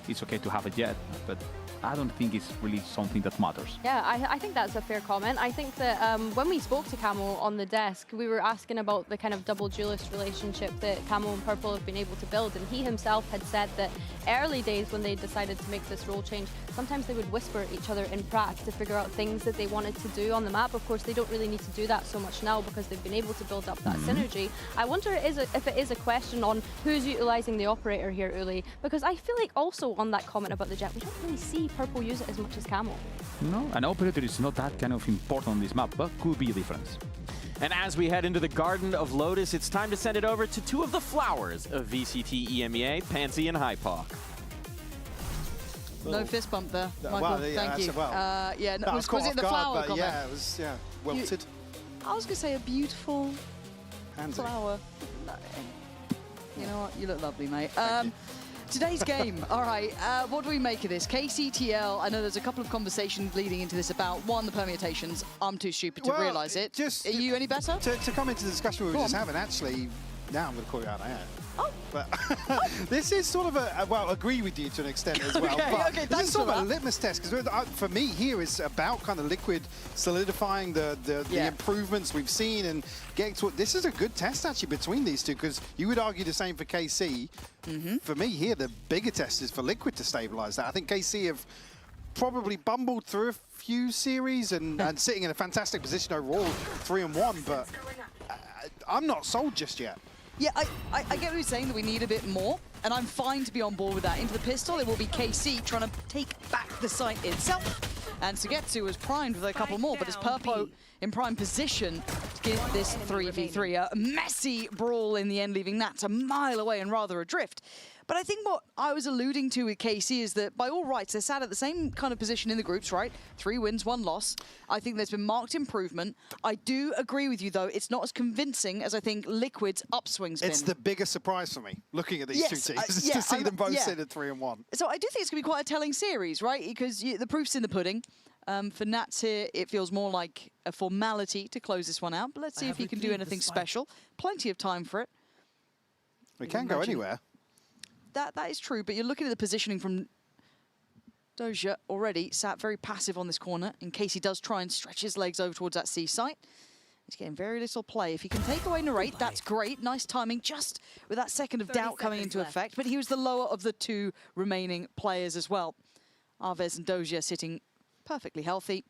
It's okay to have a Jet, but I don't think it's really something that matters. Yeah, I think that's a fair comment. I think that when we spoke to Camo on the desk, we were asking about the kind of double duelist relationship that Camo and Purple have been able to build, and he himself had said that early days when they decided to make this role change, sometimes they would whisper at each other in prac to figure out things that they wanted to do on the map. Of course, they don't really need to do that so much now because they've been able to build up that synergy. I wonder if it is a question on who's utilising the operator here, Uli, because I feel like also on that comment about the Jet, we don't really see Purple use it as much as Camo. No, an operator is not that kind of important on this map, but could be a difference. And as we head into the Garden of Lotus, it's time to send it over to two of the flowers of VCT EMEA, Pansy and Hypok. No fist bump there, Michael. Well, yeah, thank you. Well, yeah, no, was caught it off the guard, flower but comment? yeah, it was wilted. I was going to say a beautiful Pansy. flower. No. You know what? You look lovely, mate. Today's game. All right, what do we make of this? KCTL, I know there's a couple of conversations leading into this about, one, the permutations. I'm too stupid to realise it. Are you any better? To come into the discussion we were just having, actually, now I'm going to call you out. I am. Oh. But this is sort of well, agree with you to an extent as well. Okay, this is sort of a litmus test, because for me here it's about kind of Liquid solidifying the improvements we've seen and getting to this is a good test actually between these two, because you would argue the same for KC. For me here, the bigger test is for Liquid to stabilize that. I think KC have probably bumbled through a few series and sitting in a fantastic position overall, 3-1, but I'm not sold just yet. Yeah, I get what you're saying, that we need a bit more, and I'm fine to be on board with that. Into the pistol, it will be KC trying to take back the site itself. And Sugetsu is primed with a couple more, but it's Purpo in prime position to get this 3v3. A messy brawl in the end, leaving Nats a mile away and rather adrift. But I think what I was alluding to with KC is that by all rights, they're sat at the same kind of position in the groups, right? 3 wins, 1 loss. I think there's been marked improvement. I do agree with you, though. It's not as convincing as I think Liquid's upswing's been. It's the biggest surprise for me, looking at these two teams, to see them both sit at 3-1. So I do think it's going to be quite a telling series, right? Because the proof's in the pudding. For Nats here, it feels more like a formality to close this one out. But let's see if he can do anything special. Plenty of time for it. We can go anywhere. That is true, but you're looking at the positioning from Doja already, sat very passive on this corner in case he does try and stretch his legs over towards that C site. He's getting very little play. If he can take away Narrate, that's great. Nice timing, just with that second of doubt coming into effect. But he was the lower of the 2 remaining players as well. Arvez and Doja sitting perfectly healthy.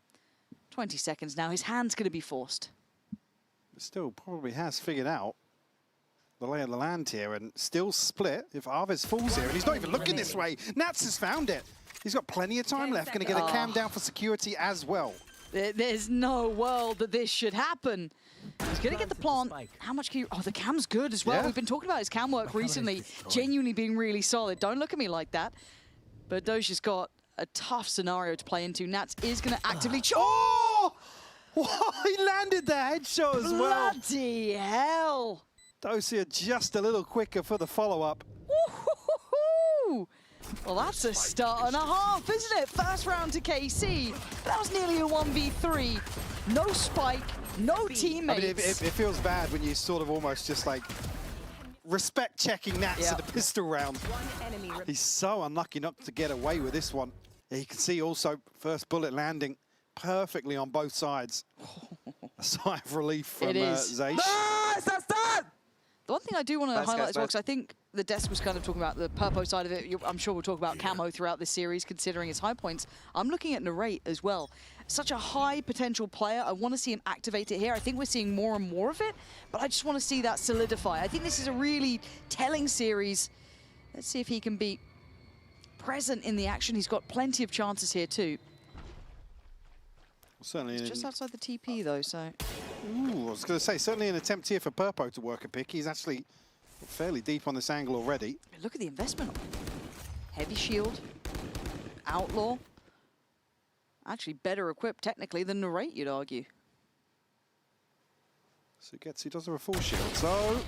20 seconds now. His hand's going to be forced. Still probably has figured out the lay of the land here and still split if Arvez falls here, and he's not even looking this way. Nats has found it. He's got plenty of time left. Going to get a cam down for security as well. There's no world that this should happen. He's going to get the plant. How much can you... Oh, the cam's good as well. Yeah. We've been talking about his cam work recently, genuinely being really solid. Don't look at me like that. But Doja's got a tough scenario to play into. Nats is going to actively... Oh! He landed the headshot as well. Bloody hell. Dosia just a little quicker for the follow-up. Well, that's a start and a half, isn't it? First round to KC. That was nearly a 1v3. No spike, no teammates. I mean, it feels bad when you sort of almost just like respect checking Nats at the pistol round. He's so unlucky not to get away with this one. Yeah, you can see also first bullet landing perfectly on both sides. A sigh of relief from Zeish. Nice, that's done! The one thing I do want to highlight as well, because I think the desk was kind of talking about the Purpo side of it. I'm sure we'll talk about Camo throughout this series, considering his high points. I'm looking at Narrate as well. Such a high potential player. I want to see him activate it here. I think we're seeing more and more of it, but I just want to see that solidify. I think this is a really telling series. Let's see if he can be present in the action. He's got plenty of chances here too. Certainly it's just outside the TP though, so... Ooh, I was going to say, certainly an attempt here for Purpo to work a pick. He's actually fairly deep on this angle already. Look at the investment. Heavy shield, Outlaw. Actually better equipped technically than Narrate, you'd argue. So he does have a full shield, so...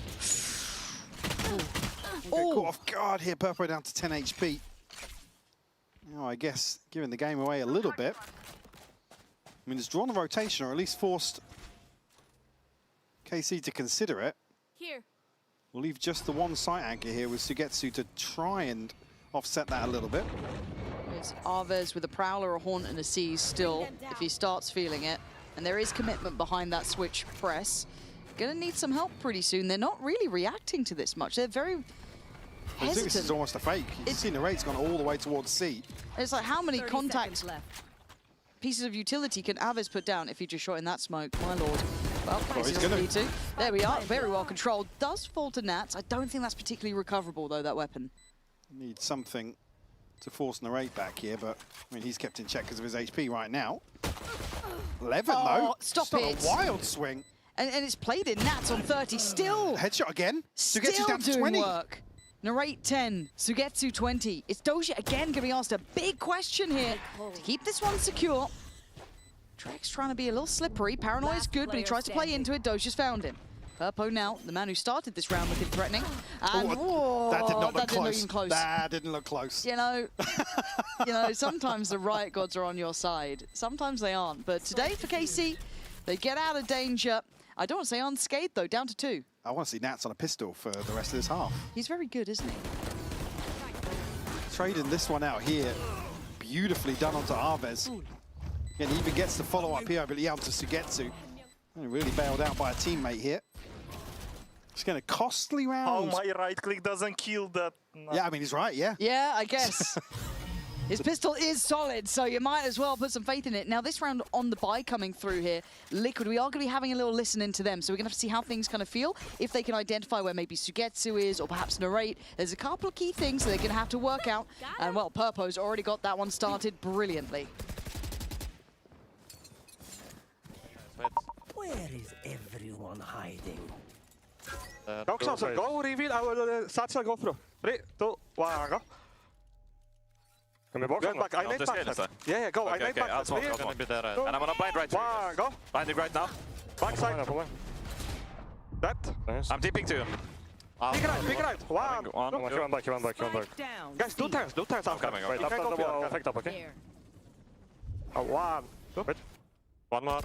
Caught off guard here, Purpo down to 10 HP. Now, I guess, giving the game away a little bit. I mean, it's drawn a rotation, or at least forced KC to consider it. Here. We'll leave just the one site anchor here with Sugetsu to try and offset that a little bit. It's Arvez with a Prowler, a Haunt, and a Seize still, if he starts feeling it. And there is commitment behind that switch press. Gonna need some help pretty soon. They're not really reacting to this much. They're very I think this is almost a fake. You've seen the rate's gone all the way towards C. It's like, how many contact pieces of utility can Arvez put down if he just shot in that smoke? My lord. Well, he's gonna need to. There we are. Very well controlled. Does fall to Nats. I don't think that's particularly recoverable, though, that weapon. Need something to force Narrate back here, but I mean, he's kept in check because of his HP right now. 11, though. Stop it. A wild swing. And it's played in Nats on 30. Still. Headshot again. Still down to doing 20. work. Narrate 10, Sugetsu 20. It's Doja again going to be asked a big question here to keep this one secure. Drek's trying to be a little slippery. Paranoia is good, but he tries to play into it. Doja's found him. Purpo now, the man who started this round, looking threatening. And whoa, that did not look that didn't close. look even close. That didn't look close. You know, sometimes the Riot gods are on your side. Sometimes they aren't. But today for KC, they get out of danger. I don't want to say unscathed, though, down to 2. I want to see Nats on a pistol for the rest of this half. He's very good, isn't he? Trading this one out here. Beautifully done onto Arvez. And he even gets the follow-up here, I believe, onto Sugetsu. And really bailed out by a teammate here. It's going to costly round. Oh, my right click doesn't kill that. No. Yeah, I mean, he's right, yeah. Yeah, I guess. His pistol is solid, so you might as well put some faith in it. Now, this round on the buy coming through here, Liquid, we are going to be having a little listen into them, so we're going to have to see how things kind of feel, if they can identify where maybe Sugetsu is, or perhaps Narrate. There's a couple of key things that they're going to have to work out, and, well, Purpo's already got that one started brilliantly. Where is everyone hiding? Go, Closer, go, reveal, Satchel, go through. 3, 2, 1, go. Can we box back? I need back. Yeah, go. I need back. I'll smoke. I'm gonna be there. And I'm gonna blind right. One, go. Blinding right now. Backside. That. I'm tipping too. Big right. One. One back. Guys, do turns. I'm coming. Wait, after the wall. Effect up, okay? One. Wait. One more.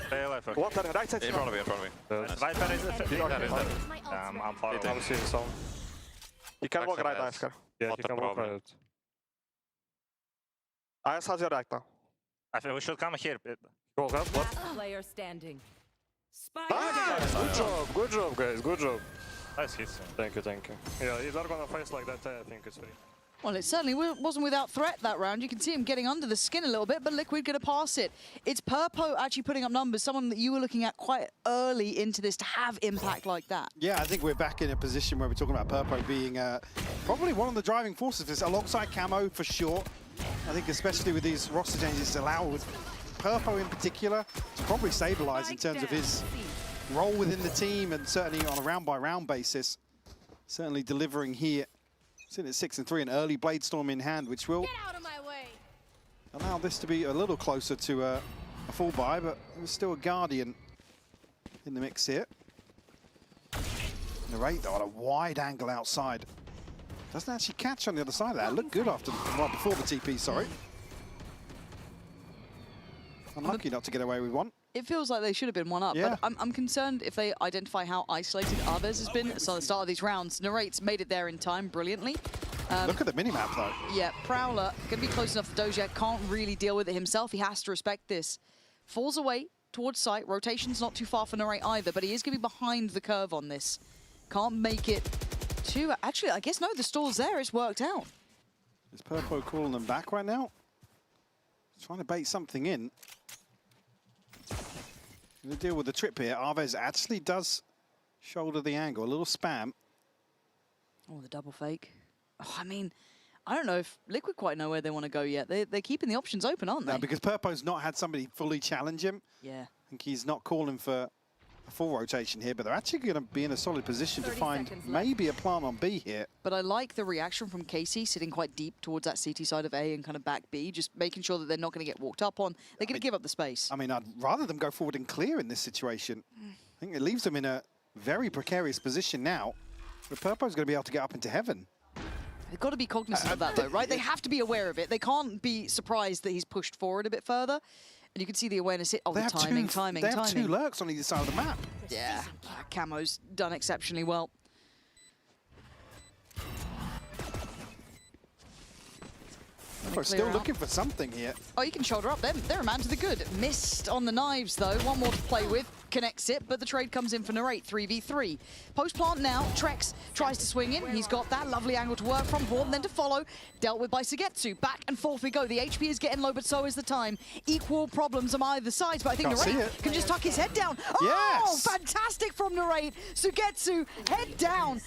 Stay alive. Water, right side. In front of me. Viper is I'm far away. I'm seeing some. You can walk right, Oscar. Yeah, you can walk right. I has your right now. I think we should come here. Go, what? Player standing. Good job, guys. Good job. Nice hits. Thank you. Yeah, if they're gonna face like that, I think it's free. Well, it certainly wasn't without threat that round. You can see him getting under the skin a little bit, but Liquid going to pass it. It's Purpo actually putting up numbers, someone that you were looking at quite early into this to have impact like that. Yeah, I think we're back in a position where we're talking about Purpo being probably one of the driving forces of this, alongside Camo for sure. I think especially with these roster changes allowed Purpo in particular to probably stabilize in terms of his role within the team, and certainly on a round-by-round basis. Certainly delivering here. Sitting at 6 and 3, an early Blade Storm in hand, which will allow this to be a little closer to a full buy, but there's still a Guardian in the mix here. Narrate, though, on a wide angle outside. Doesn't actually catch on the other side of that. Looked good after, well, before the TP, sorry. Unlucky not to get away with one. It feels like they should have been one up, yeah. But I'm concerned if they identify how isolated Arvez has been. So at the start of these rounds, Narrate's made it there in time brilliantly. Look at the minimap, though. Yeah, Prowler going to be close enough to Doja, can't really deal with it himself. He has to respect this. Falls away towards site. Rotation's not too far for Narrate either, but he is going to be behind the curve on this. Can't make it too... Actually, I guess no, the stall's there. It's worked out. Is Purpo calling them back right now? He's trying to bait something in. Going to deal with the trip here. Arvez actually does shoulder the angle. A little spam. Oh, the double fake. Oh, I mean, I don't know if Liquid quite know where they want to go yet. They're keeping the options open, aren't they? No, because Purpo's not had somebody fully challenge him. Yeah. I think he's not calling for a full rotation here, but they're actually going to be in a solid position to find maybe a plant on B here. But I like the reaction from KC sitting quite deep towards that CT side of A and kind of back B, just making sure that they're not going to get walked up on. They're going to give up the space. I mean, I'd rather them go forward and clear in this situation. I think it leaves them in a very precarious position now. But Purpo's going to be able to get up into heaven. They've got to be cognizant of that, though, right? They have to be aware of it. They can't be surprised that he's pushed forward a bit further. And you can see the awareness hit. Oh, the timing. They have two lurks on either side of the map. Yeah, Camo's done exceptionally well. Still looking for something here. Oh, you can shoulder up. They're a man to the good. Missed on the knives, though. One more to play with. Connects it, but the trade comes in for Narrate, 3v3. Post-plant now. Trex tries to swing in. He's got that lovely angle to work from. Born then to follow. Dealt with by Sugetsu. Back and forth we go. The HP is getting low, but so is the time. Equal problems on either side, but I think Narrate can just tuck his head down. Oh, fantastic from Narrate. Sugetsu, head down.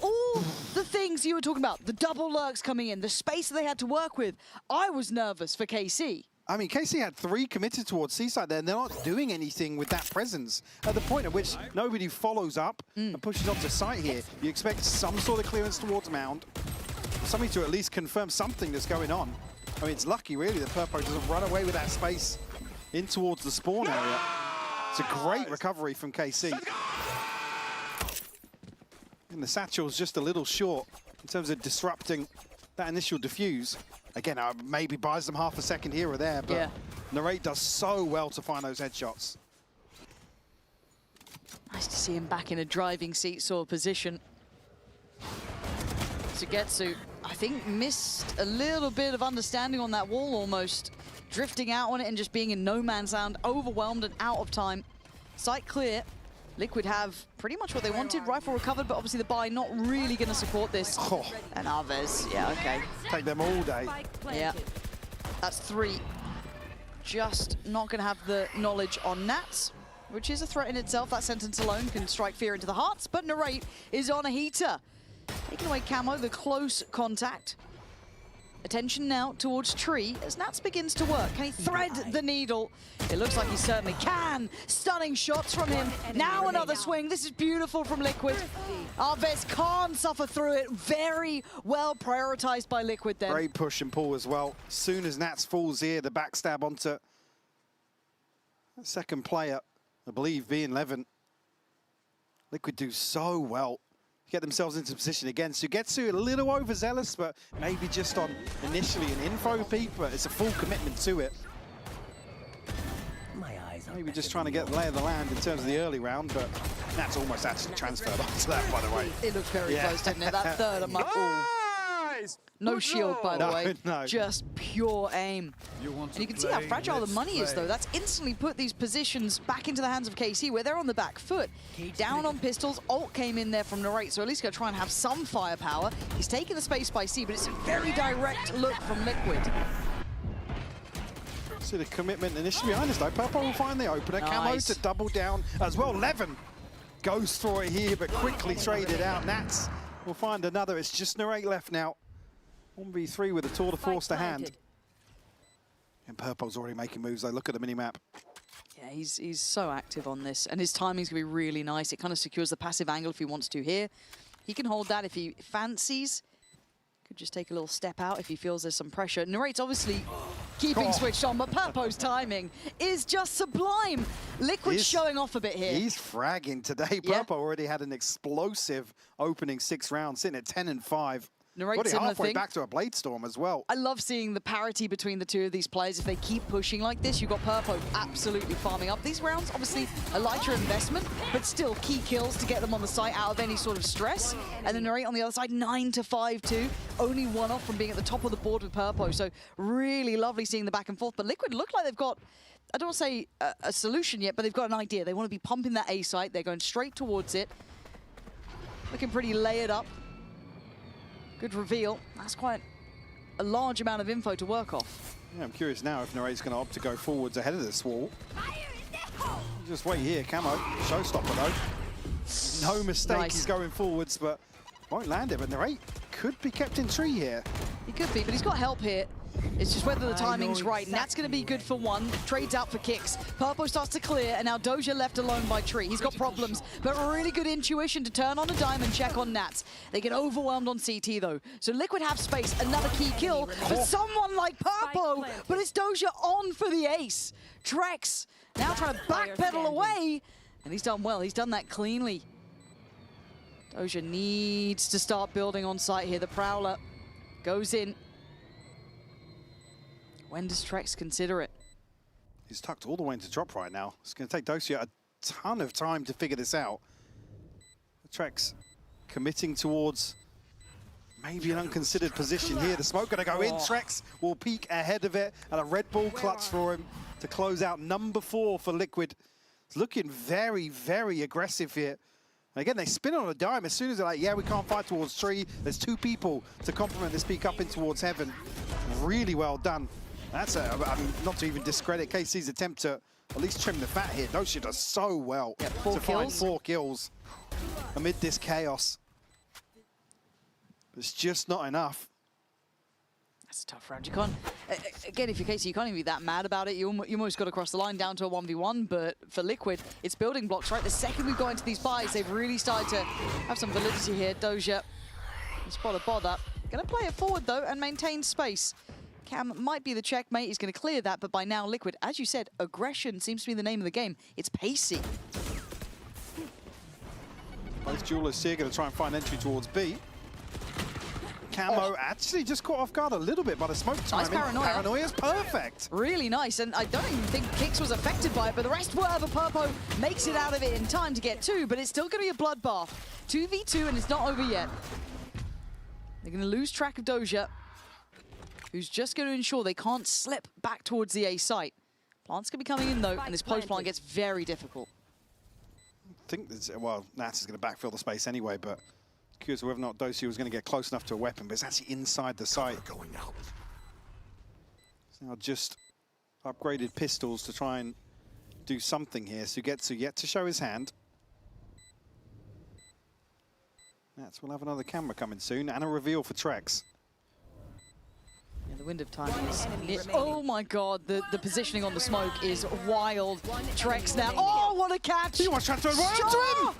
All the things you were talking about, the double lurks coming in, the space that they had to work with, I was nervous for KC. I mean, KC had 3 committed towards Seaside there, and they're not doing anything with that presence. At the point at which nobody follows up and pushes onto site here, you expect some sort of clearance towards Mound, something to at least confirm something that's going on. I mean, it's lucky, really, that Purpo doesn't run away with that space in towards the spawn area. It's a great recovery from KC. And the satchel's just a little short in terms of disrupting that initial defuse. Again, maybe buys them half a second here or there, but Narrate does so well to find those headshots. Nice to see him back in a driving seat sort of position. Sugetsu, I think, missed a little bit of understanding on that wall almost. Drifting out on it and just being in no man's land, overwhelmed and out of time. Site clear. Liquid have pretty much what they wanted. Rifle recovered, but obviously the buy not really going to support this. Oh. And Arvez, yeah, okay. Take them all day. Yeah, that's 3. Just not going to have the knowledge on Nats, which is a threat in itself. That sentence alone can strike fear into the hearts, but Narrate is on a heater. Taking away Camo, the close contact. Attention now towards Tree as Nats begins to work. Can he thread the needle? It looks like he certainly can. Stunning shots from him. Now another swing. This is beautiful from Liquid. Arvez can't suffer through it. Very well prioritized by Liquid then. Great push and pull as well. As soon as Nats falls here, the backstab onto that second player, I believe, V11. Liquid do so well. Get themselves into position again. Sugetsu a little overzealous, but maybe just on initially an info peak, but it's a full commitment to it. Maybe just trying to get the lay of the land in terms of the early round, but that's almost actually transferred onto that, by the way. It looked very close, didn't it? That third, I'm like, no shield, by the way. No. Just pure aim. And you can see how fragile the money is, though. That's instantly put these positions back into the hands of KC, where they're on the back foot. Down on pistols, ult came in there from Narrate, so at least going to try and have some firepower. He's taking the space by C, but it's a very direct look from Liquid. See the commitment initially behind us, though. Purple will find the opener. Camo to double down as well. Levin goes for it here, but quickly traded out. Nats will find another. It's just Narrate left now. 1v3 with a tour de force to hand. And Purple's already making moves, though. Look at the mini-map. Yeah, he's so active on this, and his timing's going to be really nice. It kind of secures the passive angle if he wants to here. He can hold that if he fancies. Could just take a little step out if he feels there's some pressure. Narrate's obviously keeping switched on, but Purpo's timing is just sublime. Liquid's showing off a bit here. He's fragging today. Purple already had an explosive opening 6 rounds, sitting at 10 and 5. Narrate halfway back to a Blade Storm as well. I love seeing the parity between the two of these players. If they keep pushing like this, you've got Purpo absolutely farming up. These rounds, obviously, a lighter investment, but still key kills to get them on the site out of any sort of stress. And then Narrate on the other side, 9 to 5-2. Only 1 off from being at the top of the board with Purpo. So really lovely seeing the back and forth. But Liquid look like they've got, I don't want to say a solution yet, but they've got an idea. They want to be pumping that A site. They're going straight towards it. Looking pretty layered up. Good reveal. That's quite a large amount of info to work off. Yeah, I'm curious now if Narrate's going to opt to go forwards ahead of this wall. Just wait here, Camo. Showstopper, though. No mistake, he's going forwards, but won't land it. But Narrate could be kept in tree here. He could be, but he's got help here. It's just whether the timing's right, and that's going to be good for 1. Trades out for kicks. Purple starts to clear, and now Doja left alone by Tree. He's got problems, but really good intuition to turn on a dime and check on Nats. They get overwhelmed on CT, though. So Liquid have space. Another key kill for someone like Purple, but it's Doja on for the ace. Trex now trying to backpedal away, and he's done well. He's done that cleanly. Doja needs to start building on site here. The Prowler goes in. When does Trex consider it? He's tucked all the way into drop right now. It's going to take Dosia a ton of time to figure this out. Trex committing towards maybe an unconsidered position here. The smoke going to go in. Trex will peek ahead of it, and a Red Bull clutch for him to close out number 4 for Liquid. It's looking very, very aggressive here. And again, they spin on a dime as soon as they're like, yeah, we can't fight towards tree. There's 2 people to complement this peek up in towards heaven. Really well done. That's I mean, not to even discredit KC's attempt to at least trim the fat here. Dosia does so well to find 4 kills amid this chaos. It's just not enough. That's a tough round. You can't, again, if you're KC, you can't even be that mad about it. You almost got to cross the line down to a 1v1, but for Liquid, it's building blocks, right? The second we've got into these buys, they've really started to have some validity here. Doja, spot a bother. Gonna play it forward, though, and maintain space. Cam might be the checkmate. He's going to clear that, but by now, Liquid, as you said, aggression seems to be the name of the game. It's pacey. Both duelists here going to try and find entry towards B. Camo actually just caught off guard a little bit by the smoke timing. Nice paranoia. Paranoia's perfect. Really nice, and I don't even think Kix was affected by it, but the rest were. But Purpo makes it out of it in time to get 2, but it's still going to be a bloodbath. 2v2, and it's not over yet. They're going to lose track of Doja, who's just going to ensure they can't slip back towards the A site. Plant's going to be coming in, though, and this post-plant gets very difficult. I think, well, Nats is going to backfill the space anyway, but curious whether or not Dosia was going to get close enough to a weapon, but it's actually inside the site. It's now just upgraded pistols to try and do something here. Sugetsu yet to show his hand. Nats will have another camera coming soon, and a reveal for Trex. Yeah, the wind of time is... Oh my god, the positioning on the smoke is wild. Trex now. Oh, what a catch! He wants to transfer right to him!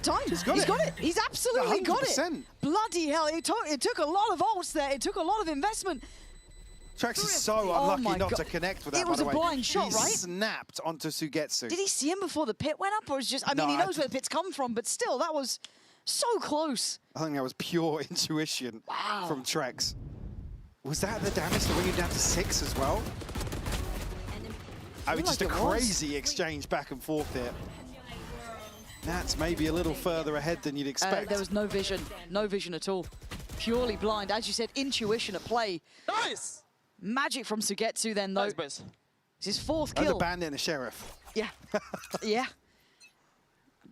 Time. He's got it. He's absolutely 100%. Got it. Bloody hell, it took a lot of ults there. It took a lot of investment. Trex is so unlucky not to connect with that, It was a blind shot, right? He snapped onto Sugetsu. Did he see him before the pit went up, or was just... I mean, he knows where the pit's come from, but still, that was so close. I think that was pure intuition from Trex. Was that the damage to bring him down to 6 as well? I mean, just a crazy exchange back and forth here. That's maybe a little further ahead than you'd expect. There was no vision at all. Purely blind, as you said, intuition at play. Nice! Magic from Sugetsu then, though. Nice. It's his 4th kill. The bandit and the sheriff. Yeah, yeah.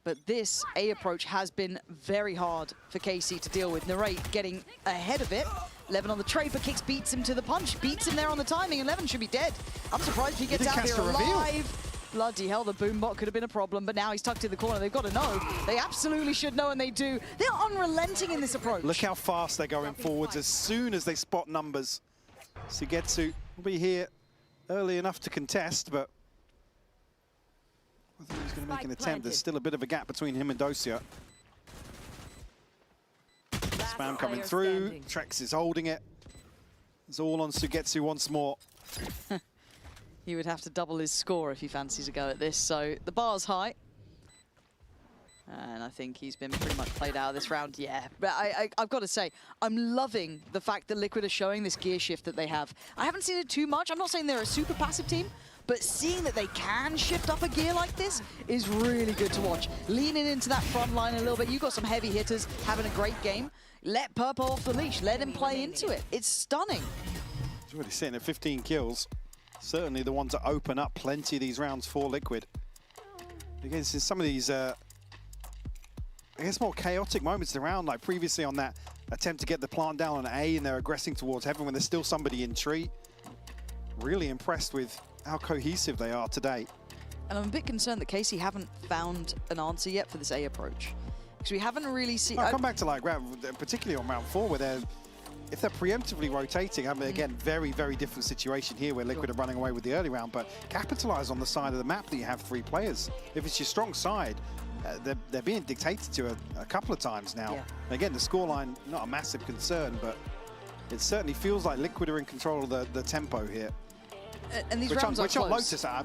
But this A approach has been very hard for KC to deal with. Narrate getting ahead of it. 11 on the trade, but Kix beats him to the punch. Beats him there on the timing. 11 should be dead. I'm surprised if he gets out of here alive. Bloody hell, the boombot could have been a problem, but now he's tucked in the corner. They've got to know. They absolutely should know, and they do. They're unrelenting in this approach. Look how fast they're going forwards as soon as they spot numbers. Sugetsu will be here early enough to contest, but I think he's going to make an attempt. There's still a bit of a gap between him and Dosia. Spam coming through. Trex is holding it. It's all on Sugetsu once more. He would have to double his score if he fancies a go at this, so the bar's high. And I think he's been pretty much played out of this round, yeah. But I've got to say, I'm loving the fact that Liquid are showing this gear shift that they have. I haven't seen it too much. I'm not saying they're a super passive team, but seeing that they can shift up a gear like this is really good to watch. Leaning into that front line a little bit. You've got some heavy hitters having a great game. Let Purpo off the leash. Let him play into it. It's stunning. He's already sitting at 15 kills. Certainly the one to open up plenty of these rounds for Liquid. Against some of these, I guess, more chaotic moments around, like previously on that attempt to get the plant down on A and they're aggressing towards heaven when there's still somebody in tree. Really impressed with how cohesive they are today. And I'm a bit concerned that KC haven't found an answer yet for this A approach. Because we haven't really seen... I'll come back to like particularly on round 4 where if they're preemptively rotating, I mean, again, very, very different situation here where Liquid are running away with the early round, but capitalize on the side of the map that you have 3 players. If it's your strong side, they're being dictated to a couple of times now. Yeah. Again, the scoreline, not a massive concern, but it certainly feels like Liquid are in control of the tempo here. And these rounds are close. Which on Lotus, I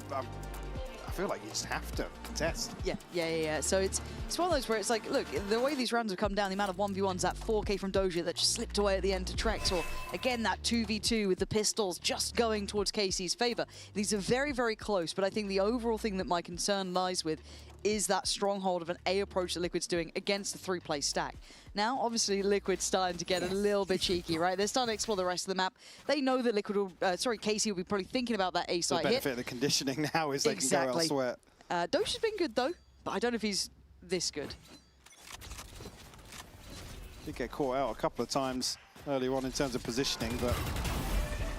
feel like you just have to contest. Yeah. So it's one of those where it's like, look, the way these rounds have come down, the amount of 1v1s, that 4K from Doja that just slipped away at the end to Trex, or again, that 2v2 with the pistols just going towards KC's favor. These are very, very close, but I think the overall thing that my concern lies with is that stronghold of an A approach that Liquid's doing against the 3-play stack. Now, obviously, Liquid's starting to get a little bit cheeky, right? They're starting to explore the rest of the map. They know that KC will be probably thinking about that A site hit. The benefit of the conditioning now is they can go elsewhere. Doja's been good, though, but I don't know if he's this good. Did get caught out a couple of times earlier on in terms of positioning, but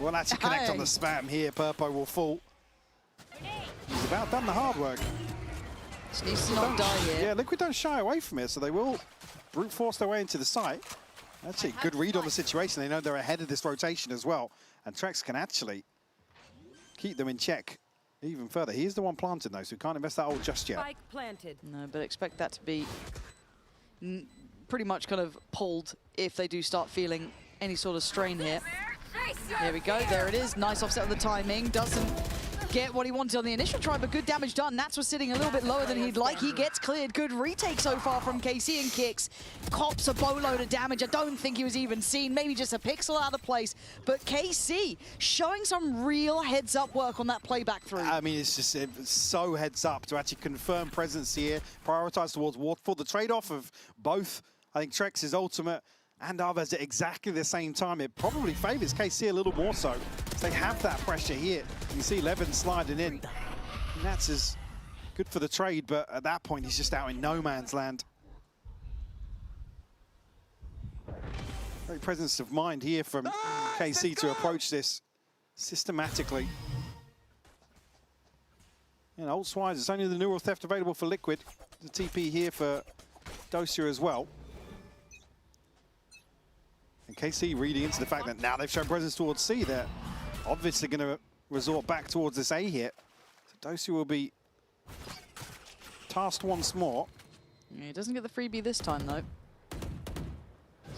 won't actually connect on the spam here. Purpo will fall. He's about done the hard work. Needs to not die here. Yeah, Liquid don't shy away from it, so they will brute force their way into the site. Actually, good read on the situation. They know they're ahead of this rotation as well, and Trex can actually keep them in check even further. He's the one planted though, so we can't invest that ult just yet. Spike planted. No, but expect that to be pretty much kind of pulled if they do start feeling any sort of strain here. There we go, there it is. Nice offset of the timing. Doesn't get what he wanted on the initial try, but good damage done. Nats was sitting a little bit lower than he'd like. He gets cleared. Good retake so far from KC, and Kicks cops a boatload of damage. I don't think he was even seen. Maybe just a pixel out of place. But KC showing some real heads-up work on that playback through. I mean, it's just so heads up to actually confirm presence here. Prioritize towards Waterfall. The trade-off of both, I think, Trex's ultimate and others at exactly the same time, it probably favors KC a little more so. They have that pressure here. You can see Levin sliding in. And that's as good for the trade, but at that point, he's just out in no man's land. Great presence of mind here from KC to approach this systematically. And ult-wise, it's only the neural theft available for Liquid. The TP here for Dosia as well. And KC reading into the fact that now they've shown presence towards C, they're obviously going to resort back towards this A hit. So Dosia will be tasked once more. Yeah, he doesn't get the freebie this time, though.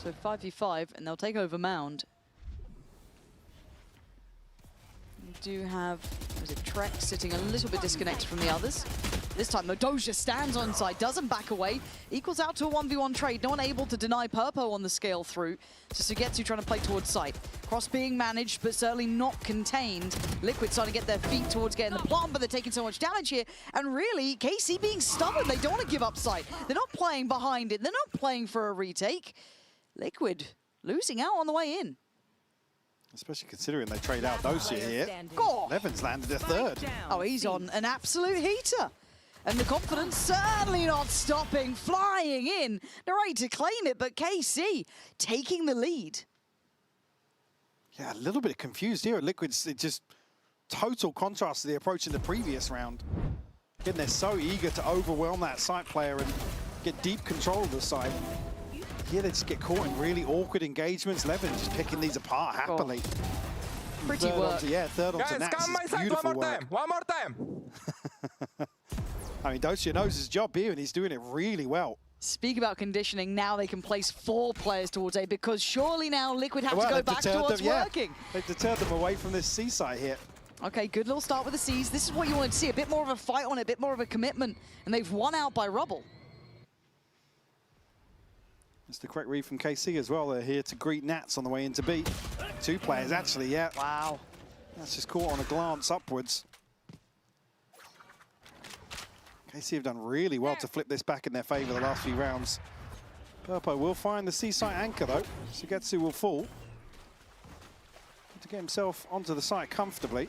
So 5v5, and they'll take over Mound. We do have, was it Trex sitting a little bit disconnected from the others. This time, though, Doja stands on side, doesn't back away, equals out to a 1v1 trade. No one able to deny Purpo on the scale through. So Sugetsu trying to play towards site. Cross being managed, but certainly not contained. Liquid starting to get their feet towards getting the plant, but they're taking so much damage here. And really, KC being stubborn. They don't want to give up site. They're not playing behind it. They're not playing for a retake. Liquid losing out on the way in. Especially considering they trade out Dosia here. Levin's landed a third. Oh, he's on an absolute heater. And the confidence certainly not stopping, flying in. They're ready to claim it, but KC taking the lead. Yeah, a little bit confused here at Liquid's. It just total contrast to the approach in the previous round. Again, they're so eager to overwhelm that site player and get deep control of the site. Here they just get caught in really awkward engagements. Levin just picking these apart happily. Pretty work. Third onto Nats. Beautiful work. One more time. I mean, Dosia knows his job here, and he's doing it really well. Speak about conditioning. Now they can place 4 players towards A, because surely now Liquid have to go back towards working. They've deterred them away from this C site here. Okay, good little start with the Cs. This is what you wanted to see, a bit more of a fight on it, a bit more of a commitment, and they've won out by rubble. That's the correct read from KC as well. They're here to greet Nats on the way into B. 2 players, actually, yeah. Wow. That's just caught on a glance upwards. KC have done really well to flip this back in their favor the last few rounds. Purpo will find the C site anchor, though. Sugetsu will fall to get himself onto the site comfortably.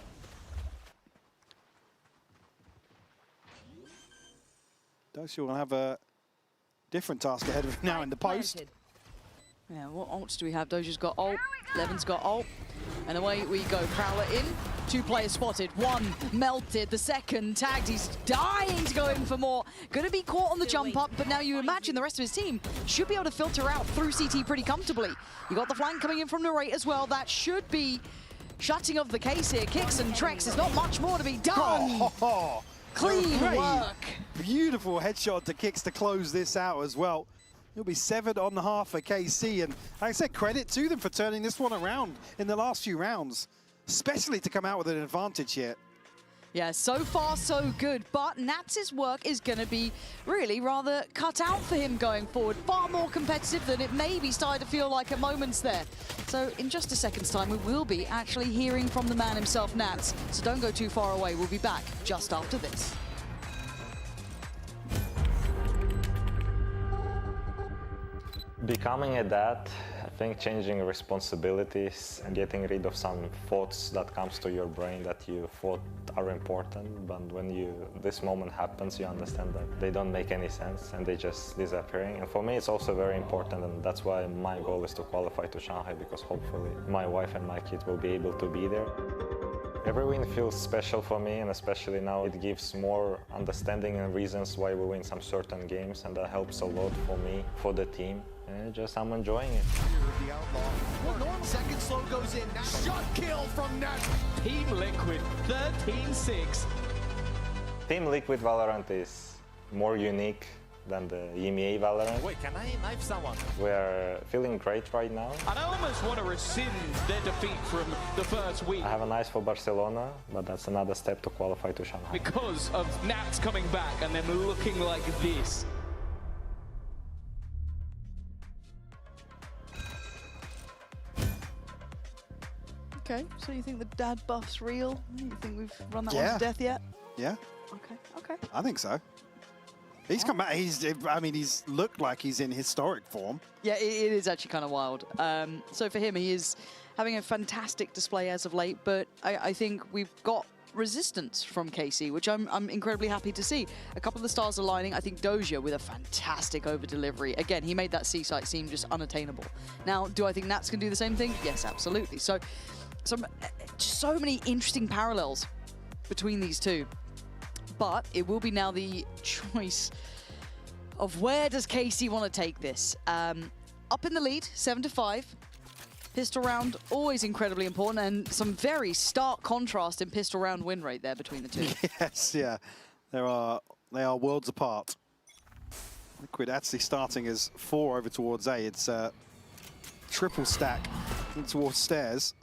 Dosia will have a different task ahead of him now in the post. Yeah, what ults do we have? Doja's got ult, Levin's got ult, and away we go. Prowler in, 2 players spotted, 1 melted, the second tagged. He's dying to go in for more. Gonna be caught on the jump up, but now you imagine the rest of his team should be able to filter out through CT pretty comfortably. You got the flank coming in from Narrate as well. That should be shutting off the case here. Kicks and Trex, there's not much more to be done. Clean work. Beautiful headshot to Kicks to close this out as well. It'll be 7.5 for KC, and like I said, credit to them for turning this one around in the last few rounds, especially to come out with an advantage here. Yeah, so far so good, but Nats's work is going to be really rather cut out for him going forward. Far more competitive than it maybe started to feel like at moments there. So in just a second's time, we will be actually hearing from the man himself, Nats. So don't go too far away. We'll be back just after this. Becoming a dad, I think changing responsibilities and getting rid of some thoughts that comes to your brain that you thought are important, but when this moment happens, you understand that they don't make any sense and they just disappearing. And for me, it's also very important, and that's why my goal is to qualify to Shanghai, because hopefully my wife and my kid will be able to be there. Every win feels special for me, and especially now it gives more understanding and reasons why we win some certain games, and that helps a lot for me, for the team. And I'm enjoying it. The outlaw. Second slow goes in. Shot kill from Nat. Team Liquid, 13-6. Team Liquid Valorant is more unique than the EMEA Valorant. Wait, can I knife someone? We're feeling great right now. And I almost want to rescind their defeat from the first week. I have an eyes for Barcelona, but that's another step to qualify to Shanghai. Because of Nats coming back and them looking like this. Okay, so you think the dad buff's real? You think we've run that one to death yet? Yeah. Okay. I think so. He's come back. He's looked like he's in historic form. Yeah, it is actually kind of wild. So for him, he is having a fantastic display as of late, but I think we've got resistance from KC, which I'm incredibly happy to see. A couple of the stars aligning. I think Doja with a fantastic over-delivery. Again, he made that C-site seem just unattainable. Now, do I think Nats can do the same thing? Yes, absolutely. So many interesting parallels between these two. But it will be now the choice of where does KC want to take this. Up in the lead, 7-5. Pistol round, always incredibly important, and some very stark contrast in pistol round win rate there between the two. Yes, yeah. They are worlds apart. Liquid actually starting as 4 over towards A. It's a triple stack towards stairs.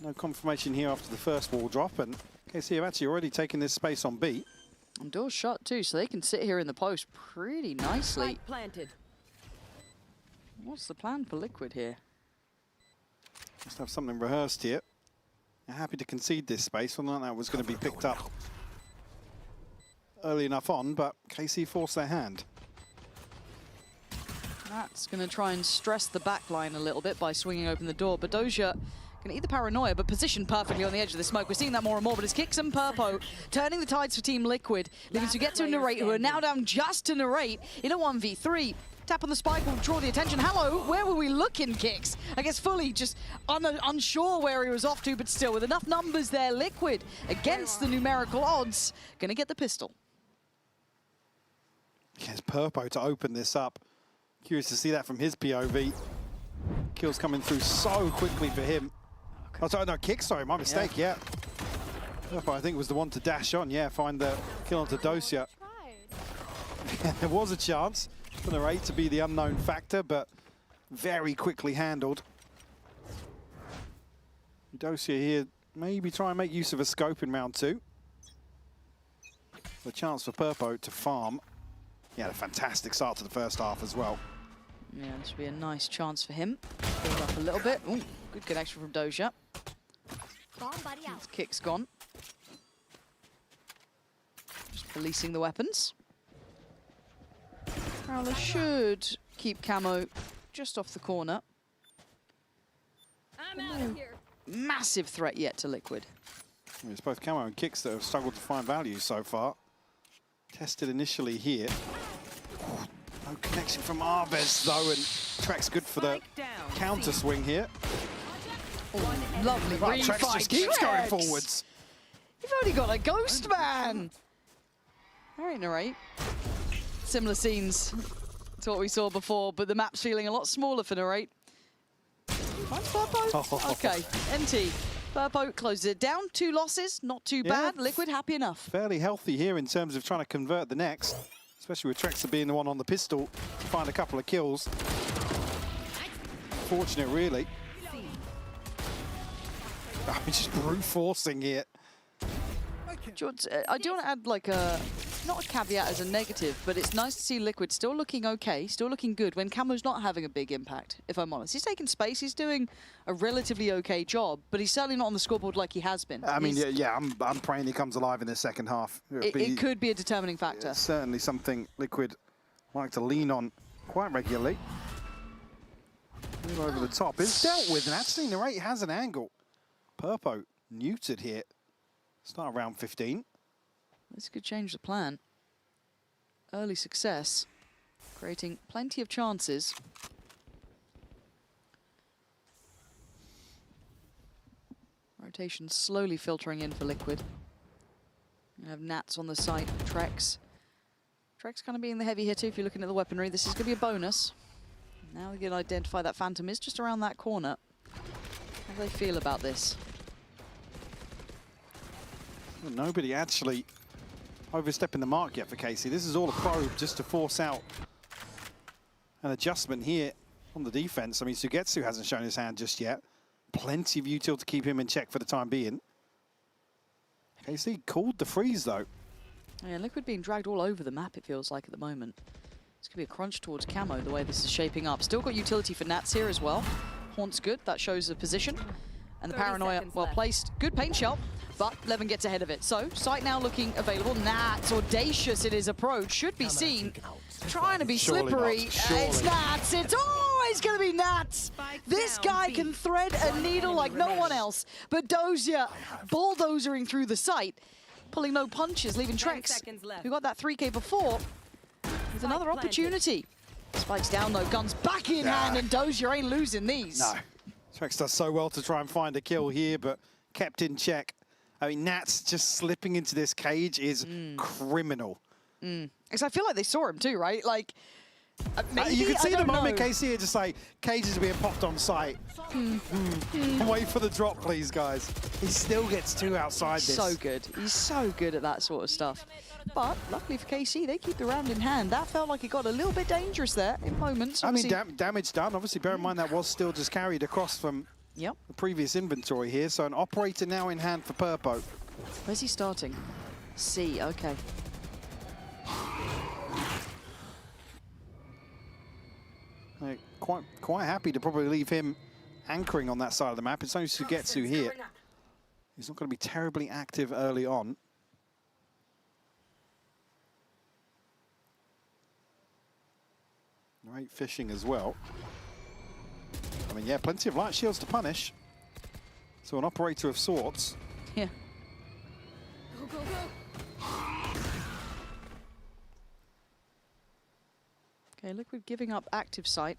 No confirmation here after the first wall drop, and KC have actually already taken this space on B. And door shot too, so they can sit here in the post pretty nicely. Planted. What's the plan for Liquid here? Must have something rehearsed here. They're happy to concede this space. Well, not that was going to be picked up early enough on, but KC forced their hand. That's going to try and stress the back line a little bit by swinging open the door, but Doja can either paranoia, but positioned perfectly on the edge of the smoke. We're seeing that more and more, but it's Kicks and Purpo turning the tides for Team Liquid, leaving to get to Narrate, who are now down just to Narrate in a 1v3. Tap on the spike will draw the attention. Hello, where were we looking, Kicks? I guess fully just unsure where he was off to, but still with enough numbers there, Liquid against the numerical odds, gonna get the pistol. Yes, Purpo to open this up. Curious to see that from his POV. Kills coming through so quickly for him. Okay. Oh, sorry, no, Kick, sorry, my mistake, yeah. Purpo, I think, was the one to dash on, yeah, find the kill onto Dosia. There was a chance for the rate to be the unknown factor, but very quickly handled. Dosia here, maybe try and make use of a scope in round 2. The chance for Purpo to farm. He had a fantastic start to the first half as well. Yeah, this would be a nice chance for him. Build up a little bit. Ooh, good connection from Doja. His Kick's gone. Just releasing the weapons. Prowler should keep Camo just off the corner. I'm out of here. Massive threat yet to Liquid. It's both Camo and Kicks that have struggled to find value so far. Tested initially here. No connection from Arvez though, and Trex good for the counter swing here. Oh, lovely right, Trex just keeps going forwards. You've only got a ghost man. All right, Narrate. Similar scenes to what we saw before, but the map's feeling a lot smaller for Narrate. Finds Purpo. Okay, MT. Purpo closes it down. 2 losses, not too bad. Liquid happy enough. Fairly healthy here in terms of trying to convert the next, especially with Trexa being the one on the pistol to find a couple of kills. Fortunate, really. Just brute forcing here. George, I do want to add like a, not a caveat as a negative, but it's nice to see Liquid still looking okay, still looking good when Camo's not having a big impact, if I'm honest. He's taking space, he's doing a relatively okay job, but he's certainly not on the scoreboard like he has been. I mean, yeah, I'm praying he comes alive in the second half. It could be a determining factor. Certainly something Liquid like to lean on quite regularly. Move over the top is dealt with, and actually Narrate has an angle. Purpo neutered here. Start around 15. This could change the plan. Early success, creating plenty of chances. Rotation slowly filtering in for Liquid. You have Nats on the site, Trex. Trex kind of being the heavy hitter if you're looking at the weaponry. This is going to be a bonus. Now we can identify that Phantom is just around that corner. How do they feel about this? Well, nobody actually overstepping the mark yet for KC. This is all a probe just to force out an adjustment here on the defense. I mean, Sugetsu hasn't shown his hand just yet. Plenty of util to keep him in check for the time being. KC called the freeze, though. Yeah, Liquid being dragged all over the map, it feels like, at the moment. It's going to be a crunch towards Camo, the way this is shaping up. Still got utility for Nats here as well. Haunt's good. That shows the position. And the Paranoia, well placed. Good paint shell, but Levin gets ahead of it. So, site now looking available. Nats, audacious in his approach. Should be seen. Trying to be slippery. It's Nats. It's always going to be Nats. This guy can thread a needle like no one else. But Dozier bulldozering through the site, pulling no punches, leaving Trex, who got that 3K before, with another opportunity. Spikes down though, guns back in hand, and Dozier ain't losing these. No. Trex does so well to try and find a kill here, but kept in check. I mean, Nats just slipping into this cage is criminal. Because I feel like they saw him too, right? Like, maybe, you can see the moment know. KC are just like, cages are being popped on site. Wait for the drop, please, guys. He still gets two outside this. So good. He's so good at that sort of stuff. But luckily for KC, they keep the round in hand. That felt like it got a little bit dangerous there in moments. Obviously. I mean, damage done. Obviously, bear in mind that was still just carried across from the previous inventory here. So an operator now in hand for Purpo. Where's he starting? C, okay. Like, quite happy to probably leave him anchoring on that side of the map. It's only Sugetsu here. He's not going to be terribly active early on. Great fishing as well. I mean, yeah, plenty of light shields to punish. So an operator of sorts. Yeah. Okay, Liquid giving up active sight,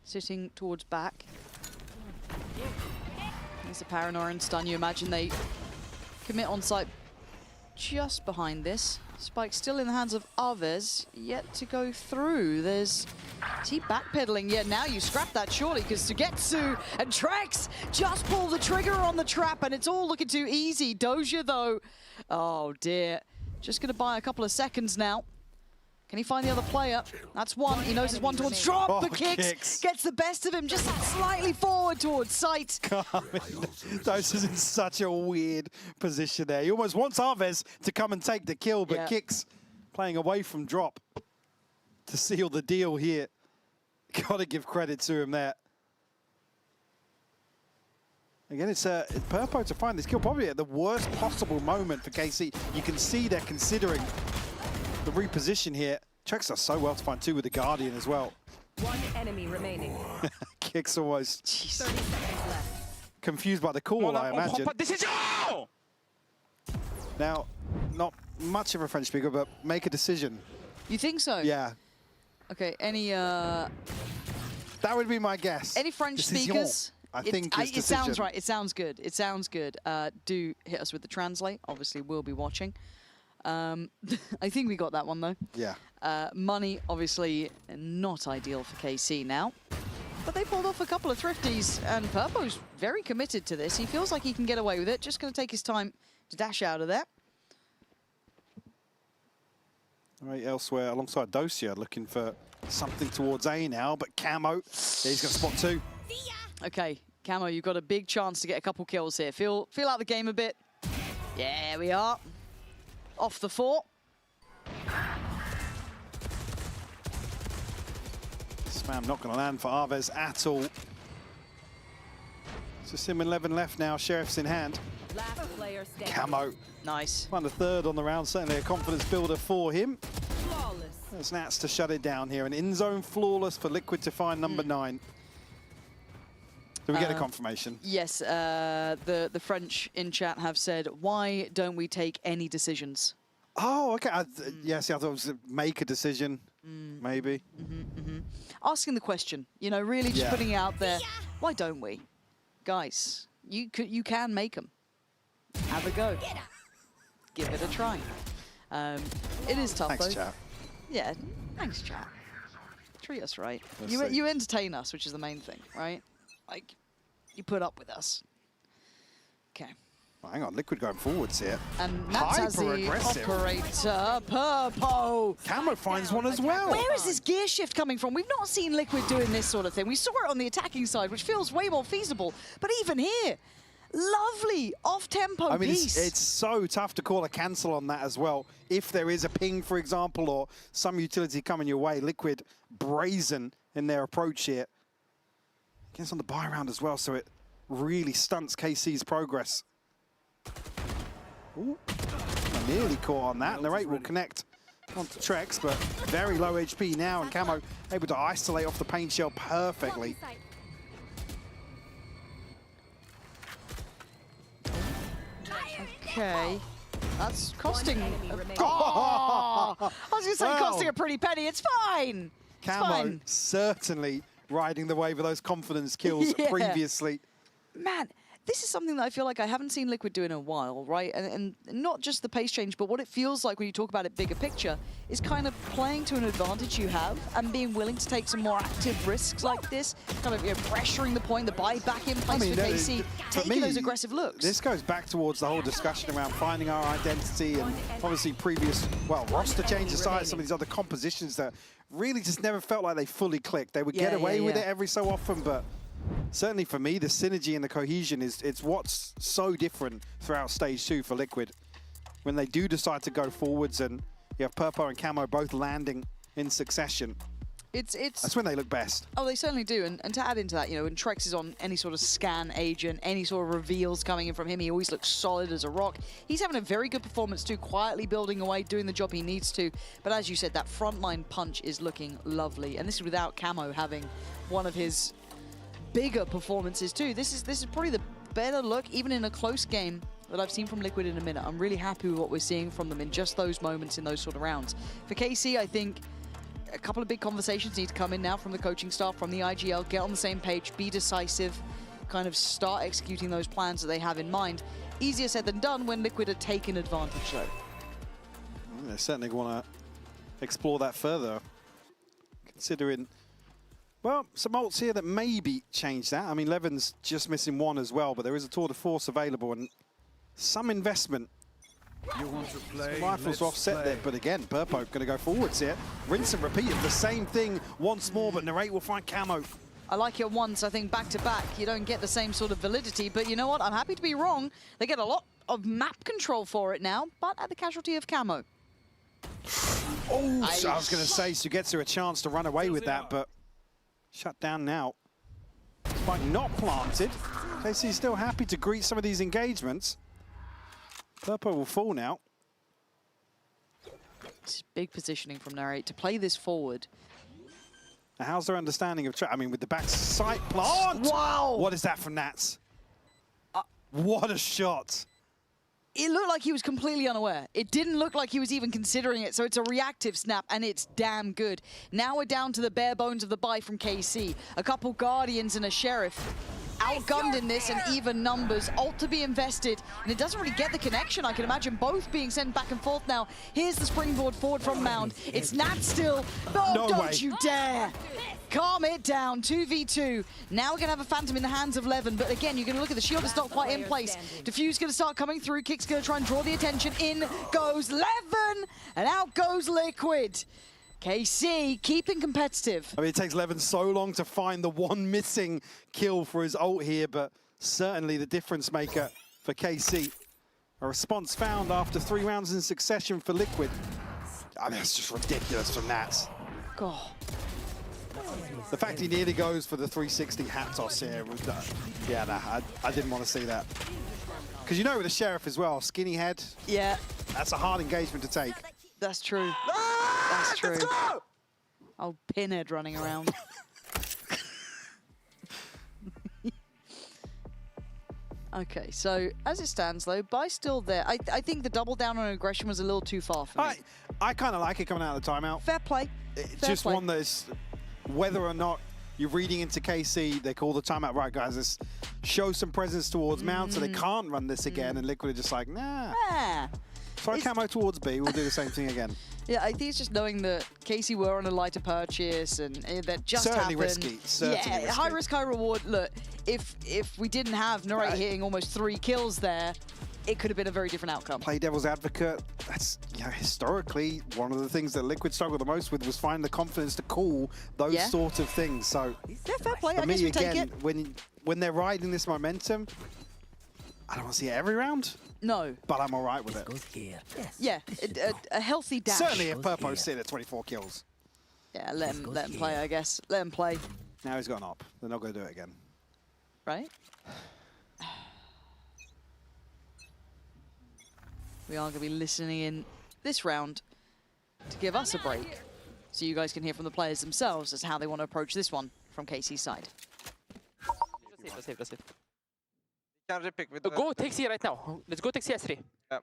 sitting towards back. There's a Paranoia and stun. You imagine they commit on site just behind this. Spike still in the hands of Arvez, yet to go through. Is he backpedaling? Yeah, now you scrap that surely, because Sugetsu and Trex just pull the trigger on the trap, and it's all looking too easy. Dozier, though, oh dear. Just going to buy a couple of seconds now. Can he find the other player? That's one. He knows it's one towards drop. Oh, the kicks gets the best of him, just slightly forward towards sight. Dose is in such a weird position there. He almost wants Arvez to come and take the kill, but Kicks playing away from drop to seal the deal here. Got to give credit to him there. Again, it's Purpo to find this kill, probably at the worst possible moment for KC. You can see they're considering the reposition here. Trex does so well to find two with the Guardian as well. One enemy remaining. Kicks almost 30 seconds left. Confused by the call, I imagine. Decision! Now, not much of a French speaker, but make a decision. You think so? Yeah. Okay, any... That would be my guess. Any French speakers? I think it sounds right. It sounds good. It sounds good. Do hit us with the translate. Obviously, we'll be watching. I think we got that one, though. Yeah. Money, obviously, not ideal for KC now. But they pulled off a couple of thrifties, and Purpo's very committed to this. He feels like he can get away with it. Just going to take his time to dash out of there. All right, elsewhere, alongside Dozier, looking for something towards A now, but Camo, he's going to spot two. Okay, Camo, you've got a big chance to get a couple kills here. Feel out the game a bit. Yeah, we are. Off the fort. Spam not going to land for Arvez at all. Just him and 11 left now. Sheriff's in hand. Last player standing. Camo. Nice. Won the third on the round. Certainly a confidence builder for him. Flawless. There's Nats to shut it down here. An in-zone flawless for Liquid to find number 9. Do we get a confirmation? Yes, the French in chat have said, why don't we take any decisions? Oh, okay. Yes, I thought it was make a decision, maybe. Asking the question, you know, really just putting it out there. Why don't we? Guys, you can make them. Have a go. Give it a try. It is tough, Thanks, though. chat. Yeah, thanks, chat. Treat us right. Let's You, see. you entertain us, which is the main thing, right? Like, you put up with us. Okay. Oh, hang on, Liquid going forwards here. And Nats has the Hyper-aggressive. operator, Purpo. Camo finds one as well. Where is this gear shift coming from? We've not seen Liquid doing this sort of thing. We saw it on the attacking side, which feels way more feasible. But even here, lovely off-tempo I mean, piece. it's so tough to call a cancel on that as well. If there is a ping, for example, or some utility coming your way, Liquid brazen in their approach here. Gets on the buy round as well, so it really stunts KC's progress. Ooh, nearly caught on that, and the rate will connect onto Trex, but very low HP now, and Camo able to isolate off the paint shell perfectly. Okay. That's costing... Oh! I was going to say costing a pretty penny. It's fine. It's Camo fine. certainly riding the wave of those confidence kills previously. Man, this is something that I feel like I haven't seen Liquid do in a while, right? And not just the pace change, but what it feels like when you talk about it bigger picture is kind of playing to an advantage you have and being willing to take some more active risks like this, kind of pressuring the point, the buy back in place for KC, taking those aggressive looks. This goes back towards the whole discussion around finding our identity and obviously previous, roster change aside, some of these other compositions that really just never felt like they fully clicked. They would get away with it every so often, but certainly for me, the synergy and the cohesion it's what's so different throughout Stage 2 for Liquid. When they do decide to go forwards and you have Purpo and Camo both landing in succession, that's when they look best. Oh, they certainly do. And to add into that, you know, when Trex is on any sort of scan agent, any sort of reveals coming in from him, he always looks solid as a rock. He's having a very good performance too, quietly building away, doing the job he needs to. But as you said, that frontline punch is looking lovely. And this is without Camo having one of his bigger performances too. This is probably the better look, even in a close game, that I've seen from Liquid in a minute. I'm really happy with what we're seeing from them in just those moments, in those sort of rounds. For KC, I think a couple of big conversations need to come in now from the coaching staff, from the IGL, get on the same page, be decisive, kind of start executing those plans that they have in mind. Easier said than done when Liquid are taking advantage though. They certainly want to explore that further, considering, well, some ults here that maybe change that. I mean, Levin's just missing one as well, but there is a tour de force available and some investment. You want to play? Rifles offset there, but again, Purpo going to go forwards here. Rinse and repeat of the same thing once more, but Narrate will find Camo. I like it once, I think back to back, you don't get the same sort of validity, but you know what? I'm happy to be wrong. They get a lot of map control for it now, but at the casualty of Camo. Oh, I was going to say, Sugetsu a chance to run away with that, but shut down now. Spike not planted. KC still happy to greet some of these engagements. Purpo will fall now. This is big positioning from Narrate to play this forward. Now, how's their understanding of I mean, with the back sight plant. Wow! What is that from Nats? What a shot. It looked like he was completely unaware. It didn't look like he was even considering it, so it's a reactive snap, and it's damn good. Now we're down to the bare bones of the buy from KC. A couple Guardians and a Sheriff. Outgunned in this and even numbers. Ult to be invested, and it doesn't really get the connection. I can imagine both being sent back and forth now. Here's the springboard forward from Mound. It's Nat still. Oh, No don't way. you dare. Calm it down, 2v2. Now we're going to have a Phantom in the hands of Levin, but again, you're going to look at the shield, it's not quite in place. Diffuse going to start coming through, Kick's going to try and draw the attention. In goes Levin, and out goes Liquid. KC keeping competitive. I mean, it takes Levin so long to find the one missing kill for his ult here, but certainly the difference maker for KC. A response found after 3 rounds in succession for Liquid. I mean, it's just ridiculous from Nats. God. The fact he nearly goes for the 360 hat toss here, yeah, nah, I didn't want to see that. Because you know with the Sheriff as well, skinny head. Yeah. That's a hard engagement to take. That's true. That's true. Old Pinhead running around. Okay, so as it stands though, Bai's still there. I think the double down on aggression was a little too far for me. I kind of like it coming out of the timeout. Fair play. Just one that is, whether or not you're reading into KC, they call the timeout, right guys, let's show some presence towards Mount so they can't run this again, and Liquid are just like, nah. Try camo towards B, we'll do the same thing again. Yeah, I think it's just knowing that KC were on a lighter purchase and that just certainly happened. Risky. Certainly risky. High risk, high reward. Look, if we didn't have Narrate hitting almost 3 kills there, it could have been a very different outcome. Play devil's advocate. That's, you know, historically one of the things that Liquid struggled the most with was finding the confidence to call those sort of things. So yeah, fair play. For I me, guess we again, take it. when they're riding this momentum, I don't want to see it every round. No. But I'm all right with it. Yeah, a healthy dash. Certainly if Purpo's sitting at 24 kills. Yeah, let him play, I guess. Let him play. Now he's got an op. They're not going to do it again. Right? We are going to be listening in this round to give us a break, so you guys can hear from the players themselves as to how they want to approach this one from KC's side. That's it. Go take C right now. Let's go take C S3. Yeah.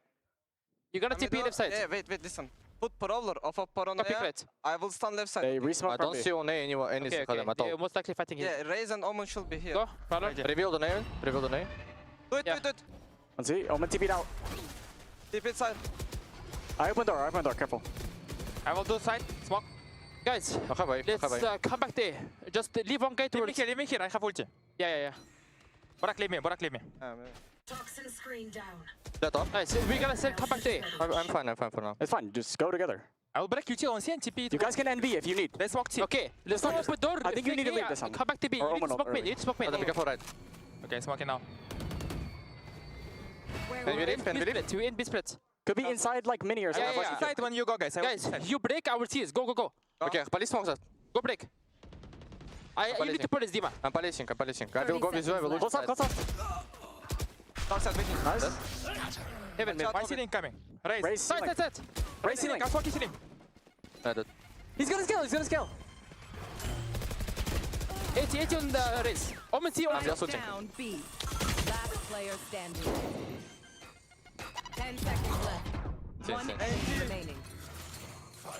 You're gonna TP left side. Yeah, wait, listen. Put Prowler off of Paranoia. I will stand left side. I don't see on A any okay. They're most likely fighting here. Yeah, Raze and Omen should be here. Go, Prowler. Reveal the name. Do it. Let's see. Omen TP'd out. TP inside. I open door, careful. I will do side. Smoke. Guys, let's come back there. Just leave one guy to... Leave me here, I have ulti. Yeah. Borak, leave me. Toxin screen down. That off. Nice, we're gonna come back there. I'm fine for now. It's fine, just go together. I will break UT on C and TP. You guys can NV if you need. Let's walk C. Okay, let's not open door. I think you need to leave this one. Come back to B. You need to smoke me. Be careful, right. Okay, smoking now. Can we leave? You in B split. Could be inside like mini or something. Yeah. Inside when you go, guys. Guys, you break our Cs. Go. Okay, police smoke that. Go break. You need to police Dima. I'm policing. I will go with you. Close up. Nice. Heaven, my ceiling coming. Raise. Side. Raise ceiling. I'm fucking ceiling. He's gonna scale. 80 on the raise. Omen C on I'm just down B. Last player standing. 10 seconds left. 1 enemy remaining.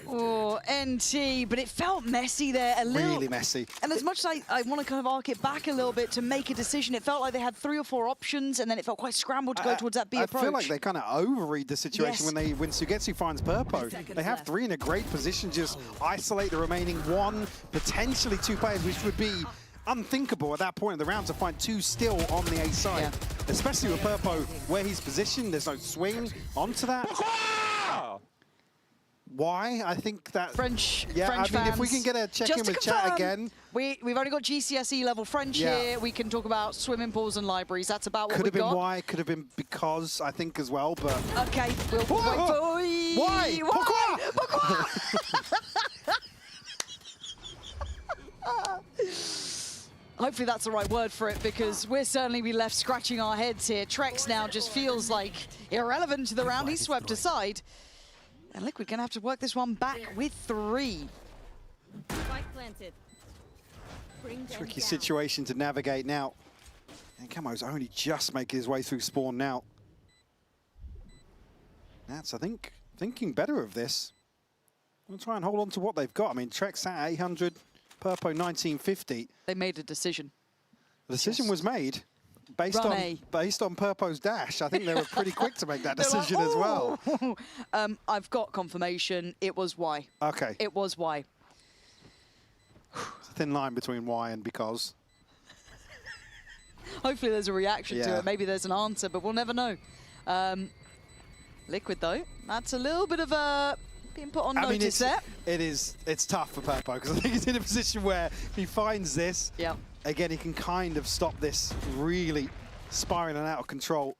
Oh, NT, but it felt messy there a little. Really messy. And as much as I want to kind of arc it back a little bit to make a decision, it felt like they had 3 or 4 options, and then it felt quite scrambled to go towards that B approach. I feel like they kind of overread the situation when Sugetsu finds Purpo. They have 3 in a great position, just isolate the remaining 1, potentially 2 players, which would be unthinkable at that point in the round to find 2 still on the A side. Yeah. Especially with Purpo where he's positioned, there's no swing onto that. Why? I think that French I mean, if we fans, can get a check-in with chat again. We've only got GCSE level French here. We can talk about swimming pools and libraries. That's about what we've got. Could have been why, could have been because, I think, as well, but... Okay, we'll wait for... Why? Pourquoi? Hopefully that's the right word for it, because we'll certainly be left scratching our heads here. Trex now just feels like irrelevant to the round. He's swept aside. And Liquid gonna have to work this one back with 3. Tricky situation to navigate now. And Camo's only just making his way through spawn now. Nats, I think, thinking better of this. We'll try and hold on to what they've got. I mean, Trex at 800, Purpo 1950. They made a decision. The decision was made. Based on Purpo's dash, I think they were pretty quick to make that decision as well. I've got confirmation. It was Y. Okay. It was Y. It's a thin line between why and because. Hopefully there's a reaction to it. Maybe there's an answer, but we'll never know. Liquid, though, that's a little bit of a being put on notice there. It's tough for Purpo because I think he's in a position where if he finds this, again, he can kind of stop this really spiraling out of control.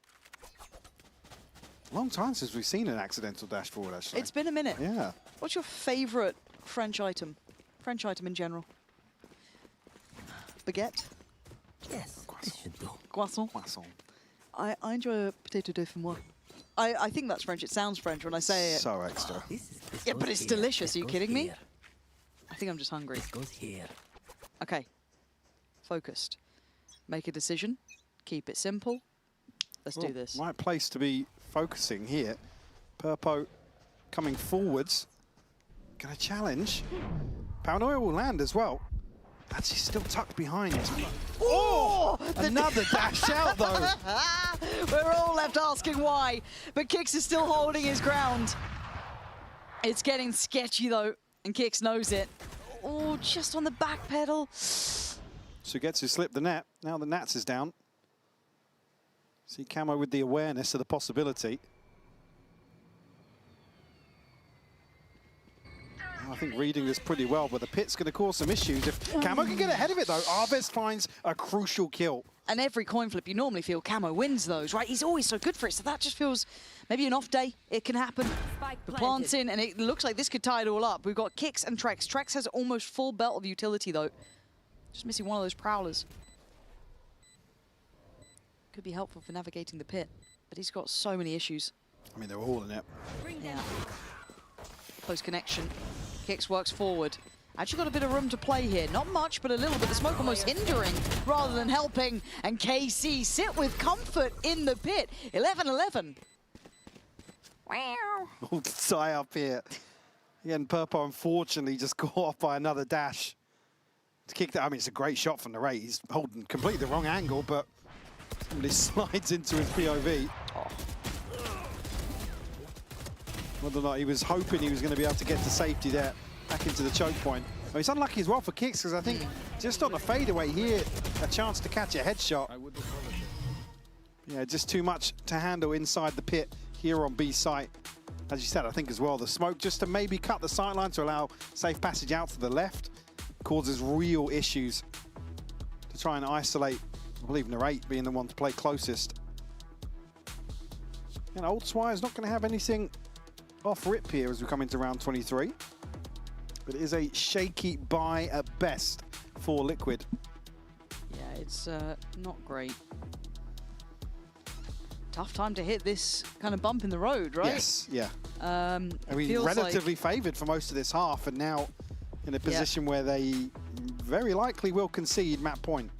Long time since we've seen an accidental dash forward, actually. It's been a minute. Yeah. What's your favorite French item? French item in general? Baguette? Yes, this should do. Croissant? Croissant. I enjoy a potato dauphinoise. I think that's French. It sounds French when I say it. So extra. Yeah, but it's delicious. Are you kidding me? I think I'm just hungry. This goes here. Okay. Focused. Make a decision. Keep it simple. Let's do this. Right place to be focusing here. Purpo coming forwards. Gonna challenge. Paranoia will land as well. Actually still tucked behind. Oh! Another dash out though. We're all left asking why, but Kix is still holding his ground. It's getting sketchy though, and Kix knows it. Oh, just on the back pedal. Sugetsu slipped the net. Now the Nats is down. See Camo with the awareness of the possibility. I think reading this pretty well, but the pit's going to cause some issues. If Camo can get ahead of it, though, Arvez finds a crucial kill. And every coin flip, you normally feel Camo wins those, right? He's always so good for it, so that just feels maybe an off day. It can happen. The plant's in, and it looks like this could tie it all up. We've got Kix and Trex. Trex has almost full belt of utility, though. Just missing one of those prowlers. Could be helpful for navigating the pit, but he's got so many issues. I mean, they're all in it. Yeah. Close connection. Kix works forward. Actually got a bit of room to play here. Not much, but a little bit. The smoke almost hindering rather than helping. And KC sit with comfort in the pit. 11-11. Wow. All to tie up here. Again, Purpo unfortunately just caught off by another dash. To kick that, I mean, it's a great shot from the Ray. He's holding completely the wrong angle, but somebody slides into his POV. Oh. Whether or not he was hoping he was going to be able to get to safety there, back into the choke point. Well, it's unlucky as well for Kix, because I think just on a fadeaway here, a chance to catch a headshot. Yeah, just too much to handle inside the pit here on B site. As you said, I think as well, the smoke just to maybe cut the sightline to allow safe passage out to the left causes real issues to try and isolate, I believe, Narrate being the one to play closest. And Old Swire's not going to have anything off rip here as we come into round 23. But it is a shaky buy at best for Liquid. Yeah, it's not great. Tough time to hit this kind of bump in the road, right? Yes, yeah. I mean, relatively favoured for most of this half, and now in a position where they very likely will concede map point.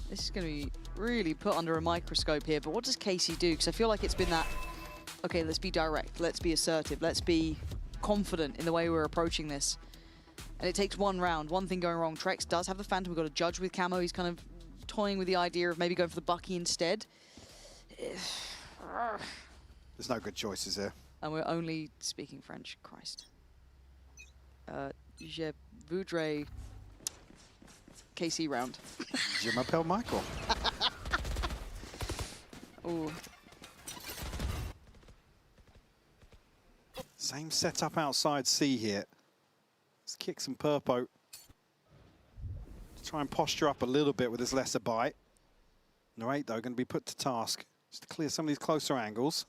This is going to be really put under a microscope here, but what does Casey do? Because I feel like it's been that, okay, let's be direct, let's be assertive, let's be confident in the way we're approaching this. And it takes one round, one thing going wrong. Trex does have the Phantom, we've got to judge with Camo. He's kind of toying with the idea of maybe going for the Bucky instead. There's no good choices there. And we're only speaking French, Christ. Je voudrais KC round. Je m'appelle Michael. Ooh. Same setup outside C here. Let's kick some Purpo. Try and posture up a little bit with his lesser bite. Narrate, though, going to be put to task just to clear some of these closer angles.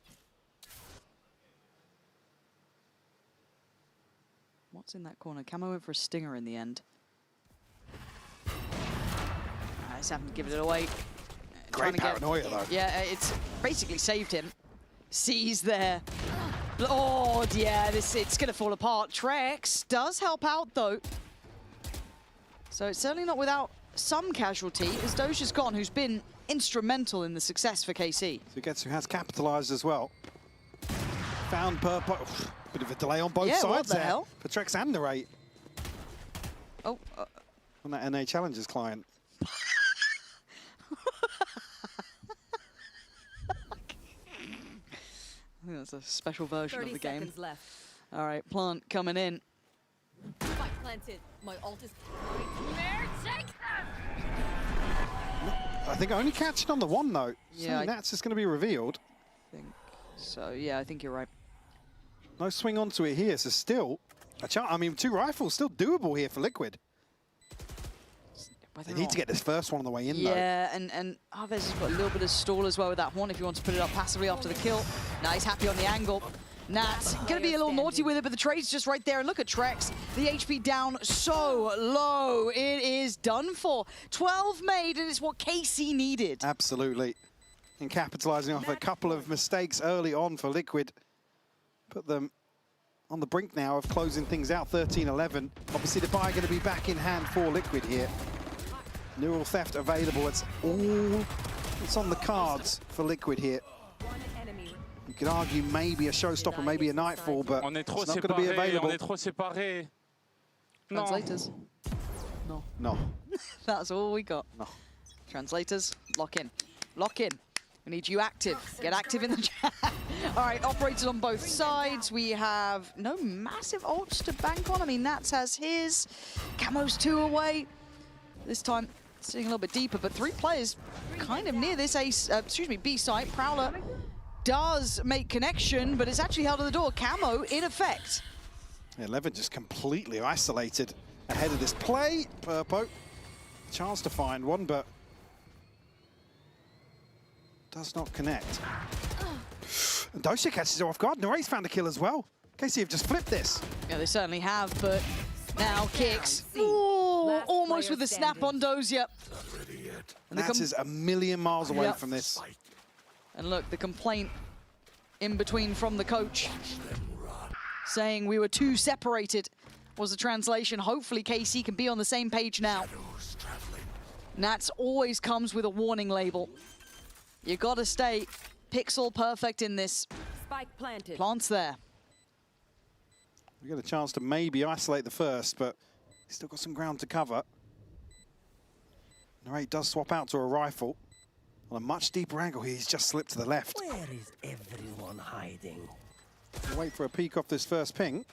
What's in that corner? Camo went for a stinger in the end. He's having to give it away. Great paranoia, though. Yeah, it's basically saved him. C's there. Lord, yeah, it's going to fall apart. Trex does help out, though. So it's certainly not without some casualty, as Doja's gone, who's been instrumental in the success for KC. Sugetsu has capitalized as well. Found Purpo. Bit of a delay on both sides what the there. hell? For Trex and Narrate. Oh. On that NA Challengers client. I think that's a special version of the game. 30 seconds left. All right, Plant coming in. Spike planted. My ult is I think only catching on the one, though. Yeah, So that's just going to be revealed. I think so, yeah, I think you're right. No swing onto it here, so still a chance. I mean, 2 rifles still doable here for Liquid. They need to get this first one on the way in, though. Yeah, and Alves has got a little bit of stall as well with that one if you want to put it up passively after the kill. Now he's happy on the angle. Nat's going to be a little naughty with it, but the trade's just right there. And look at Trex. The HP down so low. It is done for. 12 made, and it's what KC needed. Absolutely. And capitalizing off a couple of mistakes early on for Liquid. Put them on the brink now of closing things out, 13-11. Obviously, the buy going to be back in hand for Liquid here. Neural theft available. It's all it's on the cards for Liquid here. You could argue maybe a showstopper, maybe a Nightfall, but it's not going to be available. On est trop séparés. Translators. No. No. That's all we got. No. Translators, lock in. Lock in. We need you active. Get active in the chat. All right, operators on both sides. We have no massive ults to bank on. I mean, Nats has his. Camo's 2 away. This time, sitting a little bit deeper, but 3 players kind of near this B site. Prowler does make connection, but it's actually held at the door. Camo in effect. 11 just completely isolated ahead of this play. Purpo, chance to find one, but does not connect. And Dosha catches her off guard. Naray's found a kill as well. KC have just flipped this. Yeah, they certainly have, but now kicks. Ooh, almost with the snap on Dosia. And that is a million miles away from this. And look, the complaint in between from the coach saying we were too separated was the translation. Hopefully KC can be on the same page now. Nats always comes with a warning label. You gotta stay pixel perfect in this. Spike planted. Plants there. We get a chance to maybe isolate the first, but he's still got some ground to cover. Naray does swap out to a rifle. On a much deeper angle here, he's just slipped to the left. Where is everyone hiding? We'll wait for a peek off this first ping.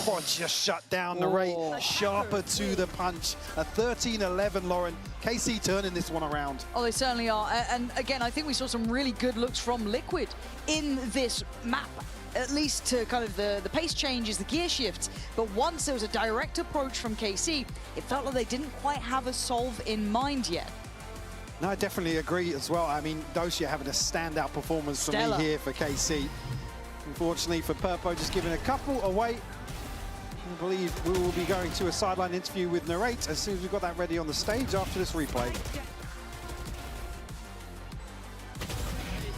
Oh, just shut down Naray. Sharper to the punch. A 13-11, Lauren. KC turning this one around. Oh, they certainly are. And again, I think we saw some really good looks from Liquid in this map. At least to kind of the pace changes, the gear shifts. But once there was a direct approach from KC, it felt like they didn't quite have a solve in mind yet. No, I definitely agree as well. I mean, Dosia having a standout performance for me here for KC. Unfortunately for Purpo, just giving a couple away. I believe we will be going to a sideline interview with Narrate as soon as we've got that ready on the stage after this replay.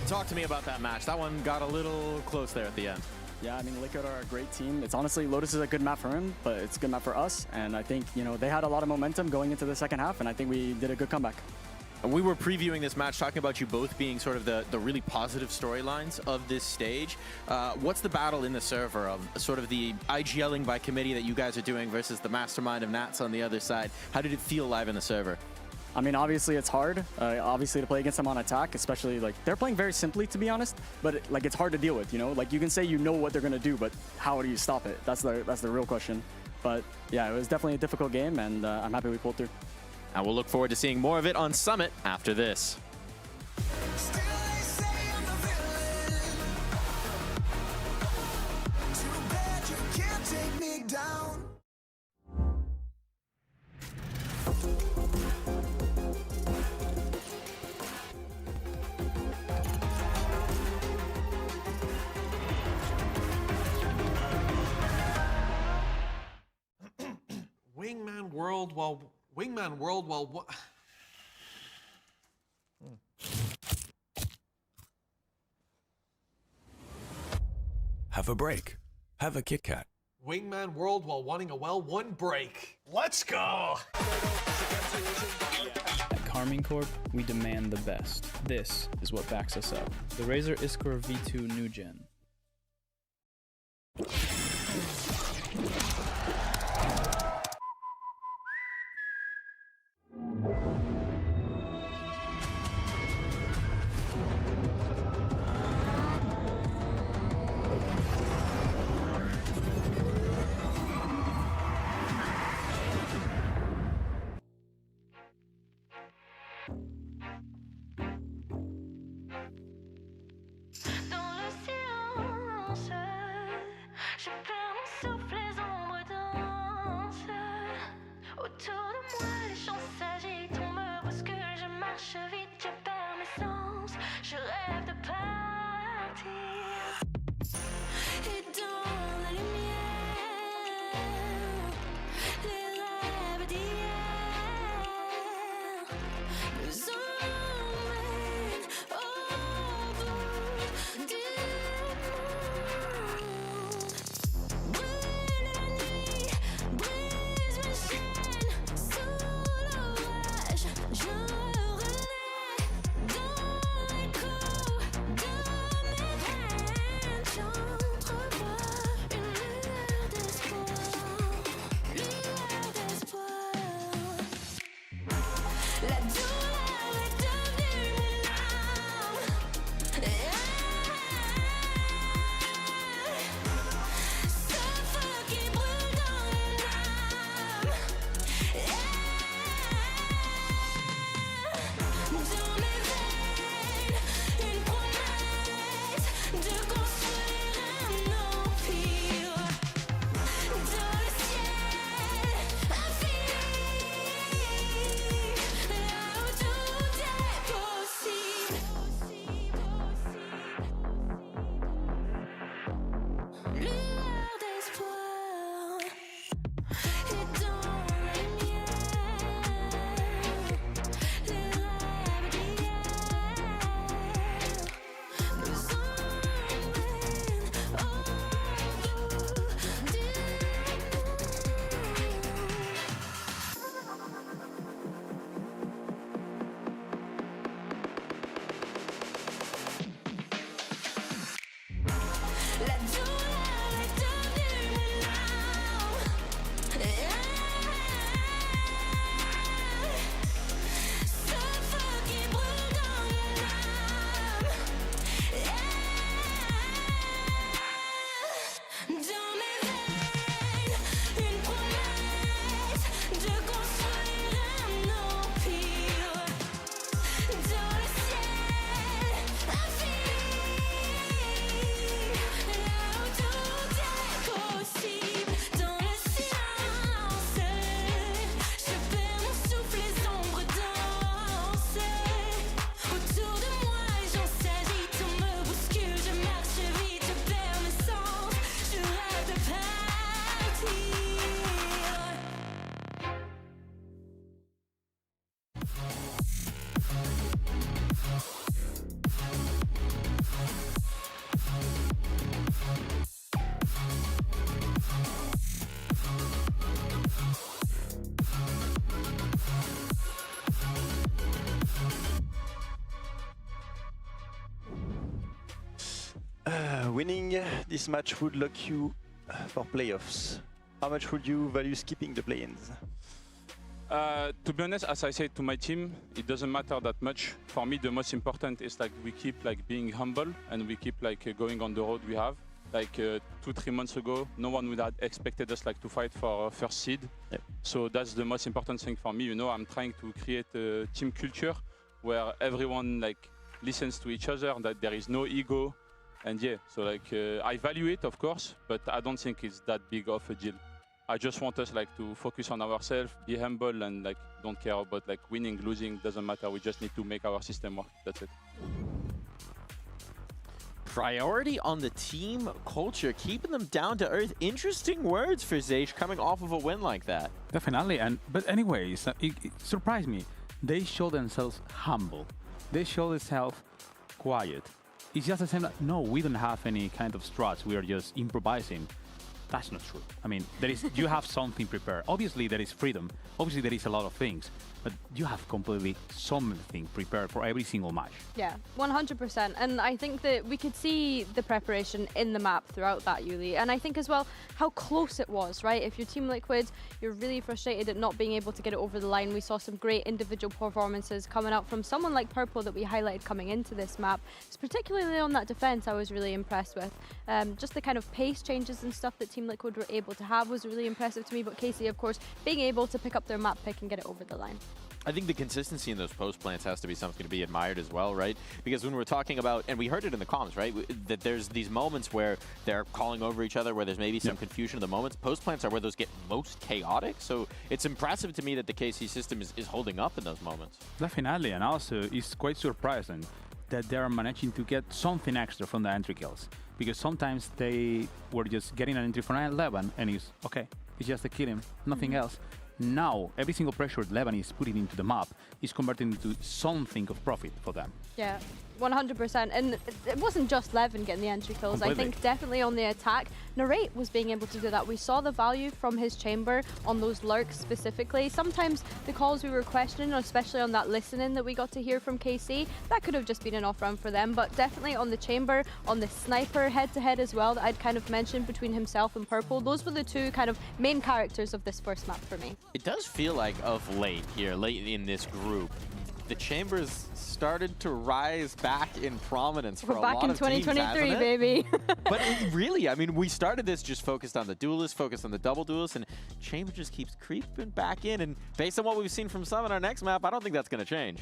Talk to me about that match. That one got a little close there at the end. Yeah, I mean, Liquid are a great team. It's honestly, Lotus is a good map for him, but it's a good map for us. And I think, you know, they had a lot of momentum going into the second half, and I think we did a good comeback. And we were previewing this match, talking about you both being sort of the really positive storylines of this stage. What's the battle in the server of sort of the IGLing by committee that you guys are doing versus the mastermind of Nats on the other side? How did it feel live in the server? I mean, obviously it's hard, obviously to play against them on attack, especially like they're playing very simply, to be honest, but like it's hard to deal with, you know? Like you can say you know what they're gonna do, but how do you stop it? That's the real question. But yeah, it was definitely a difficult game, and I'm happy we pulled through. And we'll look forward to seeing more of it on Summit after this. Wingman World while what? Have a break. Have a Kit Kat. Wingman World while wanting a well, one break. Let's go! At Carmine Corp, we demand the best. This is what backs us up. The Razer Iskor V2 New Gen. Je rêve de partir. Et dans la lumière, les rêves d'hier nous emmènent au bout du monde. Brûle la nuit, brise mes chaînes, sous l'orage, je renais dans l'écho de mes veines. J'entrevois une lueur d'espoir. La douleur est devenue mes larmes. Ce feu qui brûle dans les larmes. Dans mes veines, une promesse de construire un empire. Dans le ciel infini, là où tout est possible. Lueur d'espoir. Et dans la lumière, les rêves d'hier nous emmènent au bout du La douleur est devenue mes larmes. Ce feu qui brûle dans les larmes. Dans mes veines, une promesse de construire un empire. Dans le ciel infini, là où tout est possible. Dans le silence, je perds mon souffle, les ombres dansent. Autour de moi, les gens s'agitent, on me bouscule, je marche vite, je perds mes sens, je rêve de partir. Winning this match would lock you for playoffs. How much would you value skipping the play-ins? To be honest, as I said to my team, it doesn't matter that much. For me, the most important is like we keep like being humble and we keep like going on the road we have. Like 2-3 months ago, no one would have expected us like to fight for first seed. Yep. So that's the most important thing for me. You know, I'm trying to create a team culture where everyone like listens to each other, that there is no ego. And yeah, so like I value it, of course, but I don't think it's that big of a deal. I just want us like to focus on ourselves, be humble, and like don't care about like winning, losing, doesn't matter. We just need to make our system work. That's it. Priority on the team culture, keeping them down to earth. Interesting words for Zeish coming off of a win like that. Definitely, but anyways, it surprised me. They show themselves humble. They show themselves quiet. It's just the same. Like, no, we don't have any kind of strats. We are just improvising. That's not true. I mean, you have something prepared. Obviously, there is freedom. Obviously, there is a lot of things. But you have completely something prepared for every single match. Yeah, 100%. And I think that we could see the preparation in the map throughout that, Yuli. And I think as well how close it was, right? If you're Team Liquid, you're really frustrated at not being able to get it over the line. We saw some great individual performances coming out from someone like Purple that we highlighted coming into this map. It's particularly on that defense I was really impressed with. Just the kind of pace changes and stuff that Team Liquid were able to have was really impressive to me. But KC, of course, being able to pick up their map pick and get it over the line. I think the consistency in those post plants has to be something to be admired as well, right? Because when we're talking about, and we heard it in the comms, right, that there's these moments where they're calling over each other, where there's maybe some confusion in the moments. Post plants are where those get most chaotic. So it's impressive to me that the KC system is holding up in those moments. Definitely, and also it's quite surprising that they are managing to get something extra from the entry kills. Because sometimes they were just getting an entry from 11 and it's okay, it's just a kill him, nothing else. Now, every single pressure Levan is putting into the map is converting into something of profit for them. Yeah, 100%. And it wasn't just Levin getting the entry kills. Completely. I think definitely on the attack, Narrate was being able to do that. We saw the value from his chamber on those lurks specifically. Sometimes the calls we were questioning, especially on that listening that we got to hear from KC, that could have just been an off run for them. But definitely on the chamber, on the sniper head-to-head as well that I'd kind of mentioned between himself and Purple, those were the two kind of main characters of this first map for me. It does feel like of late here, late in this group, the Chambers started to rise back in prominence for We're a back lot in of teams, 2023, hasn't it? baby. But really, I mean, we started this just focused on the duelists, focused on the double duelists, and Chamber just keeps creeping back in. And based on what we've seen from some in our next map, I don't think that's going to change.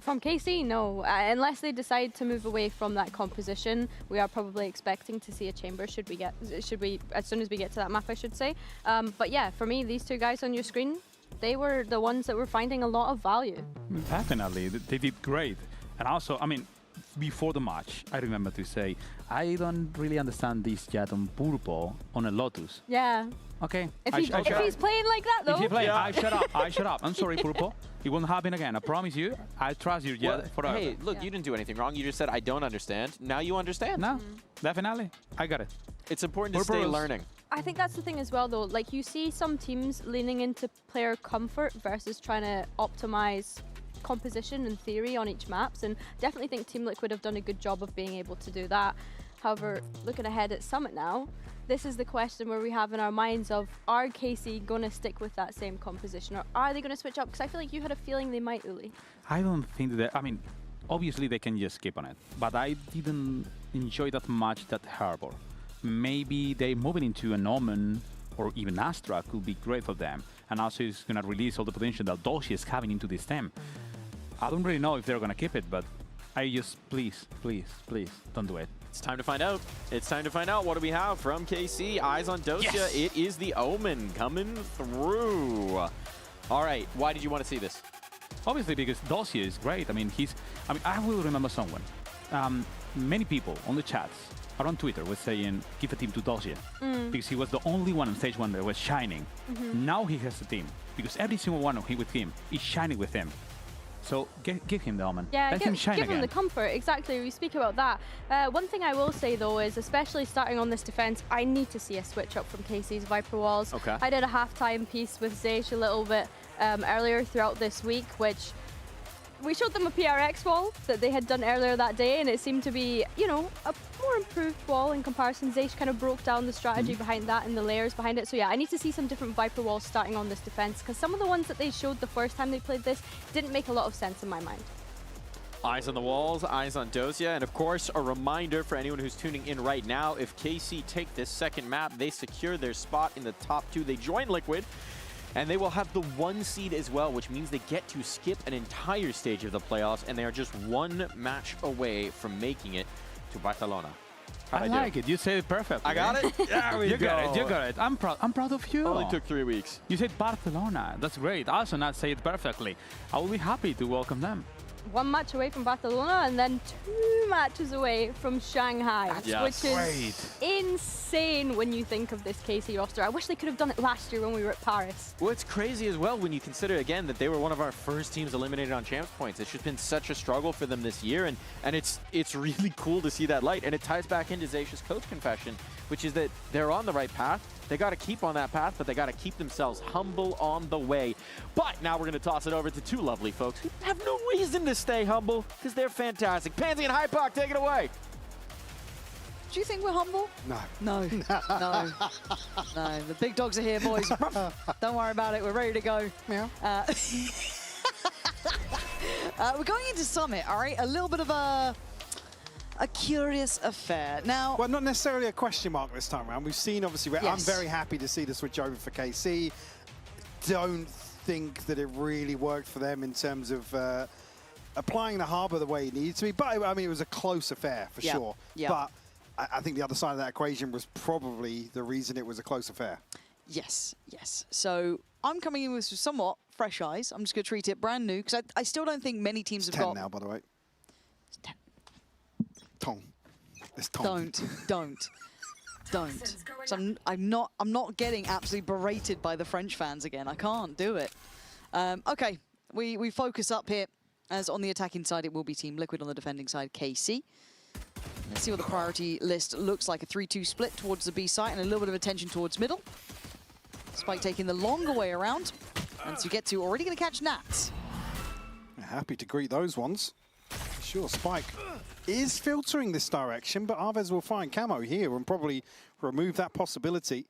From KC, no. Unless they decide to move away from that composition, we are probably expecting to see a chamber. Should we, as soon as we get to that map, I should say. But yeah, for me, these two guys on your screen, they were the ones that were finding a lot of value. Definitely, they did great. And also, I mean, before the match, I remember to say, I don't really understand this yet on Purple on a Lotus. Yeah. Okay. If he's playing like that, though. If you play, I shut up. I shut up. I'm sorry, Purple. It won't happen again. I promise you. I trust you forever. Hey, look, you didn't do anything wrong. You just said, I don't understand. Now you understand. No, definitely. I got it. It's important to stay learning. I think that's the thing as well, though. Like, you see some teams leaning into player comfort versus trying to optimize composition and theory on each maps, and definitely think Team Liquid have done a good job of being able to do that. However, looking ahead at Summit now, this is the question where we have in our minds of, are KC going to stick with that same composition, or are they going to switch up? Because I feel like you had a feeling they might, Uli. I don't think that, I mean, obviously they can just skip on it, but I didn't enjoy that much that Harbor. Maybe they moving into an Omen or even Astra could be great for them. And also it's going to release all the potential that Doshi is having into this team. I don't really know if they're going to keep it, but I just, please, don't do it. It's time to find out. It's time to find out. What do we have from KC? Eyes on Dosia. Yes! It is the Omen coming through. All right, why did you want to see this? Obviously because Dosia is great. I mean, I will remember someone. Many people on the chats around Twitter was saying, give a team to Dosia. Because he was the only one on stage 1 that was shining. Now he has a team. Because every single one of him with him is shining with him. So give him the Omen. Yeah, Let him shine give again. him the comfort. Exactly, we speak about that. One thing I will say, though, is especially starting on this defense, I need to see a switch up from KC's Viper Walls. Okay. I did a halftime piece with Zaysh a little bit earlier throughout this week, which we showed them a PRX wall that they had done earlier that day, and it seemed to be, you know, a more improved wall in comparison. Zaysh kind of broke down the strategy behind that and the layers behind it. So yeah, I need to see some different Viper walls starting on this defense, because some of the ones that they showed the first time they played this didn't make a lot of sense in my mind. Eyes on the walls, eyes on Dosia, and of course, a reminder for anyone who's tuning in right now, if KC take this second map, they secure their spot in the top 2. They join Liquid, and they will have the 1 seed as well, which means they get to skip an entire stage of the playoffs, and they are just 1 match away from making it to Barcelona. I like it. You said it perfectly. I got it? There we You go. got it. You got it. I'm proud of you. Only took 3 weeks. You said Barcelona. That's great. I also not say it perfectly. I will be happy to welcome them. 1 match away from Barcelona and then 2 matches away from Shanghai, which is insane when you think of this KC roster. I wish they could have done it last year when we were at Paris. Well, it's crazy as well when you consider, again, that they were one of our first teams eliminated on Champs Points. It's just been such a struggle for them this year, and it's really cool to see that light. And it ties back into Zaysh's coach confession, which is that they're on the right path. They got to keep on that path, but they got to keep themselves humble on the way. But now we're going to toss it over to 2 lovely folks who have no reason to stay humble because they're fantastic. Pansy and Hypoc, take it away. Do you think we're humble? No. No. No. No. The big dogs are here, boys. Don't worry about it. We're ready to go. Meow. We're going into Summit, all right? A little bit of a curious affair. Now, well, not necessarily a question mark this time around. We've seen, obviously, I'm very happy to see the switch over for KC. Don't think that it really worked for them in terms of applying the Harbor the way it needed to be. But, I mean, it was a close affair, for sure. Yeah. But I think the other side of that equation was probably the reason it was a close affair. Yes, yes. So I'm coming in with somewhat fresh eyes. I'm just going to treat it brand new, because I still don't think many teams have got... 10 now, by the way. It's 10. Tong. It's Tong. Don't. So I'm not getting absolutely berated by the French fans again. I can't do it. Okay, we focus up here, as on the attacking side it will be Team Liquid, on the defending side KC. Let's see what the priority list looks like. A 3-2 split towards the B site and a little bit of attention towards middle. Spike taking the longer way around. And Sugetsu already going to catch Nats. Happy to greet those ones. Sure, Spike is filtering this direction, but Arvez will find Camo here and probably remove that possibility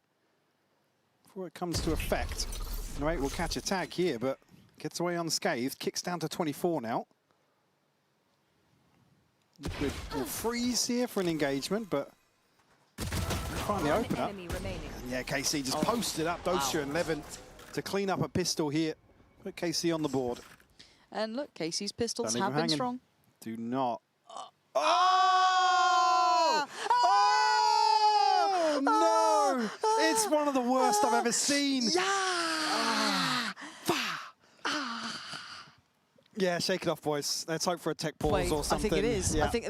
before it comes to effect. Right, will catch a tag here, but gets away unscathed. Kicks down to 24 now. Liquid will freeze here for an engagement, but find the opener. And yeah, KC just posted up Dosha and Levin to clean up a pistol here. Put KC on the board. And look, KC's pistols have been strong. Do not. No! It's one of the worst I've ever seen. Yeah, shake it off, boys. Let's hope for a tech pause or something. I think it is. Yeah. I think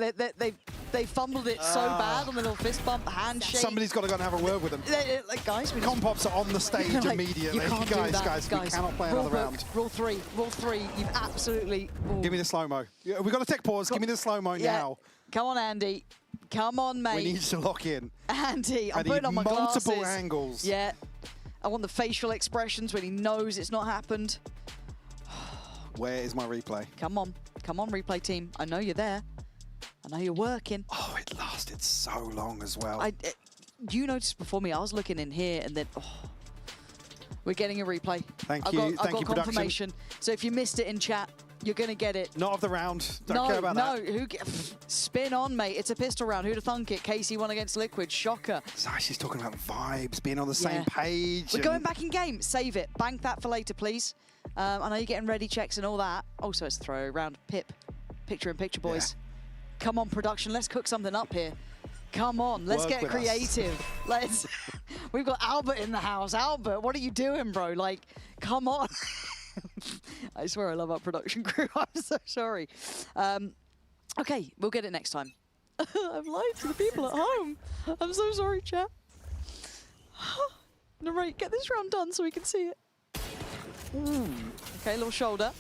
they fumbled it so bad on the little fist bump, handshake. Somebody's got to go and have a word with them. Like, guys, Compops are on the stage like, immediately. You can't guys, do that. we cannot play another round. Rule three. You've absolutely... Ooh. Give me the slow-mo. Yeah, we've got a tech pause. Give me the slow-mo now. Come on, Andy. Come on, mate. We need to lock in. Andy, I'm putting on my multiple glasses. Angles. Yeah. I want the facial expressions when he knows it's not happened. Where is my replay? Come on, replay team. I know you're there. I know you're working. Oh, it lasted so long as well. You noticed before me, I was looking in here and then, we're getting a replay. Thank you. I've got confirmation. Production. So if you missed it in chat, you're going to get it. Not of the round. Don't care about that. No, spin on, mate. It's a pistol round. Who'd have thunk it? KC won against Liquid. Shocker. She's talking about vibes, being on the same page. We're going back in game. Save it. Bank that for later, please. I know you're getting ready checks and all that. Also, it's a throw round. Pip. Picture-in-picture, boys. Yeah. Come on, production. Let's cook something up here. Come on. Let's get creative. Let's. We've got Albert in the house. Albert, what are you doing, bro? Like, come on. I swear I love our production crew. I'm so sorry. Okay, we'll get it next time. I've lied to the people at home. I'm so sorry, chat. Narrate, get this round done so we can see it. Okay, little shoulder.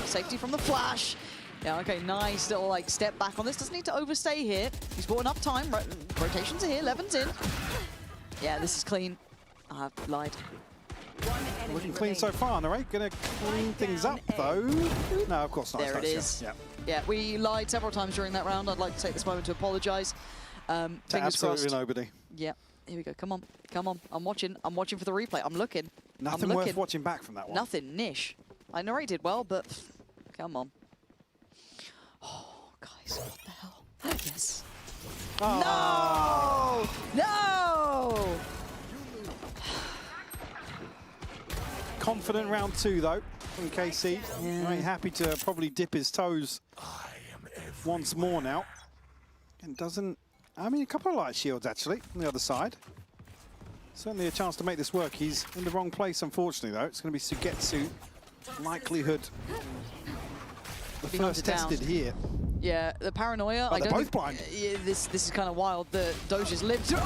Safety from the flash. Yeah, okay, nice little like step back on this. Doesn't need to overstay here. He's bought enough time. Rotations are here. Levin's in. Yeah, this is clean. I've lied. Looking clean so far, right? Gonna clean things up though. No, of course not. There it is. Yeah, we lied several times during that round. I'd like to take this moment to apologise. Fingers absolutely crossed. nobody. Yeah, here we go. Come on. I'm watching for the replay. I'm looking. Nothing worth watching back from that one. Nothing, niche. I narrated well, but come on. Oh, guys, what the hell? Yes. Oh. No! Confident round two though from KC. Very happy to probably dip his toes once more now. And doesn't. I mean, a couple of light shields actually on the other side. Certainly a chance to make this work. He's in the wrong place, unfortunately, though. It's going to be Sugetsu. Likelihood. The first tested here. Yeah, the paranoia. Oh, they're both blind. Yeah, this is kind of wild. The Doja's lived through.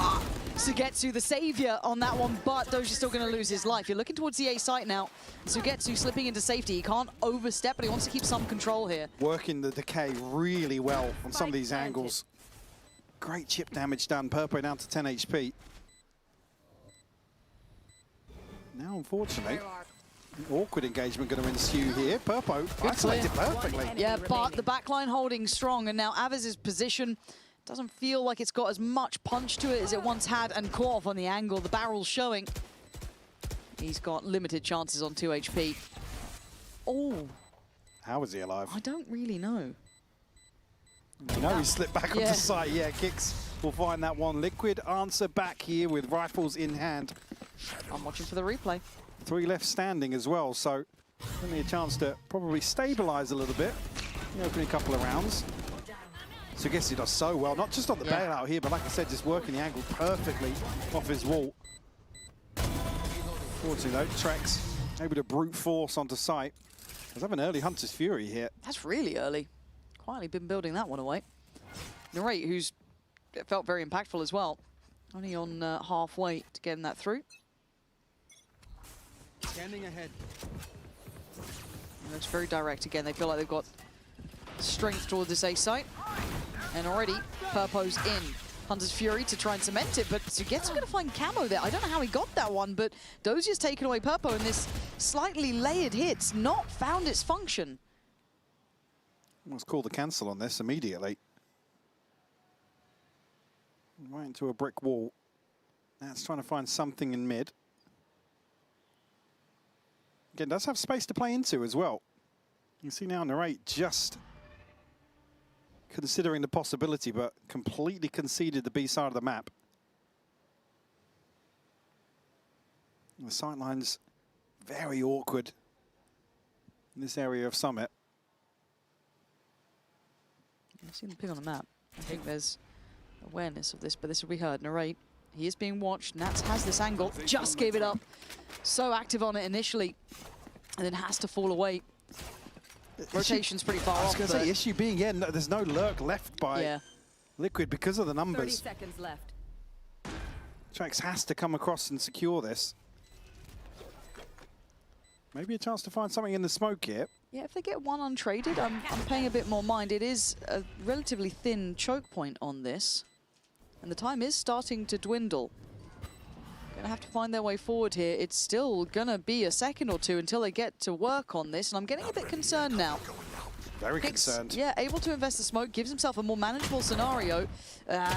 Sugetsu, the savior on that one, but Doja's still going to lose his life. You're looking towards the A site now. Sugetsu slipping into safety. He can't overstep, but he wants to keep some control here. Working the decay really well on some of these angles. Great chip damage done. Purpo down to 10 HP. Now, unfortunately, an awkward engagement going to ensue here. Purpo isolated perfectly. Yeah, but the backline holding strong, and now Avez's position doesn't feel like it's got as much punch to it as it once had, and caught off on the angle. The barrel's showing. He's got limited chances on 2 HP. Oh. How is he alive? I don't really know. You know, he slipped back onto site. Yeah, Kicks will find that one. Liquid answer back here with rifles in hand. I'm watching for the replay. 3 left standing as well, so only a chance to probably stabilize a little bit in the opening couple of rounds. So I guess he does so well, not just on the bailout here, but like I said, just working the angle perfectly off his wall. Fortunately though, Trex able to brute force onto site. Does have an early Hunter's Fury here. That's really early. Quietly been building that one away. Narrate, who's felt very impactful as well. Only on halfway to getting that through. Standing ahead. And that's very direct again. They feel like they've got strength towards this A site. And already, Purpo's in. Hunter's Fury to try and cement it, but Sugetsu's going to find Camo there. I don't know how he got that one, but Dozier's taken away Purpo, and this slightly layered hit's not found its function. Let's call the cancel on this immediately. Right into a brick wall. That's trying to find something in mid. Again, does have space to play into as well. You see now Narrate just considering the possibility, but completely conceded the B side of the map. The sightline's very awkward in this area of Summit. I've seen the ping on the map. I think there's awareness of this, but this will be heard. Narrate, he is being watched. Nats has this angle, just gave it up. So active on it initially, and then has to fall away. Rotation's pretty far off. I was going to say, issue being, yeah, no, there's no lurk left by Liquid because of the numbers. 30 seconds left. Trax has to come across and secure this. Maybe a chance to find something in the smoke here. Yeah, if they get one untraded, I'm paying a bit more mind. It is a relatively thin choke point on this, and the time is starting to dwindle. Gonna have to find their way forward here. It's still gonna be a second or two until they get to work on this, and I'm getting a bit concerned now. Very concerned. Yeah, able to invest the smoke, gives himself a more manageable scenario.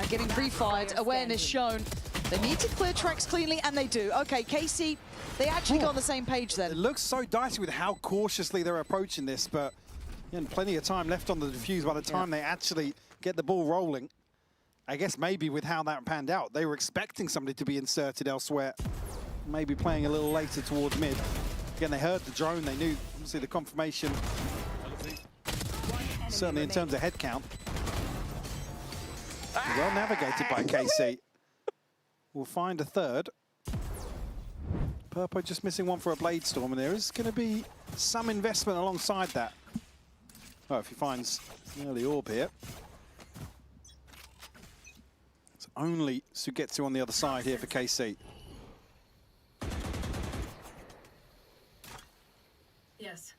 Getting pre-fired, awareness shown. They need to clear tracks cleanly, and they do. Okay, KC, they actually got on the same page then. It looks so dicey with how cautiously they're approaching this, but plenty of time left on the defuse by the time they actually get the ball rolling. I guess maybe with how that panned out, they were expecting somebody to be inserted elsewhere. Maybe playing a little later towards mid. Again, they heard the drone, they knew, obviously, the confirmation. Certainly in terms of head count. Well navigated by KC. We'll find a third. Purpo just missing one for a Blade Storm, and there is going to be some investment alongside that. Oh, if he finds an early orb here. It's only Sugetsu on the other side here for KC. Yes.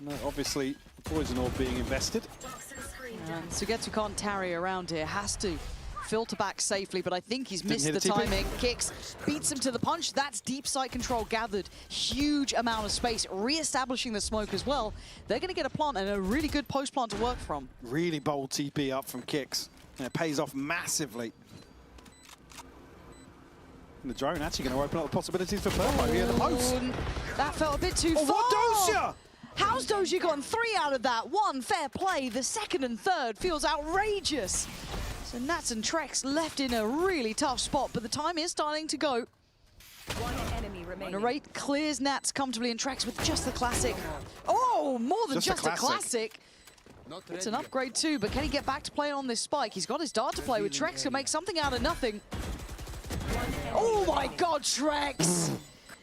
No, obviously, poison orb being invested. And Sugetsu can't tarry around here, has to filter back safely, but I think he's missed the TP. timing. Kicks, beats him to the punch. That's deep sight control gathered. Huge amount of space, re-establishing the smoke as well. They're going to get a plant and a really good post plant to work from. Really bold TP up from Kicks, and it pays off massively. And the drone actually going to open up the possibilities for Purpo here at the post. That felt a bit too far. What Dozier? How's Dozier gotten 3 out of that? 1, fair play. The second and third feels outrageous. So Nats and Trex left in a really tough spot, but the time is starting to go. One enemy remaining. Narrate clears Nats comfortably and Trex with just the classic. Oh, more than just a classic. It's an upgrade too, but can he get back to play on this spike? He's got his dart to play with. Trex can make something out of nothing. Oh my God, Trex!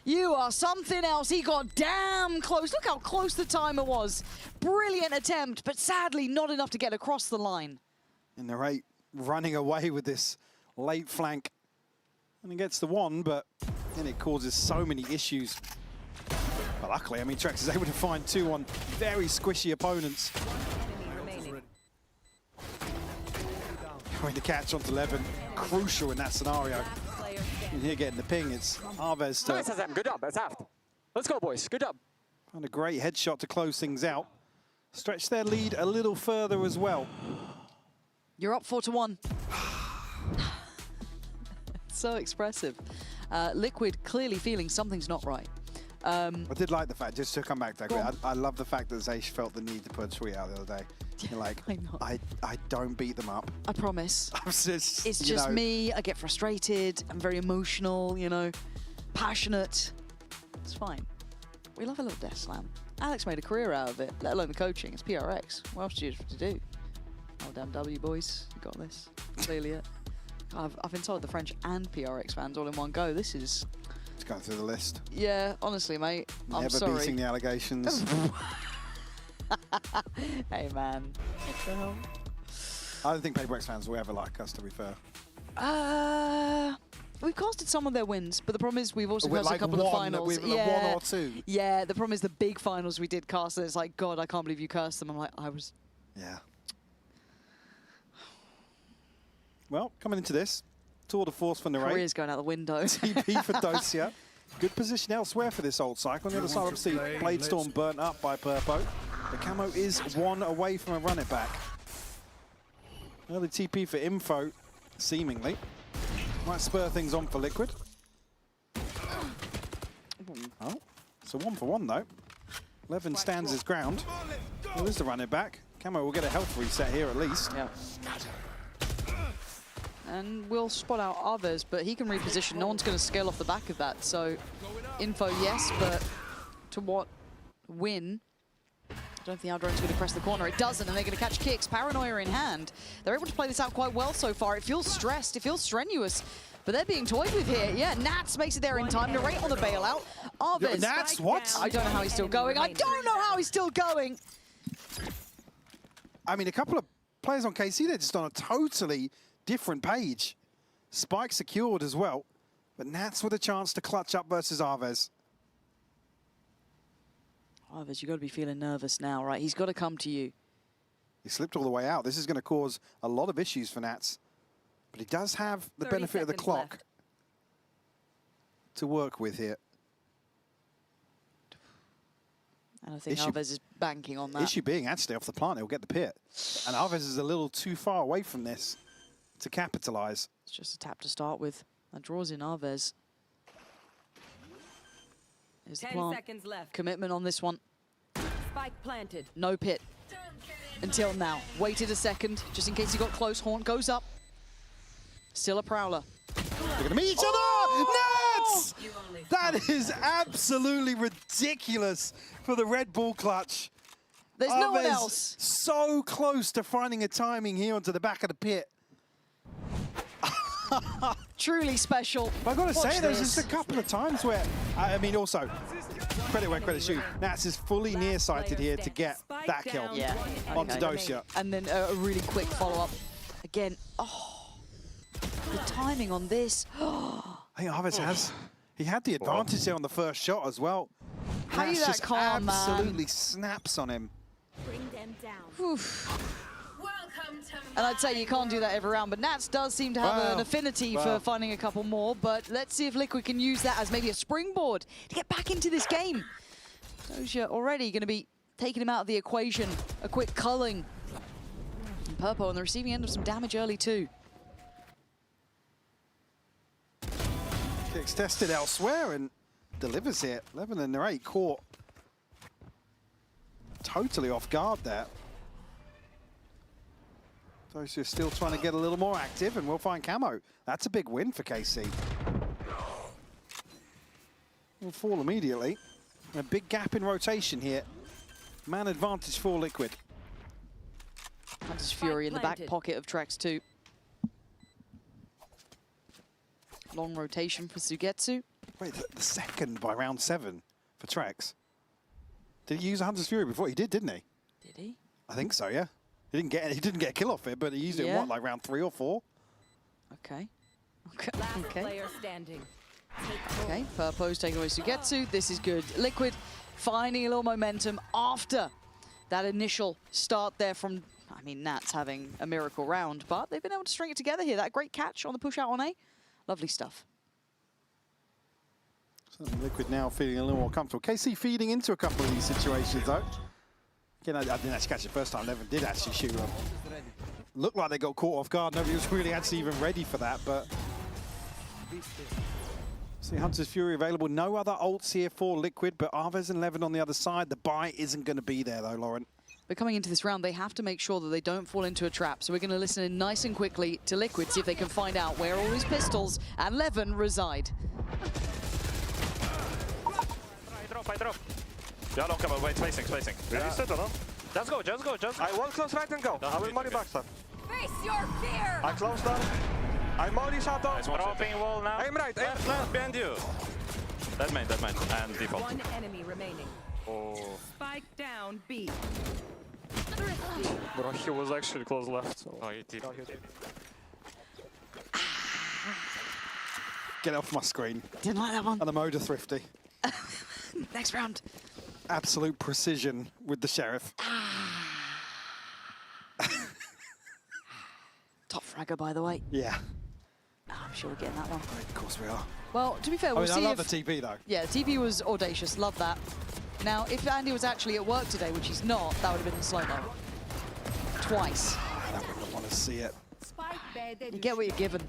You are something else. He got damn close. Look how close the timer was. Brilliant attempt, but sadly not enough to get across the line. And Narrate running away with this late flank. And he gets the one, but then it causes so many issues. But luckily, I mean, Trex is able to find 2 on very squishy opponents. Going to catch onto 11, crucial in that scenario. And here getting the ping, it's Arvez to... Nice, Azam. Good job, that's aft. Let's go, boys. Good job. Found a great headshot to close things out. Stretch their lead a little further as well. You're up 4-1. So expressive. Liquid clearly feeling something's not right. I did like the fact, just to come back to that, I love the fact that Zaysh felt the need to put a tweet out the other day. You're like, I don't beat them up. I promise. Just, it's just me. I get frustrated. I'm very emotional, you know, passionate. It's fine. We love a little death slam. Alex made a career out of it, let alone the coaching. It's PRX. What else do you have to do? Oh, damn W, boys. You got this. Clearly it. I've been told the French and PRX fans all in one go. This is... It's going through the list. Yeah, honestly, mate. I'm sorry. Never beating the allegations. Hey, man. What the hell? I don't think PaperX fans will ever like us, to be fair. We've casted some of their wins, but the problem is we've also With casted like a couple of one, finals. one or two. Yeah, the problem is the big finals we did cast, and it's like, God, I can't believe you cast them. I'm like, I was... Yeah. Well, coming into this, tour de force for Narrate. Career's going out the window. TP for Dosia. Good position elsewhere for this old cycle. On the other side, obviously, Blade Storm burnt up by Purpo. The camo is one away from a run it back. Early TP for Info, seemingly. Might spur things on for Liquid. Oh, so 1 for 1 though. Levin stands his ground. Well, there's the run it back. Camo will get a health reset here at least. Yeah. And we'll spot out others, but he can reposition. No one's going to scale off the back of that. So, Info, yes, but to what win? I don't think Aldron's going to press the corner. It doesn't, and they're going to catch kicks. Paranoia in hand. They're able to play this out quite well so far. It feels stressed. It feels strenuous. But they're being toyed with here. Yeah, Nats makes it there in time. Narrate on the bailout. Arvez. Nats, what? I don't know how he's still going. I don't know how he's still going. I mean, a couple of players on KC, they're just on a totally different page. Spike secured as well, but Nats with a chance to clutch up versus Arvez. Arvez, you've got to be feeling nervous now, right? He's got to come to you. He slipped all the way out. This is going to cause a lot of issues for Nats, but he does have the benefit of the clock to work with here. And I think Arvez is banking on that. Issue being, actually, off the plant, he'll get the pit. And Arvez is a little too far away from this to capitalize. It's just a tap to start with. That draws in Arvez. Here's the 10 plant. seconds left. Commitment on this one. Spike planted. No pit. Until now. Waited a second, just in case he got close. Horn goes up. Still a Prowler. They're going to meet each other! Nats! That is absolutely ridiculous for the Red Bull clutch. There's no one else. So close to finding a timing here onto the back of the pit. Truly special. But I've got to Watch say, there's this. just a couple of times where, I mean, also, credit where credit's due. Nats is fully nearsighted here to get that kill onto Dosia. And then a really quick follow-up. Again, the timing on this. I think Arvez has. He had the advantage there on the first shot as well. How you Nats that just calm, man? absolutely snaps on him. Bring them down. Oof. Welcome to And I'd say you can't do that every round, but Nats does seem to have an affinity for Wow. finding a couple more, but let's see if Liquid can use that as maybe a springboard to get back into this game. Dosia already going to be taking him out of the equation. A quick culling. And Purpo on the receiving end of some damage early too. Kicks tested elsewhere and delivers here. Levin and Narrate caught totally off guard there. Dosia still trying to get a little more active, and we'll find Camo. That's a big win for KC. Will fall immediately. A big gap in rotation here. Man advantage for Liquid. Hunter's Fury in the back pocket of Trex too. Long rotation for Sugetsu. Wait, the second by round 7 for Trex. Did he use a Hunter's Fury before? He did, didn't he? Did he? I think so, yeah. He didn't get a kill off it, but he used it in what, like round 3 or 4? Okay. Last player standing. Okay, Purpo's taking away Sugetsu. This is good. Liquid finding a little momentum after that initial start there from, I mean, Nats having a miracle round, but they've been able to string it together here. That great catch on the push out on A. Lovely stuff. Certainly Liquid now feeling a little more comfortable. KC feeding into a couple of these situations, though. Again, I didn't actually catch it the first time. Levin did actually shoot them. Looked like they got caught off guard. Nobody was really actually even ready for that, but... See Hunter's Fury available. No other ults here for Liquid, but Arvez and Levin on the other side. The buy isn't going to be there, though, Lauren. But coming into this round, they have to make sure that they don't fall into a trap. So we're going to listen in nice and quickly to Liquid, see if they can find out where all his pistols and Levin reside. I drop. Yeah, don't come away. Spacing. Yeah. You said or not? Just go. I won't close right and go. I will money back, sir. Face your fear! I close down. I money shot down. Dropping wall now. Aim right. Left behind you. That main. And default. One enemy remaining. Oh. Spike down B. Bro, he was actually close left. So. Oh, he did. Get off my screen. Didn't like that one. And the motor thrifty. Next round. Absolute precision with the Sheriff. Top fragger, by the way. Yeah. Oh, I'm sure we're getting that one. Of course we are. Well, to be fair, we'll I see love if... the TP, though. Yeah, TP was audacious. Love that. Now, if Andy was actually at work today, which he's not, that would have been in slow-mo. Twice. I wouldn't want to see it. You get what you're given.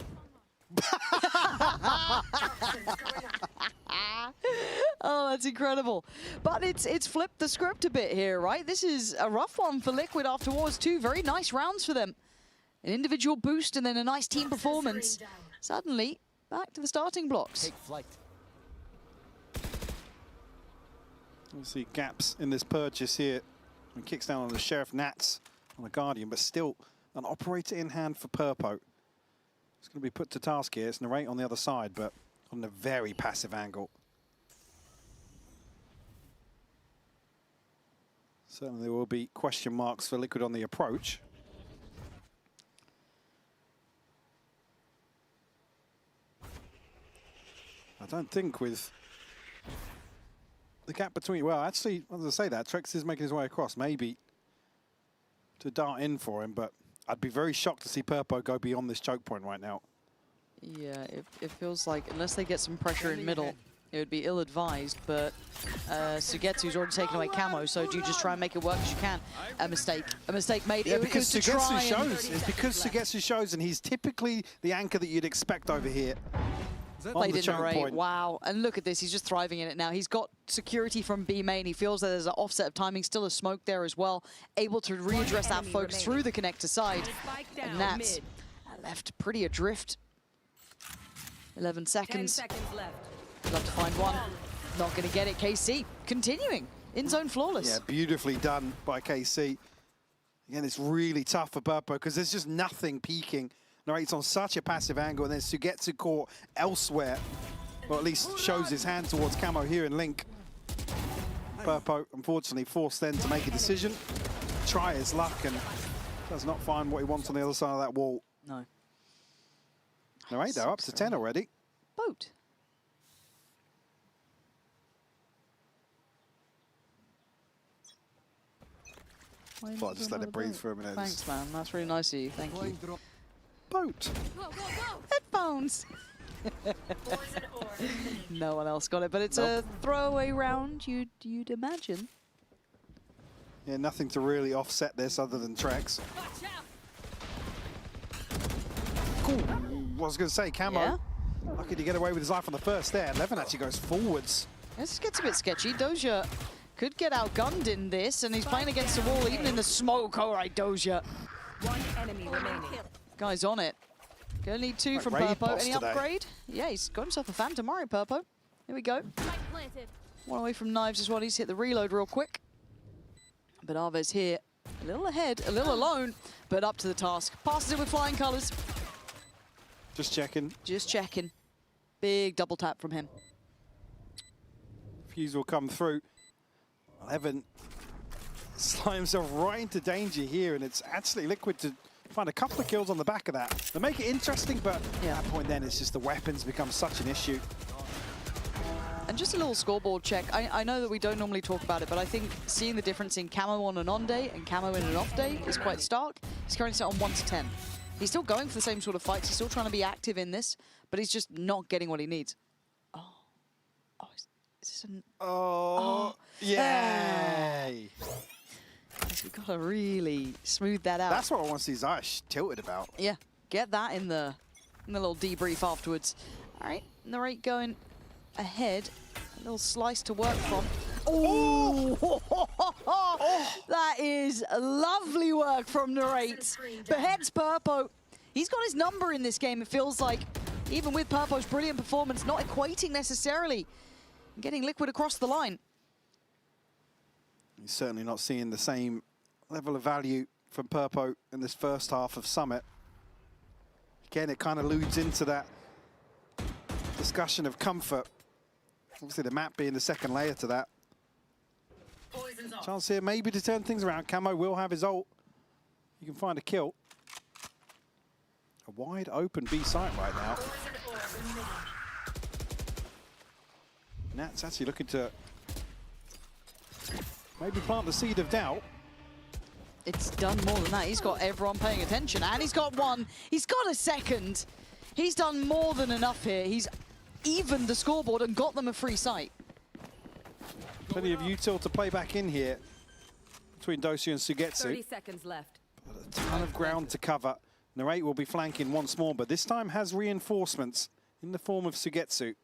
Oh, that's incredible. But it's flipped the script a bit here, right? This is a rough one for Liquid after Wars 2. Very nice rounds for them. An individual boost and then a nice team performance. Suddenly, back to the starting blocks. Take flight. We'll see gaps in this purchase here. And kicks down on the Sheriff Nats on the Guardian, but still an operator in hand for Purpo. It's going to be put to task here. It's Narrate on the other side, but on a very passive angle. Certainly there will be question marks for Liquid on the approach. I don't think with the gap between, well, actually, as I say that, Trex is making his way across, maybe to dart in for him, but I'd be very shocked to see Purpo go beyond this choke point right now. Yeah, it feels like, unless they get some pressure in middle, it would be ill-advised, but Sugetsu's already taken away camo, so do you just try and make it work as you can? A mistake made. Yeah, because Sugetsu shows. It's because Sugetsu shows, and he's typically the anchor that you'd expect over here. Played in Narrate. Wow, and look at this, he's just thriving in it now. He's got security from B main. He feels that there's an offset of timing, still a smoke there as well. Able to readdress that focus through the connector side. And that's left pretty adrift. 11 seconds. 10 seconds left. Love to find one. Not going to get it. KC continuing in zone flawless. Yeah, beautifully done by KC. Again, it's really tough for Purpo because there's just nothing peaking. Narrates on such a passive angle, and then Sugetsu caught elsewhere, or at least shows his hand towards Camo here in Link. Purpo, unfortunately, forced then to make a decision, try his luck, and does not find what he wants on the other side of that wall. No. Narrate, they're up to 10 already. Boat. Thought I'd just let it breathe for a minute. Thanks, man. That's really nice of you. Thank you. Boat. Headphones. No one else got it, but it's a throwaway round, you'd imagine. Yeah, nothing to really offset this other than Trex. Cool. I was going to say, Camo. Yeah. Lucky to get away with his life on the first there. Levin actually goes forwards. This gets a bit sketchy. Doja could get outgunned in this, and he's playing against the wall, even in the smoke. All right, Doja. One enemy remaining. Guy's on it. Gonna need two from Purpo. Any upgrade? Yeah, he's got himself a Phantom. All right, Purpo. Here we go. One away from Knives as well. He's hit the reload real quick. But Arve's here, a little ahead, a little alone, but up to the task. Passes it with flying colors. Just checking. Just checking. Big double tap from him. Fuse will come through. Levin slide himself right into danger here, and it's actually Liquid to find a couple of kills on the back of that. They make it interesting, but at that point then it's just the weapons become such an issue. And just a little scoreboard check. I know that we don't normally talk about it, but I think seeing the difference in Camo on an on day and Camo in an off day is quite stark. He's currently set on 1 to 10. He's still going for the same sort of fights. He's still trying to be active in this, but he's just not getting what he needs. Is this an... Yay! We've got to really smooth that out. That's what I want to see his eyes tilted about. Yeah, get that in the little debrief afterwards. All right, Narrate going ahead. A little slice to work from. Oh! That is lovely work from Narrate. Beheads Purpo. He's got his number in this game, it feels like. Even with Purpo's brilliant performance, not equating necessarily. Getting Liquid across the line. He's certainly not seeing the same level of value from Purpo in this first half of Summit. Again, it kind of alludes into that discussion of comfort. Obviously, the map being the second layer to that. Chance here maybe to turn things around. Camo will have his ult. you can find a kill. A wide open B site right now. Nat's actually looking to maybe plant the seed of doubt. It's done more than that. He's got everyone paying attention, and he's got one. He's got a second. He's done more than enough here. He's evened the scoreboard and got them a free site. Plenty of util to play back in here between Dosia and Sugetsu. 30 seconds left. But a ton of ground to cover. Narrate will be flanking once more, but this time has reinforcements in the form of Sugetsu.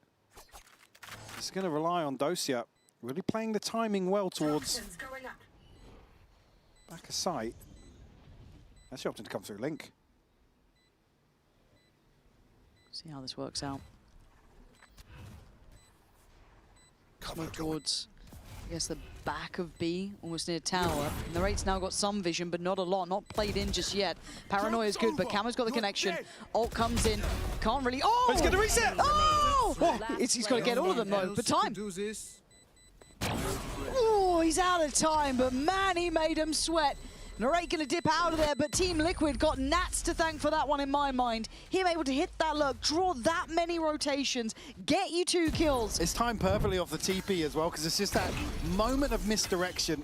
He's going to rely on Dosia, really playing the timing well towards back a site. Actually opting to come through Link. See how this works out. Smoke towards, I guess, the back of B, almost near tower. And the Raid's now got some vision, but not a lot. Not played in just yet. Paranoia is good, but Camo's got the connection. Ult comes in. Can't really. Oh! He's going to reset! Oh! He's got to get all of them, though. But time. Oh, he's out of time, but man, he made him sweat. Narrate gonna dip out of there, but Team Liquid got Nats to thank for that one in my mind. Him able to hit that look, draw that many rotations, get you 2 kills. It's timed perfectly off the TP as well, because it's just that moment of misdirection.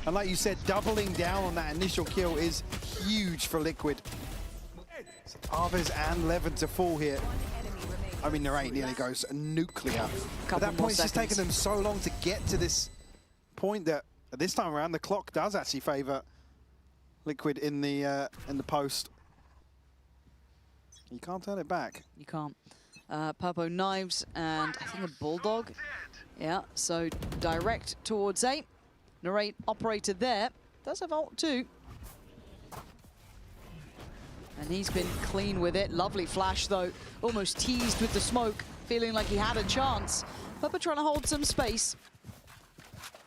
And like you said, doubling down on that initial kill is huge for Liquid. So Arves and Levin to fall here. I mean, Narrate nearly goes nuclear. At that point, it's just taken them so long to get to this point that this time around, the clock does actually favour Liquid in the post. You can't turn it back. You can't. Purpo knives and I think a bulldog. Yeah, so direct towards A. Narrate operator there. Does have ult too. And he's been clean with it. Lovely flash though. Almost teased with the smoke, feeling like he had a chance. Purpo trying to hold some space.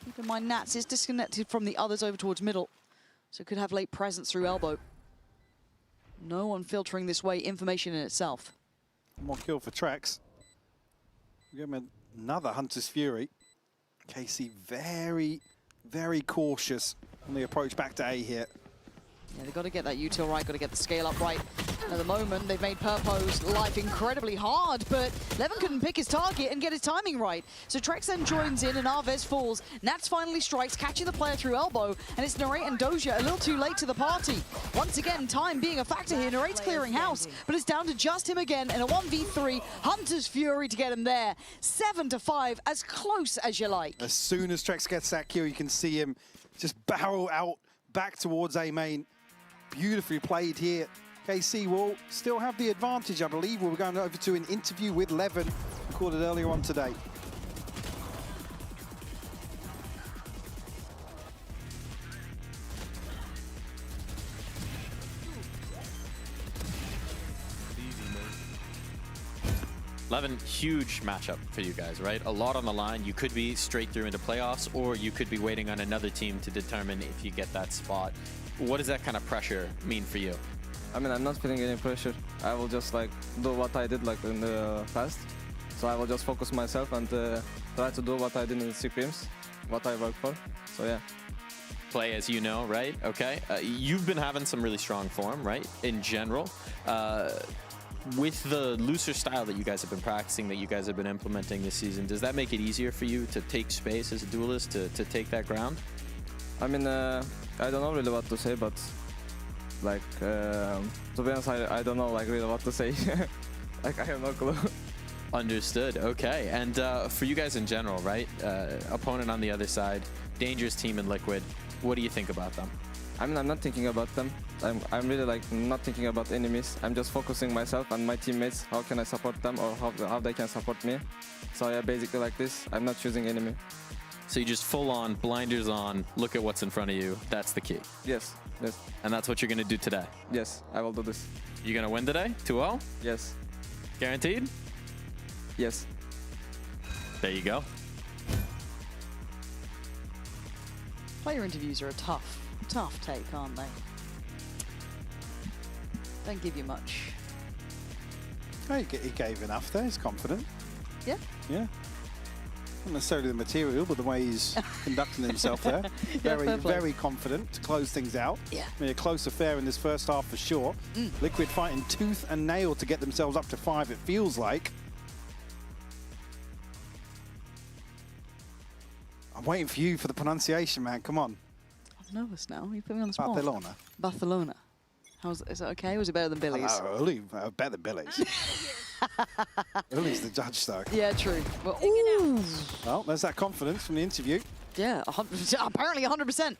Keep in mind, Nats is disconnected from the others over towards middle, so could have late presence through elbow. No one filtering this way, information in itself. One more kill for Trex. We give him another Hunter's Fury. KC very, very cautious on the approach back to A here. Yeah, they've got to get that util right, got to get the scale up right. At the moment, they've made Purpo's life incredibly hard, but Levin couldn't pick his target and get his timing right. So Trex then joins in and Arves falls. Nats finally strikes, catching the player through elbow, and it's Narrate and Dosia a little too late to the party. Once again, time being a factor here. Narrate's clearing house, but it's down to just him again in a 1v3. Hunter's Fury to get him there. 7-5, as close as you like. As soon as Trex gets that kill, you can see him just barrel out back towards A main. Beautifully played here. KC will still have the advantage, I believe. We're going over to an interview with Levin, recorded earlier on today. Levin, huge matchup for you guys, right? A lot on the line. You could be straight through into playoffs, or you could be waiting on another team to determine if you get that spot. What does that kind of pressure mean for you? I mean, I'm not feeling any pressure. I will just like do what I did like in the past. So I will just focus myself and try to do what I did in the Supremes, what I worked for. So yeah. Play as you know, right? Okay. You've been having some really strong form, right? In general. With the looser style that you guys have been practicing, that you guys have been implementing this season, does that make it easier for you to take space as a duelist, to take that ground? I mean, I don't know really what to say, but like, to be honest, I don't know like really what to say. Like, I have no clue. Understood. Okay. And for you guys in general, right? Opponent on the other side, dangerous team in Liquid. What do you think about them? I mean, I'm not thinking about them. I'm really like not thinking about enemies. I'm just focusing myself and my teammates. How can I support them, or how they can support me? So yeah, basically like this. I'm not choosing enemy. So you just full on, blinders on, look at what's in front of you. That's the key. Yes, yes. And that's what you're going to do today? Yes, I will do this. You going to win today? 2-0? Yes. Guaranteed? Yes. There you go. Player interviews are a tough take, aren't they? Don't give you much. Oh, he gave enough there. He's confident. Yeah. Yeah. Not necessarily the material, but the way he's conducting himself there. Very confident to close things out. Yeah. I mean, a close affair in this first half for sure. Liquid fighting tooth and nail to get themselves up to 5, it feels like. I'm waiting for you for the pronunciation, man. Come on. I'm nervous now. You put me on the spot. Barcelona. Barcelona. Is it okay? Was it better than Billy's? Uli, better than Billy's. Uli's the judge, though. Yeah, true. Well, well, there's that confidence from the interview. Yeah, apparently 100%.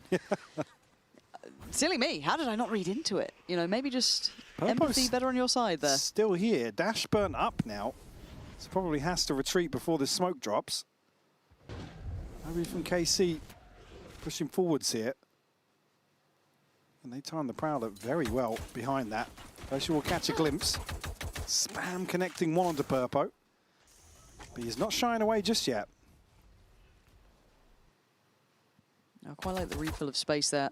Silly me. How did I not read into it? You know, maybe just empathy better on your side there. Still here. Dash burnt up now. So probably has to retreat before the smoke drops. Maybe from KC pushing forwards here. And they time the Prowler very well behind that. Ocean will catch a glimpse. Spam connecting one onto Purpo. But he's not shying away just yet. I quite like the refill of space there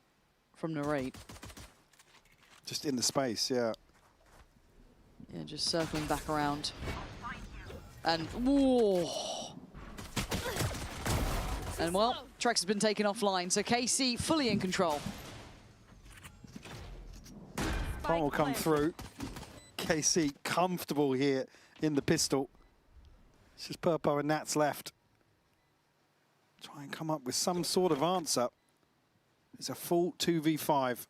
from Narrate. Just in the space, yeah. Yeah, just circling back around. And, whoa. And well, Trex has been taken offline, so KC fully in control. Bomb will come through. KC comfortable here in the pistol. It's just Purpo and Nats left. Try and come up with some sort of answer. It's a full 2v5.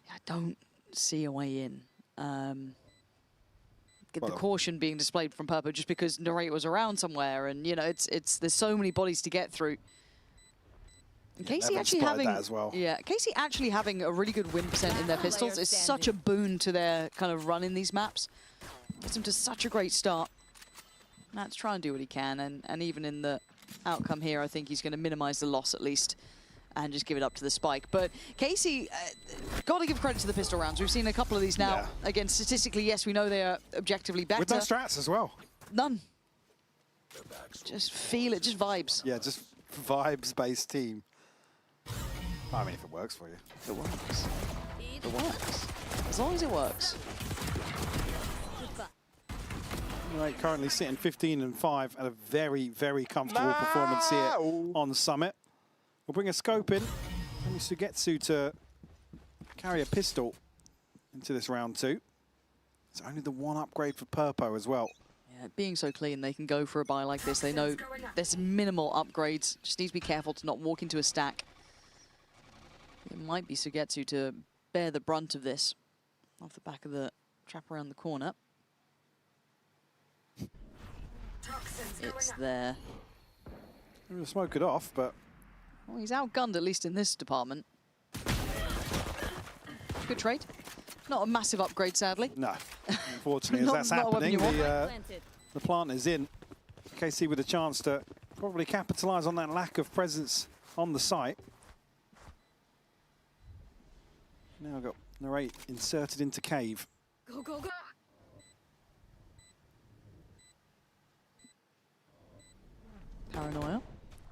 I don't see a way in. Get the caution being displayed from Purpo just because Narrate was around somewhere, and you know there's so many bodies to get through. And Casey actually having Casey actually having a really good win percent in their pistols is such a boon to their kind of run in these maps. Gets them to such a great start. Nats try and do what he can, and even in the outcome here, I think he's going to minimize the loss at least and just give it up to the spike. But Casey, got to give credit to the pistol rounds. We've seen a couple of these now. Yeah. Again, statistically, yes, we know they are objectively better. With no strats as well. None. Just feel it, just vibes. Yeah, just vibes-based team. I mean, if it works for you. It works. It works. As long as it works. Right, currently sitting 15-5 at a very comfortable performance here on Summit. We'll bring a scope in. Maybe Sugetsu to carry a pistol into this round 2. It's only the one upgrade for Purpo as well. Yeah, being so clean, they can go for a buy like this. They know there's minimal upgrades. Just need to be careful to not walk into a stack. It might be Sugetsu to bear the brunt of this off the back of the trap around the corner. It's there. I'm going to smoke it off, but... Well, he's outgunned, at least in this department. Good trade. Not a massive upgrade, sadly. No. Unfortunately, as that's happening, the plant is in. KC with a chance to probably capitalize on that lack of presence on the site. Now I've got Narrate inserted into cave. Go, go, go. Paranoia.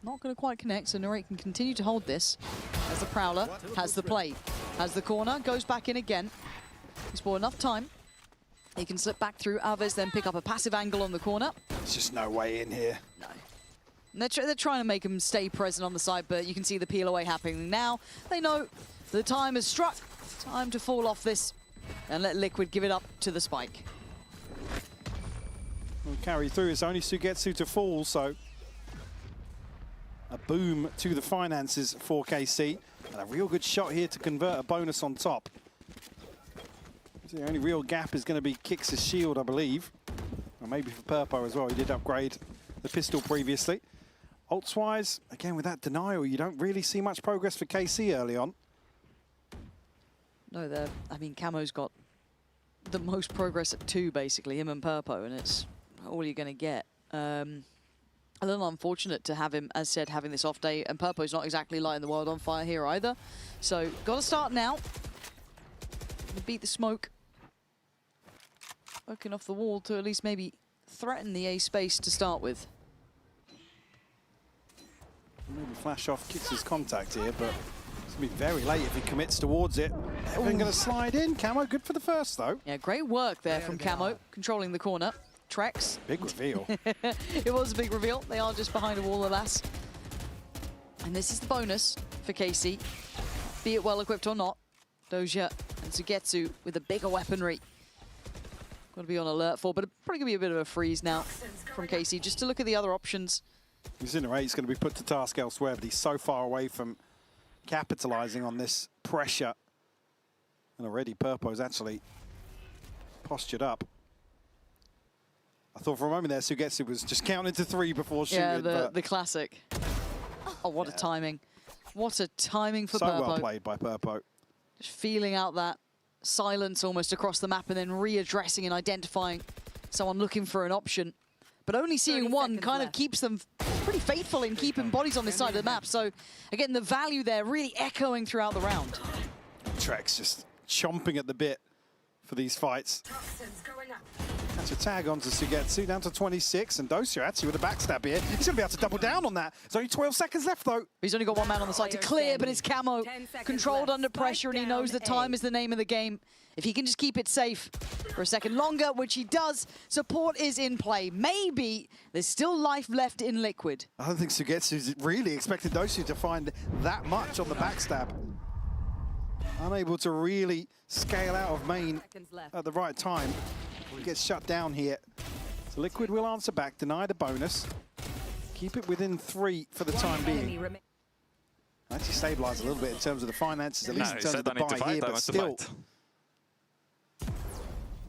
Not going to quite connect, so Narrate can continue to hold this. As the Prowler has the play. Has the corner, goes back in again. He's bought enough time. He can slip back through. Alves then pick up a passive angle on the corner. There's just no way in here. No. And they're trying to make him stay present on the side, but you can see the peel away happening now. They know the time has struck. Time to fall off this and let Liquid give it up to the spike. We'll carry through. It's only Sugetsu to fall, so a boom to the finances for KC. And a real good shot here to convert a bonus on top. So the only real gap is going to be Kix's shield, I believe. Or maybe for Purpo as well. He did upgrade the pistol previously. Ults-wise, again, with that denial, you don't really see much progress for KC early on. No, I mean, Camo's got the most progress at 2, basically, him and Purpo, and it's all you're going to get. A little unfortunate to have him, as said, having this off day, and Purpo's not exactly lighting the world on fire here either. So, got to start now. Beat the smoke. Working off the wall to at least maybe threaten the A space to start with. Maybe flash off Kix's contact here, but it's going to be very late if he commits towards it. Everything going to slide in. Camo, good for the first, though. Yeah, great work there from Camo, controlling the corner. Trex. Big reveal. It was a big reveal. They are just behind a wall, alas. And this is the bonus for KC. Be it well equipped or not. Doja and Sugetsu with a bigger weaponry. Got to be on alert for, but probably going to be a bit of a freeze now from KC, just to look at the other options. He's going to be put to task elsewhere, but he's so far away from capitalizing on this pressure. And already Purpo's actually postured up. I thought for a moment there Sugetsu was just counting to 3 before shooting. Yeah, the classic. Oh, what a timing. What a timing for so Purpo. Well played by Purpo. Just feeling out that silence almost across the map and then readdressing and identifying someone looking for an option. But only seeing one kind of keeps them pretty faithful in keeping bodies on this side of the map. So, again, the value there really echoing throughout the round. Trex just chomping at the bit for these fights. Catch a tag onto Sugetsu, down to 26, and Dosia actually with a backstab here. He's going to be able to double down on that. There's only 12 seconds left, though. He's only got one man on the side to clear, but it's Camo controlled under pressure, and he knows that time is the name of the game. If he can just keep it safe for a second longer, which he does, support is in play. Maybe there's still life left in Liquid. I don't think Sugetsu's really expected Dosia to find that much on the backstab. Unable to really scale out of main at the right time. He gets shut down here. So Liquid will answer back, deny the bonus. Keep it within 3 for the time being. Actually stabilize a little bit in terms of the finances, at least in terms of the buy here, but still.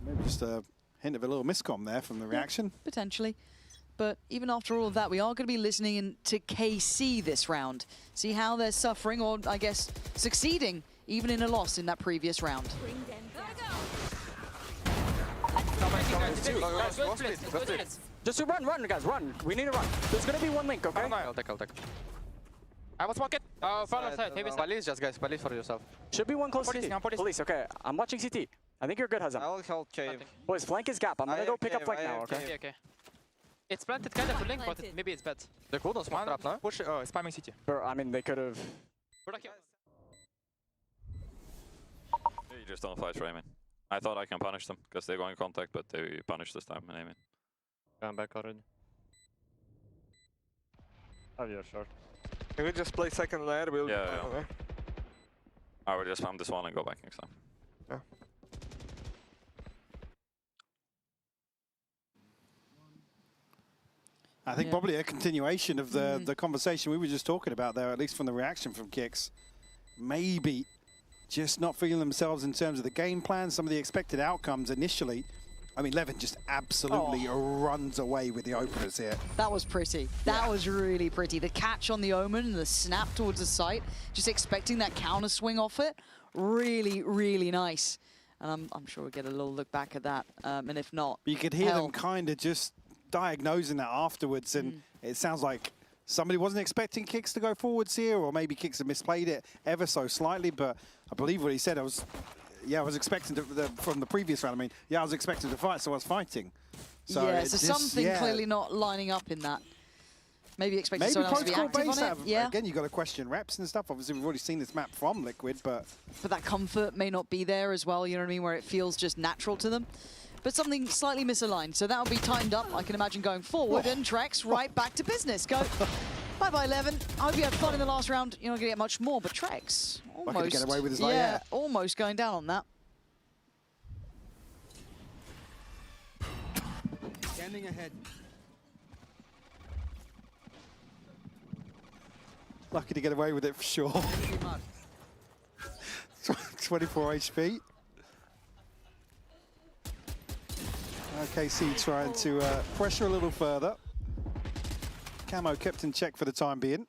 Maybe just a hint of a little miscom there from the reaction. Potentially. But even after all of that, we are going to be listening in to KC this round. See how they're suffering, or I guess succeeding, even in a loss in that previous round. Just run, guys, run. We need to run. There's gonna be one link, okay? I'll take. I was walking. Follow side, heavy side. Police, just guys, police for yourself. Should be one close to CT. Police, okay. I'm watching CT. I think you're good, Hazam. I'll hold cave. Boys, flank is gap. I'm gonna go pick up flank now, okay? Okay. It's planted kind of full link, but maybe it's bad. They could on smoke trap, no? Push, spamming CT. I mean, they could have. You just don't fight for aiming. I thought I can punish them because they're going contact, but they punish this time in aiming. I'm back already. Oh, yeah, sure. Can we just play second layer? We'll yeah. I will just spam this one and go back next time. Yeah. I think probably a continuation of the conversation we were just talking about there, at least from the reaction from Kicks. Maybe just not feeling themselves in terms of the game plan, some of the expected outcomes initially. I mean, Levin just absolutely runs away with the openers here. That was pretty. That was really pretty. The catch on the Omen and the snap towards the site, just expecting that counter swing off it. Really, really nice. And I'm sure we'll get a little look back at that. And if not, you could hear them kind of just diagnosing that afterwards, and it sounds like somebody wasn't expecting Kicks to go forwards here, or maybe Kicks had misplayed it ever so slightly, but I believe what he said, I was expecting to, from the previous round, I was expecting to fight, so I was fighting. So yeah, so something clearly not lining up in that. Maybe expecting someone else to be active on it. Yeah. Again, you've got to question reps and stuff. Obviously, we've already seen this map from Liquid, but that comfort may not be there as well, you know what I mean, where it feels just natural to them. But something slightly misaligned, so that'll be timed up, I can imagine, going forward, and Trex right back to business. Go. Bye-bye, Levin. I hope you had fun in the last round. You're not going to get much more, but Trex almost, get away with his almost going down on that. Standing ahead. Lucky to get away with it for sure. 24 HP. KC trying to pressure a little further. Camo kept in check for the time being.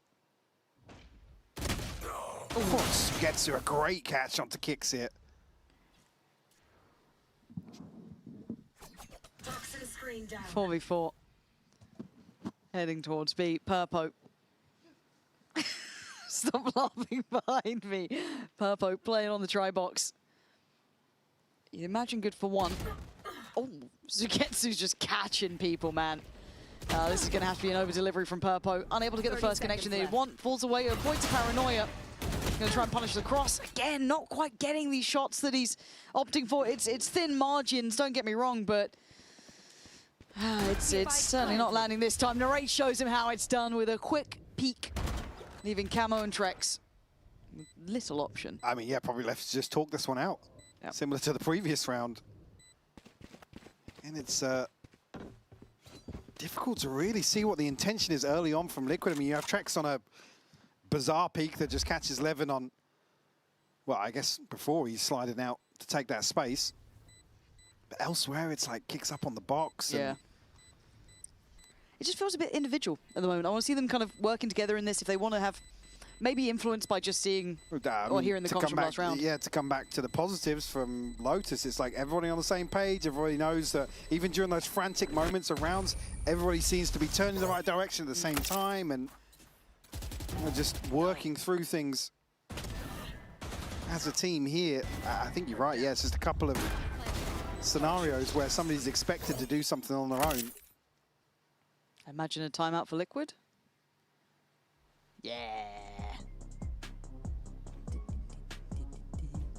Gets to a great catch onto Kicks here. 4v4. Heading towards B. Purpo. Stop laughing behind me. Purpo playing on the try box. You imagine good for one. Oh, Sugetsu's just catching people, man. This is going to have to be an over-delivery from Purpo. Unable to get the first connection they want. Falls away at a point of paranoia. Going to try and punish the cross. Again, not quite getting these shots that he's opting for. It's thin margins, don't get me wrong, but It's certainly not landing this time. Narrate shows him how it's done with a quick peek, leaving Camo and Trex with little option. I mean, yeah, probably left to just talk this one out. Yep. Similar to the previous round. And it's difficult to really see what the intention is early on from Liquid. I mean, you have Trex on a bizarre peak that just catches Levin on, well, I guess before he's sliding out to take that space. But elsewhere, it's like kicks up on the box. Yeah. It just feels a bit individual at the moment. I want to see them kind of working together in this if they want to have maybe influenced by just seeing or hearing the comms from last round. Yeah, to come back to the positives from Lotus, it's like everybody on the same page. Everybody knows that even during those frantic moments of rounds, everybody seems to be turning in the right direction at the same time and just working through things as a team here. I think you're right, yeah, it's just a couple of scenarios where somebody's expected to do something on their own. Imagine a timeout for Liquid. Yeah.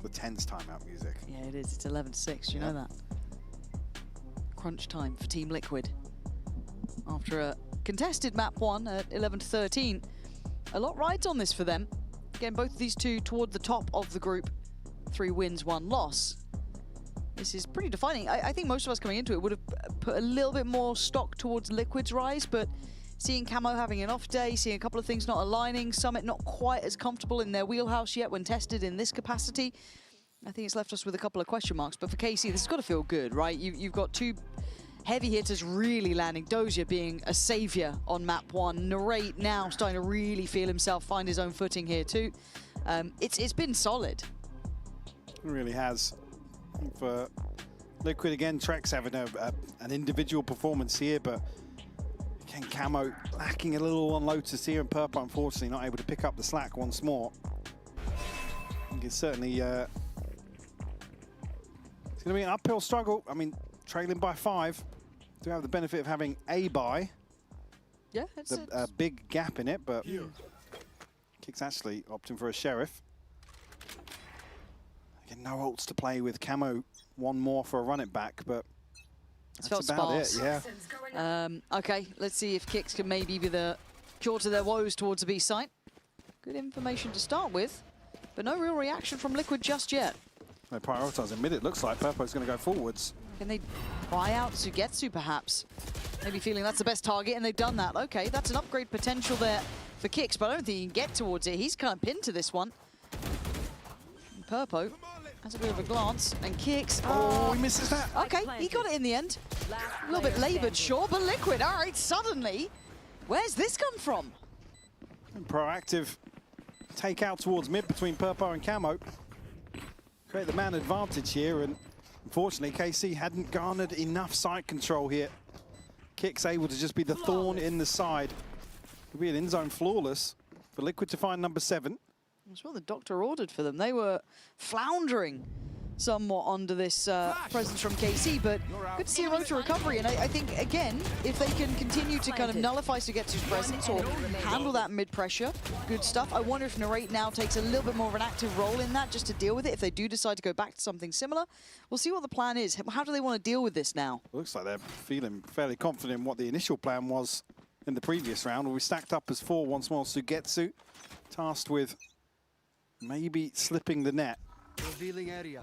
The tense timeout music. Yeah, it is. It's 11-6. You know that. Crunch time for Team Liquid. After a contested map 1 at 11-13. A lot rides on this for them. Again, both of these two toward the top of the group. 3 wins, 1 loss. This is pretty defining. I think most of us coming into it would have put a little bit more stock towards Liquid's rise, but seeing Camo having an off day, seeing a couple of things not aligning, Summit not quite as comfortable in their wheelhouse yet when tested in this capacity, I think it's left us with a couple of question marks. But for KC, this has got to feel good, right? You've got 2 heavy hitters really landing. Doja being a savior on map 1. Narrate now starting to really feel himself, find his own footing here too. It's been solid. It really has. For Liquid again, Trex having an individual performance here, but again, Camo lacking a little on Lotus here, and Purple unfortunately not able to pick up the slack once more. I think it's certainly it's going to be an uphill struggle. I mean, trailing by 5, do have the benefit of having a bye. Yeah, it's a big gap in it, but Kicks actually opting for a Sheriff. Again, no ults to play with. Camo 1 more for a run it back, but that's about it, yeah. Okay, let's see if Kicks can maybe be the cure to their woes towards the B site. Good information to start with, but no real reaction from Liquid just yet. They prioritise mid, it looks like. Purpo's going to go forwards. Can they buy out Sugetsu, perhaps? Maybe feeling that's the best target, and they've done that. Okay, that's an upgrade potential there for Kicks, but I don't think he can get towards it. He's kind of pinned to this one. And Purpo has a bit of a glance, and Kicks. Oh, he misses that. Okay, he got it in the end. A little bit laboured, sure, but Liquid. All right, suddenly, where's this come from? And proactive takeout towards mid between Purpo and Camo. Create the man advantage here, and unfortunately, KC hadn't garnered enough side control here. Kicks able to just be the thorn in the side. Could be an in-zone flawless for Liquid to find number 7. That's what the doctor ordered for them. They were floundering somewhat under this presence from KC, but good to see a road to recovery. And I think, again, if they can continue to kind of nullify Sugetsu's presence or handle that mid-pressure, good stuff. I wonder if Narrate now takes a little bit more of an active role in that just to deal with it. If they do decide to go back to something similar, we'll see what the plan is. How do they want to deal with this now? Looks like they're feeling fairly confident in what the initial plan was in the previous round. We stacked up as 4 once more. Sugetsu tasked with maybe slipping the net. Revealing area.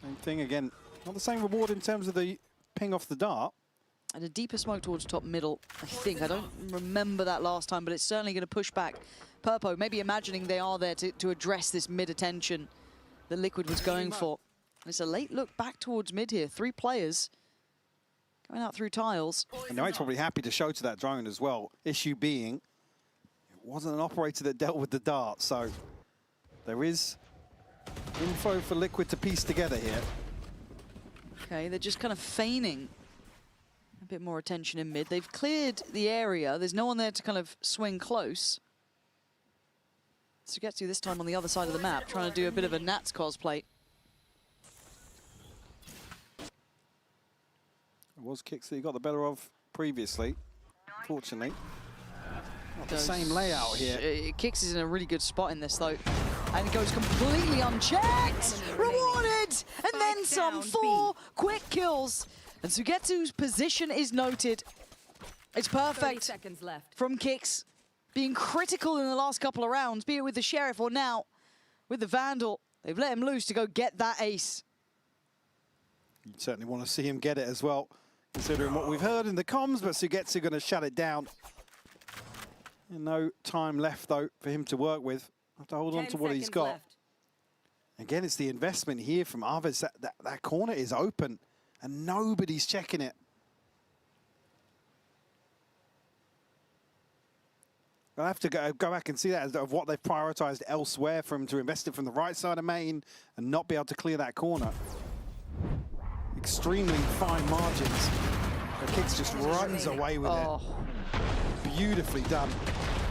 Same thing again. Not the same reward in terms of the ping off the dart. And a deeper smoke towards top middle, I think. I don't remember that last time, but it's certainly going to push back Purpo, maybe imagining they are there to address this mid attention that Liquid was going for. And it's a late look back towards mid here. 3 players going out through tiles. And Nate's probably happy to show to that drone as well. Issue being, it wasn't an operator that dealt with the dart, so there is info for Liquid to piece together here. Okay, they're just kind of feigning a bit more attention in mid. They've cleared the area. There's no one there to kind of swing close. Sugetsu this time on the other side of the map, trying to do a bit of a Nats cosplay. It was Kicks that he got the better of previously, unfortunately. Not the same layout here. Kicks is in a really good spot in this though. And it goes completely unchecked! Rewarded! And then some 4 quick kills And Sugetsu's position is noted. It's 30 perfect seconds left. from Kicks. Being critical in the last couple of rounds, be it with the Sheriff or now with the Vandal. They've let him loose to go get that ace. You'd certainly want to see him get it as well, considering what we've heard in the comms, but Sugetsu going to shut it down. And no time left, though, for him to work with. Have to hold on to what he's got. Left. Again, it's the investment here from Aves. That corner is open, and nobody's checking it. I'll have to go back and see that of what they've prioritized elsewhere for him to invest it from the right side of main and not be able to clear that corner. Extremely fine margins. The Kicks just runs away with it. Beautifully done.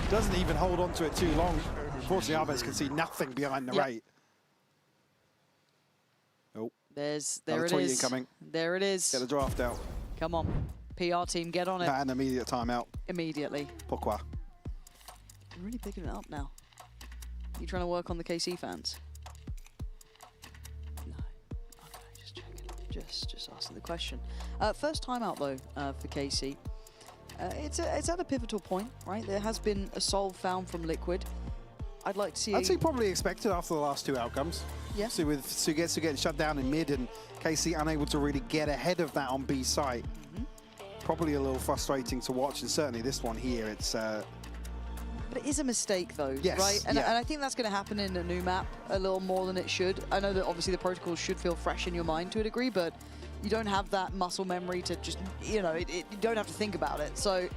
Doesn't even hold on to it too long. Unfortunately, Aves can see nothing behind the rate. Oh, there it tweet is. Incoming. There it is. Get the draft out. Come on, PR team, get on it. And immediate timeout. Immediately. Pourquoi? I'm really picking it up now. You trying to work on the KC fans? No. Okay, just checking. Just asking the question. First timeout though for KC. It's at a pivotal point, right? There has been a soul found from Liquid. I'd like to see. I'd say probably expected after the last two outcomes. Yeah. See, with Sugetsu getting shut down in mid and KC unable to really get ahead of that on B site. Probably a little frustrating to watch, and certainly this one here, it's. But it is a mistake, though, yes, right? And I think that's going to happen in a new map a little more than it should. I know that obviously the protocols should feel fresh in your mind to a degree, but you don't have that muscle memory to just, you you don't have to think about it. So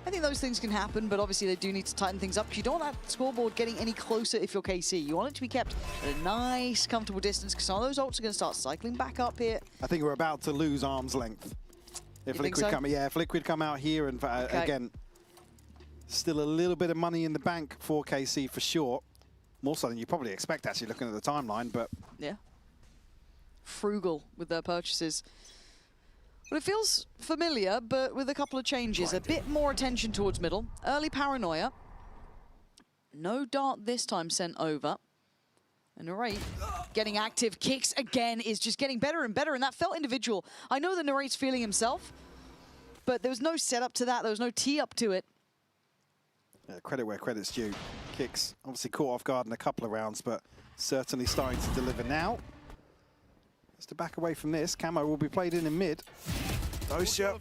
I think those things can happen, but obviously they do need to tighten things up because you don't want that scoreboard getting any closer if you're KC. You want it to be kept at a nice, comfortable distance because some of those ults are going to start cycling back up here. I think we're about to lose arm's length. If Liquid if Liquid come out here and again, still a little bit of money in the bank for KC for sure. More so than you probably expect, actually, looking at the timeline, but... Yeah. Frugal with their purchases. Well, it feels familiar, but with a couple of changes. A bit more attention towards middle. Early paranoia. No dart this time sent over. And Narrate getting active. Kicks again is just getting better and better, and that felt individual. I know that Narrate's feeling himself, but there was no setup to that. There was no tee up to it. Yeah, credit where credit's due. Kicks obviously caught off guard in a couple of rounds, but certainly starting to deliver now. Just to back away from this, Camo will be played in mid. Dosha,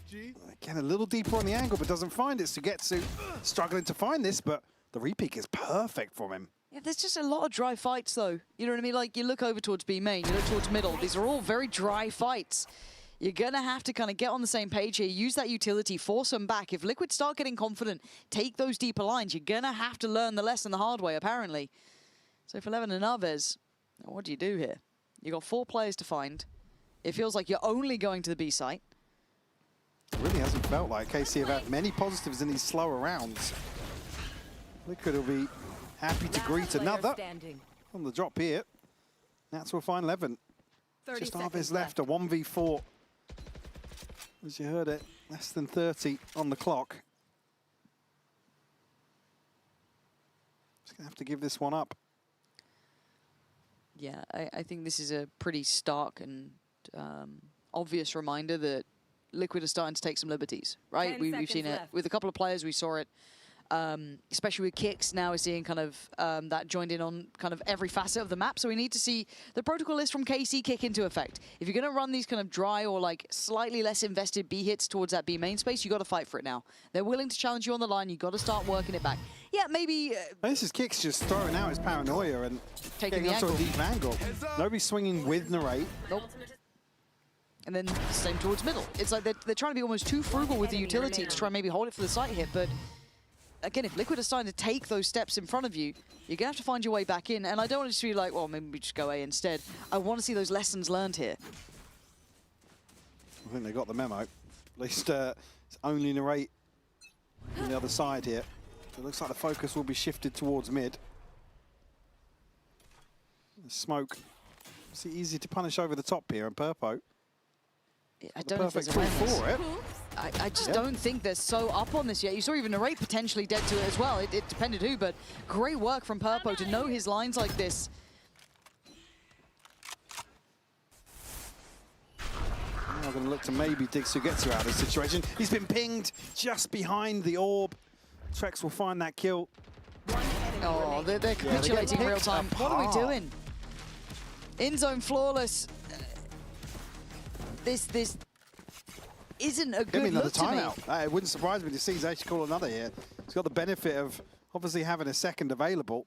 again, a little deeper on the angle, but doesn't find it. Sugetsu struggling to find this, but the repeat is perfect from him. Yeah, there's just a lot of dry fights, though. You know what I mean? Like, you look over towards B main, you look towards middle. These are all very dry fights. You're going to have to kind of get on the same page here, use that utility, force them back. If Liquid start getting confident, take those deeper lines, you're going to have to learn the lesson the hard way, apparently. So for Levin and Aves, what do you do here? You got 4 players to find. It feels like you're only going to the B site. It really hasn't felt like KC have had many positives in these slower rounds. Liquid will be happy to greet another on the drop here. That's will find Levin. Just Aves left, a 1v4. As you heard it, less than 30 on the clock. Just gonna have to give this one up. Yeah, I think this is a pretty stark and obvious reminder that Liquid are starting to take some liberties, right? We've seen it with a couple of players. We saw it, especially with Kicks. Now we're seeing kind of that joined in on kind of every facet of the map. So we need to see the protocol list from KC kick into effect. If you're going to run these kind of dry or like slightly less invested B hits towards that B main space, you got to fight for it now. They're willing to challenge you on the line. You got to start working it back. Yeah, maybe. This is Kicks just throwing out his paranoia and taking the onto angle. a deep angle. Nobody's swinging with Narrate. Nope. And then same towards middle. It's like they're trying to be almost too frugal with the utility to try and maybe hold it for the site hit, but again, if Liquid are starting to take those steps in front of you, you're going to have to find your way back in. And I don't want to just be like, well, maybe we just go A instead. I want to see those lessons learned here. I think they got the memo. At least it's only Narrate on the other side here. So it looks like the focus will be shifted towards mid. The smoke. It's easy to punish over the top here, and Purpo. I don't know if there's awareness. For it. I just don't think they're so up on this yet. You saw even Narrate potentially dead to it as well. It depended who, but great work from Purpo to know his lines like this. Now going to look to maybe dig Sugetsu out of this situation. He's been pinged just behind the orb. Trex will find that kill. Oh, they're capitulating in real time. What are we doing? In zone flawless. This isn't a good another look to me. timeout. It wouldn't surprise me to see he's actually call another here. He's got the benefit of obviously having a second available.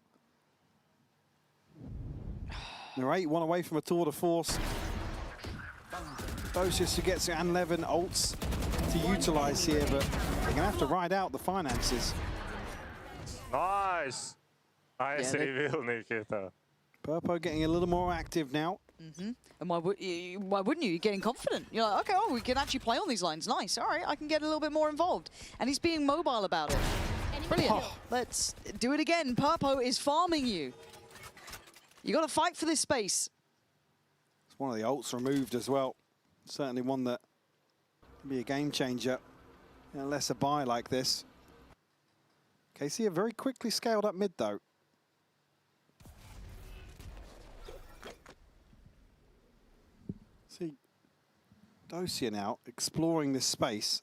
Narrate one away from a tour de force. Dosia, Sugetsu and Levin ults to utilize here, but they're going to have to ride out the finances. Nice! Nice reveal, Nikita. Purpo getting a little more active now. And why wouldn't you? You're getting confident. You're like, okay, we can actually play on these lines. Nice. All right, I can get a little bit more involved. And he's being mobile about it. Brilliant. Let's do it again. Purpo is farming you. You got to fight for this space. It's one of the ults removed as well. Certainly one that can be a game changer. Unless a buy like this. KC very quickly scaled up mid though. See, Dosia now exploring this space.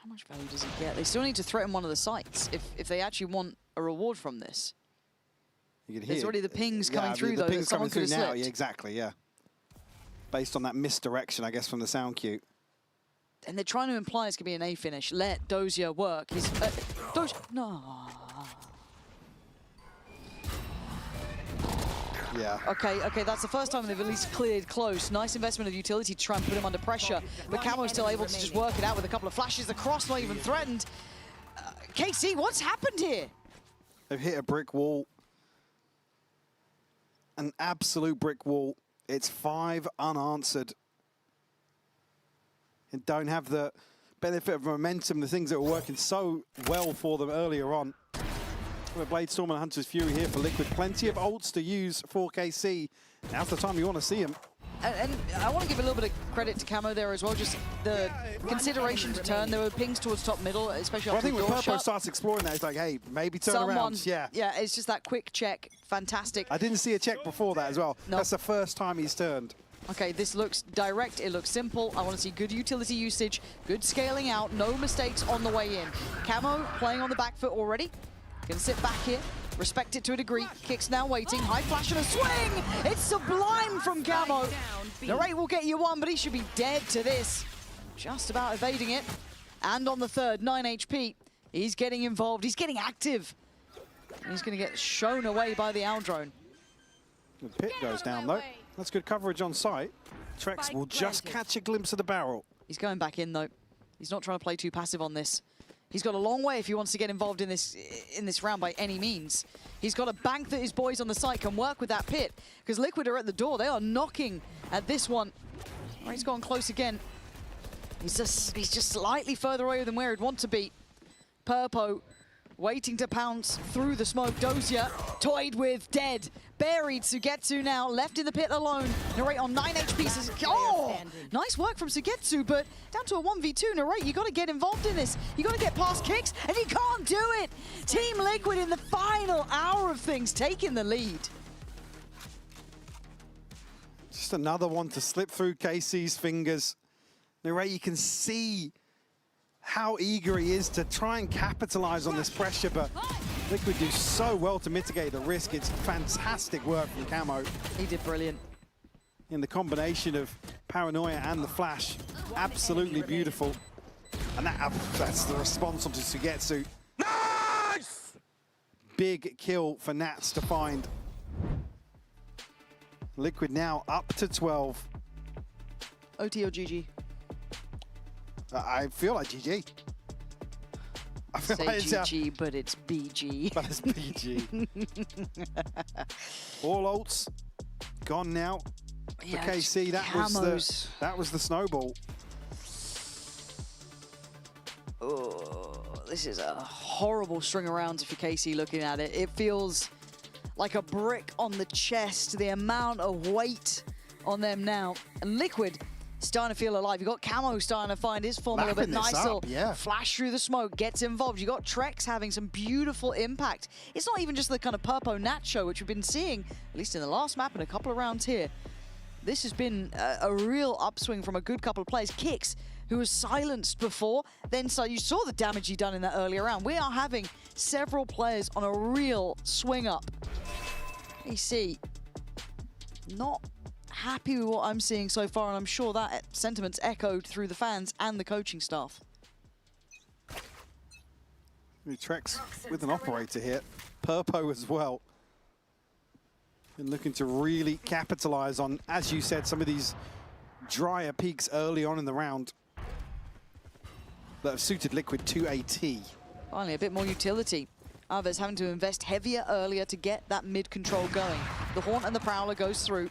How much value does he get? They still need to threaten one of the sites if they actually want a reward from this. You can There's hear already the pings coming through, the though. pings coming through now. Slipped. Yeah, exactly. Yeah, based on that misdirection, I guess, from the sound cue. And they're trying to imply it's going to be an A finish. Let Dosia work. He's Dosia. No. Yeah. Okay, that's the first time they've at least cleared close. Nice investment of utility to try and put him under pressure. But Camo's still able to just work it out with a couple of flashes. The cross not even threatened. KC, what's happened here? They've hit a brick wall. An absolute brick wall. It's 5 unanswered. And don't have the benefit of momentum, the things that were working so well for them earlier on. Blade Storm and Hunter's Fury here for Liquid. Plenty of ults to use for KC. Now's the time you want to see him. And I want to give a little bit of credit to Camo there as well. Just the consideration to turn. There were pings towards top middle, especially after the door shut. I think when Purpo starts exploring that, it's like, hey, maybe turn around. Yeah, it's just that quick check. Fantastic. I didn't see a check before that as well. Nope. That's the first time he's turned. Okay, this looks direct. It looks simple. I want to see good utility usage, good scaling out, no mistakes on the way in. Camo playing on the back foot already. Can sit back here, respect it to a degree. Kicks now waiting, high flash and a swing! It's sublime from Camo. Narrate will get you one, but he should be dead to this. Just about evading it. And on the third, 9 HP. He's getting involved, he's getting active. He's gonna get shown away by the owl drone. The pit goes down though. That's good coverage on site. Trex will just catch a glimpse of the barrel. He's going back in though. He's not trying to play too passive on this. He's got a long way if he wants to get involved in this round by any means. He's got to bank that his boys on the site can work with that pit, because Liquid are at the door. They are knocking at this one. Oh, he's gone close again. He's just slightly further away than where he'd want to be. Purpo waiting to pounce through the smoke. Dosia toyed with, dead. Buried Sugetsu now, left in the pit alone. Narrate on 9 HP. Oh, nice work from Sugetsu, but down to a 1v2. Narrate, you got to get involved in this. You got to get past kicks, and you can't do it. Team Liquid in the final hour of things, taking the lead. Just another one to slip through KC's fingers. Narrate, you can see how eager he is to try and capitalize on this pressure, but Liquid do so well to mitigate the risk. It's fantastic work from Camo. He did brilliant. In the combination of paranoia and the flash, absolutely beautiful. And that's the response onto Sugetsu. Nice! Big kill for Nats to find. Liquid now up to 12. OT or GG? I feel like GG. I feel Say like it's GG, but it's BG. But it's BG. All ults gone now for KC. That was the snowball. Oh, this is a horrible string of rounds if you're KC looking at it. It feels like a brick on the chest, the amount of weight on them now. And Liquid starting to feel alive. You got Camo starting to find his form a little bit nicer. Flash through the smoke, gets involved. You got Trex having some beautiful impact. It's not even just the kind of Purpo Nat show, which we've been seeing, at least in the last map and a couple of rounds here. This has been a real upswing from a good couple of players. Kicks, who was silenced before, then so you saw the damage he done in that earlier round. We are having several players on a real swing up. AC, not happy with what I'm seeing so far, and I'm sure that sentiment's echoed through the fans and the coaching staff. Trex with an operator here. Purpo as well. And looking to really capitalize on, as you said, some of these drier peaks early on in the round that have suited Liquid to AT. Finally, a bit more utility. Others having to invest heavier earlier to get that mid control going. The Haunt and the Prowler goes through.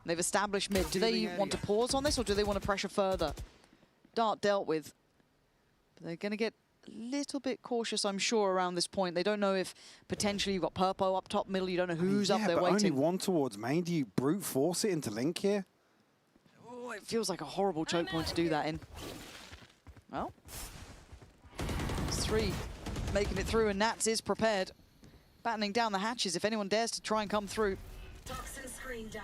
They've established mid. Do they want to pause on this, or do they want to pressure further? Dart dealt with. But they're going to get a little bit cautious, I'm sure, around this point. They don't know if potentially you've got Purpo up top middle. You don't know who's up there but waiting. Only one towards main. Do you brute force it into Link here? Oh, it feels like a horrible choke point to do that in. Well, it's 3 making it through, and Nats is prepared. Battening down the hatches if anyone dares to try and come through. Toxin screen down.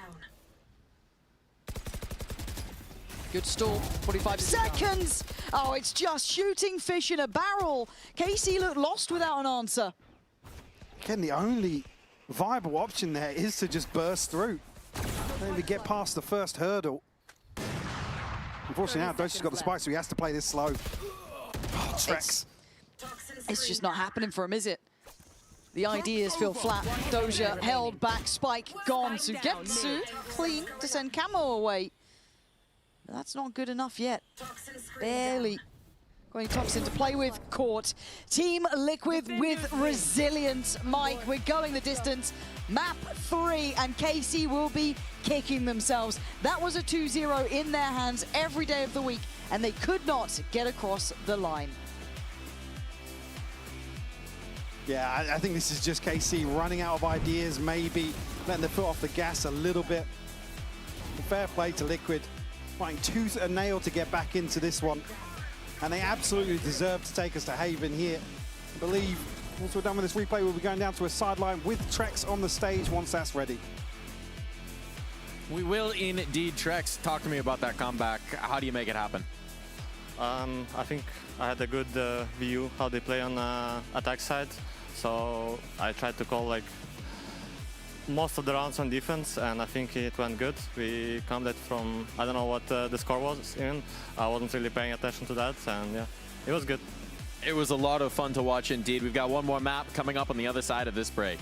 Good stall, 45 seconds. Oh, it's just shooting fish in a barrel. KC looked lost without an answer. Again, the only viable option there is to just burst through. Maybe get past the first hurdle. Unfortunately now, Doja's got the spike, so he has to play this slow. Oh, Trex. It's just not happening for him, is it? The ideas feel flat. Doja held back, spike gone. Sugetsu clean to send Camo away. But that's not good enough yet. Barely going Toxin to play with. Caught. Team Liquid with resilience. Mike, we're going the distance. Map 3, and KC will be kicking themselves. That was a 2-0 in their hands every day of the week, and they could not get across the line. Yeah, I think this is just KC running out of ideas, maybe letting the foot off the gas a little bit. Fair play to Liquid, fighting tooth and nail to get back into this one. And they absolutely deserve to take us to Haven here. I believe once we're done with this replay, we'll be going down to a sideline with Trex on the stage once that's ready. We will indeed. Trex, talk to me about that comeback. How do you make it happen? I think I had a good view how they play on attack side. So I tried to call like most of the rounds on defense, and I think it went good. We comeback from, I don't know what the score was even. I wasn't really paying attention to that, and yeah, it was good. It was a lot of fun to watch indeed. We've got one more map coming up on the other side of this break.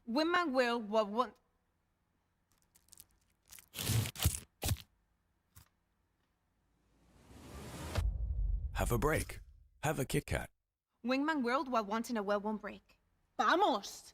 Women will what want. Have a break. Have a Kit Kat. Wingman World while wanting a well won't break. Vamos!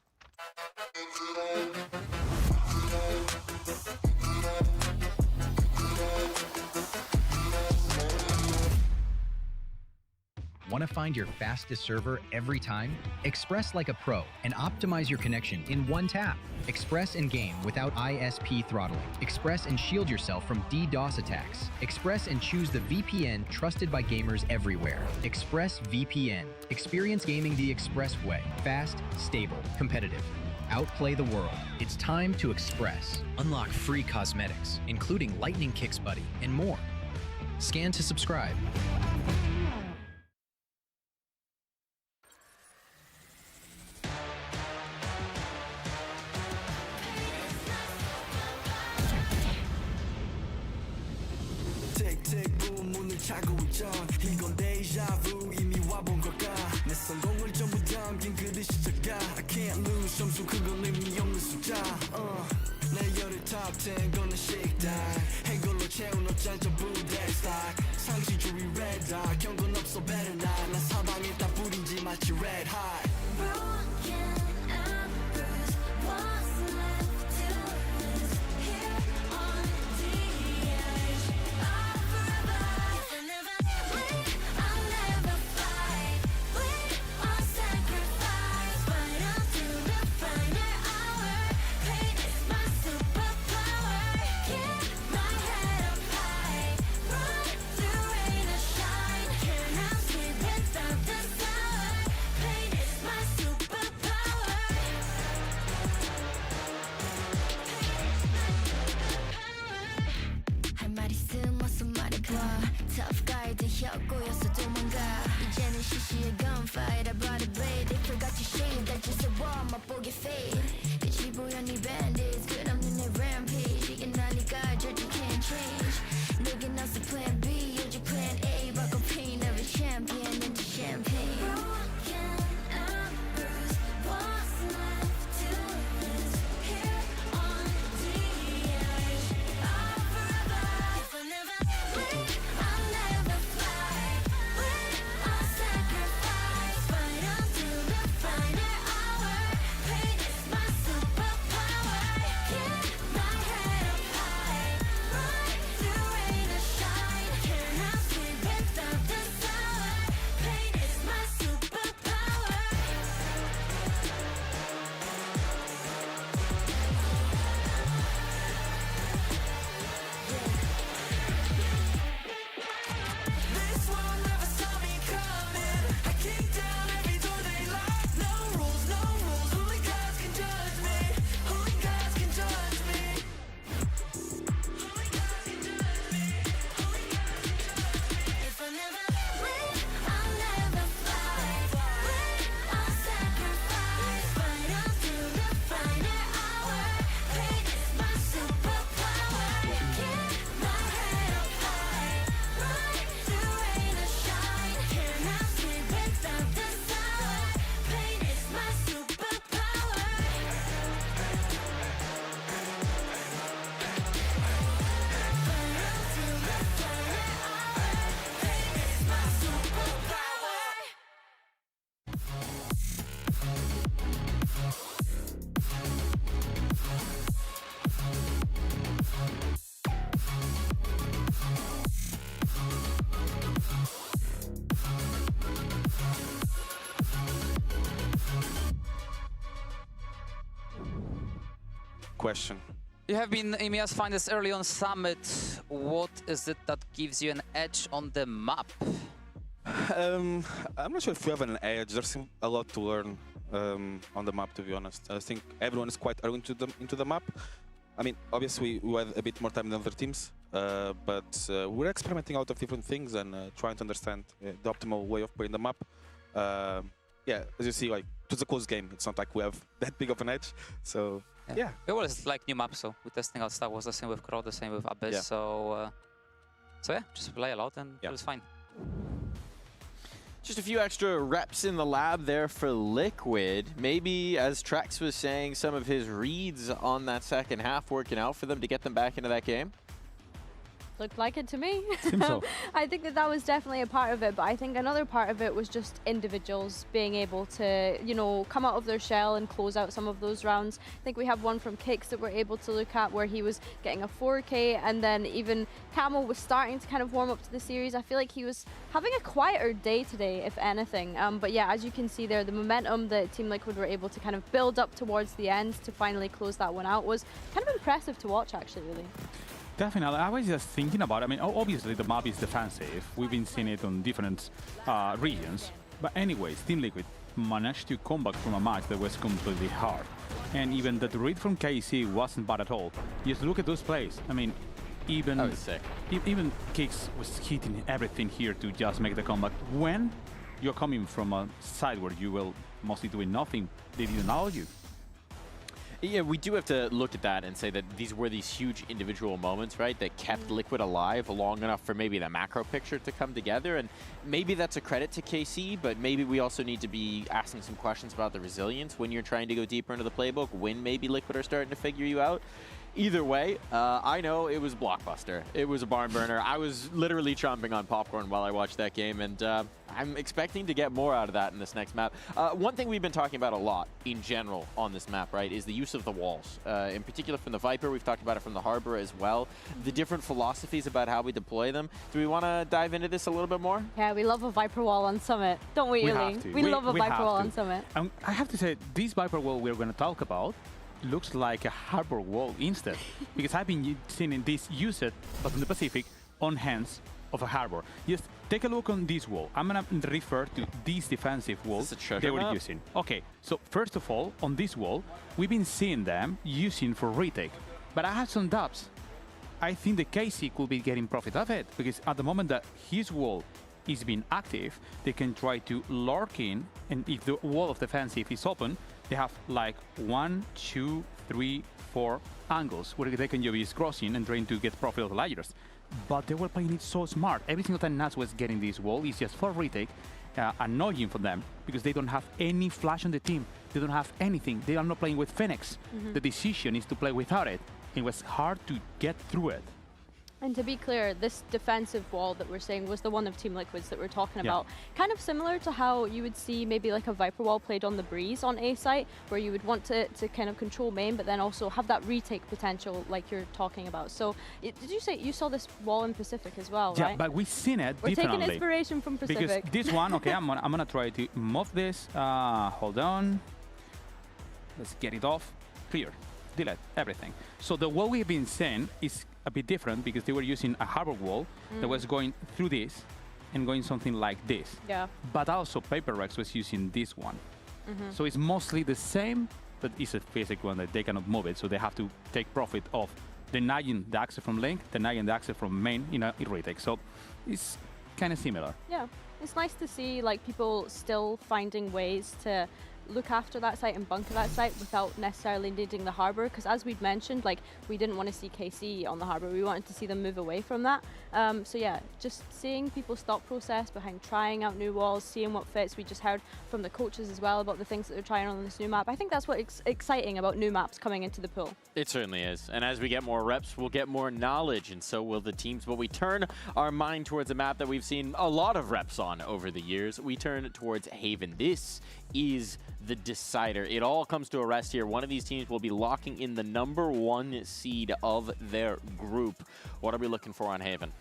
Want to find your fastest server every time? Express like a pro and optimize your connection in one tap. Express and game without ISP throttling. Express and shield yourself from DDoS attacks. Express and choose the VPN trusted by gamers everywhere. Express VPN. Experience gaming the Express way. Fast, stable, competitive. Outplay the world. It's time to Express. Unlock free cosmetics, including Lightning Kicks Buddy and more. Scan to subscribe. 차고 있죠. 이건 데자부 이미 와본 걸까. 내 성공을 전부 담긴 그릇이 작아. I can't lose 점수 그건 의미 없는 숫자. 내 열의 top 10 gonna shake that. 해골로 채운 옷장 전부 dead stock. 상시줄이 red dot. 경고는 없어 better not. 난 사방에 다 뿌린지 마치 red hot. question. You have been EMEA's finest early on Summit. What is it that gives you an edge on the map? I'm not sure if we have an edge. There's a lot to learn on the map, to be honest. I think everyone is quite early into the map. I mean, obviously we had a bit more time than other teams, but we're experimenting out of different things and trying to understand the optimal way of playing the map. Yeah, as you see, like, it was a close game. It's not like we have that big of an edge, so yeah. We always like new maps, so we're testing out stuff. Was the same with Crow, the same with Abyss, Yeah. so yeah, just play a lot and it was fine. Just a few extra reps in the lab there for Liquid. Maybe, as Trex was saying, some of his reads on that second half working out for them to get them back into that game. Looked like it to me. Seems so. I think that was definitely a part of it, but I think another part of it was just individuals being able to, you know, come out of their shell and close out some of those rounds. I think we have one from Kicks that we're able to look at where he was getting a 4K, and then even Camel was starting to kind of warm up to the series. I feel like he was having a quieter day today, if anything. But yeah, as you can see there, the momentum that Team Liquid were able to kind of build up towards the end to finally close that one out was kind of impressive to watch, actually, really. Definitely. I was just thinking about it. I mean, obviously the map is defensive. We've been seeing it on different regions. But anyways, Team Liquid managed to come back from a match that was completely hard. And even the read from KC wasn't bad at all. Just look at those plays. I mean, even even Kicks was hitting everything here to just make the comeback. When you're coming from a side where you will mostly doing nothing, they didn't allow you. Yeah, we do have to look at that and say that these were these huge individual moments, right, that kept Liquid alive long enough for maybe the macro picture to come together. And maybe that's a credit to KC, but maybe we also need to be asking some questions about the resilience when you're trying to go deeper into the playbook, when maybe Liquid are starting to figure you out. Either way, I know it was blockbuster. It was a barn burner. I was literally chomping on popcorn while I watched that game, and I'm expecting to get more out of that in this next map. One thing we've been talking about a lot in general on this map, right, is the use of the walls. In particular from the Viper, we've talked about it from the Harbor as well. The different philosophies about how we deploy them. Do we want to dive into this a little bit more? Yeah, we love a Viper wall on Summit, don't we, Uli? We love a Viper wall on Summit. I have to say, this Viper wall we're going to talk about looks like a harbor wall instead, because I've been seeing this used, but in the Pacific, on hands of a harbor. Just take a look on this wall. I'm gonna refer to these defensive walls they were using. Okay, so first of all, on this wall, we've been seeing them using for retake, but I have some doubts. I think the KC could be getting profit of it, because at the moment that his wall is being active, they can try to lurk in, and if the wall of defensive is open, they have like 1, 2, 3, 4 angles where they can just crossing and trying to get profit of the layers. But they were playing it so smart. Every single time Nats was getting this wall is just for retake, annoying for them because they don't have any flash on the team. They don't have anything. They are not playing with Phoenix. The decision is to play without it. It was hard to get through it. And to be clear, this defensive wall that we're saying was the one of Team Liquid's that we're talking about. Kind of similar to how you would see maybe like a Viper wall played on the Breeze on A site, where you would want to kind of control main, but then also have that retake potential like you're talking about. So did you say you saw this wall in Pacific as well, right? Yeah, but we've seen it We're differently. taking inspiration from Pacific. Because this one, okay, I'm gonna try to move this. Hold on. Let's get it off. Clear. Delete everything. So the wall we've been seeing is a bit different because they were using a harbor wall that was going through this and going something like this. Yeah. But also Paper Rex was using this one. So it's mostly the same, but it's a basic one that they cannot move it, so they have to take profit of denying the access from link, denying the access from main in a retake. So it's kind of similar. Yeah, it's nice to see like people still finding ways to look after that site and bunker that site without necessarily needing the harbor, because as we'd mentioned, like we didn't want to see KC on the harbor, we wanted to see them move away from that. So yeah, just seeing people's thought process behind trying out new walls, seeing what fits. We just heard from the coaches as well about the things that they're trying on this new map. I think that's what's exciting about new maps coming into the pool. It certainly is. And as we get more reps, we'll get more knowledge, and so will the teams. But we turn our mind towards a map that we've seen a lot of reps on over the years. We turn towards Haven. This is the decider. It all comes to a rest here. One of these teams will be locking in the #1 seed of their group. What are we looking for on Haven?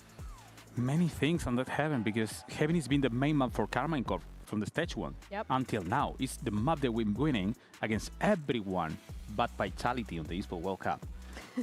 Many things on that Haven, because Haven has been the main map for Carmine Corp from the stage 1 Yep. until now. It's the map that we're winning against everyone but Vitality on the Esports World Cup.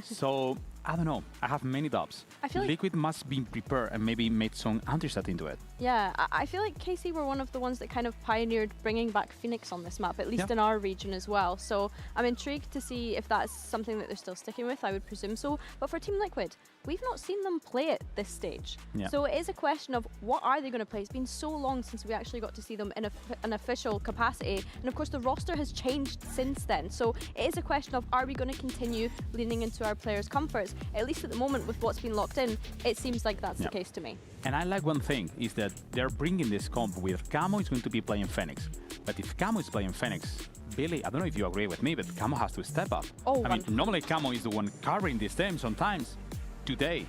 So, I don't know. I have many doubts. I feel like- Liquid must be prepared and maybe made some undershot into it. Yeah, I feel like KC were one of the ones that kind of pioneered bringing back Phoenix on this map, at least Yeah. in our region as well. So I'm intrigued to see if that's something that they're still sticking with. I would presume so. But for Team Liquid, we've not seen them play at this stage. Yeah. So it is a question of what are they going to play? It's been so long since we actually got to see them in an official capacity. And of course, the roster has changed since then. So it is a question of, are we going to continue leaning into our players' comforts? At least at the moment, with what's been locked in, it seems like that's the case to me. And I like one thing, is that they're bringing this comp with Camo is going to be playing Phoenix. But if Camo is playing Phoenix, Billy, I don't know if you agree with me, but Camo has to step up. Oh, I mean, normally Camo is the one carrying this team sometimes. Today,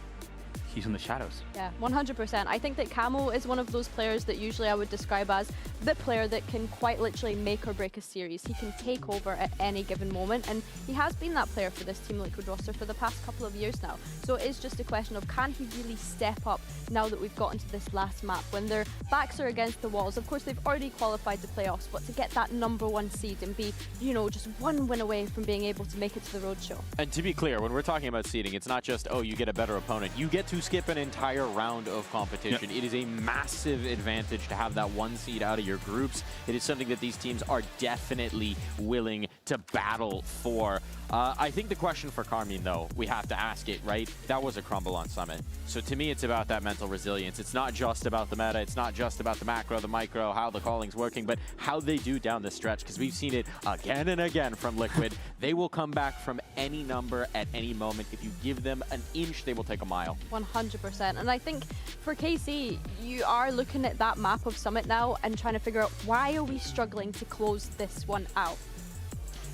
he's in the shadows. Yeah, 100%. I think that Camo is one of those players that usually I would describe as the player that can quite literally make or break a series. He can take over at any given moment, and he has been that player for this Team Liquid roster for the past couple of years now. So it is just a question of, can he really step up now that we've gotten to this last map when their backs are against the walls? Of course, they've already qualified the playoffs, but to get that #1 seed and be, you know, just one win away from being able to make it to the roadshow. And to be clear, when we're talking about seeding, it's not just, oh, you get a better opponent. You get to skip an entire round of competition. It is a massive advantage to have that 1 seed out of your groups. It is something that these teams are definitely willing to battle for. I think the question for Carmine, though, we have to ask it, right? That was a crumble on Summit. So to me, it's about that mental resilience. It's not just about the meta. It's not just about the macro, the micro, how the calling's working, but how they do down the stretch, because we've seen it again and again from Liquid. They will come back from any number at any moment. If you give them an inch, they will take a mile. 100%. And I think for KC, you are looking at that map of Summit now and trying to figure out, why are we struggling to close this one out?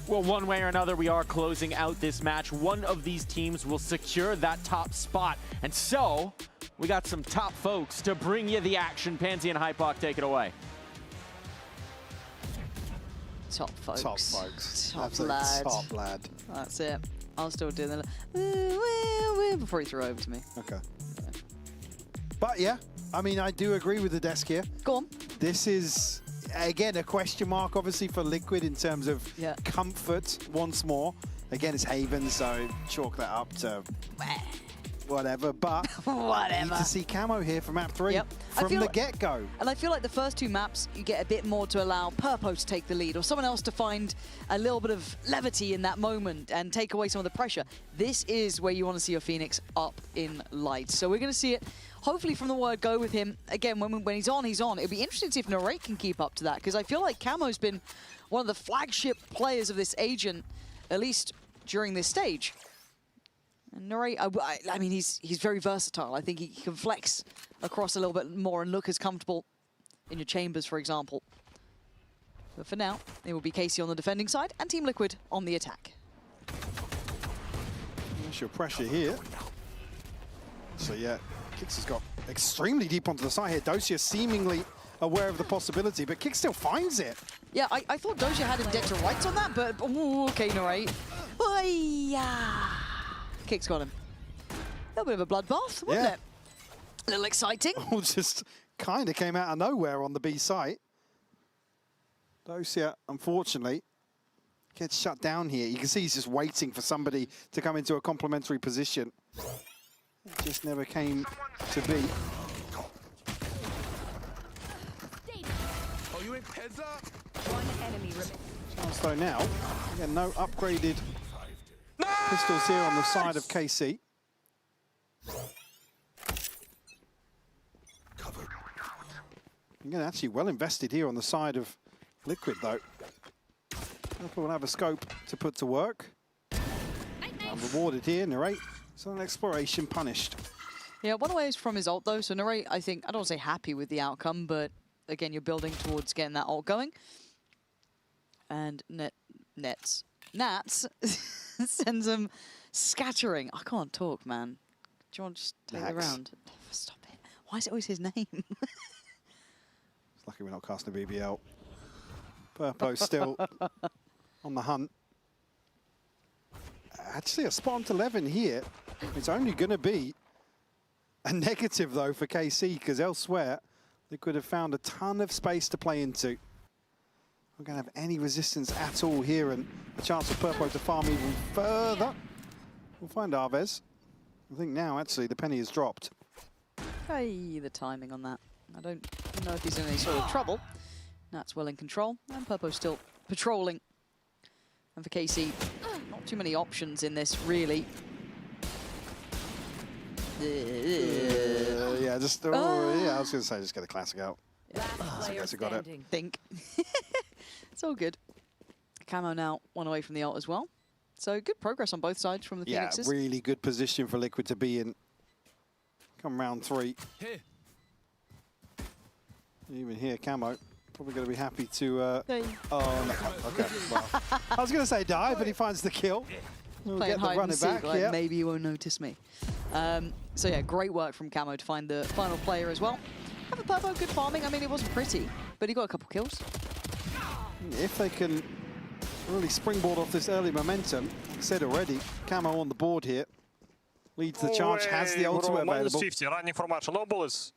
Well, one way or another, we are closing out this match. One of these teams will secure that top spot. And so, we got some top folks to bring you the action. Pansy and Hypoc, take it away. Top folks. Top folks. Top Absolute lad. top lad. That's it. I'll still do the before he threw over to me. Okay. But yeah, I mean, I do agree with the desk here. Go on. This is, again, a question mark, obviously, for Liquid in terms of comfort once more. Again, it's Haven, so chalk that up to whatever. But I need to see Camo here for map 3 from the get-go. And I feel like the first 2 maps, you get a bit more to allow Purpo to take the lead or someone else to find a little bit of levity in that moment and take away some of the pressure. This is where you want to see your Phoenix up in lights. So we're going to see it, hopefully, from the word go with him. Again, when he's on, he's on. It'll be interesting to see if Narrate can keep up to that, because I feel like Camo's been one of the flagship players of this agent, at least during this stage. And Narrate, I mean, he's very versatile. I think he can flex across a little bit more and look as comfortable in your chambers, for example. But for now, it will be KC on the defending side and Team Liquid on the attack. There's your pressure here. So yeah, Kix has got extremely deep onto the side here. Dosia seemingly aware of the possibility, but Kix still finds it. Yeah, I thought Dosia had him dead to rights on that, but ooh, okay, Narrate. Oh-yeah. Kix got him. A little bit of a bloodbath, wasn't it? A little exciting. All just kind of came out of nowhere on the B site. Dosia, unfortunately, gets shut down here. You can see he's just waiting for somebody to come into a complementary position. It just never came to be. Oh, you ain't Pezza? One enemy remaining. So now, again, no upgraded pistols here on the side of KC. Again, actually well invested here on the side of Liquid, though. Liquid will have a scope to put to work. Rewarded here, Narrate. So an exploration punished. Yeah, one away is from his ult, though. So Narrate, I think, I don't want to say happy with the outcome, but again, you're building towards getting that ult going. And Nats sends him scattering. I can't talk, man. Do you want to just take it around? Stop it. Why is it always his name? It's lucky we're not casting a BBL. Purpo still on the hunt. Actually, a spot onto 11 here. It's only going to be a negative, though, for KC, because elsewhere, Liquid have found a ton of space to play into. We're going to have any resistance at all here, and a chance for Purpo to farm even further. We'll find Arvez. I think now, actually, the penny has dropped. Hey, the timing on that. I don't know if he's in any sort of trouble. That's well in control, and Purpo's still patrolling. And for KC, not too many options in this, really. Yeah, just, yeah, I was going to say, just get the classic out. I guess I got it. Think. It's all good. Camo now one away from the ult as well. So good progress on both sides from the Phoenixes. Yeah, really good position for Liquid to be in. Come round 3. Even here, Camo probably going to be happy to... Oh, no. Okay, well. I was going to say die, but he finds the kill. We'll Playing get the hide run and it seek, back. like, Yeah. maybe you won't notice me. So yeah, great work from Camo to find the final player as well. Have a Purpo, good farming. I mean, it wasn't pretty, but he got a couple kills. If they can really springboard off this early momentum, like I said already, Camo on the board here. Leads the charge, has the ultimate available. -50, running for match, no bullets.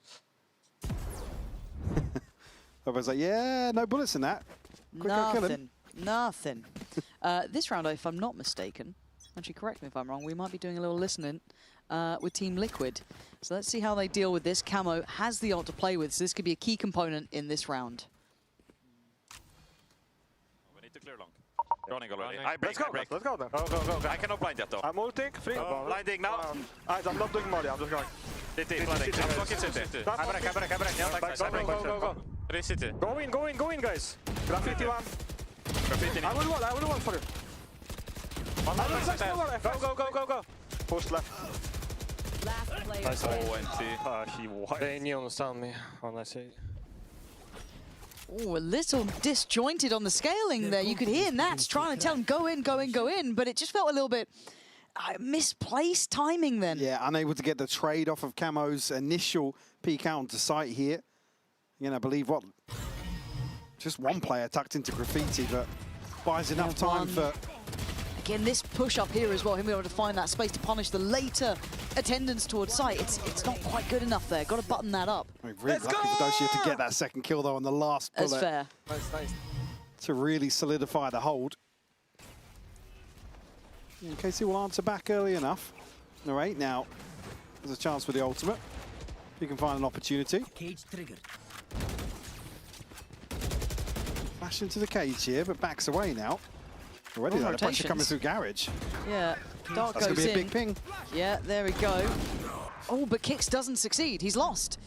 Everyone's like, yeah, no bullets in that. Quick, I'll kill him. Nothing. This round, if I'm not mistaken, actually correct me if I'm wrong, we might be doing a little listening with Team Liquid. So let's see how they deal with this. Camo has the ult to play with, so this could be a key component in this round. We need to clear long. Running already. Let's go, let's go then. Go. I cannot blind yet though. I'm ulting, free. Blinding now. I'm not doing Molly, I'm just going. City, blinding. I'm blocking City. I break. Yeah, back side, Go. 3 City. Go in, guys. Graffiti one. Graffiti. I will wall for you. Go. Push left. Nice. He won. They knew understand me when I say. Oh, a little disjointed on the scaling there. You could hear Nats trying to tell him, go in, but it just felt a little bit misplaced timing then. Yeah, unable to get the trade off of Camo's initial peek out onto site here. You know, I believe what? Just one player tucked into Graffiti, but buys enough time for... Again, this push up here as well, him being able to find that space to punish the later attendance towards site. It's not quite good enough there. Got to button that up. Really lucky for Dosia to get that second kill, though, on the last bullet. That's fair. Nice. To really solidify the hold. And KC will answer back early enough. No, 8 now. There's a chance for the ultimate. He can find an opportunity. Cage triggered. Flash into the cage here, but backs away now. Already though, the pressure coming through Garage. Yeah, Dark That's goes going to be a in. big ping. Yeah, there we go. Oh, but Kix doesn't succeed. He's lost.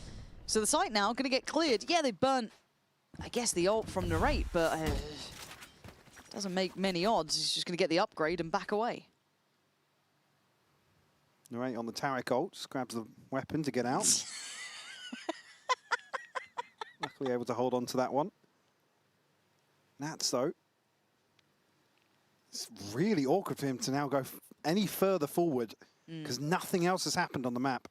So the site now going to get cleared. Yeah, they burnt, I guess, the ult from Narrate, but doesn't make many odds. He's just going to get the upgrade and back away. Narrate on the Tarek ult, just grabs the weapon to get out. Luckily able to hold on to that one. Nats, though. It's really awkward for him to now go any further forward because nothing else has happened on the map.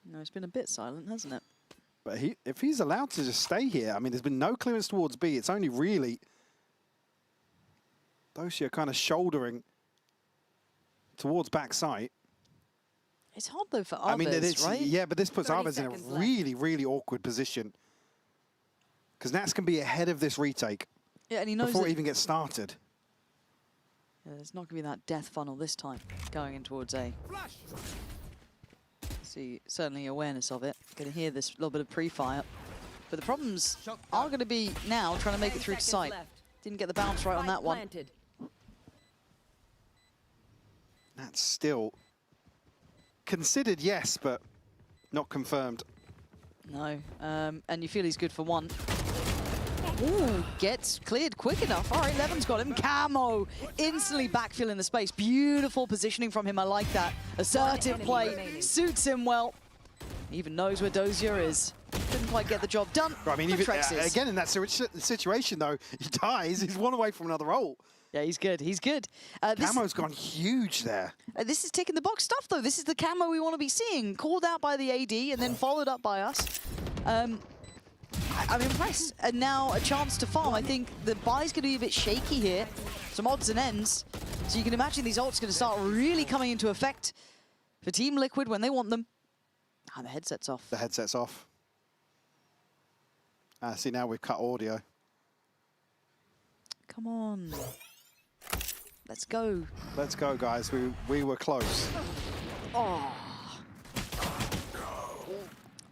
No, it's been a bit silent, hasn't it? But if he's allowed to just stay here, I mean, there's been no clearance towards B. It's only really Dosia kind of shouldering towards backside. It's hard, though, for Arvez, I mean, right? Yeah, but this puts Arvez in a really, really awkward position because Nats can be ahead of this retake. Yeah, and he knows before it even gets started. Yeah, there's not going to be that death funnel this time going in towards A. See, certainly awareness of it. Going to hear this little bit of pre-fire. But the problems are going to be now trying to make it through to site. Didn't get the bounce right on that one. That's still considered, yes, but not confirmed. No, and you feel he's good for one. Ooh, gets cleared quick enough. All right, Levin's got him. Camo instantly backfilling the space. Beautiful positioning from him. I like that. Assertive play. Suits him well. Even knows where Dosia is. Didn't quite get the job done. I mean, even, again, in that situation, though, he dies. He's one away from another ult. Yeah, he's good. He's good. Camo's gone huge there. This is ticking the box stuff, though. This is the Camo we want to be seeing. Called out by the AD and then followed up by us. I'm impressed. And now a chance to farm. I think the buy's going to be a bit shaky here. Some odds and ends. So you can imagine these ults going to start really coming into effect for Team Liquid when they want them. Ah, the headset's off. The headset's off. See, now we've cut audio. Come on. Let's go. Let's go, guys. We were close. Oh.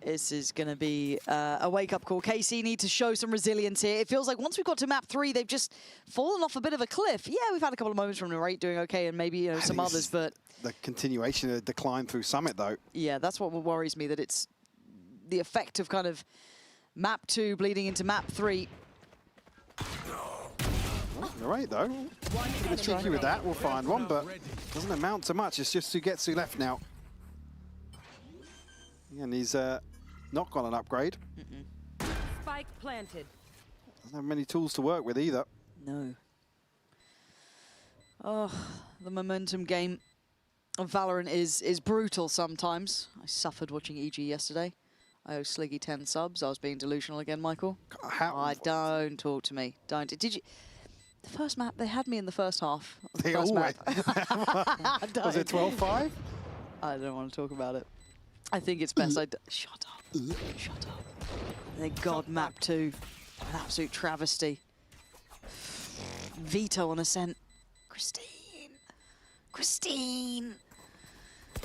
This is going to be a wake-up call. KC need to show some resilience here. It feels like once we've got to map 3, they've just fallen off a bit of a cliff. Yeah, we've had a couple of moments from Narrate doing okay, and maybe some others, but the continuation of the decline through Summit, though. Yeah, that's what worries me, that it's the effect of kind of map 2 bleeding into map 3. Narrate, though. A bit tricky with that. We'll find one, but doesn't amount to much. It's just Sugetsu left now. And he's not got an upgrade. Spike planted. Doesn't have many tools to work with either. No. Oh, the momentum game of Valorant is brutal sometimes. I suffered watching EG yesterday. I owe Sliggy 10 subs. I was being delusional again, Michael. Don't talk to me. Don't. Did you? The first map, they had me in the first half. They always. Was it 12-5? I don't want to talk about it. I think it's best I shut up. Shut up. Thank God, map 2. An absolute travesty. Veto on Ascent. Christine. Christine.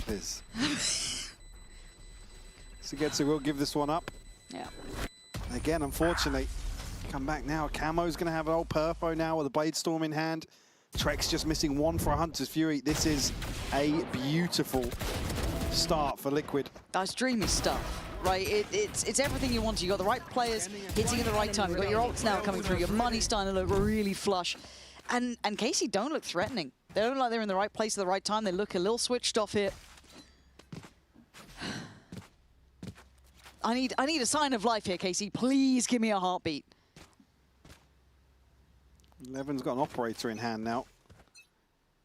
Liz. Sugetsu will give this one up. Yeah. Again, unfortunately, come back now. Camo's going to have an old Purpo now with a Blade Storm in hand. Trex just missing one for a Hunter's Fury. This is a beautiful start for Liquid. That's dreamy stuff, right? It's everything you want. You got the right players hitting at the right time. You got your ults now coming through. Your money's starting to look really flush, and KC don't look threatening. They don't look like they're in the right place at the right time. They look a little switched off here. I need a sign of life here, KC. Please give me a heartbeat. Levin's got an operator in hand now.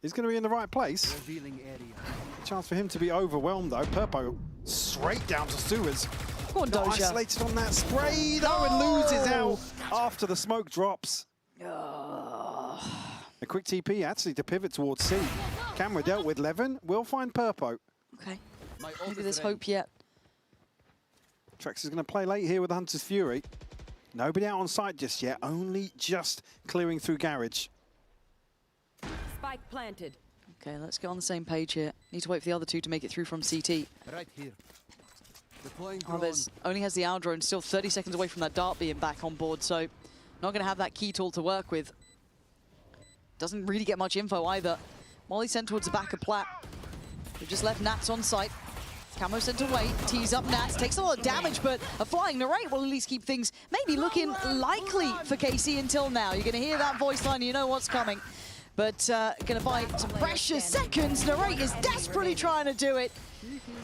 He's going to be in the right place. Chance for him to be overwhelmed, though. Purpo straight down to sewers. Go on, Got Doja. isolated on that spray, though, and loses out after the smoke drops. A quick TP, actually, to pivot towards C. Camera dealt with Levin. We'll find Purpo. Okay. Maybe there's hope yet. Trex is going to play late here with the Hunter's Fury. Nobody out on site just yet, only just clearing through garage. Spike planted. Okay, let's get on the same page here. Need to wait for the other two to make it through from CT. Right here. Alves only has the owl drone, still 30 seconds away from that dart being back on board, so not going to have that key tool to work with. Doesn't really get much info either. Molly sent towards the back of Plat. They've just left Nats on site. Camo sent away, tees up Nats, takes a lot of damage, but a flying Narrate will at least keep things maybe looking likely for KC until now. You're going to hear that voice line, you know what's coming. But going to buy some precious seconds. Narrate is desperately trying to do it.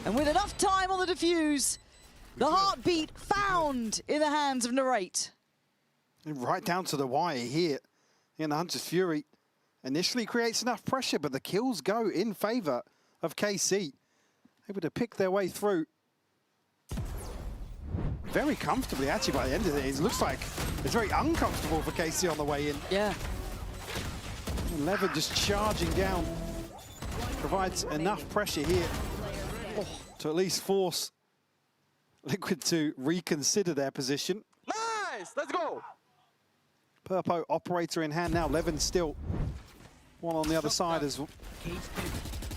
And with enough time on the defuse, the heartbeat found in the hands of Narrate. Right down to the wire here. And the Hunter's Fury initially creates enough pressure, but the kills go in favor of KC. Able to pick their way through very comfortably, actually, by the end of it. It looks like it's very uncomfortable for KC on the way in. Yeah. And Levin just charging down. Provides enough pressure here to at least force Liquid to reconsider their position. Nice! Let's go! Purpo operator in hand now. Levin still one on the other side as well.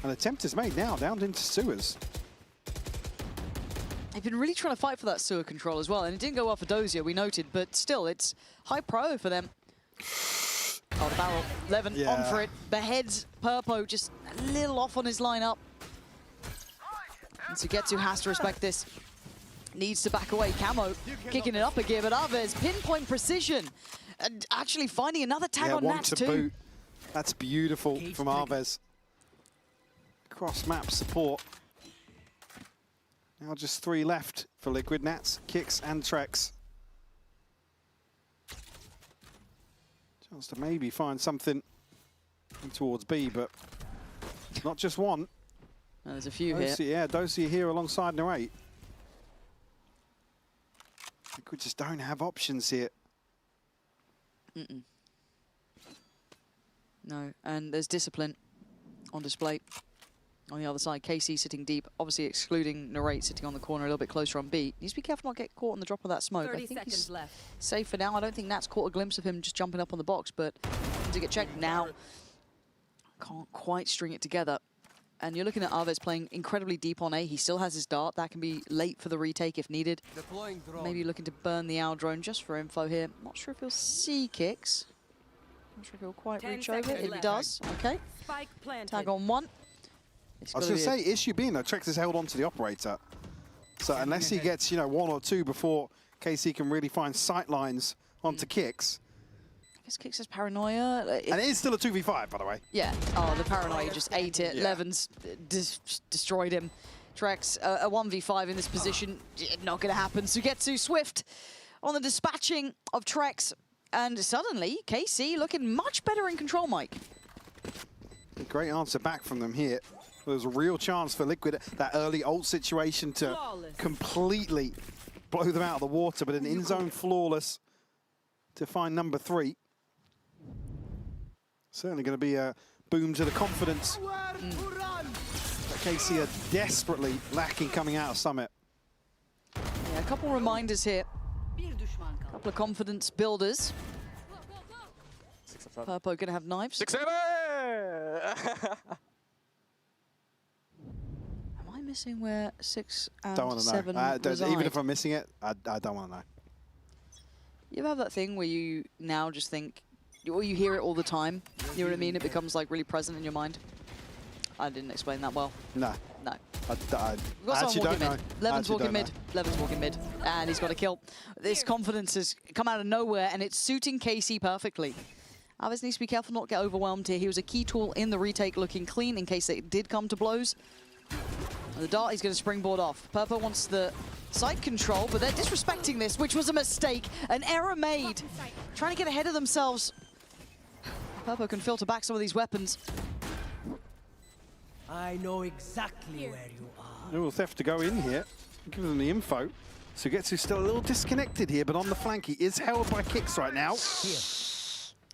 An attempt is made now, down into sewers. They've been really trying to fight for that sewer control as well, and it didn't go well for Dozier, we noted, but still, it's high pro for them. Oh, the barrel. Levin on for it. Beheads Purpo, just a little off on his lineup. And Sugetsu has to respect this. Needs to back away. Camo kicking it up again, but Alves, pinpoint precision. And actually finding another tag on Nats too. Boot. That's beautiful from Alves. Cross-map support. Now just 3 left for Liquid. Nats, Kicks, and Trex. Chance to maybe find something towards B, but not just one. There's a few Dozier, here. Yeah, Dozier here alongside Narrate. Liquid just don't have options here. No, and there's discipline on display. On the other side, KC sitting deep, obviously excluding Narrate sitting on the corner a little bit closer on B. Needs to be careful not get caught on the drop of that smoke. 30 I think seconds he's left. safe for now. I don't think Nat's caught a glimpse of him just jumping up on the box, but to get checked now, can't quite string it together. And you're looking at Aves playing incredibly deep on A. He still has his dart. That can be late for the retake if needed. Maybe looking to burn the owl drone just for info here. Not sure if he'll see kicks. Not sure if he'll quite 10 reach over. seconds It left. does. Okay. Spike planted. Tag on one. I was going to say, issue being that Trex is held on to the operator. So unless he gets, you know, 1 or 2 before KC can really find sight lines onto Kicks. I guess Kicks has paranoia. And it is still a 2v5, by the way. Yeah. Oh, the paranoia just ate it. Yeah. Levin's destroyed him. Trex, a 1v5 in this position, not going to happen. Sugetsu Swift on the dispatching of Trex. And suddenly, KC looking much better in control, Mike. Great answer back from them here. There was a real chance for Liquid, that early ult situation to completely blow them out of the water, but an in-zone flawless to find number 3. Certainly going to be a boom to the confidence that KC are desperately lacking coming out of Summit. Yeah, a couple reminders here. A couple of confidence builders. Purpo going to have knives. 6-7! Am I missing where 6 and Don't want to 7 know. reside? Even if I'm missing it, I don't want to know. You ever have that thing where you now just think, or you hear it all the time, you know what I mean? It becomes like really present in your mind. I didn't explain that well. No. No. We've got someone walking mid. Levin's walking mid. Levin's walking mid. And he's got a kill. This confidence has come out of nowhere, and it's suiting KC perfectly. Aves needs to be careful not to get overwhelmed here. He was a key tool in the retake, looking clean in case it did come to blows. The dart he's going to springboard off. Purpo wants the side control, but they're disrespecting this, which was a mistake. An error made. Trying to get ahead of themselves. Purpo can filter back some of these weapons. I know exactly where you are. A little theft to go in here. Give them the info. Sugetsu's still a little disconnected here, but on the flank, he is held by Kicks right now.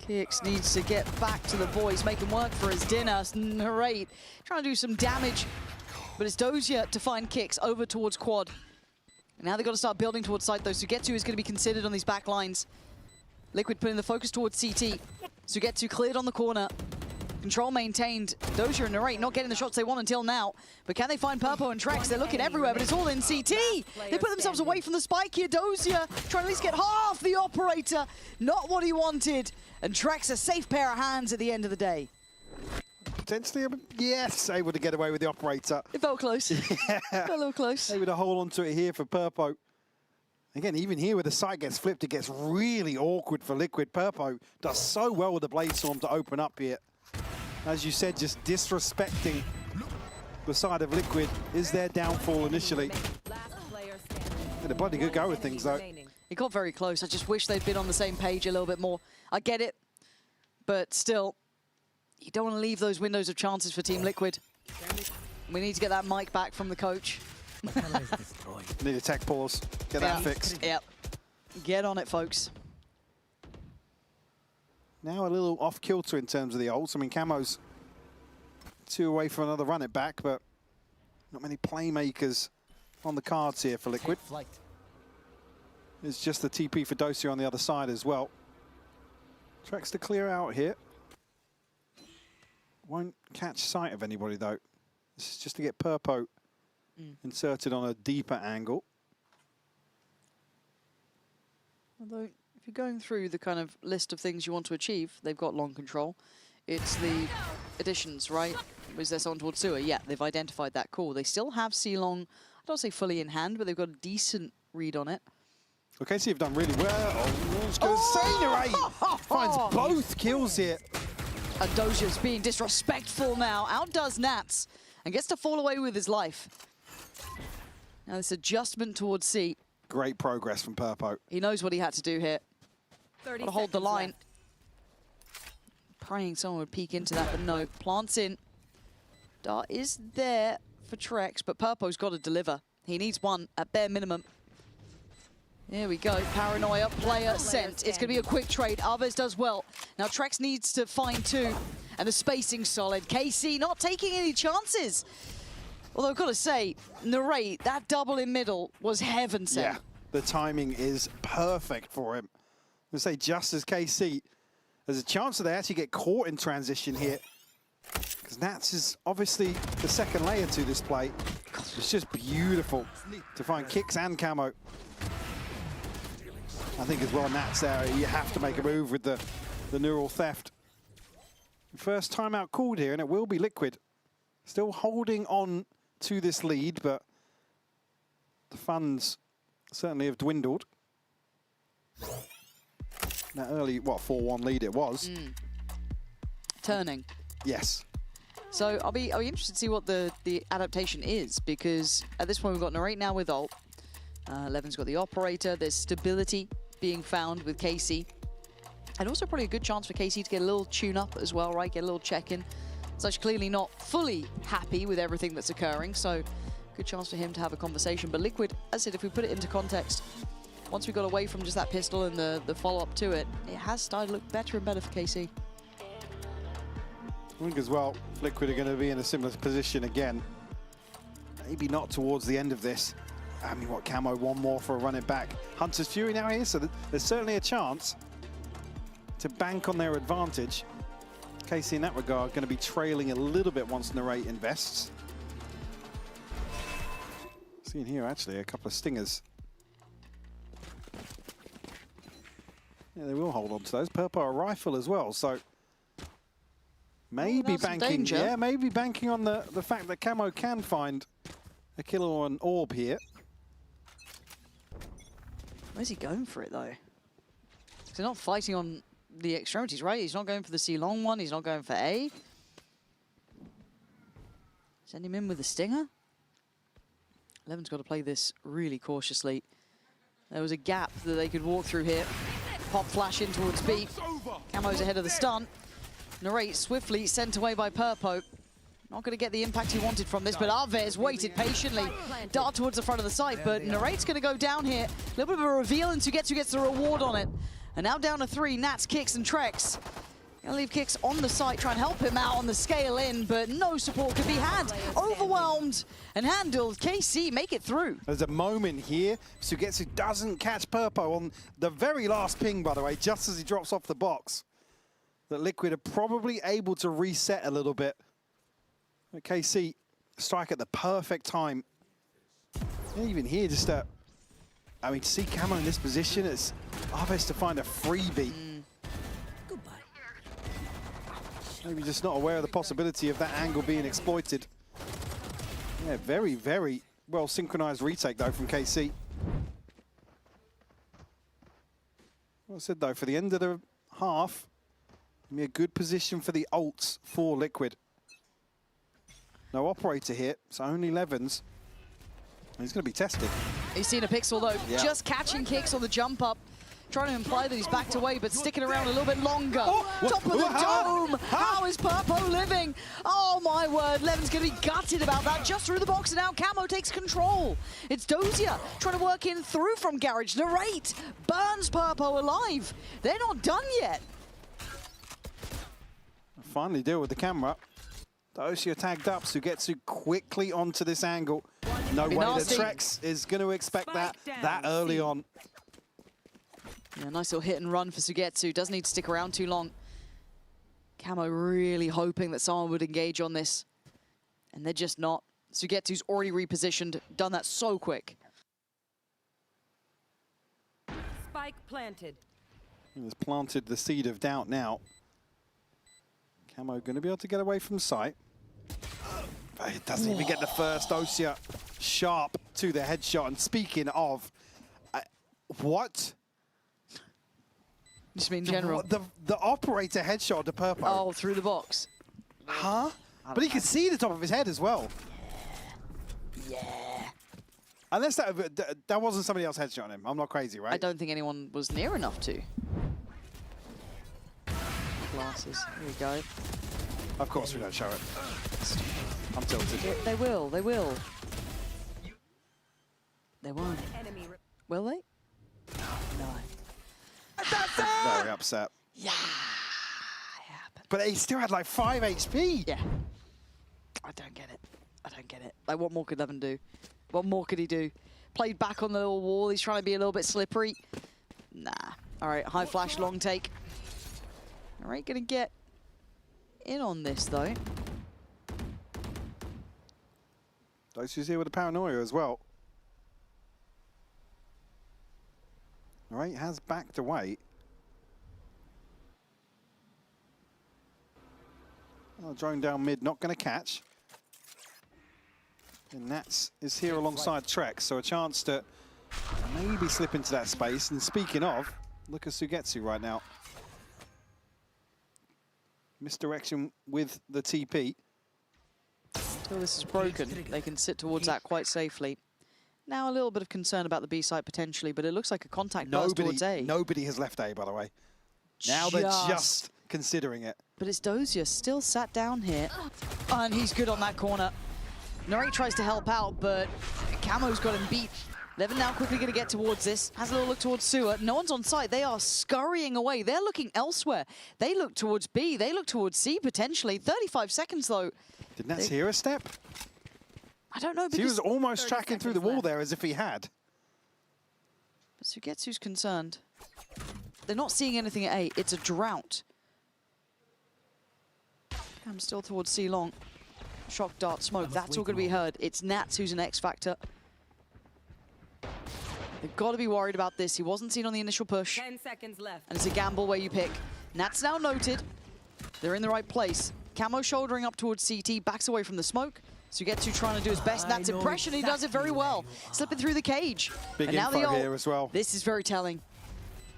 Kicks needs to get back to the boys, make him work for his dinner. Narrate, trying to do some damage. But it's Dozier to find Kicks over towards Quad. And now they've got to start building towards site, though. Sugetsu is going to be considered on these back lines. Liquid putting the focus towards CT. Sugetsu cleared on the corner. Control maintained. Dozier and Narrate not getting the shots they want until now. But can they find Purpo and Trex? They're looking everywhere, but it's all in CT. They put themselves away from the spike here. Dozier trying to at least get half the operator. Not what he wanted. And Trex a safe pair of hands at the end of the day. Potentially, yes, able to get away with the operator. It felt close. Yeah. A little close. Able to hold on to it here for Purpo. Again, even here where the site gets flipped, it gets really awkward for Liquid. Purpo does so well with the Blade Storm to open up here. As you said, just disrespecting the side of Liquid is their downfall initially. Had a bloody good go with things, though. It got very close. I just wish they'd been on the same page a little bit more. I get it, but still, you don't want to leave those windows of chances for Team Liquid. We need to get that mic back from the coach. Need a tech pause. Get that fixed. Yep. Get on it, folks. Now a little off kilter in terms of the ults. I mean, Camo's 2 away from another run it back, but not many playmakers on the cards here for Liquid. It's just the TP for Dozier on the other side as well. Tracks to clear out here. Won't catch sight of anybody, though. This is just to get Purpo inserted on a deeper angle. Although, if you're going through the kind of list of things you want to achieve, they've got long control. It's the additions, right? Was there someone towards sewer? Yeah, they've identified that. Cool. They still have C-Long, I don't say fully in hand, but they've got a decent read on it. Okay, so you've done really well. I was going to say, Narrate finds both kills here. And Dozier's being disrespectful now. Outdoes Nats and gets to fall away with his life. Now this adjustment towards C. Great progress from Purpo. He knows what he had to do here. Got to hold the line. Praying someone would peek into that, but no. Plants in. Dart is there for Trex, but Purpo's got to deliver. He needs one at bare minimum. Here we go. Paranoia, player sent. It's going to be a quick trade. Aves does well. Now Trex needs to find 2. And the spacing solid. KC not taking any chances. Although I've got to say, Narrate, that double in middle was heaven sent. Yeah, the timing is perfect for him. I'm going to say just as KC, there's a chance that they actually get caught in transition here. Because Nats is obviously the second layer to this play. It's just beautiful to find kicks and camo. I think as well, Nats there, you have to make a move with the neural theft. First timeout called here, and it will be Liquid. Still holding on to this lead, but the funds certainly have dwindled. That early, what, 4-1 lead it was. Turning. Yes. So I'll be interested to see what the adaptation is, because at this point we've got Narrate now with ult. Levin's got the operator. There's stability being found with KC. And also probably a good chance for KC to get a little tune-up as well, right? Get a little check-in. Such clearly not fully happy with everything that's occurring, so good chance for him to have a conversation. But Liquid, as I said, if we put it into context, once we got away from just that pistol and the follow-up to it, it has started to look better and better for KC. I think as well, Liquid are going to be in a similar position again. Maybe not towards the end of this. I mean, what, Camo, one more for a run it back. Hunter's Fury now here, so there's certainly a chance to bank on their advantage. KC in that regard going to be trailing a little bit once Narrate invests. Seeing here actually a couple of stingers. Yeah, they will hold on to those. Purple a rifle as well, so maybe banking. Yeah, maybe banking on the fact that Camo can find a kill or an orb here. Where's he going for it though? Because they're not fighting on the extremities, right? He's not going for the C long one. He's not going for A. Send him in with a stinger. Levin's got to play this really cautiously. There was a gap that they could walk through here. Pop flash in towards B. Camo's ahead of the stun. Narrate swiftly sent away by Purpo. Not going to get the impact he wanted from this, but Arvez waited patiently. Dart towards the front of the site, but Narrate's going to go down here. A little bit of a reveal, and Sugetsu gets the reward on it. And now down to 3, Nats, Kicks, and Trex. Gonna leave Kicks on the site, try and help him out on the scale in, but no support could be had. Overwhelmed and handled. KC make it through. There's a moment here. Sugetsu doesn't catch Purpo on the very last ping, by the way, just as he drops off the box. That Liquid are probably able to reset a little bit. But KC strike at the perfect time. And even here, just I mean, to see Camo in this position, it's obvious to find a freebie. Maybe just not aware of the possibility of that angle being exploited. Yeah, very, very well synchronized retake though from KC. Well said though, for the end of the half, be a good position for the ults for Liquid. No operator here, so only Levens. He's going to be tested. He's seen a pixel though, just catching Kicks on the jump up. Trying to imply that he's backed away, but sticking around a little bit longer. Top of the dome! How is Purpo living? Oh my word, Levin's going to be gutted about that. Just through the box, and now Camo takes control. It's Dozier trying to work in through from Garage. Narrate burns Purpo alive. They're not done yet. Finally deal with the camera. Dozier tagged up, Sugetsu quickly onto this angle. No way that Trex is going to expect that early on. Yeah, nice little hit and run for Sugetsu. Doesn't need to stick around too long. Camo really hoping that someone would engage on this. And they're just not. Sugetsu's already repositioned, done that so quick. Spike planted. He's planted the seed of doubt now. Camo going to be able to get away from sight. But it doesn't even get the first. Dozier sharp to the headshot. And speaking of, what? Just mean general. The operator headshot to Purpo. Oh, through the box. Huh? But he could see the top of his head as well. Yeah. Unless that wasn't somebody else headshotting him. I'm not crazy, right? I don't think anyone was near enough to. Glasses. Here we go. Of course we don't show it. I'm tilted. They will. They will. They won't. Will they? No. Very upset. Yeah, it happens. But he still had like 5 HP. Yeah. I don't get it. I don't get it. Like, what more could Levin do? What more could he do? Played back on the little wall. He's trying to be a little bit slippery. Nah. All right, high flash, long take. All right, gonna get in on this, though. Dosu's here with the paranoia as well. All right, has backed away. Oh, drone down mid, not going to catch. And Nats is here alongside Trex, so a chance to maybe slip into that space. And speaking of, look at Sugetsu right now. Misdirection with the TP. Until this is broken, they can sit towards that quite safely. Now a little bit of concern about the B site potentially, but it looks like a contact burst towards A. Nobody has left A, by the way. Now they're just considering it. But it's Dozier still sat down here, and he's good on that corner. Nori tries to help out, but Camo's got him beat. Levin now quickly going to get towards this. Has a little look towards Sewer. No one's on site. They are scurrying away. They're looking elsewhere. They look towards B. They look towards C, potentially. 35 seconds, though. Did Nats hear a step? I don't know. He was almost tracking through the wall there as if he had. But Sugetsu's concerned. They're not seeing anything at A. It's a drought. I'm still towards C long. Shock dart smoke. That's all going to be heard. It's Nats who's an X factor. They've got to be worried about this. He wasn't seen on the initial push. 10 seconds left. And it's a gamble where you pick. Nats now noted. They're in the right place. Camo shouldering up towards CT, backs away from the smoke. Sugetsu trying to do his best. Nats impression, he does it very well. Slipping through the cage. Big and now info here as well. This is very telling.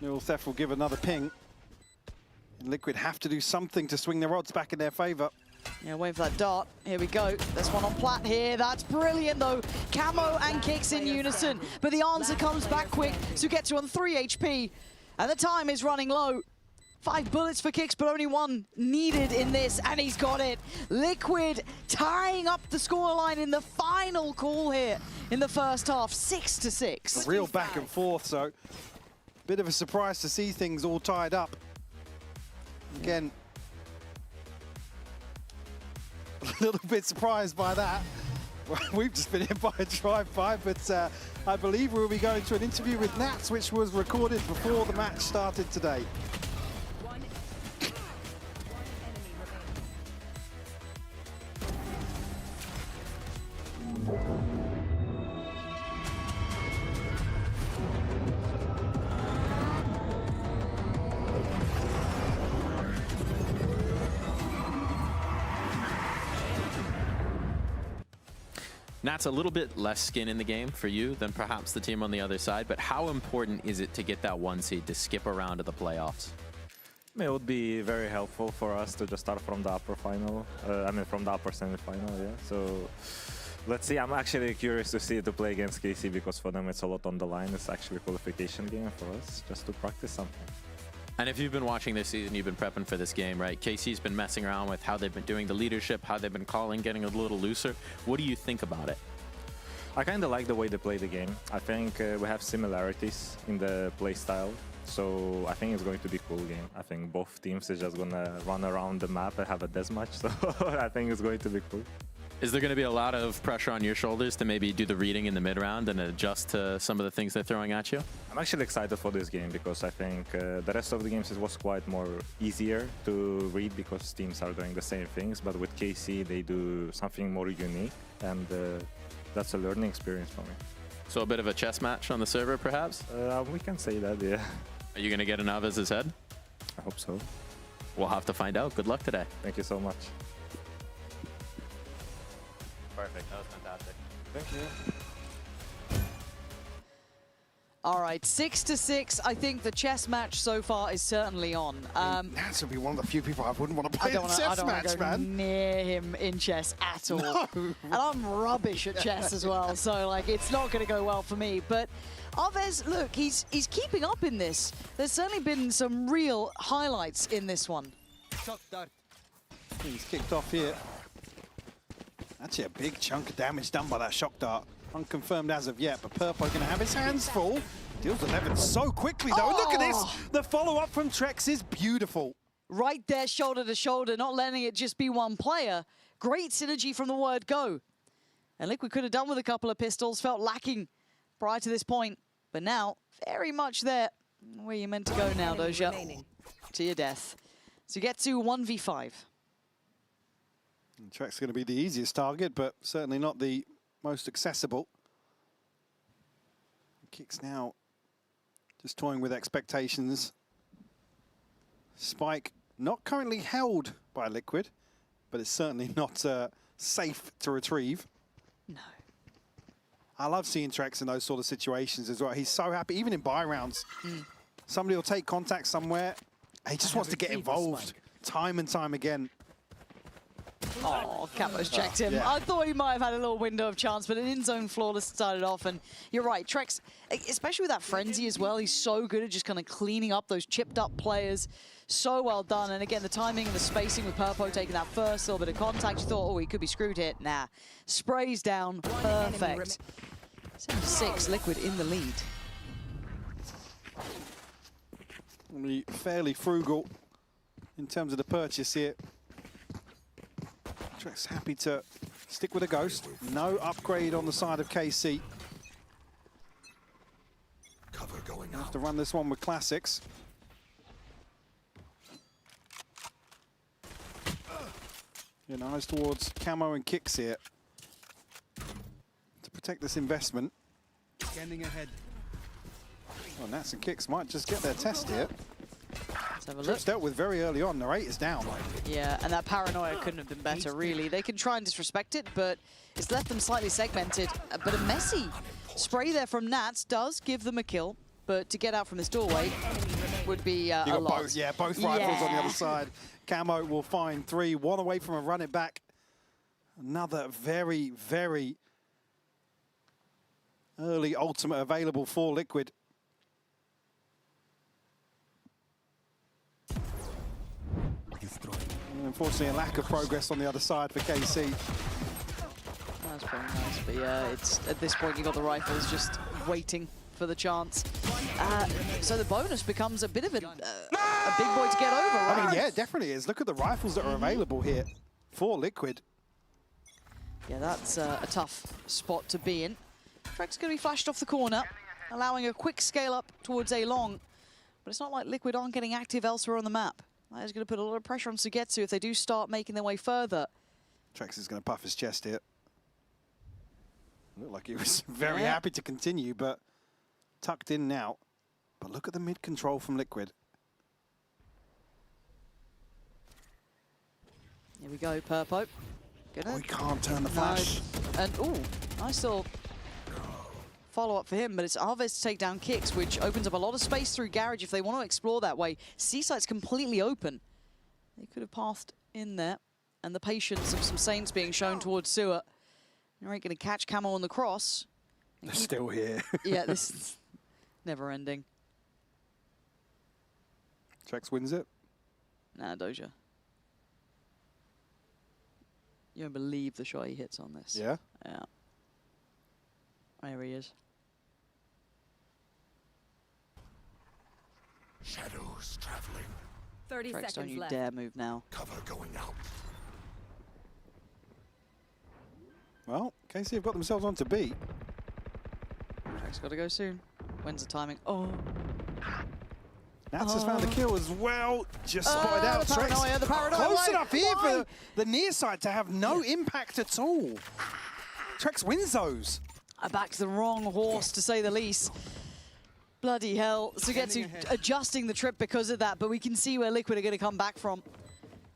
Neural Theft will give another ping. And Liquid have to do something to swing their odds back in their favor. Yeah, waiting for that dart. Here we go. There's one on Plat here. That's brilliant, though. Camo and Kicks in unison. But the answer comes back quick. Sugetsu on 3 HP. And the time is running low. 5 bullets for Kicks, but only 1 needed in this, and he's got it. Liquid tying up the scoreline in the final call here in the first half, 6-6. A real back and forth, so bit of a surprise to see things all tied up. Again, a little bit surprised by that. We've just been hit by a drive-by, but I believe we'll be going to an interview with Nats, which was recorded before the match started today. Nats, a little bit less skin in the game for you than perhaps the team on the other side, but how important is it to get that 1 seed to skip around to the playoffs? It would be very helpful for us to just start from the upper final, from the upper semi-final, yeah. So let's see, I'm actually curious to see to play against KC because for them it's a lot on the line. It's actually a qualification game for us, just to practice something. And if you've been watching this season, you've been prepping for this game, right? KC's been messing around with how they've been doing the leadership, how they've been calling, getting a little looser. What do you think about it? I kind of like the way they play the game. I think we have similarities in the play style, so I think it's going to be a cool game. I think both teams are just going to run around the map and have a deathmatch, so I think it's going to be cool. Is there going to be a lot of pressure on your shoulders to maybe do the reading in the mid-round and adjust to some of the things they're throwing at you? I'm actually excited for this game because I think the rest of the games it was quite more easier to read because teams are doing the same things, but with KC they do something more unique, and that's a learning experience for me. So a bit of a chess match on the server, perhaps? We can say that, yeah. Are you going to get an Alvez's head? I hope so. We'll have to find out. Good luck today. Thank you so much. Perfect. That was fantastic. Thank you. All right, 6-6. I think the chess match so far is certainly on. Nats would be one of the few people I wouldn't want to play I don't match, want to go man. near him in chess at all. No. And I'm rubbish at chess as well, so like it's not going to go well for me. But Alves, look, he's keeping up in this. There's certainly been some real highlights in this one. He's kicked off here. Actually, a big chunk of damage done by that shock dart. Unconfirmed as of yet, but Purpo going to have his hands full. Deals 11 so quickly, though. Look at this. The follow-up from Trex is beautiful. right there, shoulder to shoulder, not letting it just be one player. Great synergy from the word go. And Liquid could have done with a couple of pistols, felt lacking prior to this point. But now, very much there. Where you meant to go now, Doja. To your death. So you get to 1v5. Trek's going to be the easiest target, but certainly not the most accessible. Kicks now just toying with expectations. Spike not currently held by Liquid, but it's certainly not safe to retrieve. No. I love seeing Trex in those sort of situations as well. He's so happy, even in buy rounds. Somebody will take contact somewhere. He just wants to get involved time and time again. Oh, Camo's checked him. Yeah. I thought he might have had a little window of chance, but an in-zone flawless started off. And you're right, Trex, especially with that frenzy as well, he's so good at just kind of cleaning up those chipped up players. So well done. And again, the timing and the spacing with Purpo taking that first little bit of contact. You thought, oh, he could be screwed here. Nah, sprays down, perfect. 7-6, Liquid in the lead. Only fairly frugal in terms of the purchase here. Trex happy to stick with a Ghost. No upgrade on the side of KC. Cover going Have to run this one with classics. Yeah, eyes towards Camo and Kicks here to protect this investment. Scanning ahead. Well, Nats and Kicks might just get their test here. Let's have a look. Trex dealt with very early on. Narrate is down. Yeah, and that paranoia couldn't have been better, really. They can try and disrespect it, but it's left them slightly segmented. But a messy spray there from Nats does give them a kill, but to get out from this doorway would be a lot. Both rifles on the other side. Camo will find 3, 1 away from a run it back. Another very, very early ultimate available for Liquid. And unfortunately, a lack of progress on the other side for KC. That's pretty nice, but yeah, it's at this point you got the rifles just waiting for the chance. So the bonus becomes a bit of a big boy to get over, right? I mean, yeah, it definitely is. Look at the rifles that are available here for Liquid. Yeah, that's a tough spot to be in. Trek's going to be flashed off the corner, allowing a quick scale up towards A long. But it's not like Liquid aren't getting active elsewhere on the map. That is going to put a lot of pressure on Sugetsu if they do start making their way further. Trex is going to puff his chest here. Looked like he was very happy to continue, but tucked in now. But look at the mid control from Liquid. Here we go, Purpo. Oh, he can't turn the flash. And, ooh, nice little follow-up for him, but it's Alves to take down Kicks, which opens up a lot of space through Garage if they want to explore that way. C-site's completely open. They could have passed in there. And the patience of some Saints being shown towards Sewer. They're going to catch Camo on the cross. They're still here. Yeah, this is never-ending. Trex wins it. Nah, Doja. You don't believe the shot he hits on this. Yeah? Yeah. There he is. Shadows traveling. 30 Trex, seconds don't you left. dare move now. Cover going out. Well, KC have got themselves on to B. Trex got to go soon. When's the timing? Oh. Nats has found the kill as well. Just spotted out. The paranoia, the paranoia. Close enough here for the near side to have no impact at all. Trex wins those. I backed the wrong horse, to say the least. Bloody hell. Sugetsu adjusting the trip because of that, but we can see where Liquid are going to come back from.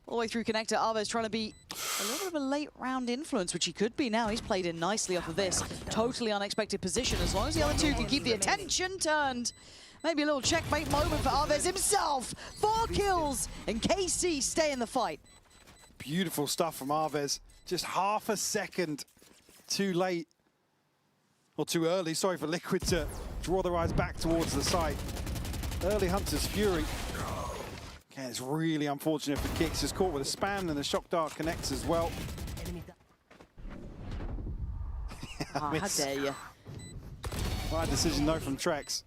All the way through connector, Alves trying to be a little bit of a late round influence, which he could be now. He's played in nicely off of this. Totally unexpected position. As long as the other two can keep the attention turned. Maybe a little checkmate moment for Alves himself. 4 kills, and KC stay in the fight. Beautiful stuff from Alves. Just half a second too late. Or too early, sorry, for Liquid to draw their eyes back towards the site. Early Hunter's Fury. Okay, it's really unfortunate for Kicks. Just caught with a spam and the shock dart connects as well. How dare you. Right decision though from Trex.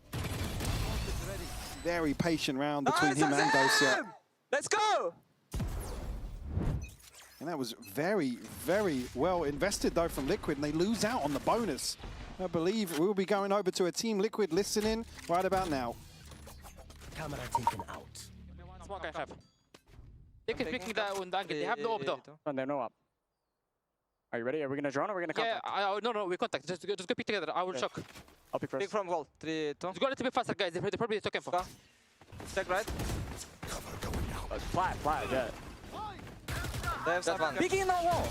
Very patient round between him and Gosia. Let's go! And that was very, very well invested, though, from Liquid, and they lose out on the bonus. I believe we'll be going over to a Team Liquid listening right about now. Camera taken out. Smoke I have. They can pick that one down. They have no up though. No, they have no up. Are you ready? Are we gonna drone or are we gonna contact? Yeah, no, we contact. Just go pick together. I will shock. I'll pick first. Pick from goal. 3, 2. Just go a little bit faster, guys. They probably took him for. Check right. Flat, yeah. They have that one. Peeking in that wall.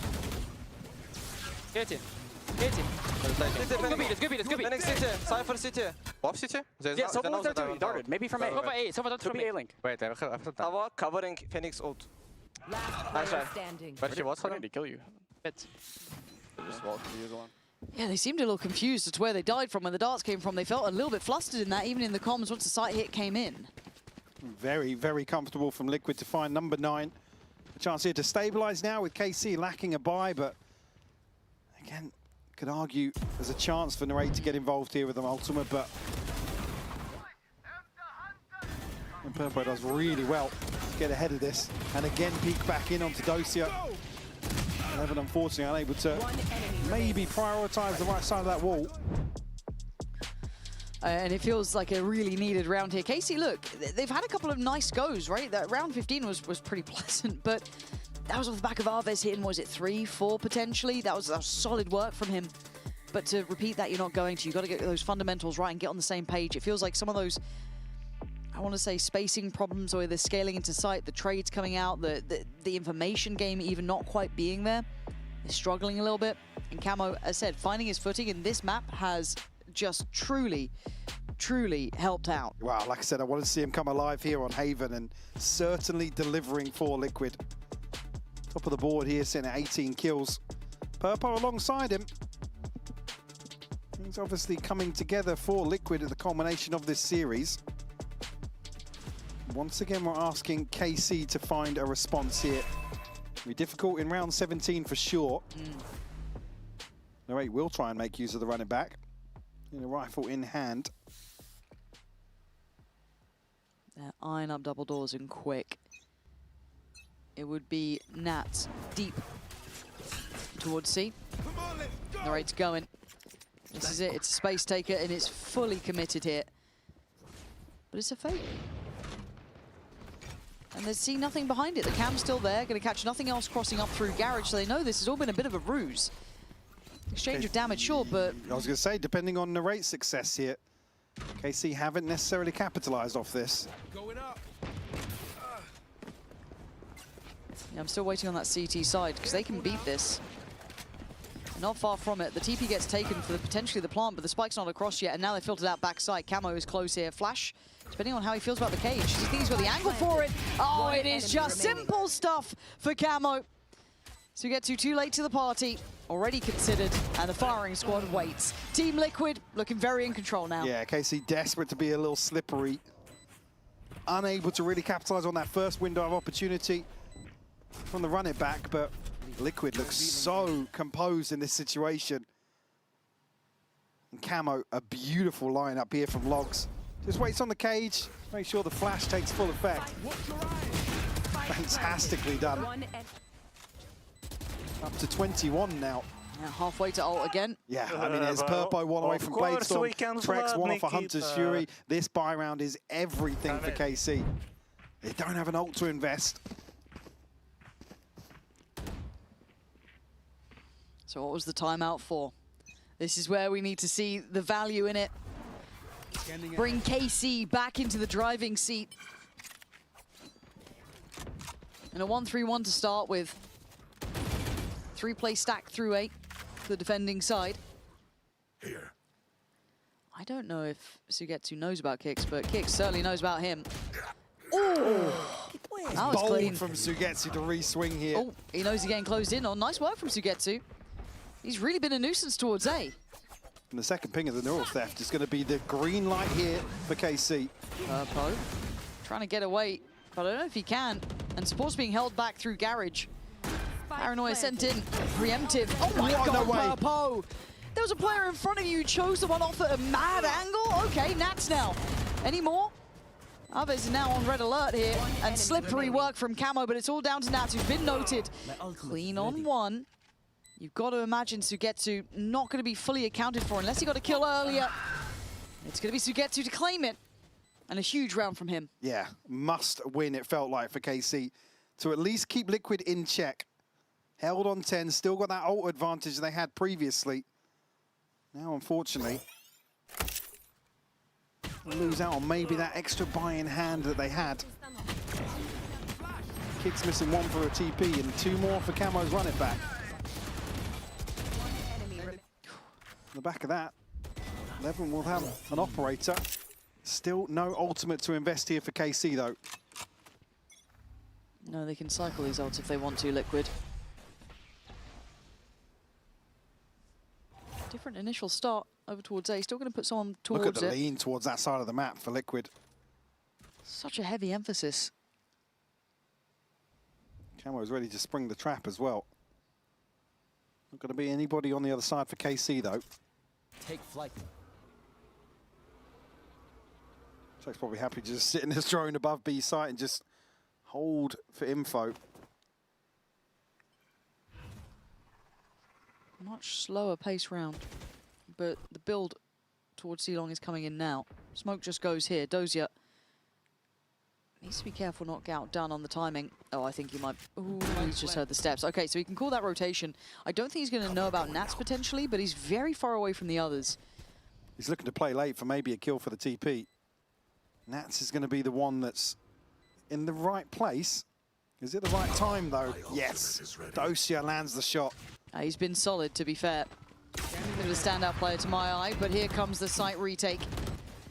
Get it. Let's go B. Phoenix CT. Cypher CT. Off CT? Yeah, someone was there too. He darted. Maybe from A. Over A. Someone Could be A-Link. Wait, I have that. Tower covering Phoenix ult. Last player standing. But he was trying to kill you. Bet. Just walk to the usual one. Yeah, they seemed a little confused as to where they died from, where the darts came from. They felt a little bit flustered in that, even in the comms once the sight hit came in. Very, very comfortable from Liquid to find number 9. A chance here to stabilize now with KC lacking a buy, but again, could argue there's a chance for Narrate to get involved here with an ultimate, but and Purpo does really well to get ahead of this, and again peek back in onto Dosia. 11 unfortunately unable to maybe prioritize the right side of that wall. And it feels like a really needed round here. KC, look, they've had a couple of nice goes, right? That round 15 was pretty pleasant, but that was off the back of Arvez hitting, was it 3, 4 potentially? That was solid work from him. But to repeat that, you're not going to. You've got to get those fundamentals right and get on the same page. It feels like some of those, I want to say, spacing problems, or the scaling into sight, the trades coming out, the information game even not quite being there. They're struggling a little bit. And Camo, as I said, finding his footing in this map has just truly helped out. Wow, like I said, I wanted to see him come alive here on Haven, and certainly delivering for Liquid. Top of the board here, sitting at 18 kills. Purpo alongside him. Things obviously coming together for Liquid at the culmination of this series. Once again, we're asking KC to find a response here. It'll be difficult in round 17 for sure. Narrate will try and make use of the running back. In a rifle in hand. They're eyeing up double doors and quick. It would be Nats deep towards C. Narrate's going. This is it. It's a space taker and it's fully committed here. But it's a fake. And they see nothing behind it. The cam's still there. Going to catch nothing else crossing up through Garage, so they know this has all been a bit of a ruse. Exchange of damage, sure, but... I was going to say, depending on Narrate's success here, KC haven't necessarily capitalized off this. Going up. Yeah, I'm still waiting on that CT side, because they can beat this. Not far from it. The TP gets taken for potentially the plant, but the spike's not across yet, and now they filtered out backside. Camo is close here. Flash, depending on how he feels about the cage. He thinks he's got the angle for it. Oh, it is just simple stuff for Camo. So we get too late to the party. Already considered, and the firing squad waits. Team Liquid looking very in control now. Yeah, KC desperate to be a little slippery. Unable to really capitalize on that first window of opportunity from the run it back, but Liquid looks so composed in this situation. And Camo, a beautiful lineup here from Logs. Just waits on the cage, make sure the flash takes full effect. Fantastically done. Up to 21 now. Yeah, halfway to ult again. Yeah, I mean, there's Purpo one away from Bladestorm, Trex one off for Hunter's Fury. This buy round is everything for KC. They don't have an ult to invest. So what was the timeout for? This is where we need to see the value in it. Bring KC back into the driving seat. And a 1-3-1 to start with. 3-play stack through 8 for the defending side. Here. I don't know if Sugetsu knows about Kicks, but Kicks certainly knows about him. Oh! That was Bold clean. from Sugetsu to re-swing here. Oh, he knows he's getting closed in on. Nice work from Sugetsu. He's really been a nuisance towards A. And the second ping of the neural theft is going to be the green light here for KC. Purpo trying to get away, but I don't know if he can. And support's being held back through Garage. Paranoia sent in, preemptive. Oh my God, Purpo! There was a player in front of you who chose the one off at a mad angle? Okay, Nats now. Any more? Arvez is now on red alert here, and slippery work from Camo, but it's all down to Nats, who's been noted. Clean on one. You've got to imagine Sugetsu not going to be fully accounted for unless he got a kill earlier. It's going to be Sugetsu to claim it, and a huge round from him. Yeah, must win, it felt like, for KC, to at least keep Liquid in check. Held on 10, still got that ult advantage they had previously. Now, unfortunately, lose out on maybe that extra buy-in hand that they had. Kick's missing one for a TP and 2 more for Camo's run it back. On the back of that, Levin will have an operator. Still no ultimate to invest here for KC though. No, they can cycle these ults if they want to, Liquid. Different initial start over towards A. Still going to put someone towards it. Look at the lean towards that side of the map for Liquid. Such a heavy emphasis. Camo's ready to spring the trap as well. Not going to be anybody on the other side for KC though. Take flight. Chuck's probably happy to just sit in his drone above B site and just hold for info. Much slower pace round, but the build towards C-Long is coming in now. Smoke just goes here. Dozier needs to be careful not get outdone on the timing. Oh, I think he might... Ooh, he's just heard the steps. Okay, so he can call that rotation. I don't think he's going to know about Nats potentially, but he's very far away from the others. He's looking to play late for maybe a kill for the TP. Nats is going to be the one that's in the right place. Is it the right time, though? Yes. Dozier lands the shot. He's been solid, to be fair. Bit of a standout player to my eye, but here comes the site retake.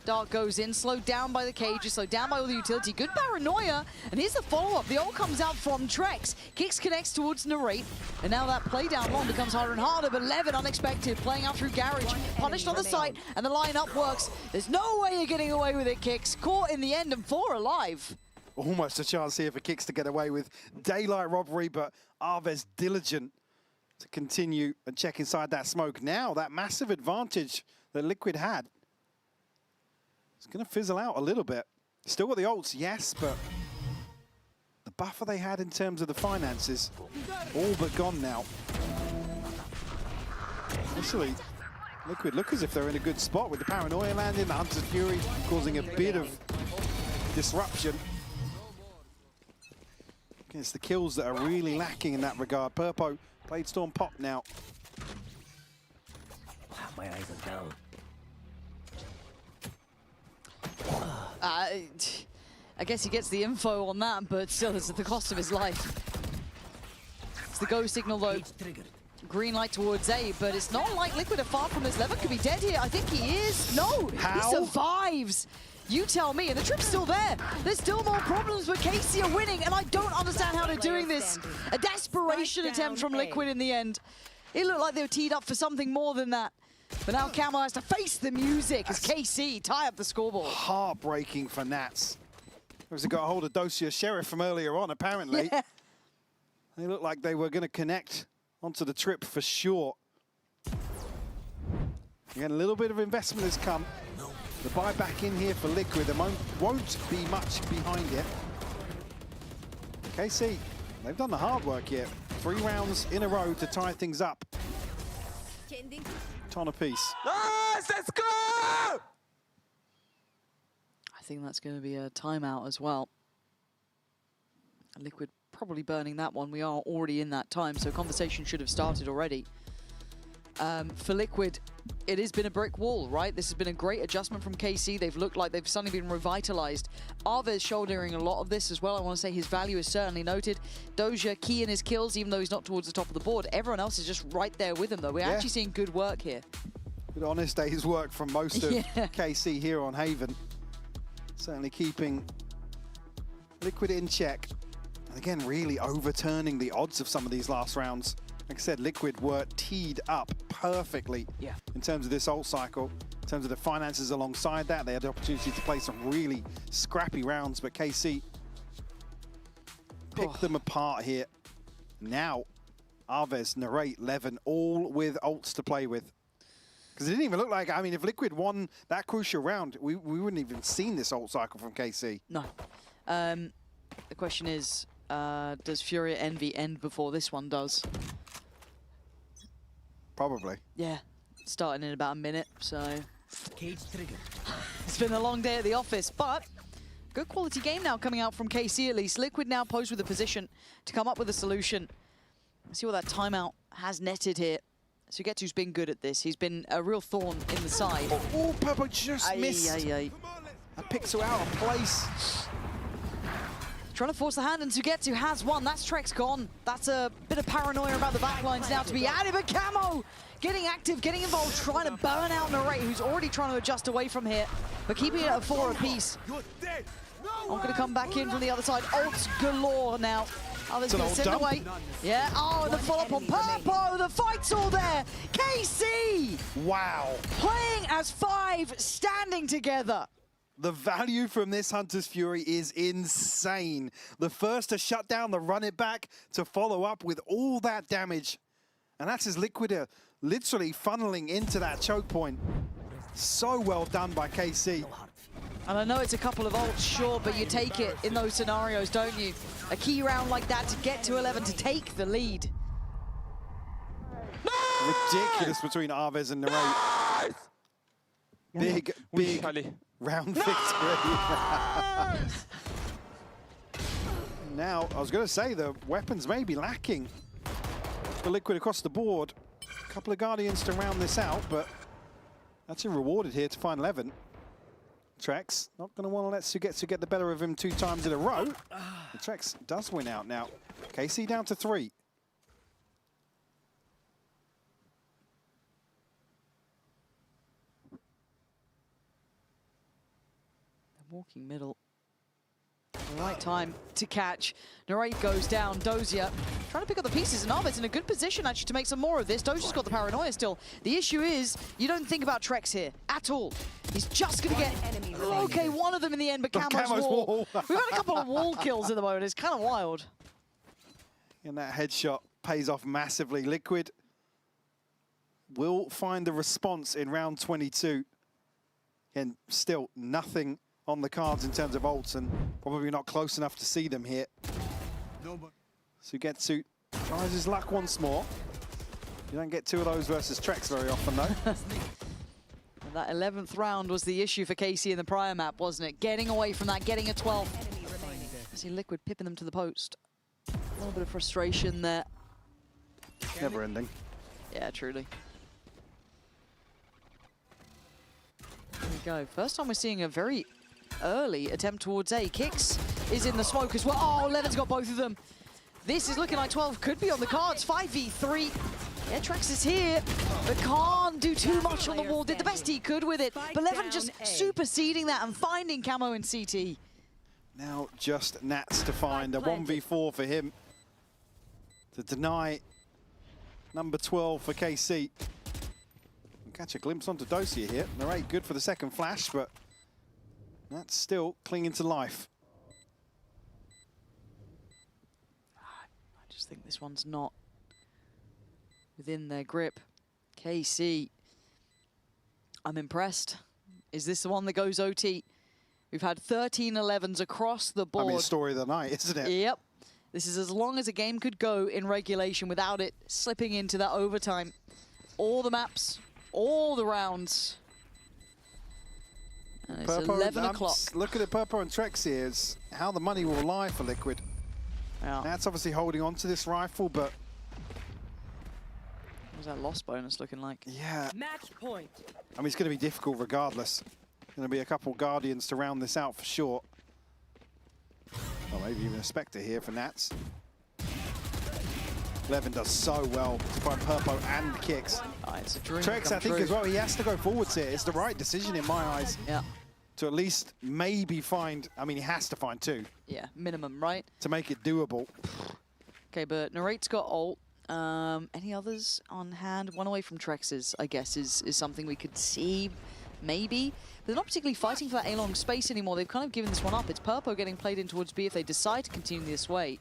Dark goes in, slowed down by the cages, slowed down by all the utility. Good paranoia, and here's the follow-up. The ult comes out from Trex. Kicks connects towards Narrate, and now that play down long becomes harder and harder, but Levin, unexpected, playing out through Garage, punished on the site, and the lineup works. There's no way you're getting away with it, Kicks. Caught in the end, and 4 alive. Almost a chance here for Kicks to get away with daylight robbery, but Arvez diligent to continue and check inside that smoke. Now, that massive advantage that Liquid had, it's going to fizzle out a little bit. Still got the ults, yes, but the buffer they had in terms of the finances, all but gone now. Initially, Liquid look as if they're in a good spot with the paranoia landing, the Hunter's Fury causing a bit of disruption. It's the kills that are really lacking in that regard. Purpo, Blade Storm pop now. My eyes are down. I guess he gets the info on that, but still, it's at the cost of his life. It's the go signal, though. Green light towards A, but it's not like Liquid are far from his. Levin could be dead here. I think he is. No, How? He survives. You tell me, and the trip's still there. There's still more problems, but KC are winning, and I don't understand how they're doing this. A desperation attempt from Liquid in the end. It looked like they were teed up for something more than that. But now Camo has to face the music as KC tie up the scoreboard. Heartbreaking for Nats. They got a hold of Dozier Sheriff from earlier on, apparently. Yeah. They looked like they were going to connect onto the trip for sure. Again, a little bit of investment has come. The buy back in here for Liquid, there won't be much behind it. KC, they've done the hard work here. 3 rounds in a row to tie things up. Ton apiece. Nice, let's go! I think that's going to be a timeout as well. Liquid probably burning that one. We are already in that time, so conversation should have started already. For Liquid, it has been a brick wall, right? This has been a great adjustment from KC. They've looked like they've suddenly been revitalized. Arvez shouldering a lot of this as well. I want to say his value is certainly noted. Dozier key in his kills, even though he's not towards the top of the board. Everyone else is just right there with him, though. We're actually seeing good work here. Good honest day's work from most of KC here on Haven. Certainly keeping Liquid in check. And again, really overturning the odds of some of these last rounds. Like I said, Liquid were teed up perfectly in terms of this ult cycle, in terms of the finances alongside that. They had the opportunity to play some really scrappy rounds, but KC picked them apart here. Now, Arvez, Narrate, Levin, all with ults to play with. Because it didn't even look like, I mean, if Liquid won that crucial round, we wouldn't even seen this ult cycle from KC. No. The question is, does Fury Envy end before this one does? Probably. Yeah, starting in about a minute, so... Cage trigger. It's been a long day at the office, but good quality game now coming out from KC at least. Liquid now posed with a position to come up with a solution. Let's see what that timeout has netted here. Sugetsu's been good at this. He's been a real thorn in the side. Oh, Purple just missed. That picks her out of place. Trying to force the hand, and Sugetsu has one. That's Trex gone. That's a bit of paranoia about the backlines now to be added, but Camo getting active, getting involved, trying to burn out Narrate, who's already trying to adjust away from here, but keeping it at 4 apiece. I'm going to come back in from the other side. Ults galore now. Oh, there's going to send away. Yeah, oh, the follow-up on Purpo. The fight's all there. KC! Wow. Playing as 5, standing together. The value from this Hunter's Fury is insane. The first to shut down the run it back, to follow up with all that damage. And that's his Liquid literally funneling into that choke point. So well done by KC. And I know it's a couple of ults, sure, but you take it in those scenarios, don't you? A key round like that to get to 11, to take the lead. Ridiculous between Arvez and Narrate. Big round victory. Now, I was going to say, the weapons may be lacking for Liquid across the board. A couple of Guardians to round this out, but actually rewarded here to find 11. Trex not going to want to let Sugetsu get the better of him 2 times in a row. And Trex does win out now. KC down to 3. Walking middle. The right time to catch. Narrate goes down. Dozier trying to pick up the pieces, and Arved's in a good position actually to make some more of this. Dozier's got the paranoia still. The issue is you don't think about Trex here at all. He's just going to get, okay, one of them in the end, but Camo's wall. We've had a couple of wall kills at the moment. It's kind of wild. And that headshot pays off massively. Liquid will find the response in round 22. And still nothing on the cards in terms of ults, and probably not close enough to see them here. Sugetsu tries his luck once more. You don't get 2 of those versus Trex very often, though. And that 11th round was the issue for KC in the prior map, wasn't it? Getting away from that, getting a 12. I see Liquid pipping them to the post. A little bit of frustration there. Never ending. Yeah, truly. There we go. First time we're seeing a very early attempt towards A. Kicks is in the smoke as well. Oh, Levin's got both of them. This is looking like 12 could be on the cards. 5v3. Yeah, Trex is here, but can't do too much on the wall. Did the best he could with it. But Levin just superseding that and finding Camo in CT. Now just Nats to find a 1v4 for him. To deny number 12 for KC. Catch a glimpse onto Dozier here. Narrate good for the second flash, but that's still clinging to life. I just think this one's not within their grip. KC, I'm impressed. Is this the one that goes OT? We've had 13 11s across the board. I mean, story of the night, isn't it? Yep. This is as long as a game could go in regulation without it slipping into that overtime. All the maps, all the rounds. And it's 11 o'clock. Look at it, Purpo and Trex here. Is how the money will lie for Liquid. Yeah. That's obviously holding on to this rifle, but... What was that loss bonus looking like? Yeah. Match point. I mean, it's going to be difficult regardless. Going to be a couple Guardians to round this out for sure. Or maybe even a Spectre here for Nats. Levin does so well to find Purpo and kicks. Oh, it's a dream Trex, I think, as well, he has to go forwards here. It's the right decision in my eyes. Yeah. To at least maybe find, I mean, he has to find 2. Yeah, minimum, right? To make it doable. Okay, but Narrate's got ult. Any others on hand? One away from Trex's, I guess, is something we could see, maybe. But they're not particularly fighting for that A-long space anymore. They've kind of given this one up. It's Purpo getting played in towards B if they decide to continue this way.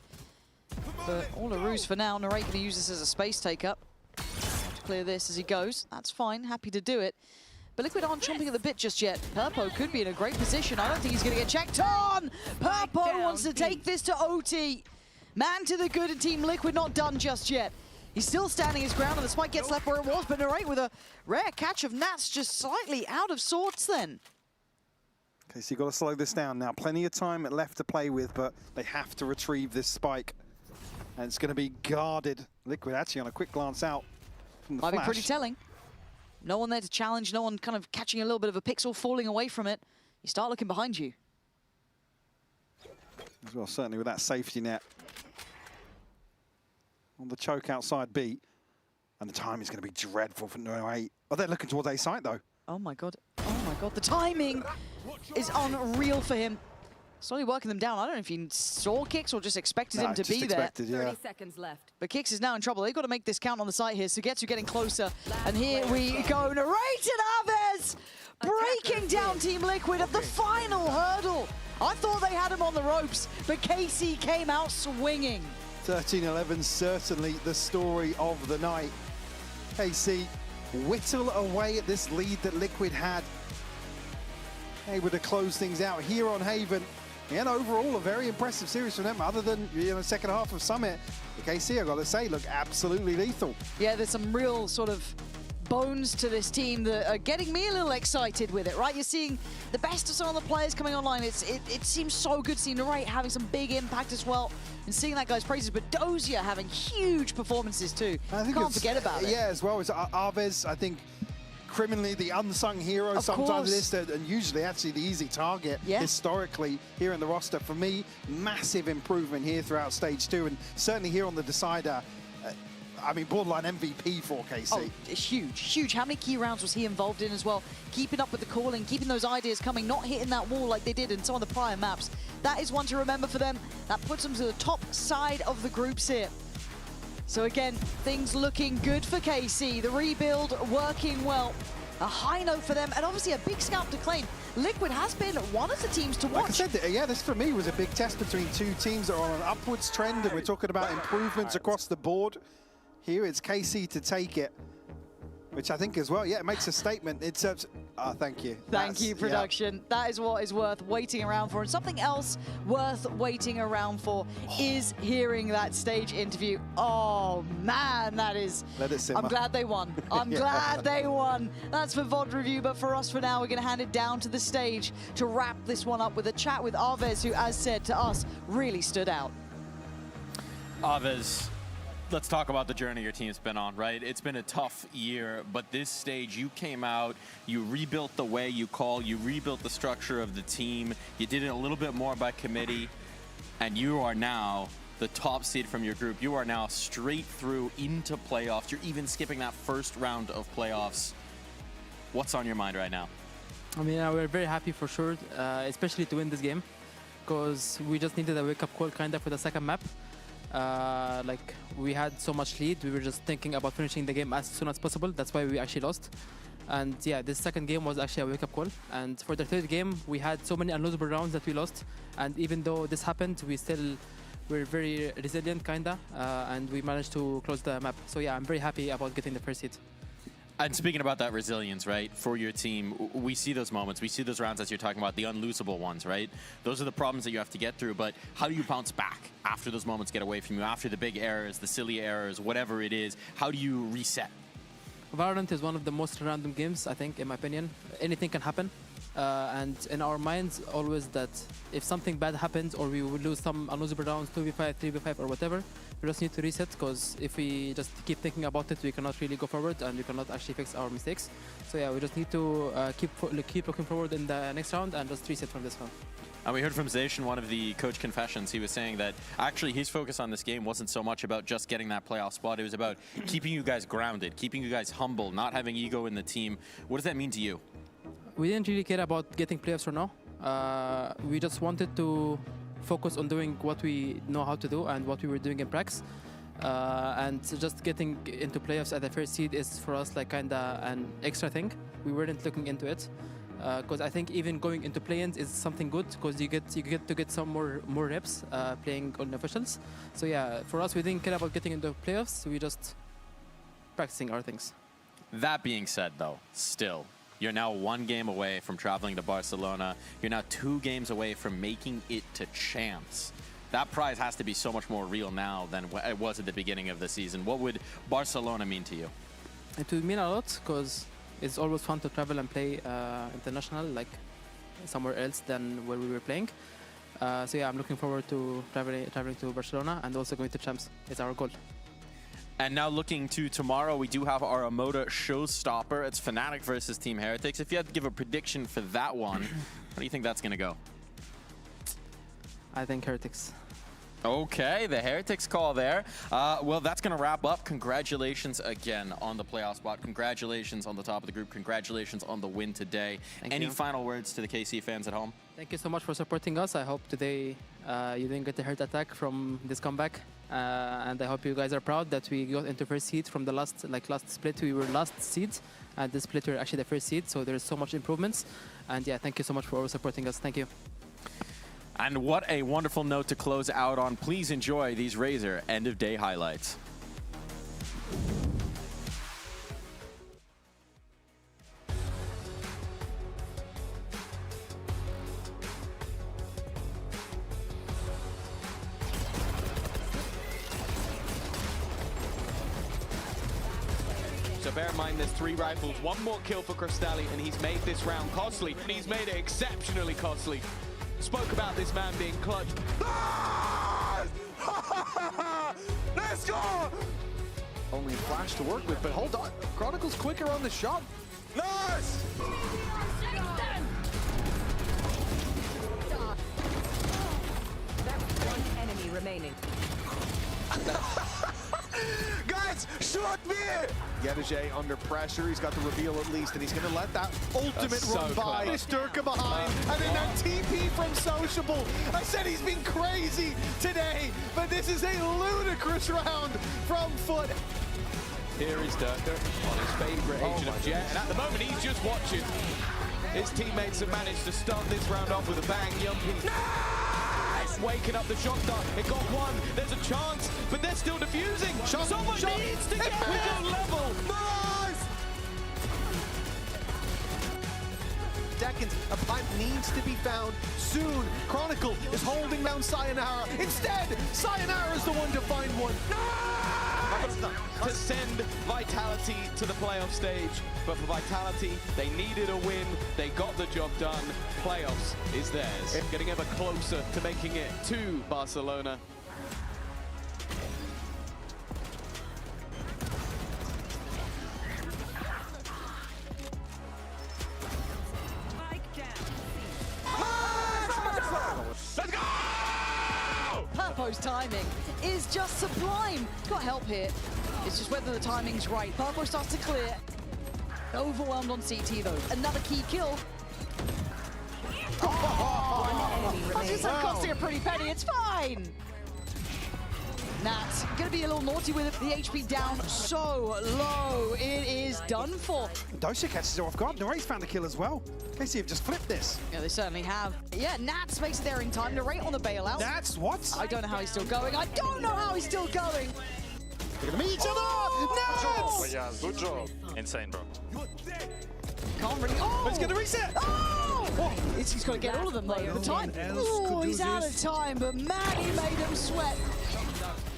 But all a ruse for now. Narrate going to use this as a space take-up. clear this as he goes. That's fine, happy to do it. But Liquid aren't chomping at the bit just yet. Purpo could be in a great position. I don't think he's going to get checked on. Purpo wants to take this to OT. Man to the good, and Team Liquid not done just yet. He's still standing his ground, and the spike gets left where it was, but Narrate with a rare catch of Nats just slightly out of sorts then. Okay, so you've got to slow this down now. Plenty of time left to play with, but they have to retrieve this spike. And it's going to be guarded. Liquid actually on a quick glance out from the Might flash. be pretty telling. No one there to challenge, no one kind of catching a little bit of a pixel, falling away from it. You start looking behind you. As well, certainly with that safety net. On the choke outside B. And the time is going to be dreadful for No 8. Oh, they're looking towards A site though. Oh my god. Oh my god. The timing is unreal for him. Slowly working them down. I don't know if he saw Kix or just expected him to be there. 30 seconds left. But Kix is now in trouble. They've got to make this count on the site here. Sugetsu getting closer. And here we go. Narrate and Aves breaking down Team Liquid at the final hurdle. I thought they had him on the ropes, but KC came out swinging. 13-11, certainly the story of the night. KC whittle away at this lead that Liquid had. Able to close things out here on Haven. And overall, a very impressive series from them, other than second half of Summit. The KC, I've got to say, look absolutely lethal. Yeah, there's some real sort of bones to this team that are getting me a little excited with it, right? You're seeing the best of some of the players coming online. It seems so good seeing Narrate having some big impact as well, and seeing that guy's praises, but Dozier having huge performances too. I think Can't forget about it. Yeah, as well as Aves, I think, criminally the unsung hero sometimes this, and usually actually the easy target historically here in the roster. For me, massive improvement here throughout stage 2, and certainly here on the decider. I mean, borderline MVP for KC. Oh, huge, huge. How many key rounds was he involved in as well? Keeping up with the calling, keeping those ideas coming, not hitting that wall like they did in some of the prior maps. That is one to remember for them. That puts them to the top side of the groups here. So again, things looking good for KC. The rebuild working well. A high note for them, and obviously a big scalp to claim. Liquid has been one of the teams to watch. Like I said, yeah, this for me was a big test between two teams that are on an upwards trend, and we're talking about improvements across the board. Here it's KC to take it, which I think as well, yeah, it makes a statement. It's thank you. Thank you, production. That is what is worth waiting around for. And something else worth waiting around for is hearing that stage interview. Oh, man, that is... Let it simmer. I'm glad they won. I'm glad they won. That's for VOD review, but for us for now, we're going to hand it down to the stage to wrap this one up with a chat with Aves, who, as said to us, really stood out. Aves, let's talk about the journey your team's been on, right? It's been a tough year, but this stage, you came out, you rebuilt the way you call, you rebuilt the structure of the team, you did it a little bit more by committee, and you are now the top seed from your group. You are now straight through into playoffs. You're even skipping that first round of playoffs. What's on your mind right now? I mean, we're very happy for sure, especially to win this game, because we just needed a wake-up call kind of for the second map. Like, we had so much lead, we were just thinking about finishing the game as soon as possible. That's why we actually lost. And yeah, this second game was actually a wake-up call. And for the third game, we had so many unlosable rounds that we lost. And even though this happened, we still were very resilient, kinda, and we managed to close the map. So yeah, I'm very happy about getting the first seed. And speaking about that resilience, right, for your team, we see those moments, we see those rounds as you're talking about, the unlosable ones, right? Those are the problems that you have to get through, but how do you bounce back after those moments get away from you, after the big errors, the silly errors, whatever it is? How do you reset? VALORANT is one of the most random games, I think, in my opinion. Anything can happen. And in our minds, always that if something bad happens or we will lose some unlosable rounds, 2v5, 3v5 or whatever, we just need to reset, because if we just keep thinking about it, we cannot really go forward and we cannot actually fix our mistakes. So yeah, we just need to keep looking forward in the next round and just reset from this round. And we heard from Zation, one of the coach confessions. He was saying that actually his focus on this game wasn't so much about just getting that playoff spot. It was about keeping you guys grounded, keeping you guys humble, not having ego in the team. What does that mean to you? We didn't really care about getting playoffs or no. We just wanted to focus on doing what we know how to do and what we were doing in practice. And just getting into playoffs at the first seed is for us like kinda an extra thing. We weren't looking into it. Because I think even going into play-ins is something good, because you get to get some more reps playing on officials. So yeah, for us, we didn't care about getting into playoffs. We just practicing our things. That being said, though, still, you're now 1 game away from traveling to Barcelona. You're now 2 games away from making it to champs. That prize has to be so much more real now than it was at the beginning of the season. What would Barcelona mean to you? It would mean a lot because it's always fun to travel and play international, like somewhere else than where we were playing. So yeah, I'm looking forward to traveling to Barcelona and also going to champs. It's our goal. And now looking to tomorrow, we do have our Amoda showstopper. It's Fnatic versus Team Heretics. If you had to give a prediction for that one, how do you think that's going to go? I think Heretics. Okay, the Heretics call there. Well, that's going to wrap up. Congratulations again on the playoff spot. Congratulations on the top of the group. Congratulations on the win today. Any final words to the KC fans at home? Thank you so much for supporting us. I hope today you didn't get the heart attack from this comeback. And I hope you guys are proud that we got into first seed from the last split. We were last seed, and this split we were actually the first seed. So there's so much improvements. And yeah, thank you so much for supporting us. Thank you. And what a wonderful note to close out on. Please enjoy these Razor end of day highlights. So bear in mind there's 3 rifles, 1 more kill for Cristalli, and he's made this round costly, and he's made it exceptionally costly. Spoke about this man being clutch. Let's go! Only Flash to work with, but hold on. Chronicle's quicker on the shot. Nice! One enemy remaining. Guys, shoot me! Gedege under pressure. He's got the reveal at least, and he's going to let that ultimate run by. Sturka behind, and then that TP from Sociable. I said he's been crazy today, but this is a ludicrous round from Foot. Here is Durka on his favorite agent of Jet, and at the moment he's just watching. His teammates have managed to start this round off with a bang. Yumpy. Waking up the shot start. It got 1. There's a chance, but they're still defusing. Someone needs to get on level. Nice! Seconds. A plant needs to be found soon. Chronicle is holding down Sayonara. Instead, Sayonara is the one to find one. To send Vitality to the playoff stage, but for Vitality, they needed a win. They got the job done. Playoffs is theirs. Getting ever closer to making it to Barcelona. Let's go! Purpo's timing is just sublime. Got help here. It's just whether the timing's right. Purpo starts to clear. Overwhelmed on CT though. Another key kill. Oh! I was just costing a pretty penny. It's fine. Nat's gonna be a little naughty with it. The HP down so low. It is done for. Dosha catches her off guard. Narrate's found a kill as well. KC have just flipped this. Yeah, they certainly have. Yeah, Nats makes it there in time. Narrate on the bailout. Nats, what? I don't know how he's still going. I don't know how he's still going. They're gonna meet each other. Nats! Yeah, good job. Insane, bro. Can't really. Oh! But it's gonna reset. Oh! He's got to get all of them though. The time. Oh, he's out of time, but man, he made him sweat.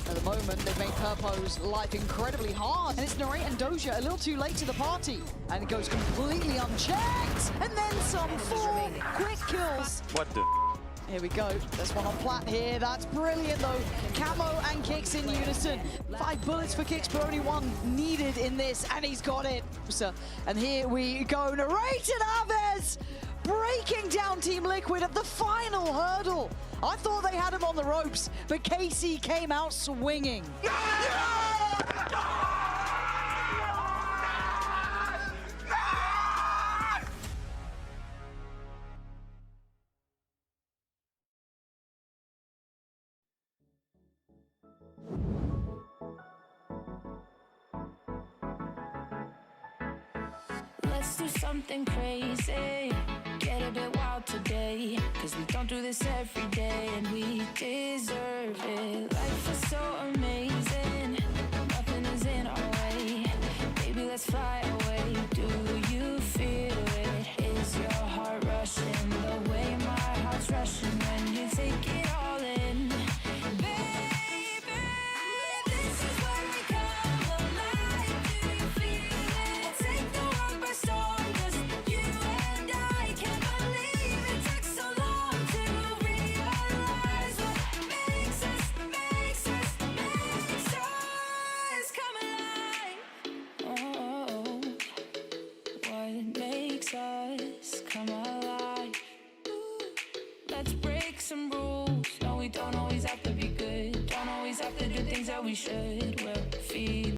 At the moment, they've made Purpo's life incredibly hard. And it's Narrate and Doja a little too late to the party. And it goes completely unchecked. And then some 4 quick kills. What the? Here we go. There's one on Plat here. That's brilliant, though. Camo and Kicks in unison. 5 bullets for Kicks, but only 1 needed in this, and he's got it. And here we go. Narrate and Aves breaking down Team Liquid at the final hurdle. I thought they had him on the ropes, but KC came out swinging. Let's do something crazy, get a bit wild today, cause we don't do this every day and we deserve it. Life is so amazing, nothing is in our way. we should. We're feeling